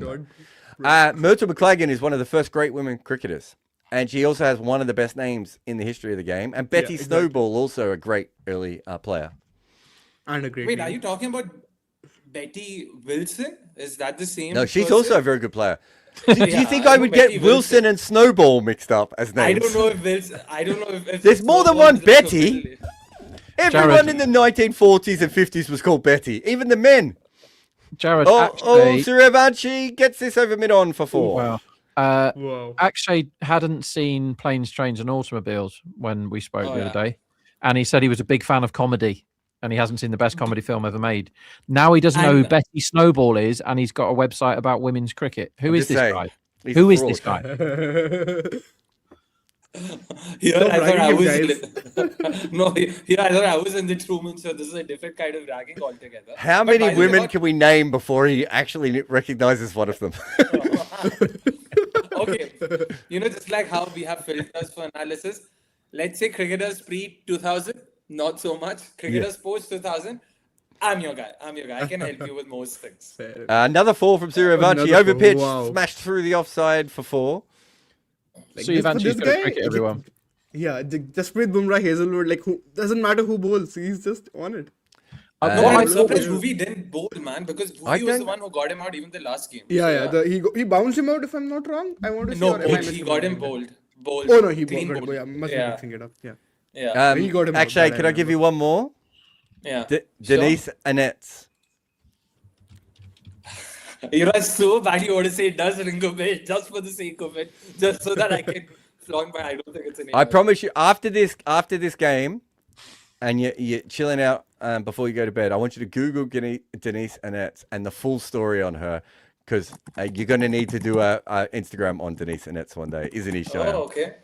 Myrtle McLagan is one of the first great women cricketers, and she also has one of the best names in the history of the game. And Betty Snowball, also a great early player. And a great Wait, name. are you talking about Betty Wilson? Is that the same? No, she's person? also a very good player. Do you Yeah, think I I know would Betty get Wilson Wilson. and Snowball mixed up as names? I don't know if Wilson. I don't know if There's more than Snowball one is Betty. officially- Everyone Jared. in the 1940s and 50s was called Betty, even the men. Jared, Oh, actually, Suryavanshi gets this over mid-on for 4. wow. Wow. Akshay hadn't seen Planes, Trains and Automobiles when we spoke Oh, the yeah. other day. And he said he was a big fan of comedy and he hasn't seen the best comedy film ever made. Now he doesn't know who And- Betty Snowball is and he's got a website about women's cricket. Who I'm is just this saying, guy? he's Who a is this fraud. guy? Here Stop I thought I ragging was no. Here I thought I was in the Truman Show. This is a different kind of ragging altogether. How But by many the way, women what- can we name before he actually recognizes one of them? Okay, just like how we have filters for analysis. Let's say cricketers pre 2000, not so much. Cricketers post 2000. I'm your guy. I can help you with most things. Another 4 from Suryavanshi. Another Over 4, pitch, wow. smashed through the offside for 4. Like So this- you've for actually this got guy, cricket, everyone. Yeah, Jasprit Bumrah, Hazelwood, like who doesn't matter who bowls, he's just on it. No, Uh, I'm I- surprised Bhuvi didn't bowl, man, because I Bhuvi was the don't- one who got him out even the last game. Yeah, So, yeah. He bounced him out if I'm not wrong. I want to No, see. or am I bowled. He missing got him something? bowled. Oh no, he Clean bowled. bowled. Yeah, must be Yeah. mixing it up. Yeah. Yeah. He got him out, Akshay, that I could I give remember. you one more? Yeah. Denise Annette's. You are so bad you want to say it does ring a bell just for the sake of it, just so that I can flaunt my. I don't think it's an. I promise you, after this game, and you're chilling out before you go to bed, I want you to Google Denise Annette's and the full story on her, because you're going to need to do a Instagram on Denise Annette's one day, isn't he, Shia? Oh, okay.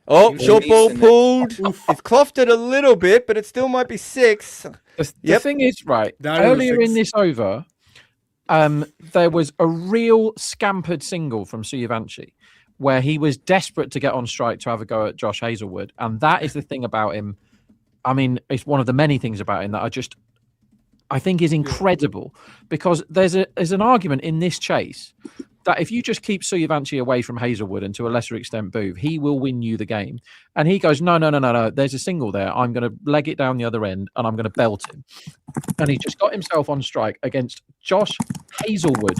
Oh, short ball Annette. pulled. It's clofted it a little bit, but it still might be 6. The Yep. thing is, right, That was a earlier 6. in this over, there was a real scampered single from Suryavanshi where he was desperate to get on strike to have a go at Josh Hazelwood. And that is the thing about him. I mean, it's one of the many things about him that I think is incredible, because there's an argument in this chase that if you just keep Suryavanshi away from Hazelwood and to a lesser extent Booth, he will win you the game. And he goes, no, there's a single there. I'm going to leg it down the other end and I'm going to belt him. And he just got himself on strike against Josh Hazelwood.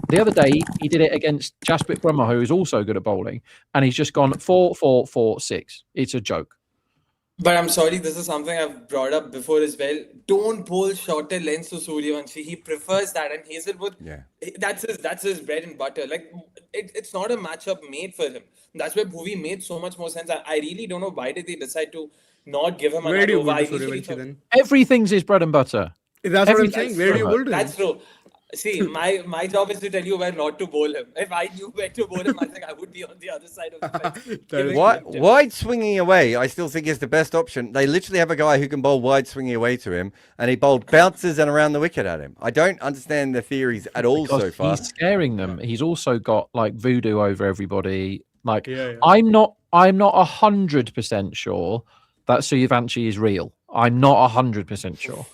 The other day, he did it against Jasprit Bumrah, who is also good at bowling. And he's just gone 4, 4, 4, 6. It's a joke. But I'm sorry, this is something I've brought up before as well. Don't bowl shorter lengths to Suryavanshi. He prefers that, and Hazelwood, Yeah. that's his bread and butter. Like it's not a matchup made for him. That's where Bhuvi made so much more sense. I really don't know why did they decide to not give him Where another do you over. bowl I to initially Suryavanshi thought- then? Everything's his bread and butter. That's what I'm Every- saying. Where do you bowl to him? That's true. See, my job is to tell you where not to bowl him. If I knew where to bowl him, I think I would be on the other side of the fence. That is Wide swinging away, I still think is the best option. They literally have a guy who can bowl wide swinging away to him, and he bowled bounces and around the wicket at him. I don't understand the theories at all so Because far. he's scaring them. He's also got like voodoo over everybody. Like Yeah. I'm not 100% sure that Suryavanshi is real. I'm not 100% sure,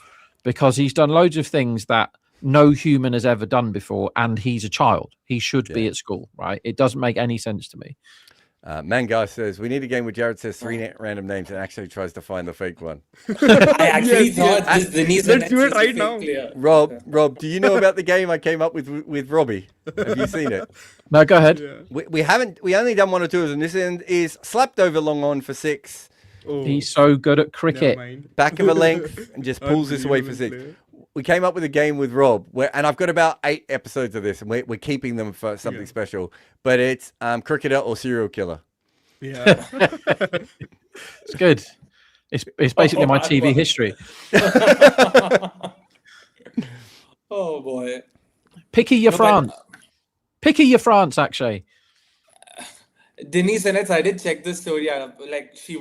because he's done loads of things that no human has ever done before, and he's a child. He should be at school, right? It doesn't make any sense to me. Mangar says, we need a game where Jared says 3 random names and actually tries to find the fake one. I actually Yes, thought yes. this Denise Let's do it Annette is a right fake now. player. Rob, do you know about the game I came up with Robbie? Have you seen it? No, go ahead. We only done 1 or 2 of them. This end is slapped over long on for 6, Oh, He's so good at never cricket. mind. back of a length, and just pulls this away for 6. Unbelievable We came up with a game with Rob, and I've got about 8 episodes of this, and we're keeping them for something special. But it's cricketer or serial killer. Yeah. It's good. It's basically my TV history. Oh boy. Picky your No, but- France. Picky your France, actually. Denise Annette, I did check this story out. Like she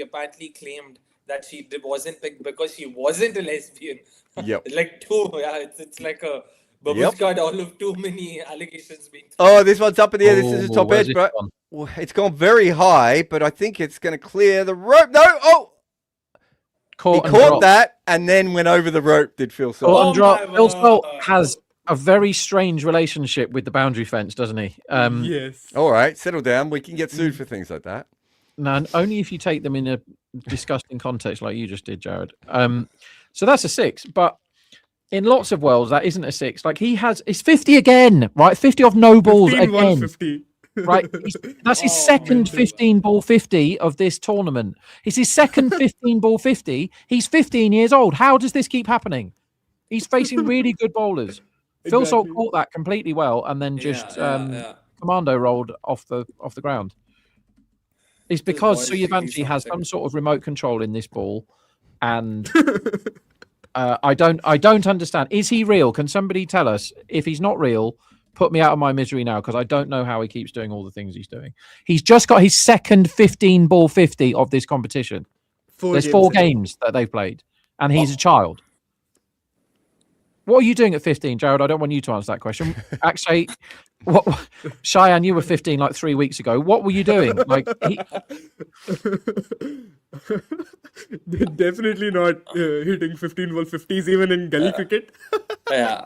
apparently claimed that she wasn't picked because she wasn't a lesbian. Yep. Like it's like a babushka doll of too many allegations being Oh, this one's up in the air. This is the Oh, top where's edge, this but gone? well, it's gone very high, but I think it's going to clear the rope. No, he Caught and caught dropped. that and then went over the rope, did Phil Salt. Caught Oh and dropped. my Phil Salt word. has a very strange relationship with the boundary fence, doesn't he? Yes. All right, settle down. We can get sued for things like that. No, only if you take them in a disgusting context like you just did, Jared. So that's a 6, but in lots of worlds that isn't a 6. Like it's 50 again, right? 50 off no balls 15, again. 150. Right, that's his second 15 ball 50 of this tournament. It's his second 15 ball 50. He's 15 years old. How does this keep happening? He's facing really good bowlers. Phil Salt Exactly. caught that completely well, and then just commando rolled off the ground. It's because ball is really Suryavanshi has something. some sort of remote control in this ball, and I don't understand. Is he real? Can somebody tell us? If he's not real, put me out of my misery now, because I don't know how he keeps doing all the things he's doing. He's just got his second 15 ball 50 of this competition. There's 4 games that they've played, and he's a child. What are you doing at 15, Jared? I don't want you to answer that question. Actually, Cheyenne, you were 15 like 3 weeks ago. What were you doing? Like, They're definitely not hitting 15 ball 50s even in gully cricket. Yeah.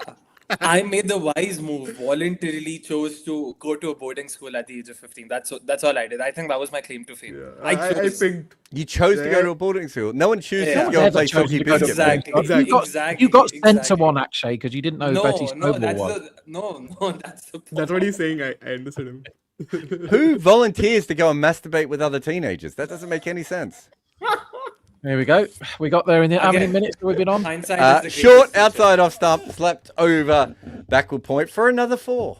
I made the wise move. Voluntarily chose to go to a boarding school at the age of 15. That's all I did. I think that was my claim to fame. I chose. picked. You chose to go to a boarding school. No one chooses Yeah. to go and play Chalky Biscuit. Exactly. You got sent to one, actually, because you didn't know who Betty Snowball that's was. that's the point. That's what he's saying. I understood him. Who volunteers to go and masturbate with other teenagers? That doesn't make any sense. There we go. We got there in the how many Again, minutes have we been on? Hindsight is the Short greatest outside off stump, slapped over backward point for another 4.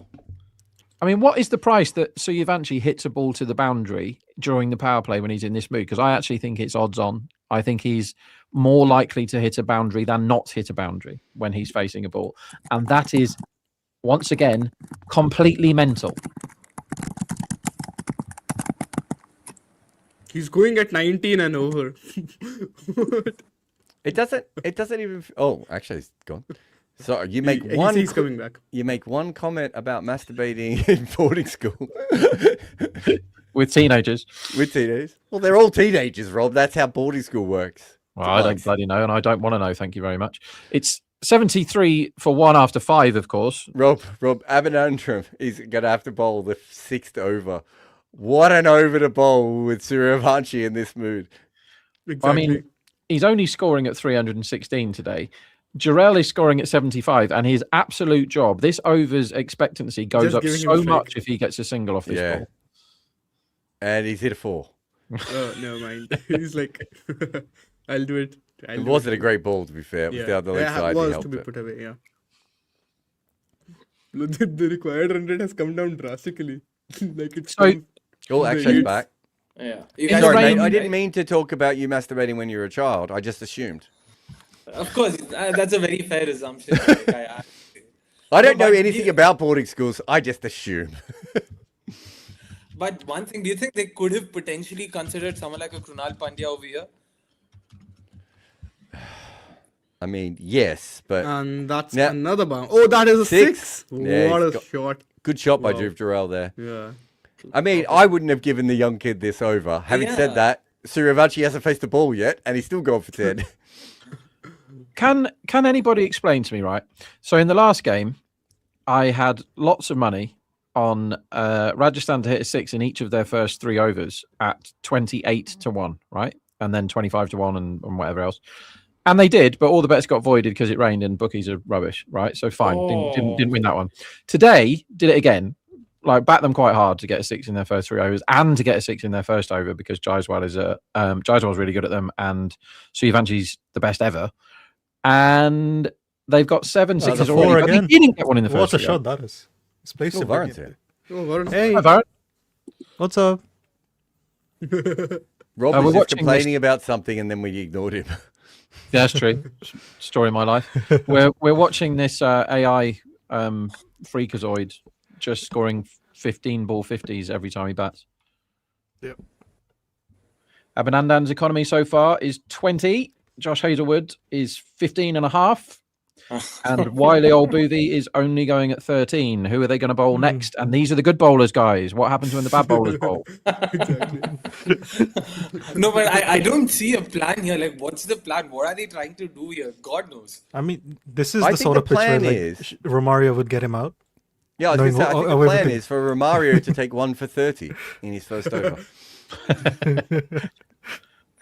I mean, what is the price that Suryavanshi hits a ball to the boundary during the power play when he's in this mood? Because I actually think it's odds on. I think he's more likely to hit a boundary than not hit a boundary when he's facing a ball. And that is, once again, completely mental. He's going at 19 and over. It doesn't even. Oh, actually, it's gone. So you make He's coming back. You make one comment about masturbating in boarding school With teenagers. with teenagers. Well, they're all teenagers, Rob. That's how boarding school works. Well, I don't bloody know, and I don't want to know. Thank you very much. It's 73 for 1 after 5, of course. Rob, Abhinandram is gonna have to bowl the 6th over. What an over to bowl with Suryavanshi in this mood. Exactly. I mean, he's only scoring at 316 today. Jarrell is scoring at 75, and his absolute job, this over's expectancy goes Just up giving him so a strike. much if he gets a single off this Yeah. ball. And he's hit a 4. oh, never mind. He's like, I'll do it. It wasn't a great ball, to be fair. It was the other leg Yeah, side it that was helped to be it. put away, yeah. Look, the required run rate has come down drastically. Like it's So- Oh, actually, it's back. Yeah. In guys the Sorry, rain- mate. I didn't mean to talk about you masturbating when you were a child. I just assumed. Of course, that's a very fair assumption. I don't No, know but anything you- about boarding schools. I just assume. But one thing, do you think they could have potentially considered someone like a Krunal Pandya over here? I mean, yes, but And that's Yeah. another bounce. Oh, that is a 6. 6. Yeah, What he's a got- shot. good shot by Wow. Dhruv Jarrell there. Yeah. I mean, I wouldn't have given the young kid this over. Having said Yeah. that, Suryavanshi hasn't faced the ball yet, and he's still gone for 10. Can anybody explain to me, right? So in the last game, I had lots of money on Rajasthan to hit a 6 in each of their first 3 overs at 28 to 1, right? And then 25 to 1 and whatever else. And they did, but all the bets got voided because it rained and bookies are rubbish, right? So fine, didn't win that one. Today, did it again. Like, backed them quite hard to get a 6 in their first 3 overs and to get a 6 in their first over because Jaiswal's really good at them and Suryavanchi's the best ever. And they've got 7 That's sixes a 4 already, but again. they didn't get one in the What first a 3 shot that is. It's placed Oh, it Varun's again. here. Oh, Varun. Hey, Hi, Varun. what's up? Rob we're was just watching complaining about something, and then we ignored him. Yeah, that's true. Story of my life. We're watching this AI freakazoid just scoring 15 ball 50s every time he bats. Yep. Abhinandan's economy so far is 20. Josh Hazelwood is 15 and a half. And Wiley Old Boothie is only going at 13. Who are they going to bowl next? And these are the good bowlers, guys. What happens when the bad bowlers bowl? Exactly. No, but I don't see a plan here. Like, what's the plan? What are they trying to do here? God knows. I mean, this is I the think sort the of pitch where plan like, is- Romario would get him out. Yeah, I was Knowing going to say, I what- think how the plan everything- is for Romario to take 1 for 30 in his first over.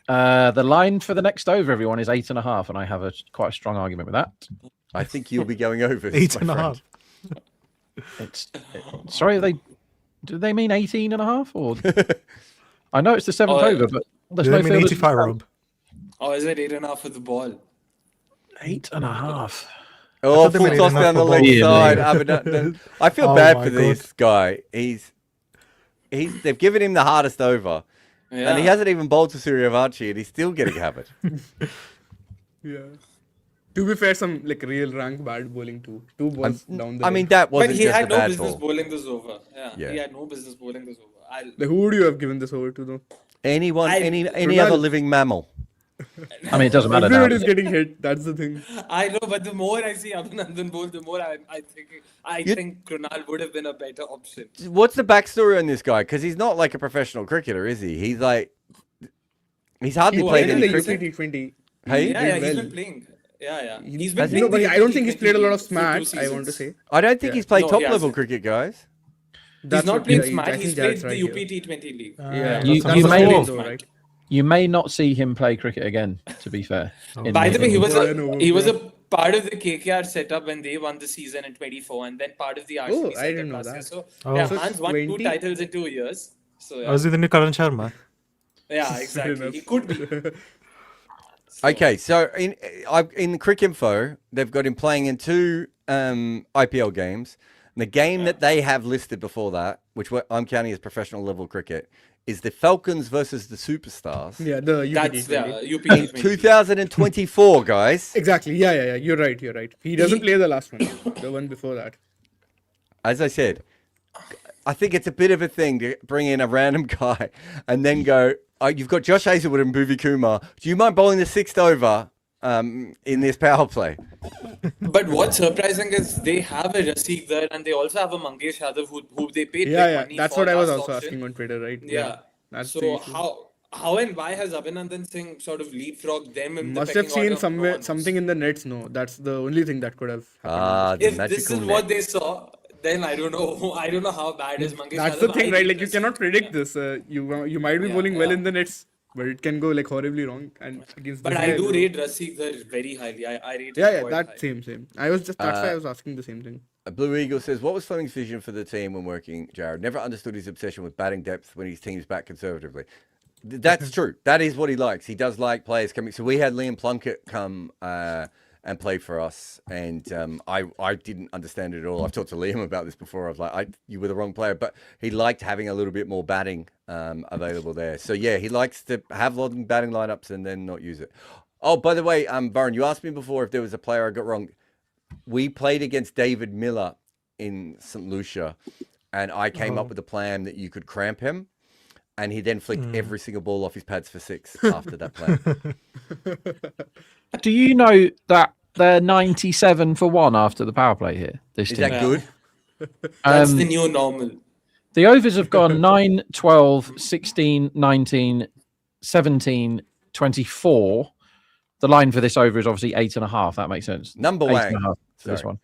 The line for the next over, everyone, is 8.5, and I have quite a strong argument with that. I think you'll be going over this, 8.5. Sorry, do they mean 18.5 or? I know it's the seventh over, but there's Do no they mean fielders 85, Rob? Or is it 8.5 for the ball? 8.5. Oh, they full made toss enough down the for leg ball. side. Yeah. Aberdeen. I feel Oh bad my for God. this guy. They've given him the hardest over, and he hasn't even bowled to Suryavanshi, and he's still getting hammered. Yeah. To be fair, some like real rank bad bowling too. Two balls down the I leg. mean, that But wasn't he just a had no bad business ball. bowling this over. Yeah. He had no business bowling this over. Like, who would you have given this over to though? Anyone, I- any Ronaldo- other living mammal. I mean, it doesn't matter now. Everybody's getting hit. That's the thing. I know, but the more I see Abhinandan bowl, the more I think Krunal would have been a better option. What's the backstory on this guy? Because he's not like a professional cricketer, is he? He's hardly He played played in any the cricket. UP T20. Hey? Yeah, did he's well. been playing. Yeah. He's Has been he? playing. No, but the I don't think he's UP played a lot of T20 for 2 smart, I want to seasons. say. I don't think Yeah. he's played No, top he level hasn't. cricket, guys. He's not playing yeah, smart. I He's think played that's the right UP here. T20 league. Yeah, You- that's you the may- point though, right? You may not see him play cricket again, to be fair. in By the way, he was I know, he was yeah. a part of the KKR setup when they won the season in 24, and then part of the RCB Oh, I setup didn't know last year. that. So Oh. yeah, So Hans won 2 20 titles in 2 years. So yeah, Was he the new Karan Sharma? yeah, exactly. He could be. Okay, so in Cricinfo, they've got him playing in 2 IPL games. And the game that they have listed before that, which I'm counting as professional level cricket, is the Falcons versus the Superstars Yeah, the UP That's T20. UP in T20. 2024, guys. Exactly. Yeah. You're right. He doesn't play the last one. The one before that. As I said, I think it's a bit of a thing to bring in a random guy and then go, oh, you've got Josh Hazelwood and Bhuvi Kumar. Do you mind bowling the 6th over in this power play? But what's surprising is they have a Rasik there, and they also have a Mangesh Yadav who they paid big Yeah. money That's for what I was last also auction. asking on Twitter, right? Yeah. That's the So issue. how and why has Abhinandan Singh sort of leapfrogged them in Must the have pecking seen order? No somewhere one knows. something in the nets. No, that's the only thing that could have happened. Ah, the If this magical is net. what they saw, then I don't know. I don't know how bad is Mangesh That's Yadav. the thing, I right? rate Like you this. cannot predict this. You might be Yeah, bowling well yeah. in the nets, but it can go like horribly wrong. And against But this I guy, do bro. rate Rasik there very highly. I rate Yeah, him quite that high. same. I was just that's why I was asking the same thing. Blue Eagle says, what was Fleming's vision for the team when working, Jared? Never understood his obsession with batting depth when his team's bat conservatively. That's true. That is what he likes. He does like players coming. So we had Liam Plunkett come and play for us, and I didn't understand it at all. I've talked to Liam about this before. I was like, you were the wrong player, but he liked having a little bit more batting available there. So yeah, he likes to have long batting lineups and then not use it. Oh, by the way, Baron, you asked me before if there was a player I got wrong. We played against David Miller in St. Lucia, and I came up with a plan that you could cramp him, and he then flicked every single ball off his pads for 6 after that plan. Do you know that they're 97 for 1 after the power play here? This Is team. that good? That's the new normal. The overs have gone 9, 12, 16, 19, 17, 24. The line for this over is obviously 8.5. That makes sense. Number 8.5 one. for this Sorry.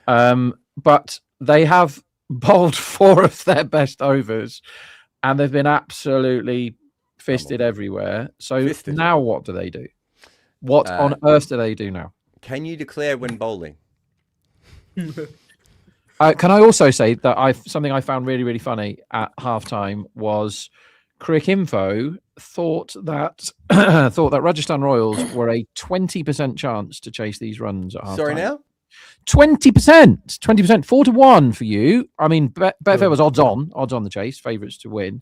one. But they have bowled 4 of their best overs, and they've been absolutely fisted everywhere. So Fisted. now what do they do? What on earth do they do now? Can you declare when bowling? Can I also say that something I found really, really funny at halftime was Cricinfo thought that Rajasthan Royals were a 20% chance to chase these runs at halftime. Sorry now? 20%, 4-1 for you. I mean, Betfair was odds on the chase, favourites to win.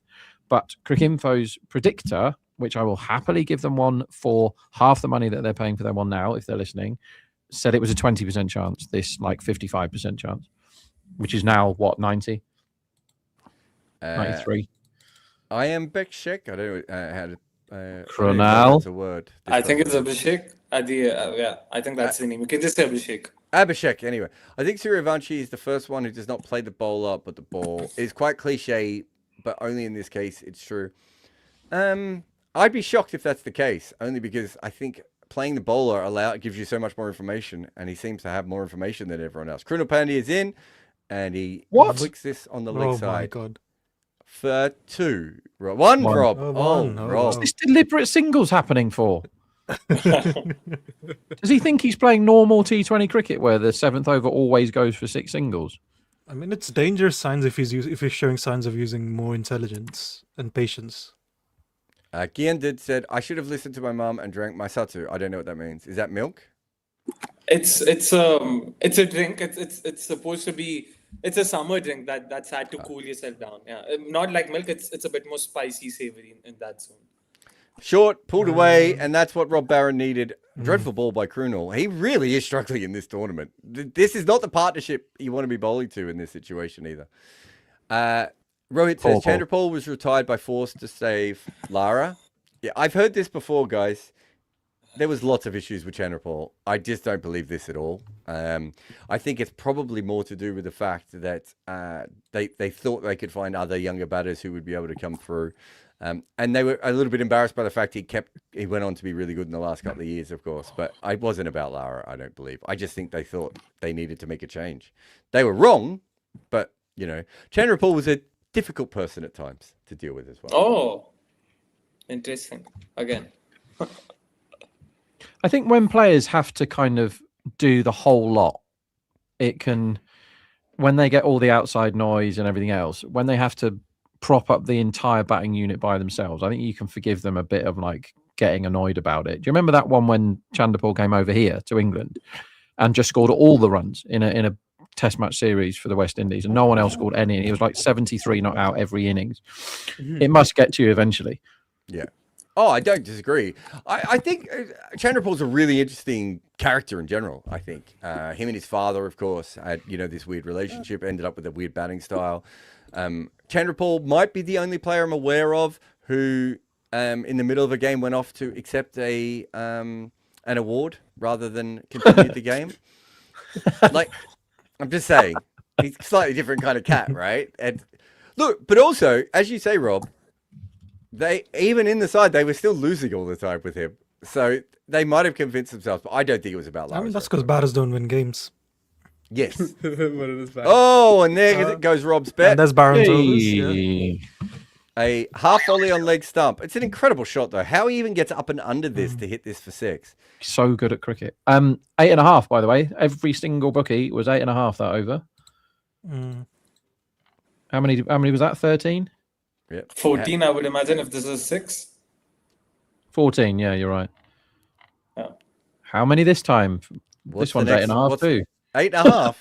But Cricinfo's predictor, which I will happily give them one for half the money that they're paying for their one now, if they're listening, said it was a 20% chance, this like 55% chance, which is now what, 90? 93. I am Bekshek. I don't know how to. Krunal. That's a word. I think it's Abhishek. I think that's the name. You can just say Abhishek. Abhishek, anyway. I think Suryavanshi is the first one who does not play the bowler, but the ball. It's quite cliche, but only in this case it's true. I'd be shocked if that's the case, only because I think playing the bowler gives you so much more information, and he seems to have more information than everyone else. Krunal Pandya is in, and he What? flicks this on the leg Oh my side god. for 2. One, One. Rob. Oh, Oh, one. Oh, Rob. What's this deliberate singles happening for? Does he think he's playing normal T20 cricket where the 7th over always goes for 6 singles? I mean, it's dangerous signs if he's showing signs of using more intelligence and patience. Giandid said, I should have listened to my mum and drank my sattu. I don't know what that means. Is that milk? It's a drink. It's supposed to be. It's a summer drink that's had to cool yourself down. Yeah, not like milk. It's a bit more spicy, savory in that zone. Short, pulled away, and that's what Rob Barron needed. Dreadful ball by Krunal. He really is struggling in this tournament. This is not the partnership you want to be bowling to in this situation either. Rohit says, Chandrapal was retired by force to save Lara. Yeah, I've heard this before, guys. There was lots of issues with Chandrapal. I just don't believe this at all. I think it's probably more to do with the fact that they thought they could find other younger batters who would be able to come through. And they were a little bit embarrassed by the fact he went on to be really good in the last couple of years, of course. But it wasn't about Lara, I don't believe. I just think they thought they needed to make a change. They were wrong, but, you know, Chandrapal was a difficult person at times to deal with as well. Oh, interesting. Again. I think when players have to kind of do the whole lot, it can, when they get all the outside noise and everything else, when they have to prop up the entire batting unit by themselves, I think you can forgive them a bit of like getting annoyed about it. Do you remember that one when Chandrapal came over here to England and just scored all the runs in a Test match series for the West Indies, and no one else scored any? He was like 73 not out every innings. It must get to you eventually. Yeah. Oh, I don't disagree. I think Chandrapal's a really interesting character in general, I think. Him and his father, of course, had, you know, this weird relationship, ended up with a weird batting style. Chandrapal might be the only player I'm aware of who, in the middle of a game, went off to accept an award rather than continue the game. Like, I'm just saying, he's a slightly different kind of cat, right? And look, but also, as you say, Rob, they, even in the side, they were still losing all the time with him. So they might have convinced themselves, but I don't think it was about Lara's. I mean, that's because batters don't win games. Yes. Oh, and there goes Rob's bet. And there's Barron's overs. Yeah. A half volley on leg stump. It's an incredible shot, though. How he even gets up and under this to hit this for 6. So good at cricket. 8.5, by the way. Every single bookie was 8.5 that over. How many was that? 13? Yep. 14, I would imagine, if this is 6. 14, yeah, you're right. Yeah. How many this time? This one's 8.5 too. 8.5.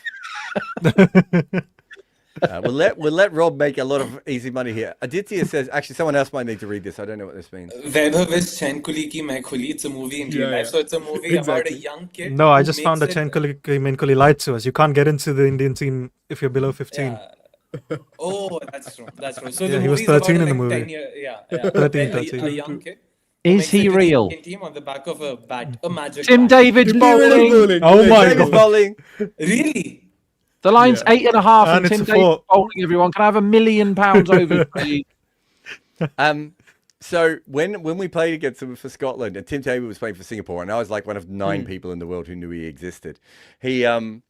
We'll let Rob make a lot of easy money here. Aditya says, actually, someone else might need to read this. I don't know what this means. Vaibhav is Chen Kuli Ki Main Khuli. It's a movie in real life. So it's a movie about a young kid. No, I just found that Chen Kuli lied to us. You can't get into the Indian team if you're below 15. Yeah. Oh, that's true. That's true. So Yeah, the he was movie is 13 about in the like movie. 10 year, yeah. 13. A young kid. Is he real? Team on the back of a bat, a magic Tim bat. David's bowling. Oh my David's god. bowling. Really? The line's 8.5 and And Tim it's a David's 4. bowling, everyone. Can I have £1 million over, please? So when we played against him for Scotland, and Tim David was playing for Singapore, and I was like one of 9 people in the world who knew he existed. We came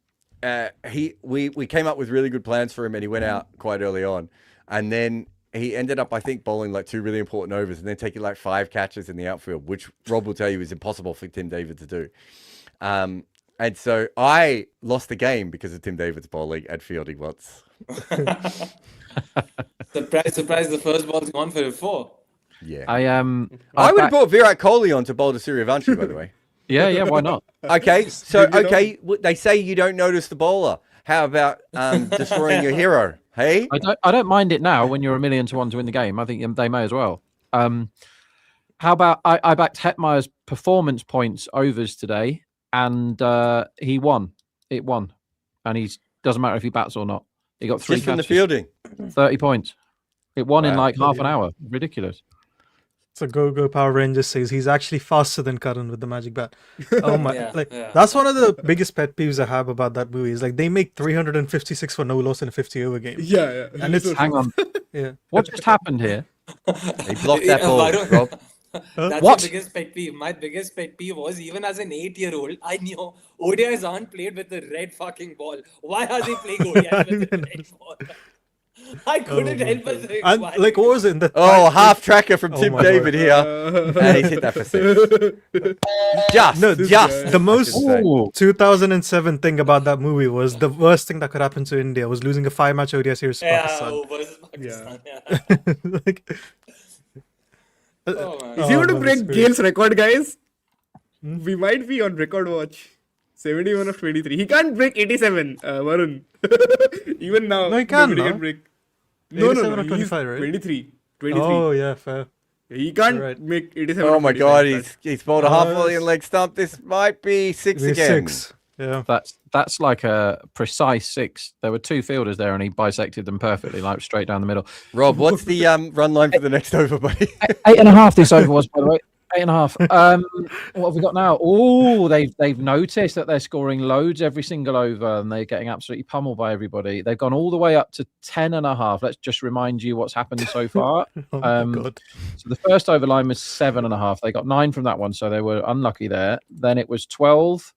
up with really good plans for him, and he went out quite early on, and then he ended up, I think, bowling like 2 really important overs, and then taking like 5 catches in the outfield, which Rob will tell you is impossible for Tim David to do. And so I lost the game because of Tim David's bowling and fielding once. Surprise, the first ball's gone for a 4. Yeah. I would have brought Virat Kohli on to bowl to Suryavanshi, by the way. Yeah, why not? Okay, so, they say you don't notice the bowler. How about destroying your hero? Hey? I don't mind it now when you're 1 million to 1 to win the game. I think they may as well. How about I backed Hetmeyer's performance points overs today, and he won. It won. And he doesn't matter if he bats or not. He got 3 Just from the catches, fielding. 30 points. It won in Wow. like half an hour. Ridiculous. So Go Power Rangers says he's actually faster than Karan with the magic bat. Oh my! Yeah. That's one of the biggest pet peeves I have about that movie. Is like they make 356 for no loss in a 50-over game. Yeah. And it's Hang on. yeah. What just happened here? He blocked that ball, Varun, Rob. That's What? my biggest pet peeve. My biggest pet peeve was, even as an 8-year-old, I knew ODIs aren't played with the red fucking ball. Why are they playing ODIs with the red ball? I couldn't help but think. And why? like, what was it? In the Oh, half tracker from Tim my David here. And he's hit that for 6. Just. the most Ooh. 2007 thing about that movie was the worst thing that could happen to India was losing a 5-match ODI series to Yeah, Pakistan. versus Pakistan. Yeah. Like, Oh, man. Is he going to man, break it's great. Gale's record, guys? We might be on record watch. 71 of 23. He can't break 87, Varun. Even now. No, he can, nobody no? can break. No, 87 or he's 25, right? 23. 23. Oh yeah, fair. He can't You're right. make 87. Oh of my 25. God, he's bowled a half volley and leg stump. This might be 6 We're again. 6. Yeah. That's like a precise 6. There were 2 fielders there, and he bisected them perfectly, like straight down the middle. Rob, what's the run line for the next over, buddy? 8.5 this over was, by the way. 8.5. What have we got now? Oh, they've noticed that they're scoring loads every single over, and they're getting absolutely pummeled by everybody. They've gone all the way up to 10.5. Let's just remind you what's happened so far. Oh my God. So the first over line was 7.5. They got 9 from that one, so they were unlucky there. Then it was 12,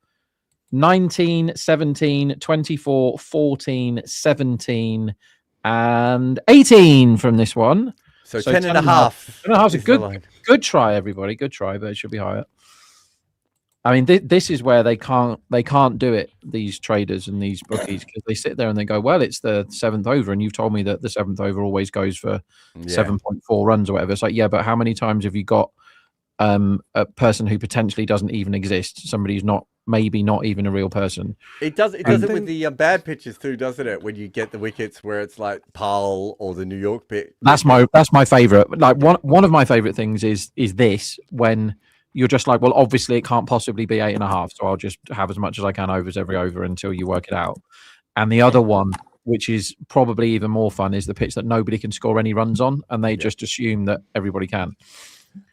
19, 17, 24, 14, 17, and 18 from this one. So, So 10 and a 10.5. half. 10.5 is a is the line. good try, everybody. Good try, but it should be higher. I mean, this is where they can't do it. These traders and these bookies, because they sit there and they go, "Well, it's the 7th over, and you've told me that the 7th over always goes for 7.4 runs or whatever." It's like, yeah, but how many times have you got a person who potentially doesn't even exist? Somebody who's maybe not even a real person. It does it with the bad pitches too, doesn't it? When you get the wickets where it's like Pal or the New York pitch. That's my favorite. Like one of my favorite things is this, when you're just like, well, obviously it can't possibly be 8.5, so I'll just have as much as I can overs every over until you work it out. And the other one, which is probably even more fun, is the pitch that nobody can score any runs on, and they just assume that everybody can.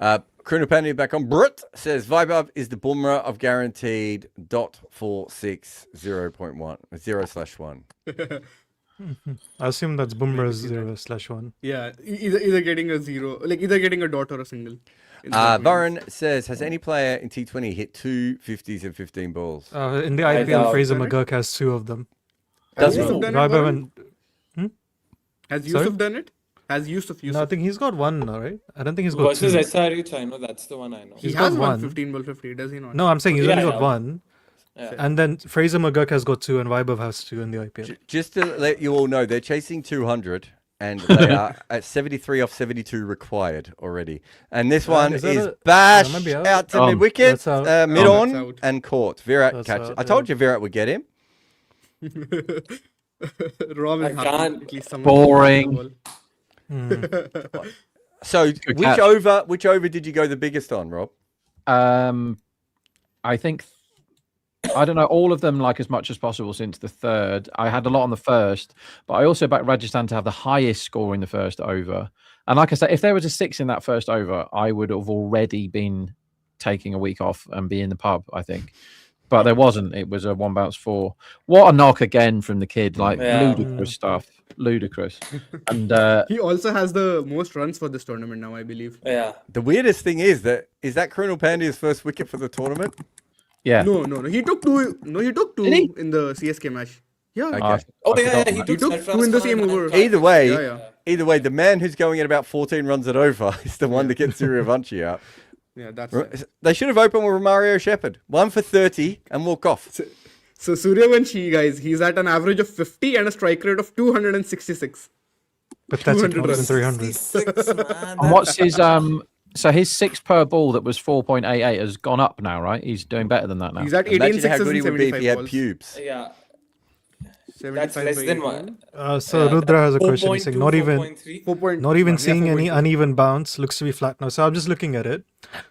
Kruno Pandya back on. Brut says Vaibhav is the Bumrah of guaranteed .46 0.1 0/1. I assume that's Bumrah's 0/1. Yeah, either getting a 0, like either getting a dot or a single. Varun says, has any player in T20 hit 2 50s and 15 balls? In the IPL, Fraser McGurk has 2 of them. Does Has he? Yusuf done it, Vaibhav Varun? Has Sorry? Yusuf done it? Has Yusuf? No, I think he's got 1 now, right? I don't think he's got Versus 2. SRH, I know that's the one I know. He He's has got won one. 15 ball 50, does he not? No, I'm saying he's Yeah, only got yeah. 1. Yeah. And then Fraser McGurk has got 2 and Vaibhav has 2 in the IPL. Just to let you all know, they're chasing 200 and they are at 73 off 72 required already. And this one is that is a- bashed maybe out? out to mid wicket, That's out. mid That's on, out. and caught. Virat That's catch. out, I told you Virat would get him. Rob is I happy. can't- At least someone Boring. So Good which catch. over did you go the biggest on, Rob? I think I don't know all of them like as much as possible since the 3rd. I had a lot on the 1st, but I also backed Rajasthan to have the highest score in the 1st over. And like I said, if there was a 6 in that 1st over, I would have already been taking a week off and be in the pub, I think. But there wasn't. It was a 1 bounce 4. What a knock again from the kid! Like Yeah. ludicrous stuff, ludicrous. And He also has the most runs for this tournament now, I believe. Yeah. The weirdest thing is that Kruno Pandya's first wicket for the tournament? yeah, No. He took 2. No, he took 2 Did he? in the CSK match. Yeah. Okay. Oh, I yeah, forgot yeah. He that. He took took 2 in the same over. Either way, Yeah. the man who's going at about 14 runs at over is the one that gets Suryavanshi out. Yeah, that's They should have opened with Mario Shepherd. 1 for 30 and walk off. So Suryavanshi, guys, he's at an average of 50 and a strike rate of 266. Pathetic, 200 not even runs. 300. 66, man. And what's his So his 6 per ball that was 4.88 has gone up now, right? He's doing better than that now. He's at 18 Imagine how sixes good he and would be if 75 he had balls. pubes. Yeah. 75 That's less by than 18. one. So Rudra has a question. He's saying 4.2, not even 4.3. 4.1. not even Yeah, seeing any 4.2. uneven bounce. Looks to be flat now. So I'm just looking at it.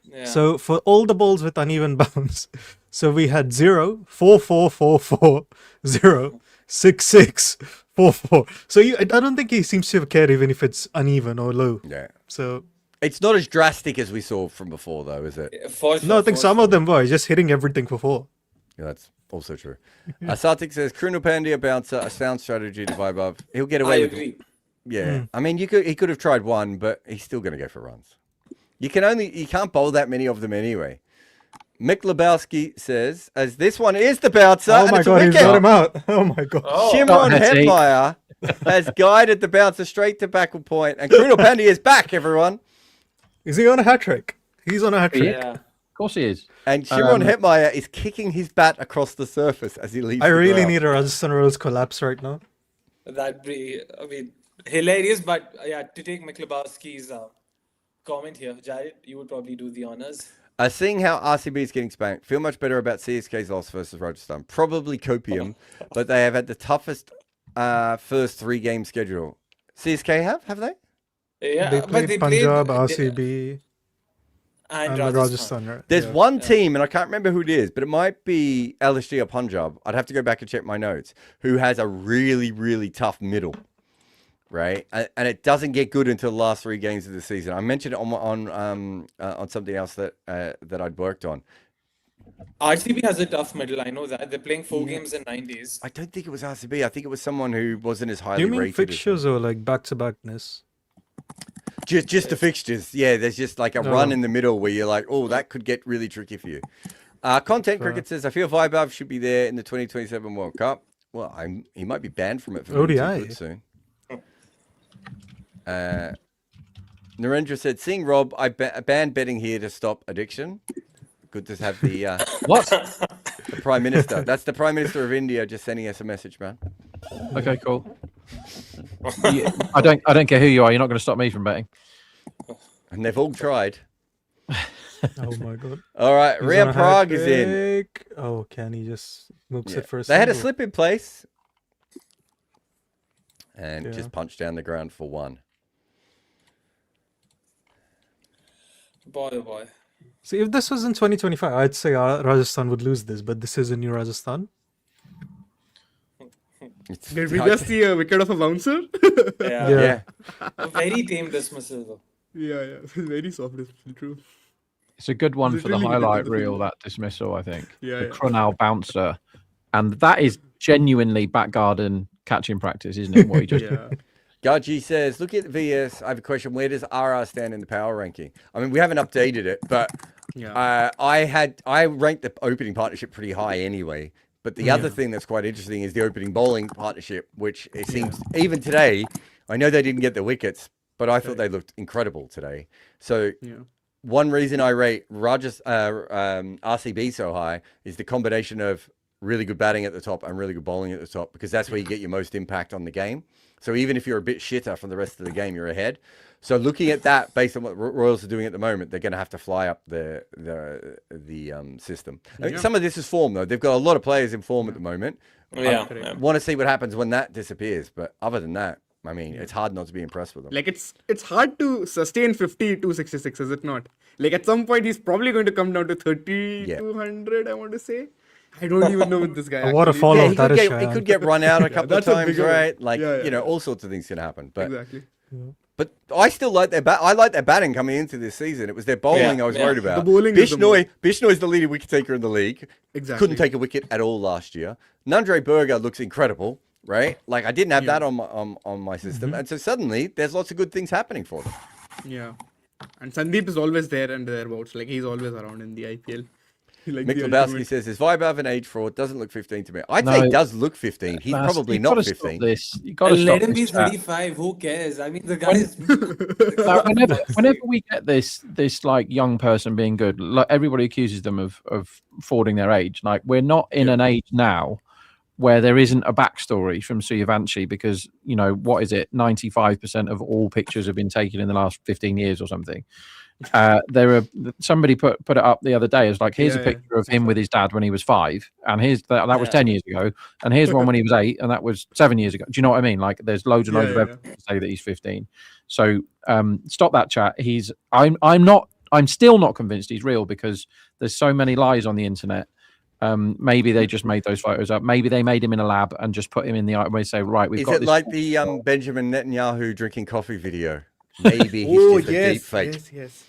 Yeah. So for all the balls with uneven bounce, so we had 0, 4, 4, 4, 4, 0, 6, 6, 4, 4. So I don't think he seems to have cared even if it's uneven or low. Yeah. So It's not as drastic as we saw from before, though, is it? For sure, no, I think for some sure. of them were just hitting everything for 4. Yeah, that's also true. Satik says, Kruno Pandya bouncer, a sound strategy to Vaibhav. He'll get I away with agree. Yeah. I mean, he could have tried 1, but he's still going to go for runs. You can't bowl that many of them anyway. Mick Lebowski says, as this one is the bouncer, Oh and my it's a god, he's wicket. got him out. Oh my god. Shimron Hetty. Hetmeyer has guided the bouncer straight to backle point, and Krunal Pandya is back, everyone. Is he on a hat trick? He's on a hat trick. Yeah. Of course he is. And Shimron Hetmeyer is kicking his bat across the surface as he leaves I the really ground. need a Rajasthan Royals collapse right now. That'd be, I mean, hilarious. But yeah, to take Miklobowski's comment here, Jared, you would probably do the honors. Seeing how RCB is getting spanked, feel much better about CSK's loss versus Rajasthan. Probably copium, but they have had the toughest first 3 game schedule. CSK have they? Yeah, They but played they Punjab, played RCB, and and Rajasthan. Rajasthan, right? There's Yeah. one team, and I can't remember who it is, but it might be LSG or Punjab. I'd have to go back and check my notes. Who has a really, really tough middle, right? And it doesn't get good until the last 3 games of the season. I mentioned it on something else that I'd worked on. RCB has a tough middle. I know that they're playing 4 games in 9 days. I don't think it was RCB. I think it was someone who wasn't as Do highly you mean rated. fixtures or like back-to-backness? Just the fixtures. Yeah, there's just like a run in the middle where you're like, oh, that could get really tricky for you. Content Cricket says, I feel Vaibhav should be there in the 2027 World Cup. Well, he might be banned from it for being too ODI. good soon. Narendra said, seeing Rob, I banned betting here to stop addiction. Good to have the What? the Prime Minister. That's the Prime Minister of India just sending us a message, man. Okay, cool. I don't care who you are. You're not going to stop me from betting. And they've all tried. Oh my god. All right, He's Ria on a hat Prague is in. trick. Oh, can he just mooks Yeah. it for a They had a single? slip in place and Yeah. just punched down the ground for 1. Boy, oh boy. See, if this was in 2025, I'd say Rajasthan would lose this, but this is a new Rajasthan. It's, Did we just see a wicket of a bouncer? Yeah. yeah. A very tame dismissal, though. yeah. Very soft dismissal, true. It's a good one for the Literally hit it to highlight the reel, field. that dismissal, I think. Yeah, The yeah. Crunal bouncer. And that is genuinely back garden catching practice, isn't it? What he just Yeah. Gaji says, look at VS. I have a question. Where does RR stand in the power ranking? I mean, we haven't updated it, but Yeah. I ranked the opening partnership pretty high anyway. But the other thing that's quite interesting is the opening bowling partnership, which it seems even today, I know they didn't get the wickets, but I thought they looked incredible today. So one reason I rate RCB so high is the combination of really good batting at the top and really good bowling at the top, because that's where you get your most impact on the game. So even if you're a bit shitter from the rest of the game, you're ahead. So looking at that, based on what Royals are doing at the moment, they're going to have to fly up the system. I mean, some of this is form, though. They've got a lot of players in form at the moment. Yeah. Want to see what happens when that disappears. But other than that, I mean, it's hard not to be impressed with them. Like it's hard to sustain 50 to 66, is it not? Like at some point he's probably going to come down to 30 Yeah. 200, I want to say. I don't even know with this guy. A waterfall actually. of he that could, is get, he Cheyenne. could get run out a couple of that's a times, bigger one. right? Like, Yeah, you know, yeah. all sorts of things can happen. But Exactly. But I like their batting coming into this season. It was their bowling I was worried about. The bowling is the Bishnoi is the leading wicket taker in the league. Exactly. Couldn't take a wicket at all last year. Nandre Berger looks incredible, right? Like I didn't have that on my system, and so suddenly there's lots of good things happening for them. Yeah. And Sandeep is always there and thereabouts. Like he's always around in the IPL. Like Mick the Lebowski ultimate- says, "Is Vaibhav an age fraud? Doesn't look 15 to me. I'd No. say he does look 15. He's That's- probably you've not gotta stop 15. This. You got to Let stop him be this chat. 35. Who cares? I mean, the guy is. Like, whenever we get this like young person being good, like everybody accuses them of frauding their age. Like we're not in an age now where there isn't a backstory from Suyvanshi, because you know what is it? 95% of all pictures have been taken in the last 15 years or something. Somebody put it up the other day. It's like, here's a picture of him with his dad when he was 5, and here's that was 10 years ago, and here's one when he was 8, and that was 7 years ago. Do you know what I mean? Like there's loads and loads of evidence to say that he's 15. So stop that chat. I'm still not convinced he's real, because there's so many lies on the internet. Maybe they just made those photos up. Maybe they made him in a lab and just put him in the eye. They say, right, we've Is got it this. like the Benjamin Netanyahu drinking coffee video? Maybe he's just a deep fake. Yes.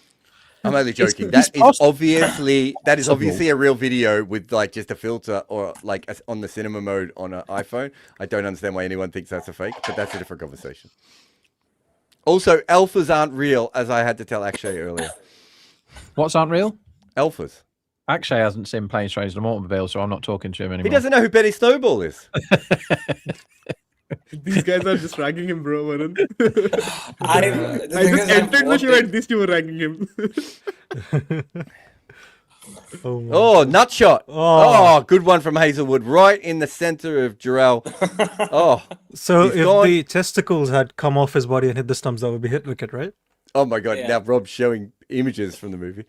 I'm only joking. it's That is possible. obviously a real video with like just a filter or like on the cinema mode on an iPhone. I don't understand why anyone thinks that's a fake, but that's a different conversation. Also, alphas aren't real, as I had to tell Akshay earlier. What's aren't real? Alphas. Akshay hasn't seen Planes, Trains and Automobiles, so I'm not talking to him anymore. He doesn't know who Benny Snowball is. These guys are just ragging him, bro, Varun. The I thing just is, I've entered the watched show it. and these two were ragging him. Oh, my. Oh, nut shot. Oh. Oh, good one from Hazelwood, right in the center of Jarrell. Oh, So he's if gone. the testicles had come off his body and hit the stumps, that would be hit wicket, right? Oh my God! Yeah. Now Rob's showing images from the movie.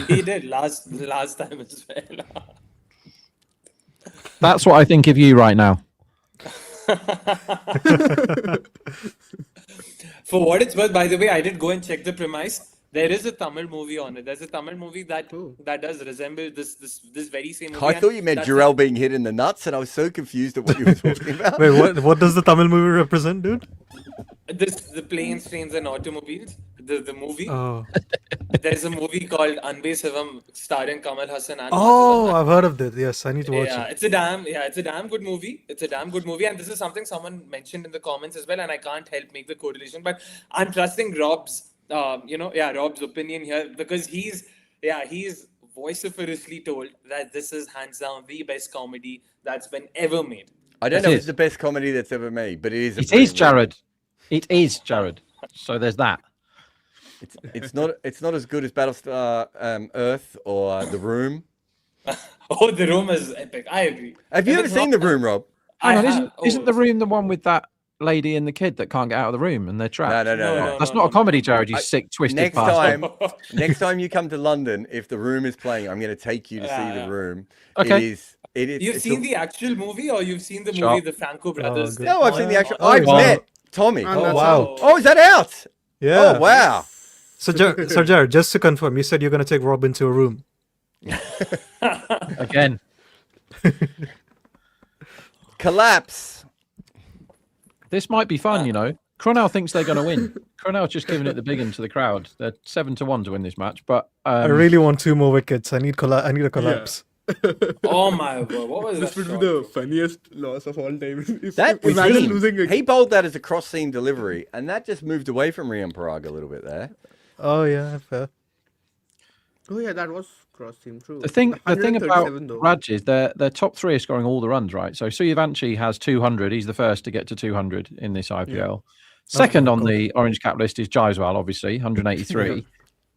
He did last time as well. That's what I think of you right now. For what it's worth, by the way, I did go and check the premise. There is a Tamil movie on it. There's a Tamil movie that does resemble this very same movie. I thought you meant that's Jarrell being hit in the nuts, and I was so confused at what you were talking about. Wait, what does the Tamil movie represent, dude? the Planes, Trains and Automobiles. The movie. Oh, There's a movie called Anbe Sivam starring Kamal Hassan and oh, I've heard of this. Yes, I need to watch yeah, it. it's a damn good movie. It's a damn good movie, and this is something someone mentioned in the comments as well, and I can't help make the correlation. But I'm trusting Rob's, Rob's opinion here because he's vociferously told that this is hands down the best comedy that's been ever made. I don't It know if is. it's the best comedy that's ever made, but it is. It is, brilliant movie. Jared. It is, Jared. So there's that. It's not as good as Battlestar Earth or The Room. Oh, The Room is epic. I agree. Have you If ever it's seen not- The Room, Rob? Hang on, I have. isn't the room the one with that lady and the kid that can't get out of the room and they're trapped? No. That's not a comedy, Jared. You sick, twisted Next bastard. time, next time you come to London, if The Room is playing, I'm going to take you to see The Room. Okay. It is. You've it's seen a- the actual movie, or you've seen the Sure. movie The Franco Brothers? good. No, I've seen the actual. Oh, I've wow. met Tommy. And Oh, that's wow. how- Oh, is that out? Yeah. Oh, wow. So, Jared, just to confirm, you said you're going to take Rob into a room. Again. Collapse. This might be fun, you know. Cronell thinks they're going to win. Cronell's just giving it the big one to the crowd. They're 7-1 to win this match, but I really want 2 more wickets. I need a collapse. Oh my god, what was This that? would be the funniest loss of all time. That was Imagine him. losing a He bowled that as a cross seam delivery, and that just moved away from Rian Parag a little bit there. Oh, yeah, fair. Oh yeah, that was cross team. True. the thing about 137 though. Raj is their top 3 are scoring all the runs, right? So Suyvanshi has 200. He's the first to get to 200 in this IPL. Second on the orange cap list is Jaiswal, obviously, 183.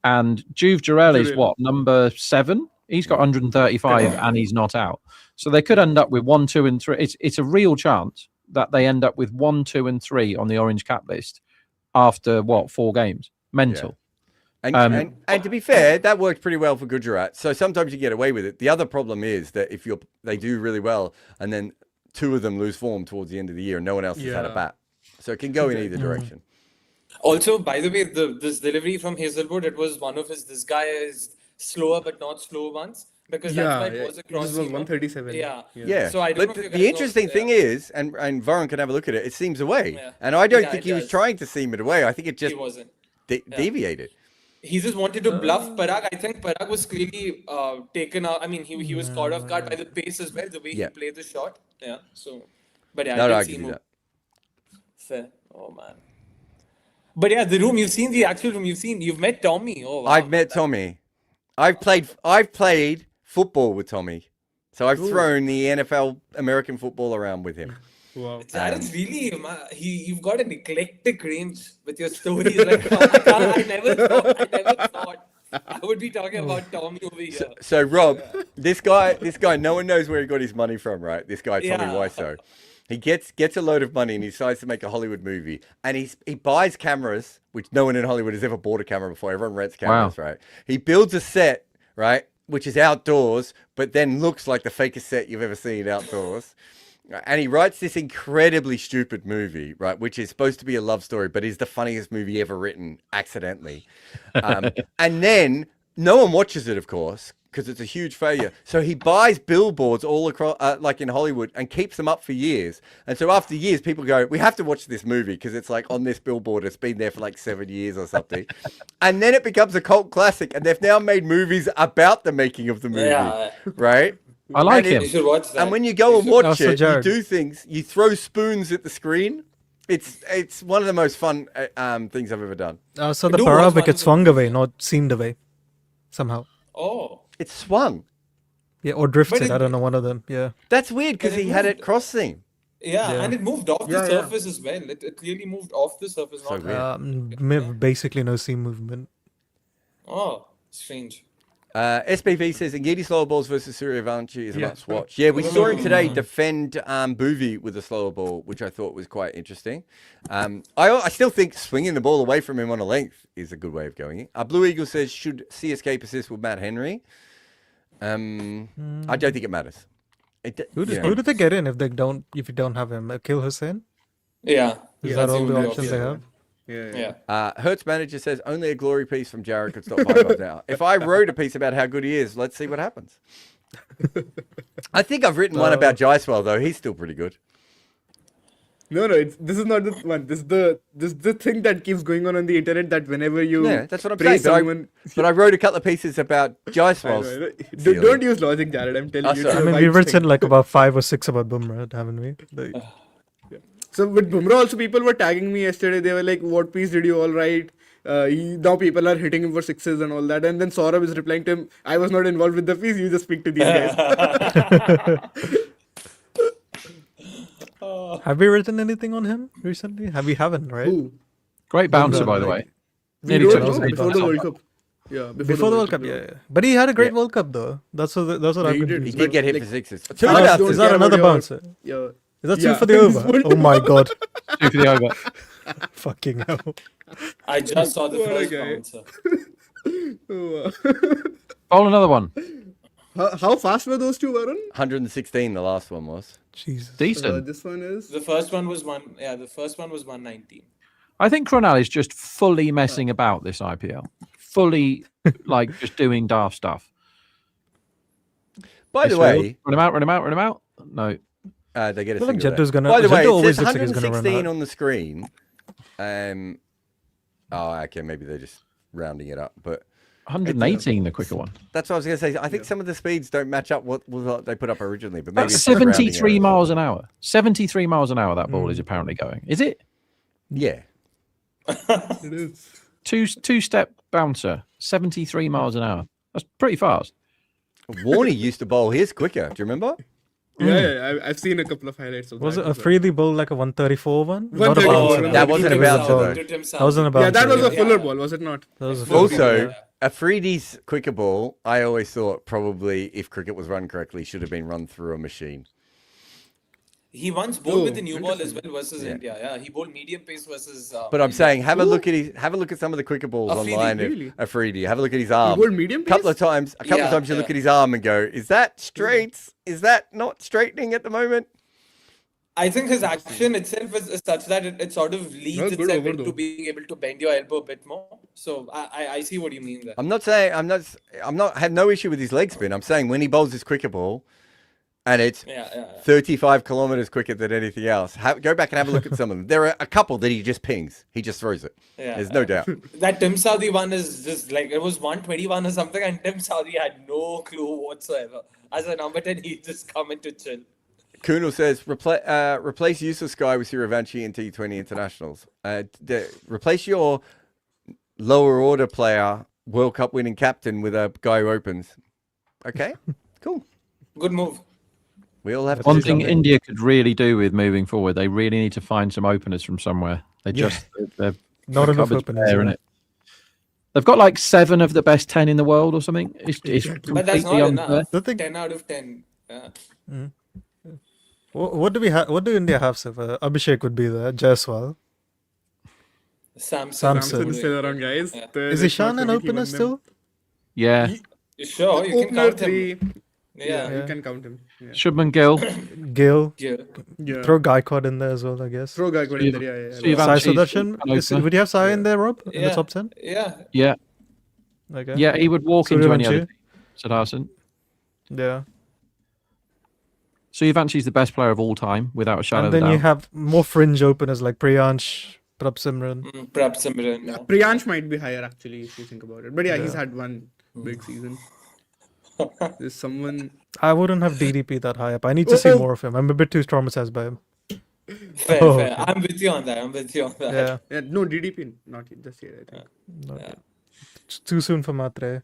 And Juve Jarrell is what, number 7? He's got 135 and he's not out. So they could end up with 1, 2, and 3. It's a real chance that they end up with 1, 2, and 3 on the orange cap list after 4 games. Mental. And to be fair, that worked pretty well for Gujarat. So sometimes you get away with it. The other problem is that if they do really well and then 2 of them lose form towards the end of the year and no one else has had a bat. So it can go in either direction. Also, by the way, this delivery from Hazelwood, it was one of this guy is slower but not slow ones because that's why it was a cross. This was 137. Yeah, So I don't but know if you the guys interesting know- thing is, and Varun can have a look at it, it seems away. Yeah. And I don't Yeah, think it he was does. trying to seam it away. I think it he just wasn't. deviated. He just wanted to bluff Parag. I think Parag was clearly taken out. I mean, he was caught off guard by the pace as well, the way he played the shot. Yeah. So, but yeah, No, I I did can see do move. that. Fair. Oh man. But yeah, the room. You've seen the actual room. You've met Tommy. Oh wow. I've met Tommy. I've played football with Tommy. So I've thrown the NFL American football around with him. Wow. That is really, you've got an eclectic range with your stories. Like, I never thought I would be talking about Tommy over here. So Rob, this guy, no one knows where he got his money from, right? This guy, Tommy Yeah. Wiseau. He gets a load of money and he decides to make a Hollywood movie. And he buys cameras, which no one in Hollywood has ever bought a camera before. Everyone rents cameras, right? He builds a set, right, which is outdoors, but then looks like the fakest set you've ever seen outdoors. And he writes this incredibly stupid movie, right, which is supposed to be a love story, but is the funniest movie ever written accidentally. And then no one watches it, of course, because it's a huge failure. So he buys billboards all across, like in Hollywood, and keeps them up for years. And so after years, people go, we have to watch this movie because it's like on this billboard. It's been there for like 7 years or something. And then it becomes a cult classic. And they've now made movies about the making of the movie, Yeah. right? I like And him. You should watch that. And when you go and watch So it, you Jared- do things. You throw spoons at the screen. It's one of the most fun things I've ever done. So the Do Parag watch wicket one- swung away, not seamed away, somehow. Oh. It swung. Yeah, or drifted. it- I don't know, one of them. Yeah. That's weird because And it he had moved. it cross seam. Yeah, and it moved off the Yeah, yeah. surface as well. It clearly moved off the surface, So not weird. Basically no seam movement. Oh, strange. SPV says Ngidi slower balls versus Suryavanshi is a must watch. Yeah, we saw him today defend Bhuvi with a slower ball, which I thought was quite interesting. I still think swinging the ball away from him on a length is a good way of going. Blue Eagle says, should CSK persist with Matt Henry? I don't think it matters. Who do they get in if you don't have him? Akil Hussain? Yeah. Is that's that all the only options they have? Yeah. Hertz manager says only a glory piece from Jared could stop Vibov now. If I wrote a piece about how good he is, let's see what happens. I think I've written one about Jaiswal though. He's still pretty good. No, this is not the one. This is the thing that keeps going on the internet. That whenever you That's what I'm praise saying. someone, But I wrote a couple of pieces about I know, Jaiswal's. I know. Don't use logic, Jared. I'm telling you. sorry. it's I a mean, vibes we've written thing. like about 5 or 6 about Bumrah, haven't we? So with Bumrah also, people were tagging me yesterday. They were like, "What piece did you all write?" Now people are hitting him for sixes and all that. And then Saurabh is replying to him, "I was not involved with the piece. You just speak to these guys." Have we written anything on him recently? We haven't, right? Who? Great bouncer, Bumrah, by the like- way. We Nearly wrote took his no, head before off. the World Cup. Yeah, Before the World Cup, yeah. But he had a great World Cup though. That's what I've he been did. He doing. did get hit like- for sixes. Two Don't bounces. Is that care another about your- bouncer? Yeah. Is that Yeah. 2 for the over? Oh my god. 2 for the over. Fucking hell. I just saw the What a first guy. bouncer. Bowl another one. How fast were those two, Varun? 116 the last one was. Jesus. Decent. This one is. The first one was 119. I think Cronal is just fully messing about this IPL. Fully, like, just doing daft stuff. By the This way, field. Run him out. No. they get a I feel like single Jetto's there. gonna. By the way, Jetto it always says looks like he's gonna run 116 out. on the screen. Okay, maybe they're just rounding it up, but 118, the quicker one. that's what I was going to say. I think some of the speeds don't match up what they put up originally, but maybe That's it's just rounding 73 errors. miles an hour. 73 miles an hour that ball is apparently going. Is it? Yeah. It is. Two-step bouncer, 73 miles an hour. That's pretty fast. Warney used to bowl his quicker. Do you remember? Yeah, I've seen a couple of highlights of Was that. it a as well. freely bowl like a 134 one? Not a 134, bouncer. no, That wasn't a bouncer though. That wasn't a bouncer. Yeah, that was a Yeah. fuller ball, was it not? That was a Full- Also, Yeah. Afridi's quicker ball, I always thought probably, if cricket was run correctly, should have been run through a machine. He once bowled with the Oh, new ball as well interesting. versus Yeah. India. Yeah, he bowled medium pace versus. But I'm India. saying, have a look at some of the quicker balls Afridi, online. really? Afridi, have a look at his You arm. bowled medium A couple of pace? times, you look Yeah. at his arm and go, "Is that straight? Is that not straightening at the moment?" I think his action itself is such that it sort of leads Well, good itself over into though. being able to bend your elbow a bit more. So I see what you mean there. I'm not saying I have no issue with his leg spin. I'm saying when he bowls his quicker ball, and it's Yeah. 35 kilometers quicker than anything else. Go back and have a look at some of them. There are a couple that he just pings. He just throws it. Yeah, There's no doubt. That Tim Saudi one is just like it was 121 or something, and Tim Saudi had no clue whatsoever. As a number 10, he just come in to chill. Kunal says, replace useless guy with Siravanchi in T20 internationals. Replace your lower order player, World Cup winning captain with a guy who opens. Okay, cool. Good move. We all have to One do thing something. India could really do with moving forward, they really need to find some openers from somewhere. They're Not enough cupboard's openers. bare, yeah. innit? They've got like 7 of the best 10 in the world or something. It's But that's completely not unfair. enough. The thing- 10 out of 10. What do we have? What do India have so far? Abhishek would be there. Jaiswal. Samson. Samson is still around, guys. Yeah. Is Let's Ishan not an completely opener ban them. still? Yeah. Sure, you can Opener count him. 3. Yeah. You can count him. Yeah. Shubman Gill. Gill. Yeah. Throw Gaikwad in there as well, I guess. Throw Gaikwad in there. Yeah. Steve Sai Vanchi's Sudarshan. an opener. Would you have Sai in there, Rob? In the Yeah. top 10? Yeah. Yeah. Okay. Yeah, he would walk into any other Suryavanshi? team. Siddharthan. Yeah. Suryavanchi's the best player of all time, without a shadow And of a then doubt. you have more fringe openers like Priyansh, Prabsimran. Perhaps Simran. Yeah. Priyansh might be higher actually if you think about it. But yeah, he's had one big season. There's someone. I wouldn't have DDP that high up. I need to see more of him. I'm a bit too traumatized by him. Fair, Oh, fair. okay. I'm with you on that. Yeah. Yeah, no DDP, not just yet. I think. Not yet. It's too soon for Matre.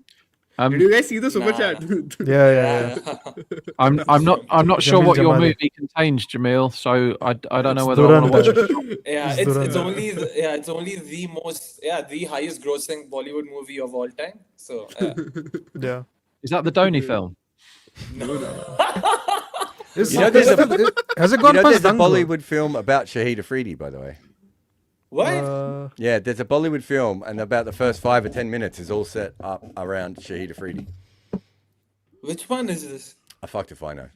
Did you guys see the super Nah. chat? Yeah. I'm not sure Jamil what your Jamali. movie contains, Jamil. So I don't know It's whether I want to watch Durandar. it. Yeah, It's it's Durandar. only the highest grossing Bollywood movie of all time. So Yeah. Is that the Dhoni film? It's, You know, there's has it You gone know, past there's a Bangalore? Bollywood film about Shahid Afridi, by the way. what? Yeah, there's a Bollywood film, and about the first 5 or 10 minutes is all set up around Shahid Afridi. Which one is this? I fucked if I know.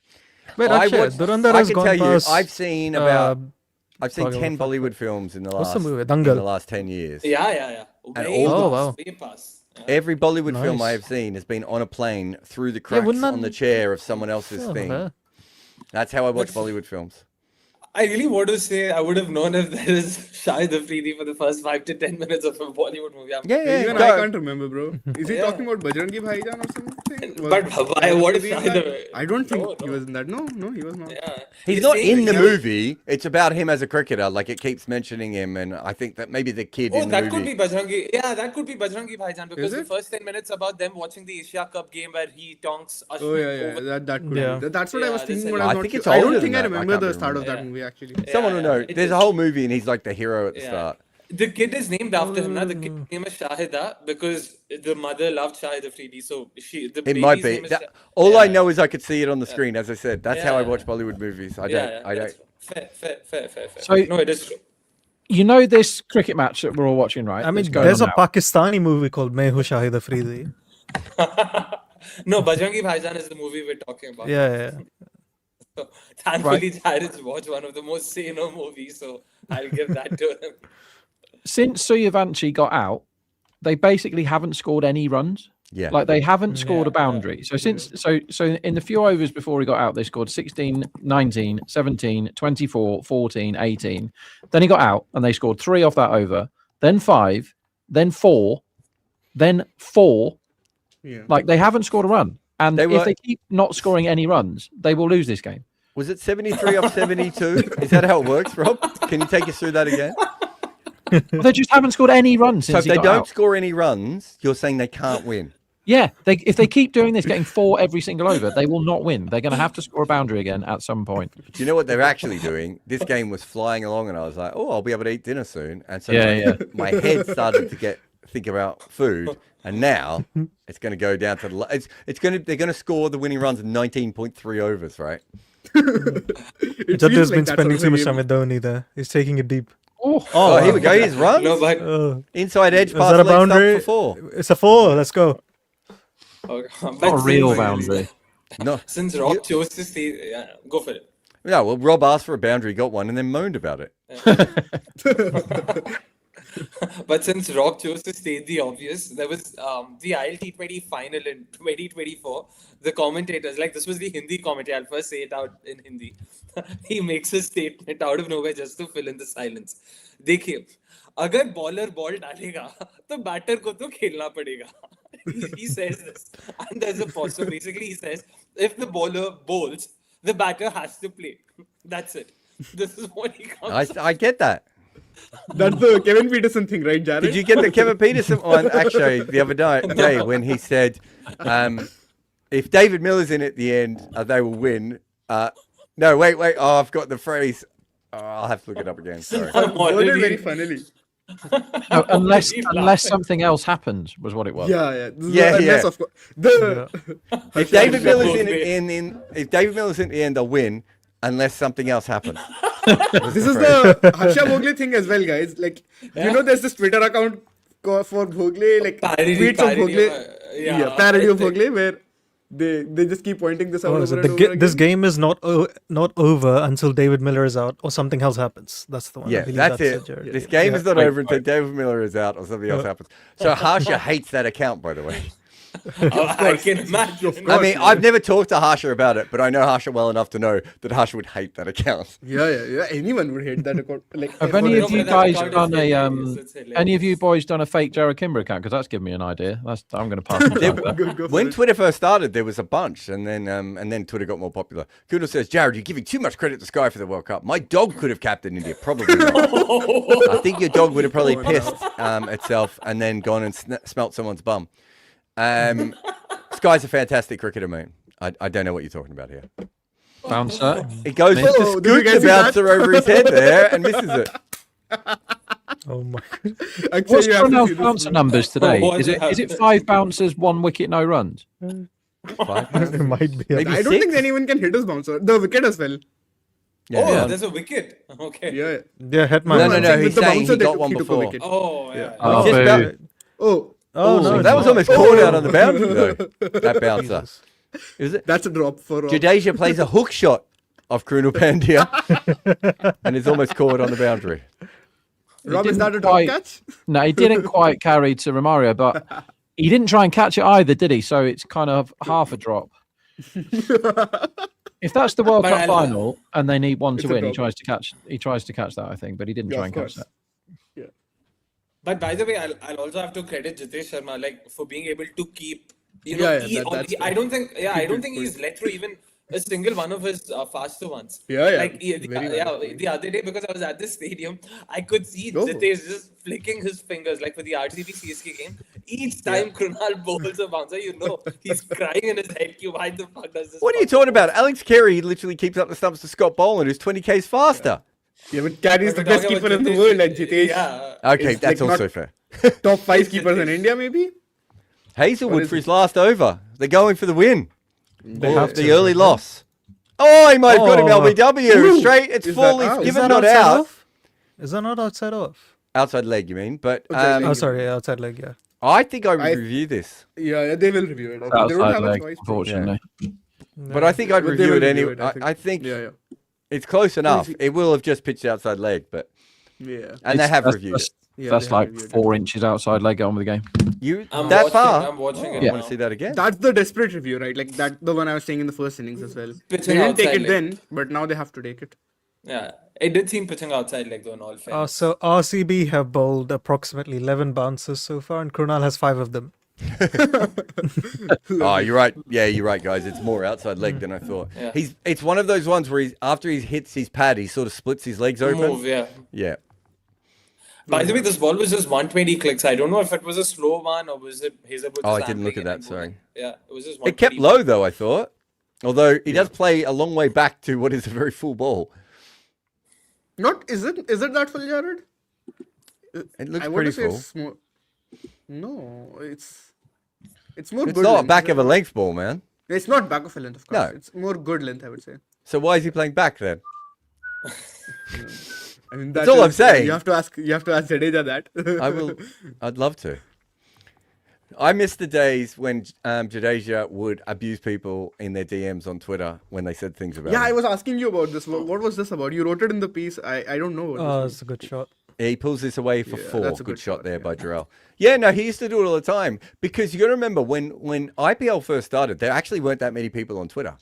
Wait, I actually, watched- Durandar I has can gone tell you, past. I've seen about I've seen fuck, 10 fuck, Bollywood films in the What's last the movie? in Dangal. the last 10 years. Yeah. And Way all the- pass, Oh, wow. way pass. Yeah. Every Bollywood film I Nice. have seen has been on a plane through the cracks wouldn't on that- the chair of someone else's thing. yeah. That's how I watch That's- Bollywood films. I really want to say I would have known if there is Shahid Afridi for the first 5 to 10 minutes of a Bollywood movie. Even I can't remember, bro. Is he Yeah. talking about Bajrangi Bhaijaan or something? But why? What is Shahid? I don't think No, he was in that. No, he was not. Yeah. He's not in the movie. It's about him as a cricketer. Like, it keeps mentioning him, and I think that maybe the kid Oh, in the that movie. could be Bajrangi. Yeah, that could be Bajrangi Bhaijaan because the it? first 10 minutes about them watching the Asia Cup game where he tonks Ashwin Oh yeah. over. That could Yeah. be. That's what I was Yeah, thinking. this But is- I'm I not think sure. it's I older don't than think I that. I remember can't the really start of remember. that movie actually. Someone will know. It There's is- a whole movie, and he's like the hero at the Yeah. start. The kid is named after him. Now the kid's name is Shahida because the mother loved Shahid Afridi. So It might be. All I know is I could see it on the screen. As I said, that's how I Yeah. watch Bollywood movies. I don't. Fair. So- no, it is true. You know this cricket match that we're all watching, right? I mean, That's going there's on a now? Pakistani movie called Main Hu Shahid Afridi. No, Bajrangi Bhaijaan is the movie we're talking about. Yeah. So, thankfully, Jared's watched one of the most sano movies, so I'll give that to him. Since Suryavanshi got out, they basically haven't scored any runs. Yeah. Like they haven't scored a boundary. So so in the few overs before he got out, they scored 16, 19, 17, 24, 14, 18. Then he got out and they scored 3 off that over, then 5, then 4, then 4. Yeah. Like they haven't scored a run. And They were- if they keep not scoring any runs, they will lose this game. Was it 73 off 72? Is that how it works, Rob? Can you take us through that again? They just haven't scored any runs So since if he they got don't out. score any runs, you're saying they can't win. Yeah, if they keep doing this, getting 4 every single over, they will not win. They're going to have to score a boundary again at some point. Do you know what they're actually doing? This game was flying along, and I was like, "Oh, I'll be able to eat dinner soon." And so my head started to think about food, and now it's going to go down to they're going to score the winning runs in 19.3 overs, right? It Jaddu's feels been like spending that's too how much the time game- with Dhoni there. He's taking it deep. Oh, here we go. Here's runs. No, but Inside edge Is pass that a leg stump boundary? for 4. It's a 4. Let's go. Not a real boundary. No, Since Rob chose to stay, go for it. yeah. Well, Rob asked for a boundary, got one, and then moaned about it. But since Rob chose to state the obvious, there was the ILT20 final in 2024. The commentators, like this was the Hindi commentary, I'll first say it out in Hindi. He makes a statement out of nowhere just to fill in the silence. देखिए, अगर bowler ball डालेगा तो batter को तो खेलना पड़ेगा. He says this, and there's a pause. So basically, he says if the bowler bowls, the batter has to play. That's it. This is what he comes. I get that. That's the Kevin Peterson thing, right, Jared? Did you get the Kevin Peterson one actually the other day when he said, if David Miller's in at the end, they will win. No, wait. Oh, I've got the phrase. Oh, I'll have to look it up again. Sorry. I'm Worded already- very funnily. No, unless Keep unless laughing. something else happens, was what it was. Yeah. Yeah. Unless, of course, If David Rishabh Miller's Pant. if David Miller's in the end, they'll win unless something else happens. This is the Harsha Bhogle thing as well, guys. Like, you know, there's this Twitter account for Bhogle, like tweets of Bhogle, parody of Bhogle, where they just keep pointing this out Oh, over so and over this again. game is not over until David Miller is out or something else happens. That's the one. I Yeah, believe that's it. Jared. This game is not Wait, over until David Miller is out or something else happens. So Harsha hates that account, by the way. I can imagine. I mean, I've never talked to Harsha about it, but I know Harsha well enough to know that Harsha would hate that account. Yeah. Anyone would hate that account. Like, Have any No, of you but that guys account is done a hilarious. It's hilarious. any of you boys done a fake Jared Kimber account? Because that's given me an idea. I'm going to pass my time with that. Go for When it. Twitter first started, there was a bunch, and then Twitter got more popular. Kudo says, Jared, you're giving too much credit to Sky for the World Cup. My dog could have captained India, probably not. I think your dog would have probably pissed itself and then gone and smelt someone's bum. guy's a fantastic cricketer, man. I don't know what you're talking about here. Bouncer. He goes to Oh, did you scoot guys the see that? bouncer over his head there and misses it. Oh my god. Actually, What's you have to Cornell's see this bouncer one. numbers today? What Is it happened? 5 bouncers, 1 wicket, no runs? 5 It might be. Maybe I don't 6? think anyone can hit his bouncer. The wicket as well. Oh, there's a wicket. Okay. Yeah. Yeah, Hetman. No, I'm no, saying he's with the saying bouncer, he they got took- one he took a before. wicket. Oh, yeah. Yeah. Oh, Just boo. about- Oh, Oh, no, that was almost caught out on the boundary, though. That bouncer. Jesus. Is it? that's a drop for Rob. Jadeja plays a hook shot of Krunal Pandya and is almost caught on the boundary. Rob, is didn't that a drop quite- catch? No, he didn't quite carry to Romario, but he didn't try and catch it either, did he? So it's kind of half a drop. If that's the World But Cup I'll- final and they need one It's to a win, he drop. tries to catch that, I think, but he didn't Yeah, try of and catch course. that. But by the way, I'll also have to credit Jitesh Sharma like for being able to keep. Yeah, that's I don't think. Yeah, I don't good think point. he's let through even a single one of his faster ones. Yeah, yeah. Like Very valid. the other day because I was at the stadium, I could see Oh. Jitesh just flicking his fingers like for the RCB CSK game. Each time Krunal bowls a bouncer, he's crying in his head. Why the fuck does this? What are you bouncer talking bowl?" about? Alex Carey literally keeps up the stumps to Scott Boland, who's 20 Ks faster. Yeah, but Carey is But the we're best talking keeper about in the Jitesh- world, and Jitesh, Yeah. Okay, It's that's like also not- fair. top 5 keepers in India, maybe? Hazelwood is for it? his last over. They're going for the win. They Or have the to, early right? loss. Oh, he might have got him Oh. LBW. Ooh. Straight. It's Is that full. He's out? Is given that not outside out. off? Is that not outside off? Outside leg, you mean? But Outside leg. Oh, sorry, outside leg, yeah. I think I would I- review this. Yeah, they will review it. I think. They don't Outside have a leg, choice. unfortunately. But I think I'd But they review will it review anyway. it, I think Yeah, it's close enough. see- It will have just pitched outside leg, but yeah. and they have That's- reviewed that's- it. Yeah, That's they have like reviewed it. 4 inches outside leg. Get on with the game. You I'm that watching, far? I'm watching Oh, it I want now. to see that again. That's the desperate review, right? Like that, the one I was saying in the first innings as well. Pitching They didn't take outside it leg. then, but now they have to take it. Yeah, it did seem pitching outside like though in all fairness. So RCB have bowled approximately 11 bouncers so far, and Krunal has 5 of them. Oh, you're right. Yeah, you're right, guys. It's more outside leg than I thought. Yeah. It's one of those ones where after he hits his pad, he sort of splits his legs open. Move, yeah. Yeah. By the way, this ball was just 120 clicks. I don't know if it was a slow one or was it Hazelwood. Oh, I just didn't look amping at it that, and going. sorry. Yeah, it was just. It kept 120. low though, I thought. Although he does play a long way back to what is a very full ball. Not is it that full, Jared? It looks I want pretty to say full. it's more. No, it's more. It's good not a length, back is of a it? length ball, man. It's not back of a length, of course. No. It's more good length, I would say. So why is he playing back then? I mean, That's all I'm saying. You have to ask Jadeja that. I will. I'd love to. I miss the days when Jadeja would abuse people in their DMs on Twitter when they said things about Yeah, him. I was asking you about this. What was this about? You wrote it in the piece. I don't know. What Oh, this it's a good shot. He pulls this away for Yeah, 4. that's a Good good shot shot, there yeah. by Jarrell. Yeah, no, he used to do it all the time because you got to remember when IPL first started, there actually weren't that many people on Twitter,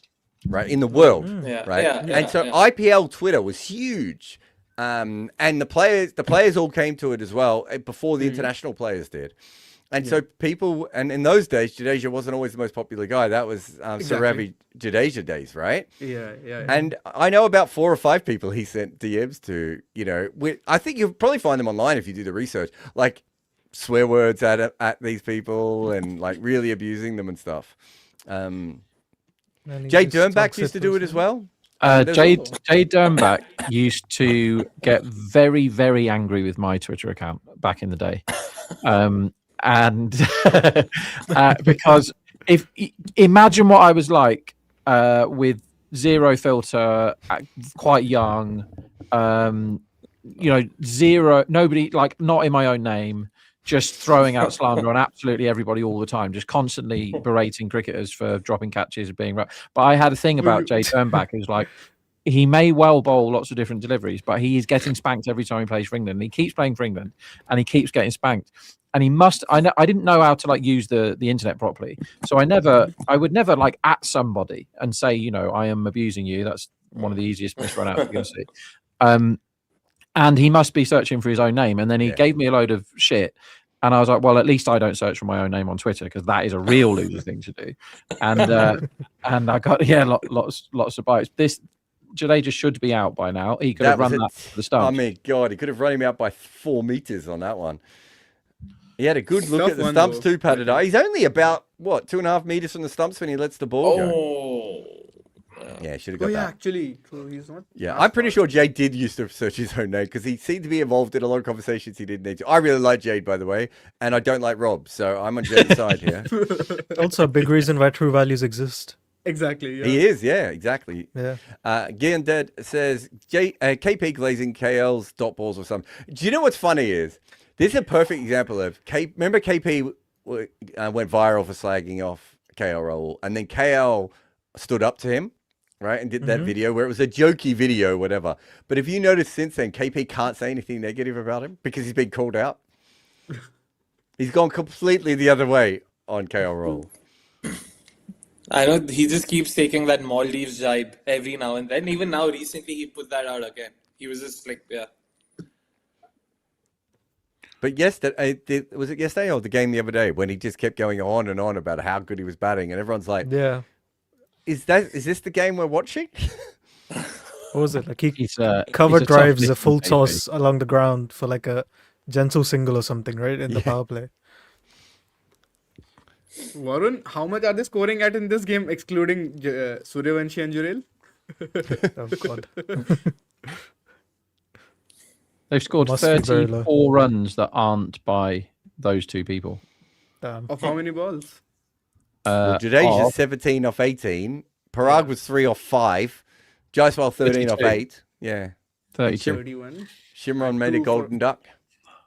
right, in the world, Yeah, right? yeah, and so yeah. IPL Twitter was huge, and the players all came to it as well before the international players did. And so people, and in those days, Jadeja wasn't always the most popular guy. That was Saravi Jadeja days, right? Yeah. And I know about 4 or 5 people he sent DMs to, I think you'll probably find them online if you do the research, like swear words at these people and like really abusing them and stuff. And he Jay just Dernbach talks used to it do for it as some- well. Jay Dernbach used to get very, very angry with my Twitter account back in the day. And because imagine what I was like with zero filter, quite young, zero, nobody, like not in my own name, just throwing out slander on absolutely everybody all the time, just constantly berating cricketers for dropping catches, being right. But I had a thing about Jay Turnback, who's like, he may well bowl lots of different deliveries, but he is getting spanked every time he plays for England. And he keeps playing for England, and he keeps getting spanked. And he must. I didn't know how to like use the internet properly, so I would never like at somebody and say, I am abusing you. That's one of the easiest misrun outs you're going to see. And he must be searching for his own name. And then he gave me a load of shit. And I was like, well, at least I don't search for my own name on Twitter because that is a real loser thing to do. And and I got lots of bites. This Jadeja should be out by now. He could have run that to the start. I mean, God, he could have run him out by 4 meters on that one. He had a good look Tough at the one, stumps though. too, patted eye. He's only about, 2.5 meters from the stumps when he lets the ball go. Oh. Yeah, should have Oh got yeah, that. actually, so he's not. Yeah, that I'm pretty far. sure Jade did used to search his own name because he seemed to be involved in a lot of conversations he didn't need to. I really like Jade, by the way, and I don't like Rob, so I'm on Jade's side here. Also, a big reason why true values exist. Exactly. Yeah. He is, yeah, exactly. Yeah. Gian Dead says KP glazing KL's dot balls or something. Do you know what's funny is this is a perfect example of remember KP went viral for slagging off KL Raul, and then KL stood up to him, right, and did that video where it was a jokey video, whatever. But if you notice since then, KP can't say anything negative about him because he's been called out. He's gone completely the other way on KL Raul. I know he just keeps taking that Maldives jibe every now and then. Even now, recently, he put that out again. He was just like, yeah. But yesterday, was it yesterday or the game the other day when he just kept going on and on about how good he was batting, and everyone's like, Yeah. "Is this the game we're watching?" What was it? Like he He's cover he's a tough drives a little full baby. toss along the ground for like a gentle single or something, right? In the power play. Varun, how much are they scoring at in this game, excluding Suryavanshi and Jurel? Oh god. They've scored Must be very low. 34 runs that aren't by those two people. Damn. Of how many balls? Well, Jadeja of is 17 off 18. Parag was 3 off 5. Jaiswal 13 off 32. 8. Yeah. 32. 31. Shimron made a 2 for- golden duck.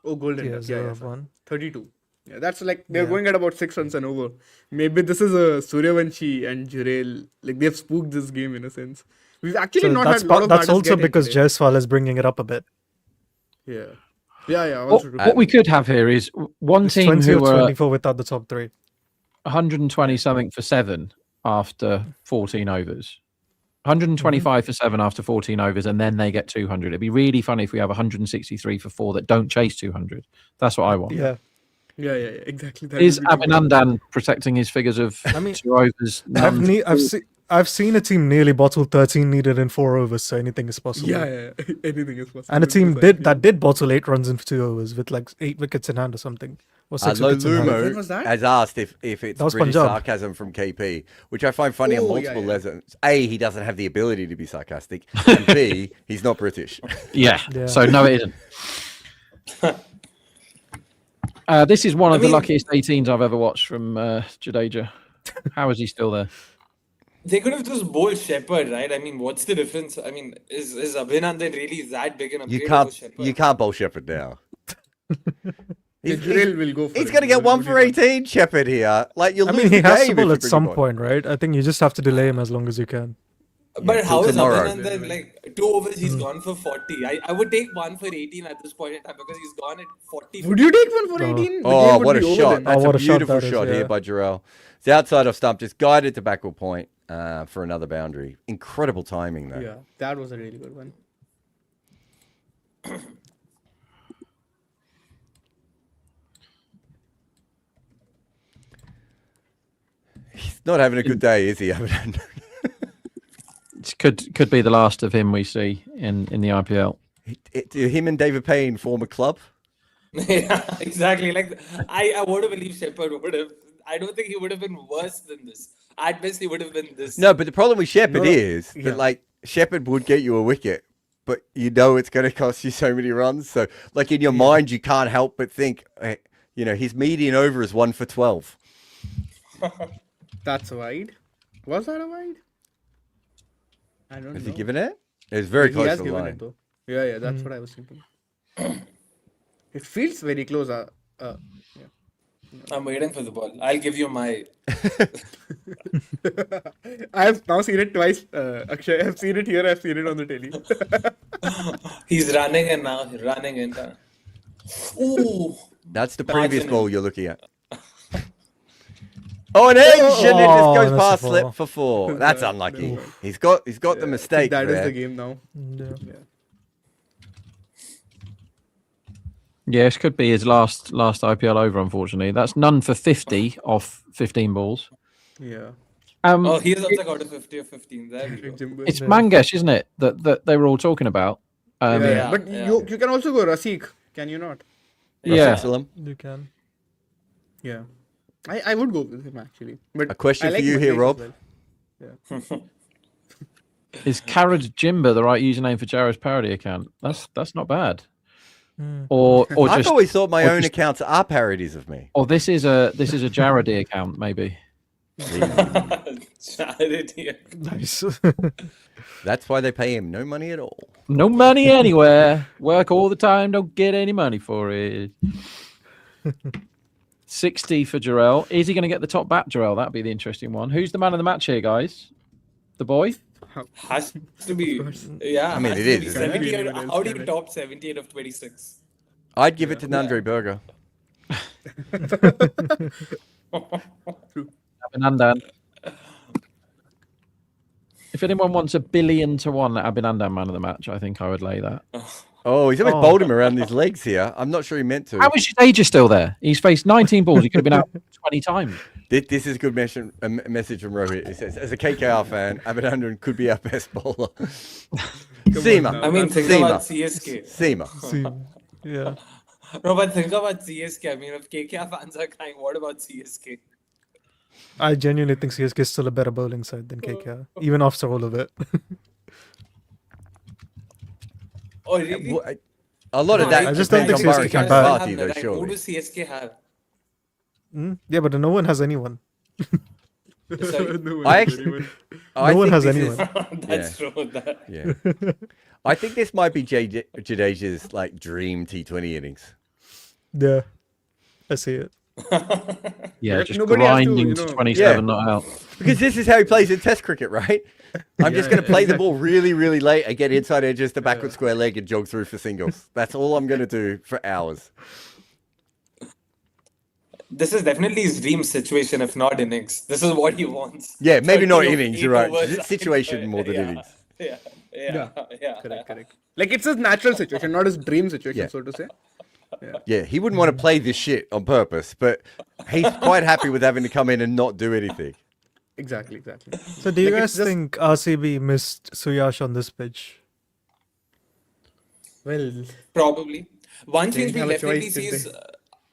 Oh, golden. Yeah, duck. 0 Yeah, of 1. 32. Yeah, that's like they're Yeah. going at about 6 runs and over. Maybe this is a Suryavanshi and Jurel. Like they've spooked this game in a sense. We've actually So not that's had a lot of that's batters also get in because today. Jaiswal is bringing it up a bit. Yeah. Yeah. What, Also true. what we could have here is one It's team 20 who or were 24 without the top 3. 120 something for 7 after 14 overs. 125 for 7 after 14 overs, and then they get 200. It'd be really funny if we have 163 for 4 that don't chase 200. That's what I want. Yeah. Yeah. Exactly. That Is would be good. Abhinandan protecting his figures of I mean, 2 overs? none? I've seen a team nearly bottle 13 needed in 4 overs, so anything is possible. Yeah. Anything is possible. And a in team this did bottle 8 runs in 2 overs with like 8 wickets in hand or something. Or 6 wickets in hand. When was Lolumo that? has asked if it's That was British Punjab. sarcasm from KP, which I find funny on Oh, yeah, multiple yeah. levels. A, he doesn't have the ability to be sarcastic, and B, he's not British. Yeah. Yeah. So no, it isn't. This is one of the luckiest 18s I've ever watched from Jadeja. How is he still there? They could have just bowled Shepherd, right? I mean, what's the difference? I mean, is Abhinandan really that big an upgrade over Shepherd? You can't bowl Shepherd now. Yeah, Jurel will go for He's it. going to get He'll 1 for really not. 18, Shepherd here. Like you'll I lose mean, he the has game to if bowl you at bring some him on. point, right? I think you just have to delay him as long as you can. But till how is tomorrow. Abhinandan, like, 2 overs, he's gone for 40. I would take 1 for 18 at this point in time because he's gone at 40. Would you take 1 for 18? The Oh, game would what a be over shot. then. That's what a a shot beautiful that is, shot here yeah. by Jarrell. It's outside of stump, just guided to backward point for another boundary. Incredible timing, though. Yeah, that was a really good one. He's not having a good day, is he? Abhinandan? It could be the last of him we see in the IPL. Him and David Payne form a club. Yeah, exactly. Like, I want to believe Shepherd would have. I don't think he would have been worse than this. At best, he would have been this. No, but the problem with Shepherd No, is yeah. that, like, Shepherd would get you a wicket, but you know it's going to cost you so many runs. So, like, in your mind, you can't help but think, his median over is 1 for 12. That's wide. Was that a wide? I don't Has know. he given it? It was very He close has to the given line. it though. Yeah, that's what I was thinking. It feels very close. Yeah. I'm waiting for the ball. I'll give you my. I have now seen it twice, Akshay. I've seen it here, I've seen it on the telly. He's running in now. He's running in. Ooh. That's the That's previous an- ball you're looking at. Oh, an edge, and it just Oh, goes that's past a slip four. for 4. That's unlucky. No. He's got the mistake That is there. the game now. Yeah. Yeah, it could be his last IPL over, unfortunately. That's none for 50 off 15 balls. Yeah. Oh, he's also got a 50 or 15. There we go. Jimbo. It's Mangesh, isn't it, that they were all talking about? Yeah. Yeah, But yeah. you can also go Rasik, can you not? Yeah. Excellent. You can. Yeah. I would go with him actually. But A question I for like you here, Venkatesh Rob. as well. Is Karad Jimba the right username for Jared's parody account? That's not bad. Hmm. Or I've just always thought my or own just- accounts are parodies of me. or this is a Jaredy account maybe. Charity. Nice. That's why they pay him no money at all. No money anywhere. Work all the time. Don't get any money for it. 60 for Jarrell. Is he going to get the top bat, Jarrell? That'd be the interesting one. Who's the man of the match here, guys? The boy? Has to be. Yeah. I mean, has it to is, be isn't it? 78. Anyone else How do you can it? top 78 of 26? I'd give it to Nandre Burger. Abhinandan. If anyone wants $1 billion to 1 Abhinandan man of the match, I think I would lay that. Oh, he's almost bowled him around his legs here. I'm not sure he meant to. How is Jadeja still there? He's faced 19 balls. He could have been out 20 times. This is a good message from Rohit. It says, as a KKR fan, Abhinandan could be our best bowler. Seema. I mean, think Seema. about CSK. Seema. Yeah. No, but think about CSK. I mean, if KKR fans are crying, what about CSK? I genuinely think CSK is still a better bowling side than KKR, even after all of it. Oh, really? A lot of that I just don't think depends on CSK can Barakat's bat. party, though, Who surely. does CSK have? Yeah, but no one has anyone. Sorry? I actually, I No one think has this anyone. That's true. Yeah. I think this might be Jadeja's like dream T20 innings. Yeah, I see it. Yeah, Like, just nobody has to, grinding you to know- 27 Yeah. not out. Because this is how he plays in Test cricket, right? I'm just going to play the ball really, really late and get inside edges to backward square leg and jog through for singles. That's all I'm going to do for hours. This is definitely his dream situation, if not innings. This is what he wants. Yeah, maybe not 30 of innings, 8 you're right. overs. Situation more than Yeah, innings. Yeah. Correct. Like it's his natural situation, not his dream situation, Yeah. so to say. Yeah, he wouldn't want to play this shit on purpose, but he's quite happy with having to come in and not do anything. Exactly. So, do you Like, guys it's just- think RCB missed Suyash on this pitch? Well, Probably. One thing didn't we have a definitely choice, see did is they?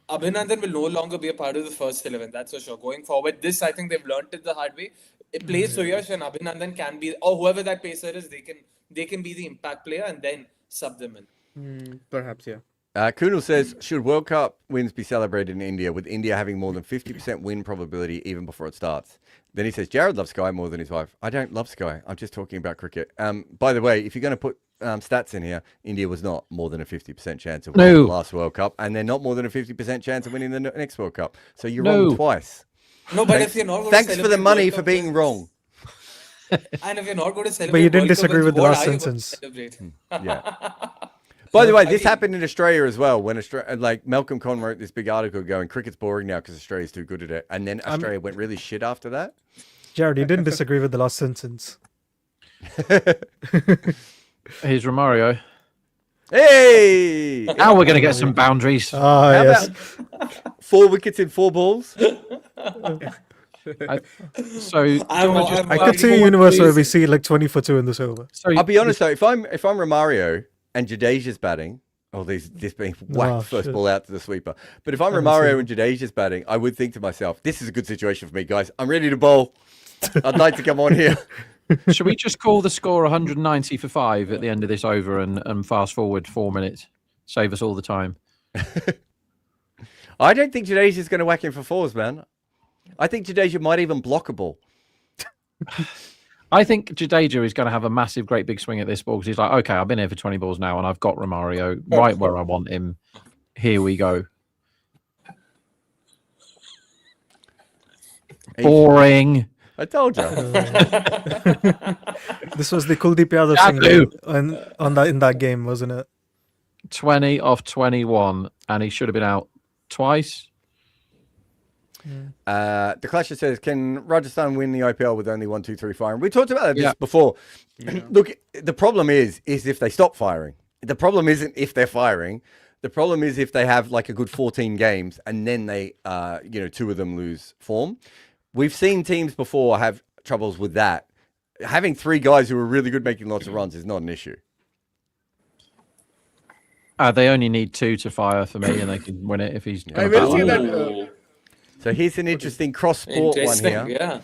Abhinandan will no longer be a part of the first 11. That's for sure. Going forward, this I think they've learnt it the hard way. It plays Suyash and Abhinandan can be, or whoever that pacer is, they can be the impact player and then sub them in. perhaps, yeah. Kunal says, should World Cup wins be celebrated in India, with India having more than 50% win probability even before it starts? Then he says, Jared loves Sky more than his wife. I don't love Sky. I'm just talking about cricket. By the way, if you're going to put stats in here, India was not more than a 50% chance of winning No. the last World Cup, and they're not more than a 50% chance of winning the next World Cup. So you're No. wrong twice. No, but if you're not going Thanks to for the celebrate money World for Cup being wins- wrong. And if you're not going to celebrate But you didn't World Cup disagree wins, with the what last are you going to sentence. celebrate? Yeah. By the way, this think- happened in Australia as well. When Australia, like Malcolm Conn wrote this big article going, cricket's boring now because Australia's too good at it. And then Australia went really shit after that. Jared, you didn't disagree with the last sentence. Here's Romario. Hey! Now we're going to get some boundaries. Ah, How yes. about 4 wickets in 4 balls? So I could see a universe where we see like 20 for 2 in this over. So I'll be honest though, if I'm Romario and Jadeja's batting, this being whacked Oh, first shit. ball out to the sweeper. But if I'm Romario and Jadeja's batting, I would think to myself, this is a good situation for me, guys. I'm ready to bowl. I'd like to come on here. should we just call the score 190 for 5 at the end of this over and fast forward 4 minutes? Save us all the time. I don't think Jadeja's going to whack him for 4s, man. I think Jadeja might even block a ball. I think Jadeja is going to have a massive, great big swing at this ball because he's like, okay, I've been here for 20 balls now and I've got Romario right where I want him. Here we go. Boring. I told you. This was the Kuldeep Yadav single in that game, wasn't it? 20 off 21 and he should have been out twice. The Clasher says, can Rajasthan win the IPL with only 1, 2, 3 firing? We talked about this Yeah. before. Look, the problem is if they stop firing. The problem isn't if they're firing. The problem is if they have like a good 14 games and then they, 2 of them lose form. We've seen teams before have troubles with that. Having 3 guys who are really good making lots of runs is not an issue. They only need 2 to fire for me and they can win it if he's I gonna will say bat that well. So here's an interesting cross-sport one Interesting, here,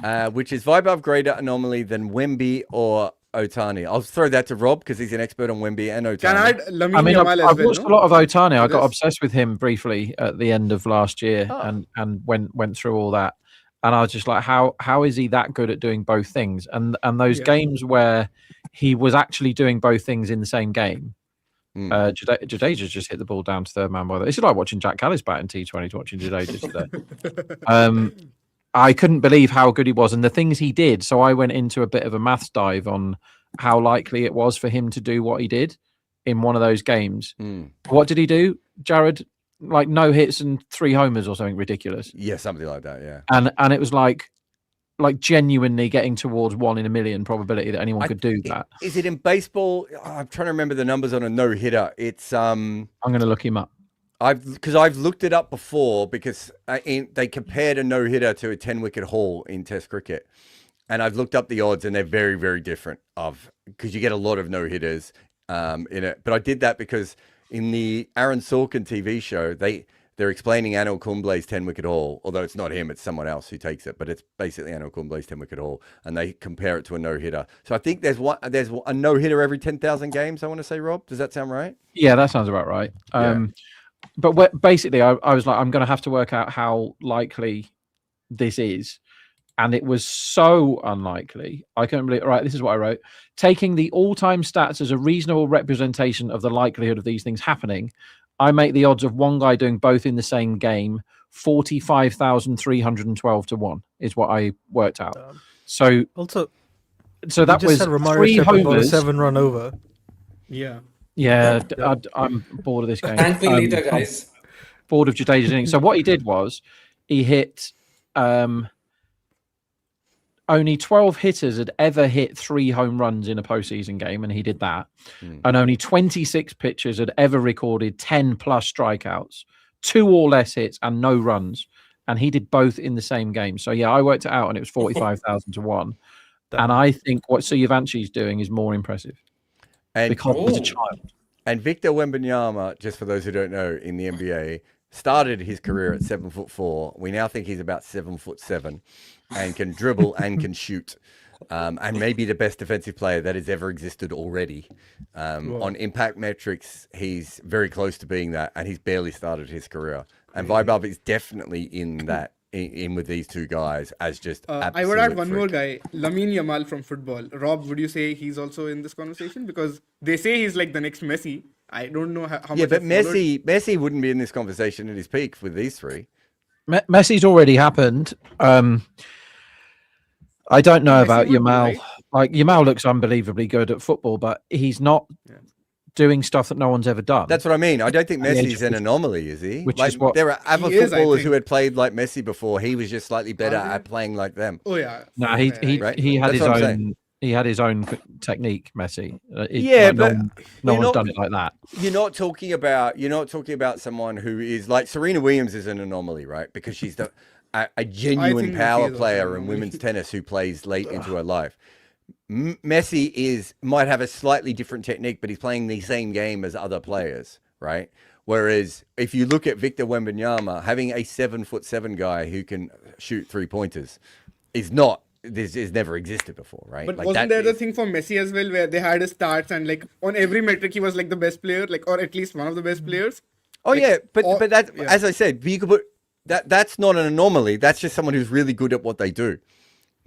yeah. which is Vibe of greater anomaly than Wemby or Otani. I'll throw that to Rob because he's an expert on Wemby and Otani. Can I add Lamine I mean, Yamal I've as well? watched No? a lot of Otani. I got Yes. obsessed with him briefly at the end of last year, and went through all that. And I was just like, how is he that good at doing both things? And those games where he was actually doing both things in the same game. Jadeja just hit the ball down to third man. By the way, it's like watching Jack Callis bat in T20 to watching Jadeja today. I couldn't believe how good he was and the things he did. So I went into a bit of a maths dive on how likely it was for him to do what he did in one of those games. What did he do, Jared? Like no hits and 3 homers or something ridiculous. Yeah, something like that. Yeah, and it was like genuinely getting towards 1 in a million probability that anyone could do that. Is it in baseball? Oh, I'm trying to remember the numbers on a no hitter. It's I'm going to look him up. I've looked it up before because they compared a no hitter to a 10-wicket haul in Test cricket, and I've looked up the odds and they're very, very different. Because you get a lot of no hitters in it, but I did that because in the Aaron Sorkin TV show they're explaining Anil Kumble's 10-wicket haul, although it's not him, it's someone else who takes it, but it's basically Anil Kumble's 10-wicket haul, and they compare it to a no hitter. So I think there's a no hitter every 10,000 games. I want to say, Rob, does that sound right? Yeah, that sounds about right. But basically, I was like, I'm going to have to work out how likely this is. And it was so unlikely. I couldn't believe. Right, this is what I wrote. Taking the all-time stats as a reasonable representation of the likelihood of these things happening, I make the odds of one guy doing both in the same game 45,312 to 1 is what I worked out. So that was 3 homers, 7-run over. Yeah. Yeah, I'm bored of this game. Thank me later, guys. Bored of Jadeja's innings. So what he did was he hit only 12 hitters had ever hit 3 home runs in a postseason game, and he did that. And only 26 pitchers had ever recorded 10 plus strikeouts, 2 or less hits, and no runs. And he did both in the same game. So yeah, I worked it out, and it was 45,000 to 1. And I think what Suyavanshi's doing is more impressive because he's a child. And Victor Wembanyama, just for those who don't know, in the NBA, started his career at 7'4". We now think he's about 7'7", and can dribble and can shoot, and maybe the best defensive player that has ever existed already. On impact metrics, he's very close to being that, and he's barely started his career. And Vaibhav is definitely in that. In with these two guys as just I would add one more guy, Lamine Yamal from football. Rob, would you say he's also in this conversation? Because they say he's like the next Messi. I don't know how much. Yeah, but Messi wouldn't be in this conversation at his peak with these three. Messi's already happened. I don't know about Yamal. Right? Like Yamal looks unbelievably good at football, but he's not doing stuff that no one's ever done. That's what I mean. I don't think Messi's an anomaly, is he? Which is what there are other footballers who had played like Messi before. He was just slightly better at playing like them. Oh yeah. No, he had his own. He had his own technique, Messi. But no one's done it like that. You're not talking about someone who is like Serena Williams is an anomaly, right? Because she's a genuine power player in women's tennis who plays late into her life. Messi might have a slightly different technique, but he's playing the same game as other players, right? Whereas if you look at Victor Wembanyama, having a 7'7" guy who can shoot 3-pointers is never existed before, right? But like wasn't there the thing for Messi as well, where they had his stats and like on every metric he was like the best player, like or at least one of the best players? Oh yeah, but that as I said, you could put that's not an anomaly. That's just someone who's really good at what they do.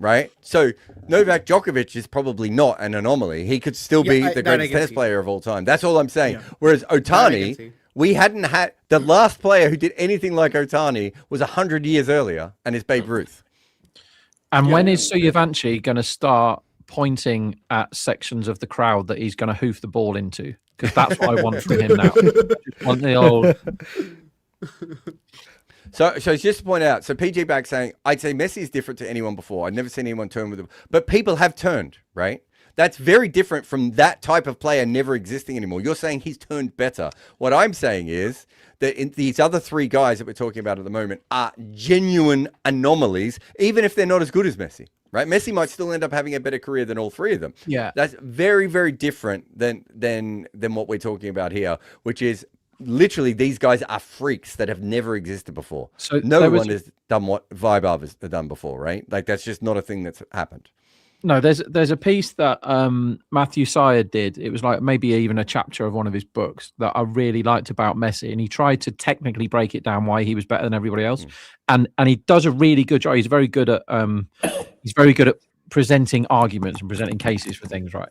Right, so Novak Djokovic is probably not an anomaly. He could still be the greatest tennis player of all time. That's all I'm saying. Yeah. Whereas Otani, we hadn't had the last player who did anything like Otani was 100 years earlier, and is Babe Ruth. And when is Suyavanschi going to start pointing at sections of the crowd that he's going to hoof the ball into? Because that's what I want from him now. I want the old. So just to point out, so PG back saying, I'd say Messi is different to anyone before. I've never seen anyone turn with him. But people have turned, right? That's very different from that type of player never existing anymore. You're saying he's turned better. What I'm saying is that these other 3 guys that we're talking about at the moment are genuine anomalies, even if they're not as good as Messi, right? Messi might still end up having a better career than all 3 of them. Yeah. That's very, very different than what we're talking about here, which is literally these guys are freaks that have never existed before. So no there was- one has done what Vibar has done before, right? Like that's just not a thing that's happened. No, there's a piece that Matthew Syed did. It was like maybe even a chapter of one of his books that I really liked about Messi, and he tried to technically break it down why he was better than everybody else, and he does a really good job. He's very good at presenting arguments and presenting cases for things, right?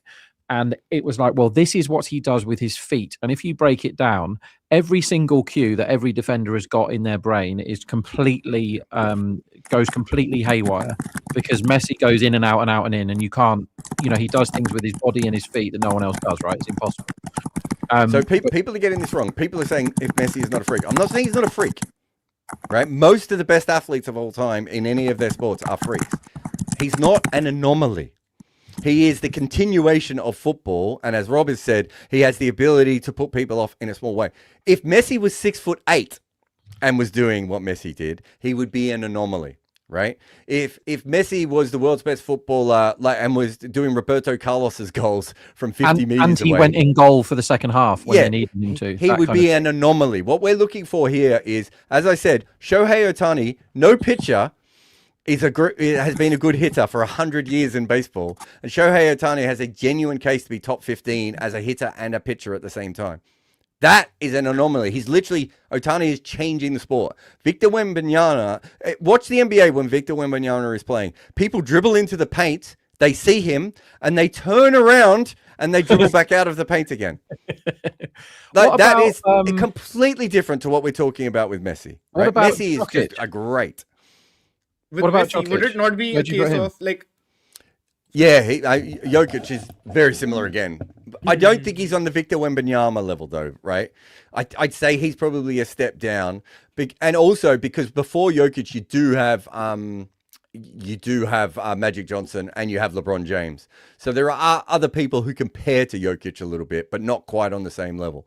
And it was like, well, this is what he does with his feet. And if you break it down, every single cue that every defender has got in their brain is completely goes completely haywire, because Messi goes in and out and out and in, and you can't, he does things with his body and his feet that no one else does, right? It's impossible. So people are getting this wrong. People are saying if Messi is not a freak. I'm not saying he's not a freak, right? Most of the best athletes of all time in any of their sports are freaks. He's not an anomaly. He is the continuation of football, and as Rob has said, he has the ability to put people off in a small way. If Messi was 6'8" and was doing what Messi did, he would be an anomaly, right? If Messi was the world's best footballer, and was doing Roberto Carlos's goals from 50 meters and he away, went in goal for the second half when they needed him to. He would be an anomaly. What we're looking for here is, as I said, Shohei Ohtani, no pitcher. Has been a good hitter for 100 years in baseball. And Shohei Ohtani has a genuine case to be top 15 as a hitter and a pitcher at the same time. That is an anomaly. Ohtani is changing the sport. Victor Wembanyama, watch the NBA when Victor Wembanyama is playing. People dribble into the paint, they see him, and they turn around and they dribble back out of the paint again. That is completely different to what we're talking about with Messi. Right? Messi is just a great. With What about Messi, would it not be a Where'd you put case him? of like? Yeah, Jokic is very similar again. I don't think he's on the Victor Wembanyama level, though, right? I'd say he's probably a step down. And also because before Jokic, you do have Magic Johnson and you have LeBron James. So there are other people who compare to Jokic a little bit, but not quite on the same level.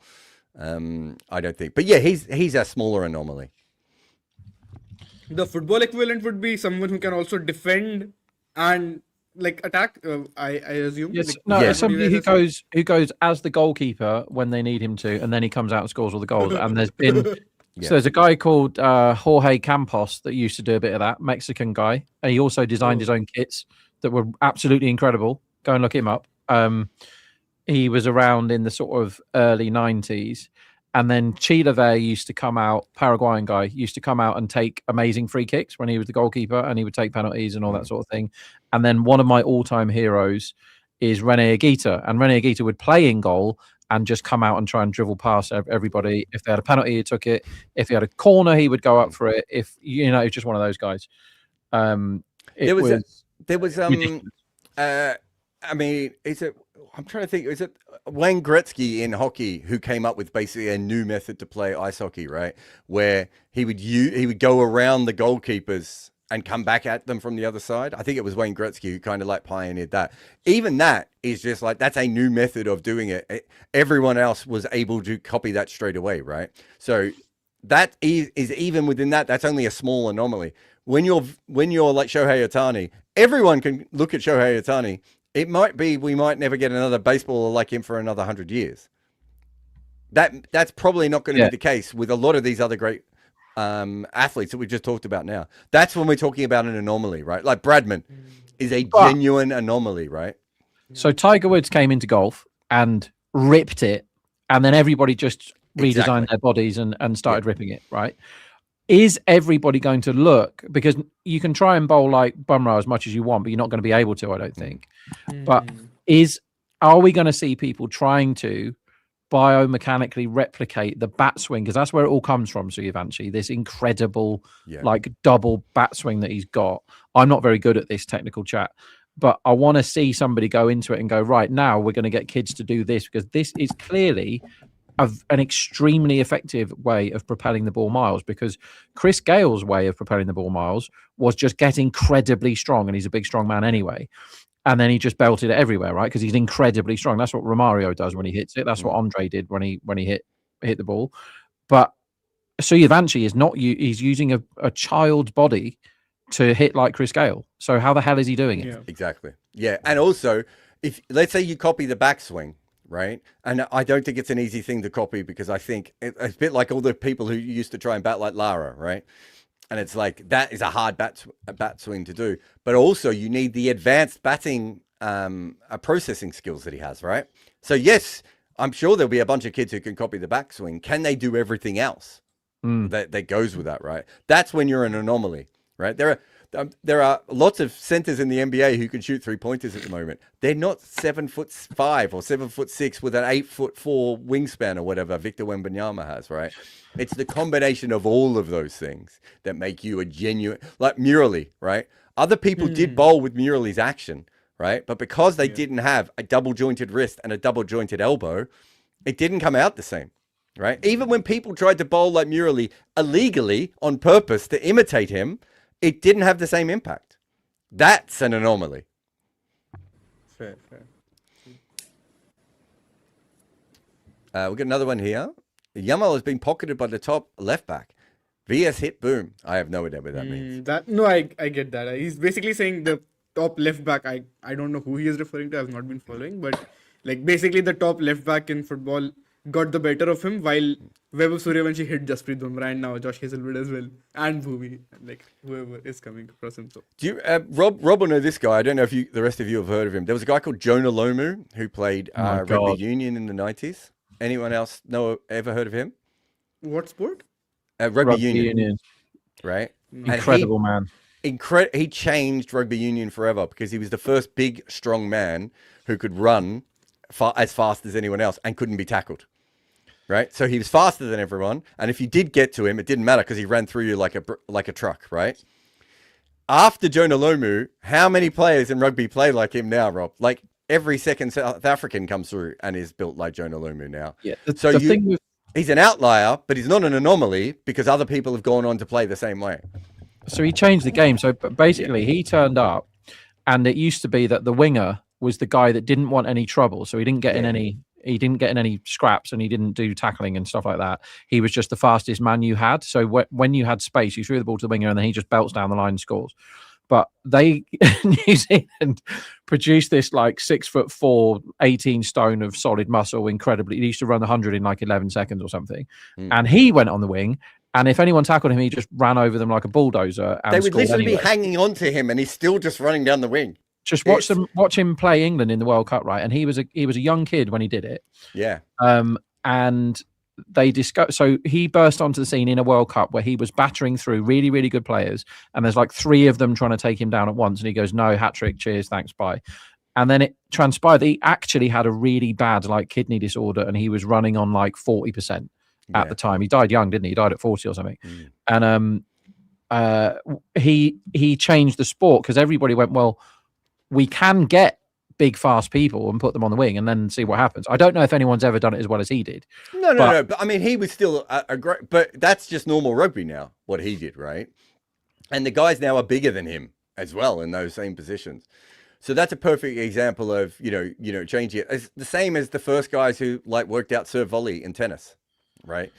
I don't think. But yeah, he's a smaller anomaly. The football equivalent would be someone who can also defend and like attack. I assume. Yes, Like, somebody who goes as the goalkeeper when they need him to, and then he comes out and scores all the goals. And there's been so there's a guy called Jorge Campos that used to do a bit of that, Mexican guy, and he also designed his own kits that were absolutely incredible. Go and look him up. He was around in the sort of early 90s. And then Chilavert used to come out, Paraguayan guy, used to come out and take amazing free kicks when he was the goalkeeper, and he would take penalties and all that sort of thing. And then one of my all-time heroes is Rene Higuita. And Rene Higuita would play in goal and just come out and try and dribble past everybody. If they had a penalty, he took it. If he had a corner, he would go up for it. If he's just one of those guys. I'm trying to think. Is it Wayne Gretzky in hockey who came up with basically a new method to play ice hockey, right? Where he would go around the goalkeepers and come back at them from the other side. I think it was Wayne Gretzky who kind of like pioneered that. Even that is just like, that's a new method of doing it. Everyone else was able to copy that straight away, right? So that is even within that, that's only a small anomaly. When you're like Shohei Ohtani, everyone can look at Shohei Ohtani. It might be we might never get another baseballer like him for another 100 years. That's probably not going to be the case with a lot of these other great athletes that we just talked about now. That's when we're talking about an anomaly, right? Like Bradman is a genuine anomaly, right? So Tiger Woods came into golf and ripped it, and then everybody just redesigned their bodies and started ripping it, right? Is everybody going to look, because you can try and bowl like Bumrah as much as you want, but you're not going to be able to, I don't think. But are we going to see people trying to biomechanically replicate the bat swing? Because that's where it all comes from, Suyvanshi, this incredible like double bat swing that he's got. I'm not very good at this technical chat, but I want to see somebody go into it and go, right, now we're going to get kids to do this, because this is clearly an extremely effective way of propelling the ball miles, because Chris Gale's way of propelling the ball miles was just get incredibly strong, and he's a big strong man anyway, and then he just belted it everywhere, right? Because he's incredibly strong. That's what Romario does when he hits it. That's what Andre did when he hit the ball. But Suyvanshi is not. He's using a child's body to hit like Chris Gale. So how the hell is he doing it? Exactly. Yeah, and also if let's say you copy the backswing, right? And I don't think it's an easy thing to copy because I think it's a bit like all the people who used to try and bat like Lara, right? And it's like that is a hard bat swing to do. But also you need the advanced batting processing skills that he has, right? So yes, I'm sure there'll be a bunch of kids who can copy the backswing. Can they do everything else that goes with that, right? That's when you're an anomaly, right? There are lots of centers in the NBA who can shoot 3-pointers at the moment. They're not 7'5" or 7'6" with an 8'4" wingspan or whatever Victor Wembanyama has, right? It's the combination of all of those things that make you a genuine, like Murali, right? Other people did bowl with Murali's action, right? But because they didn't have a double jointed wrist and a double jointed elbow, it didn't come out the same, right? Even when people tried to bowl like Murali illegally on purpose to imitate him, it didn't have the same impact. That's an anomaly. Fair. We've got another one here. Yamal has been pocketed by the top left back. VS hit boom. I have no idea what that means. I get that. He's basically saying the top left back. I don't know who he is referring to. I've not been following, but like basically the top left back in football got the better of him while Vaibhav Suryavanshi hit Jasprit Bumrah and now Josh Hazelwood as well and Bhumi, like whoever is coming across him. So do you, Rob will know this guy. I don't know if the rest of you have heard of him. There was a guy called Jonah Lomu who played rugby union in the 90s. Anyone else ever heard of him? what sport? Rugby union. Right? Incredible man. He changed rugby union forever because he was the first big, strong man who could run as fast as anyone else and couldn't be tackled. Right? So he was faster than everyone. And if you did get to him, it didn't matter because he ran through you like a truck, right? After Jonah Lomu, how many players in rugby play like him now, Rob? Like every second South African comes through and is built like Jonah Lomu now. Yeah. He's an outlier, but he's not an anomaly because other people have gone on to play the same way. So he changed the game. So basically, he turned up, and it used to be that the winger was the guy that didn't want any trouble. So he didn't get in any. He didn't get in any scraps, and he didn't do tackling and stuff like that. He was just the fastest man you had. So when you had space, you threw the ball to the winger, and then he just belts down the line and scores. But New Zealand produced this like 6'4", 18 stone of solid muscle. Incredibly, he used to run 100 in like 11 seconds or something. And he went on the wing. And if anyone tackled him, he just ran over them like a bulldozer. And they would literally anyway. be hanging on to him, and he's still just running down the wing. Just watch him play England in the World Cup, right? And he was a young kid when he did it. Yeah. And they discussed. So he burst onto the scene in a World Cup where he was battering through really, really good players, and there's like 3 of them trying to take him down at once. And he goes, "No, hat trick, cheers, thanks, bye." And then it transpired that he actually had a really bad like kidney disorder, and he was running on like 40% at the time. He died young, didn't he? He died at 40 or something. And he changed the sport because everybody went, well, we can get big, fast people and put them on the wing and then see what happens. I don't know if anyone's ever done it as well as he did. No. But I mean, he was still a great, but that's just normal rugby now, what he did, right? And the guys now are bigger than him as well in those same positions. So that's a perfect example of, changing it. It's the same as the first guys who like worked out serve volley in tennis, right?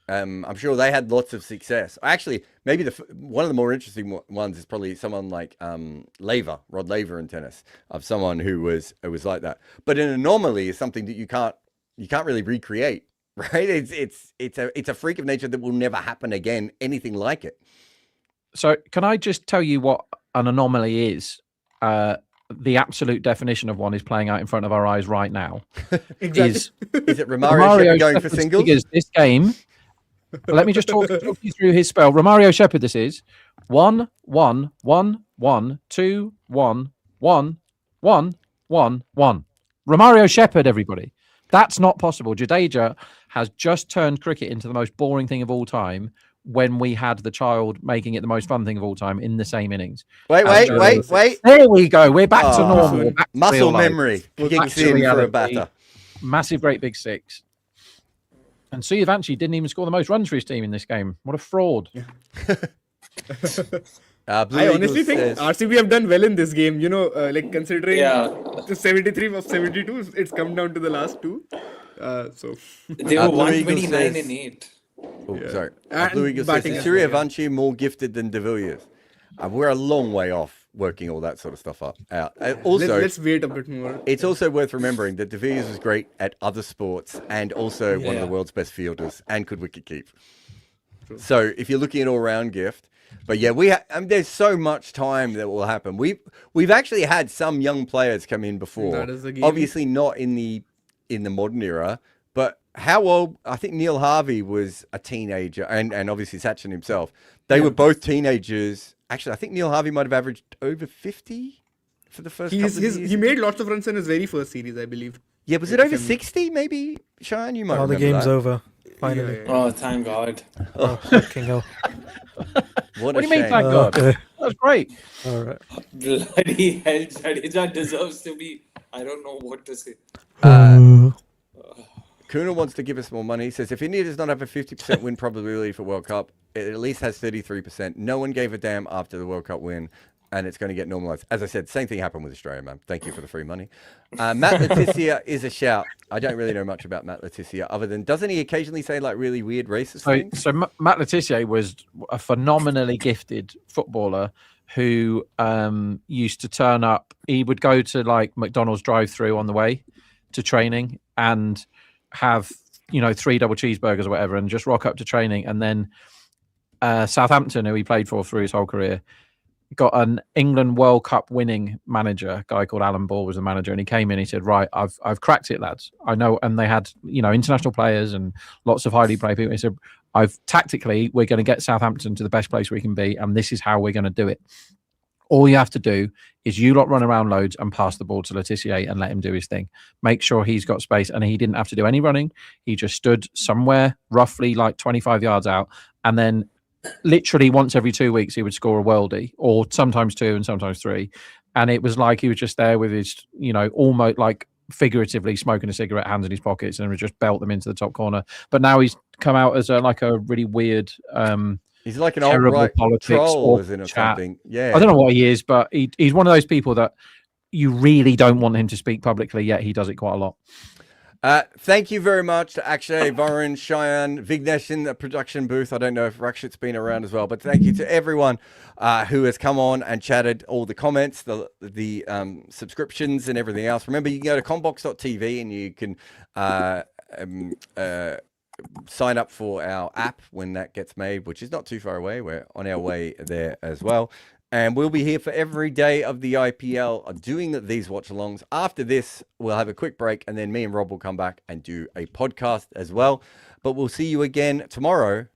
I'm sure they had lots of success. Actually, maybe one of the more interesting ones is probably someone like Rod Laver in tennis, of someone who was like that. But an anomaly is something that you can't really recreate, right? It's a freak of nature that will never happen again, anything like it. So can I just tell you what an anomaly is? The absolute definition of one is playing out in front of our eyes right now. Exactly. Is it Romario going for singles? Figures, this game. Let me just talk you through his spell. Romario Shepherd, this is 1 1 1 1 2 1 1 1 1 1. Romario Shepherd, everybody. That's not possible. Jadeja has just turned cricket into the most boring thing of all time when we had the child making it the most fun thing of all time in the same innings. Wait. There we go. We're back to normal. Back to muscle real life. memory. Kicks in for a batter. Massive, great big 6. And Suryavanshi didn't even score the most runs for his team in this game. What a fraud. I honestly think RCB have done well in this game. Like considering the 73 of 72, it's come down to the last 2. So they were 129 in 8. Oh, sorry. Blue Eagle says, is Suryavanshi more gifted than De Villiers? We're a long way off working all that sort of stuff out. Also, let's wait a bit more. it's also worth remembering that De Villiers was great at other sports and also one of the world's best fielders and could wicket keep. So if you're looking at all-round gift, but yeah, there's so much time that will happen. We've actually had some young players come in before. That is the game. Obviously not in the modern era, but how old? I think Neil Harvey was a teenager, and obviously Sachin himself. They were both teenagers. Actually, I think Neil Harvey might have averaged over 50 for the first couple of years. He made lots of runs in his very first series, I believe. Yeah, was it over 60? Maybe, Cheyenne, you might Oh, the remember game's that. over. Finally. Yeah. Oh, thank God. Oh, fucking hell. What What do you mean, shame. thank God? Okay. That's great. All right. Bloody hell, Jadeja deserves to be. I don't know what to say. Kuna wants to give us more money. He says, if India does not have a 50% win probability for World Cup, it at least has 33%. No one gave a damn after the World Cup win, and it's going to get normalised. As I said, same thing happened with Australia, man. Thank you for the free money. Matt Letizia is a shout. I don't really know much about Matt Letizia, other than, doesn't he occasionally say like really weird racist things? So Matt Letizia was a phenomenally gifted footballer who used to turn up. He would go to like McDonald's drive-through on the way to training and have 3 double cheeseburgers or whatever, and just rock up to training. And then Southampton, who he played for through his whole career, got an England World Cup winning manager, a guy called Alan Ball was the manager, and he came in. He said, "Right, I've cracked it, lads. I know." And they had international players and lots of highly paid people. He said, "Tactically, we're going to get Southampton to the best place we can be, and this is how we're going to do it. All you have to do is you lot run around loads and pass the ball to Letizia and let him do his thing. Make sure he's got space." And he didn't have to do any running. He just stood somewhere roughly like 25 yards out, and then literally once every 2 weeks he would score a worldie, or sometimes 2 and sometimes 3. And it was like he was just there with his, almost like figuratively smoking a cigarette, hands in his pockets, and would just belt them into the top corner. But now he's come out as a really weird He's like an terrible alt-right politics troll, or isn't it, or chat. something? Yeah. I don't know what he is, but he's one of those people that you really don't want him to speak publicly, yet he does it quite a lot. Thank you very much to Akshay, Varun, Cheyenne, Vignesh in the production booth. I don't know if Rakshit's been around as well, but thank you to everyone who has come on and chatted, all the comments, the subscriptions and everything else. Remember, you can go to combox.tv and you can sign up for our app when that gets made, which is not too far away. We're on our way there as well. And we'll be here for every day of the IPL doing these watch-alongs. After this, we'll have a quick break, and then me and Rob will come back and do a podcast as well. But we'll see you again tomorrow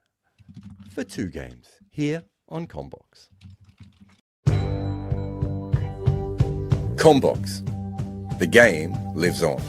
for 2 games here on Combox. Combox. The game lives on.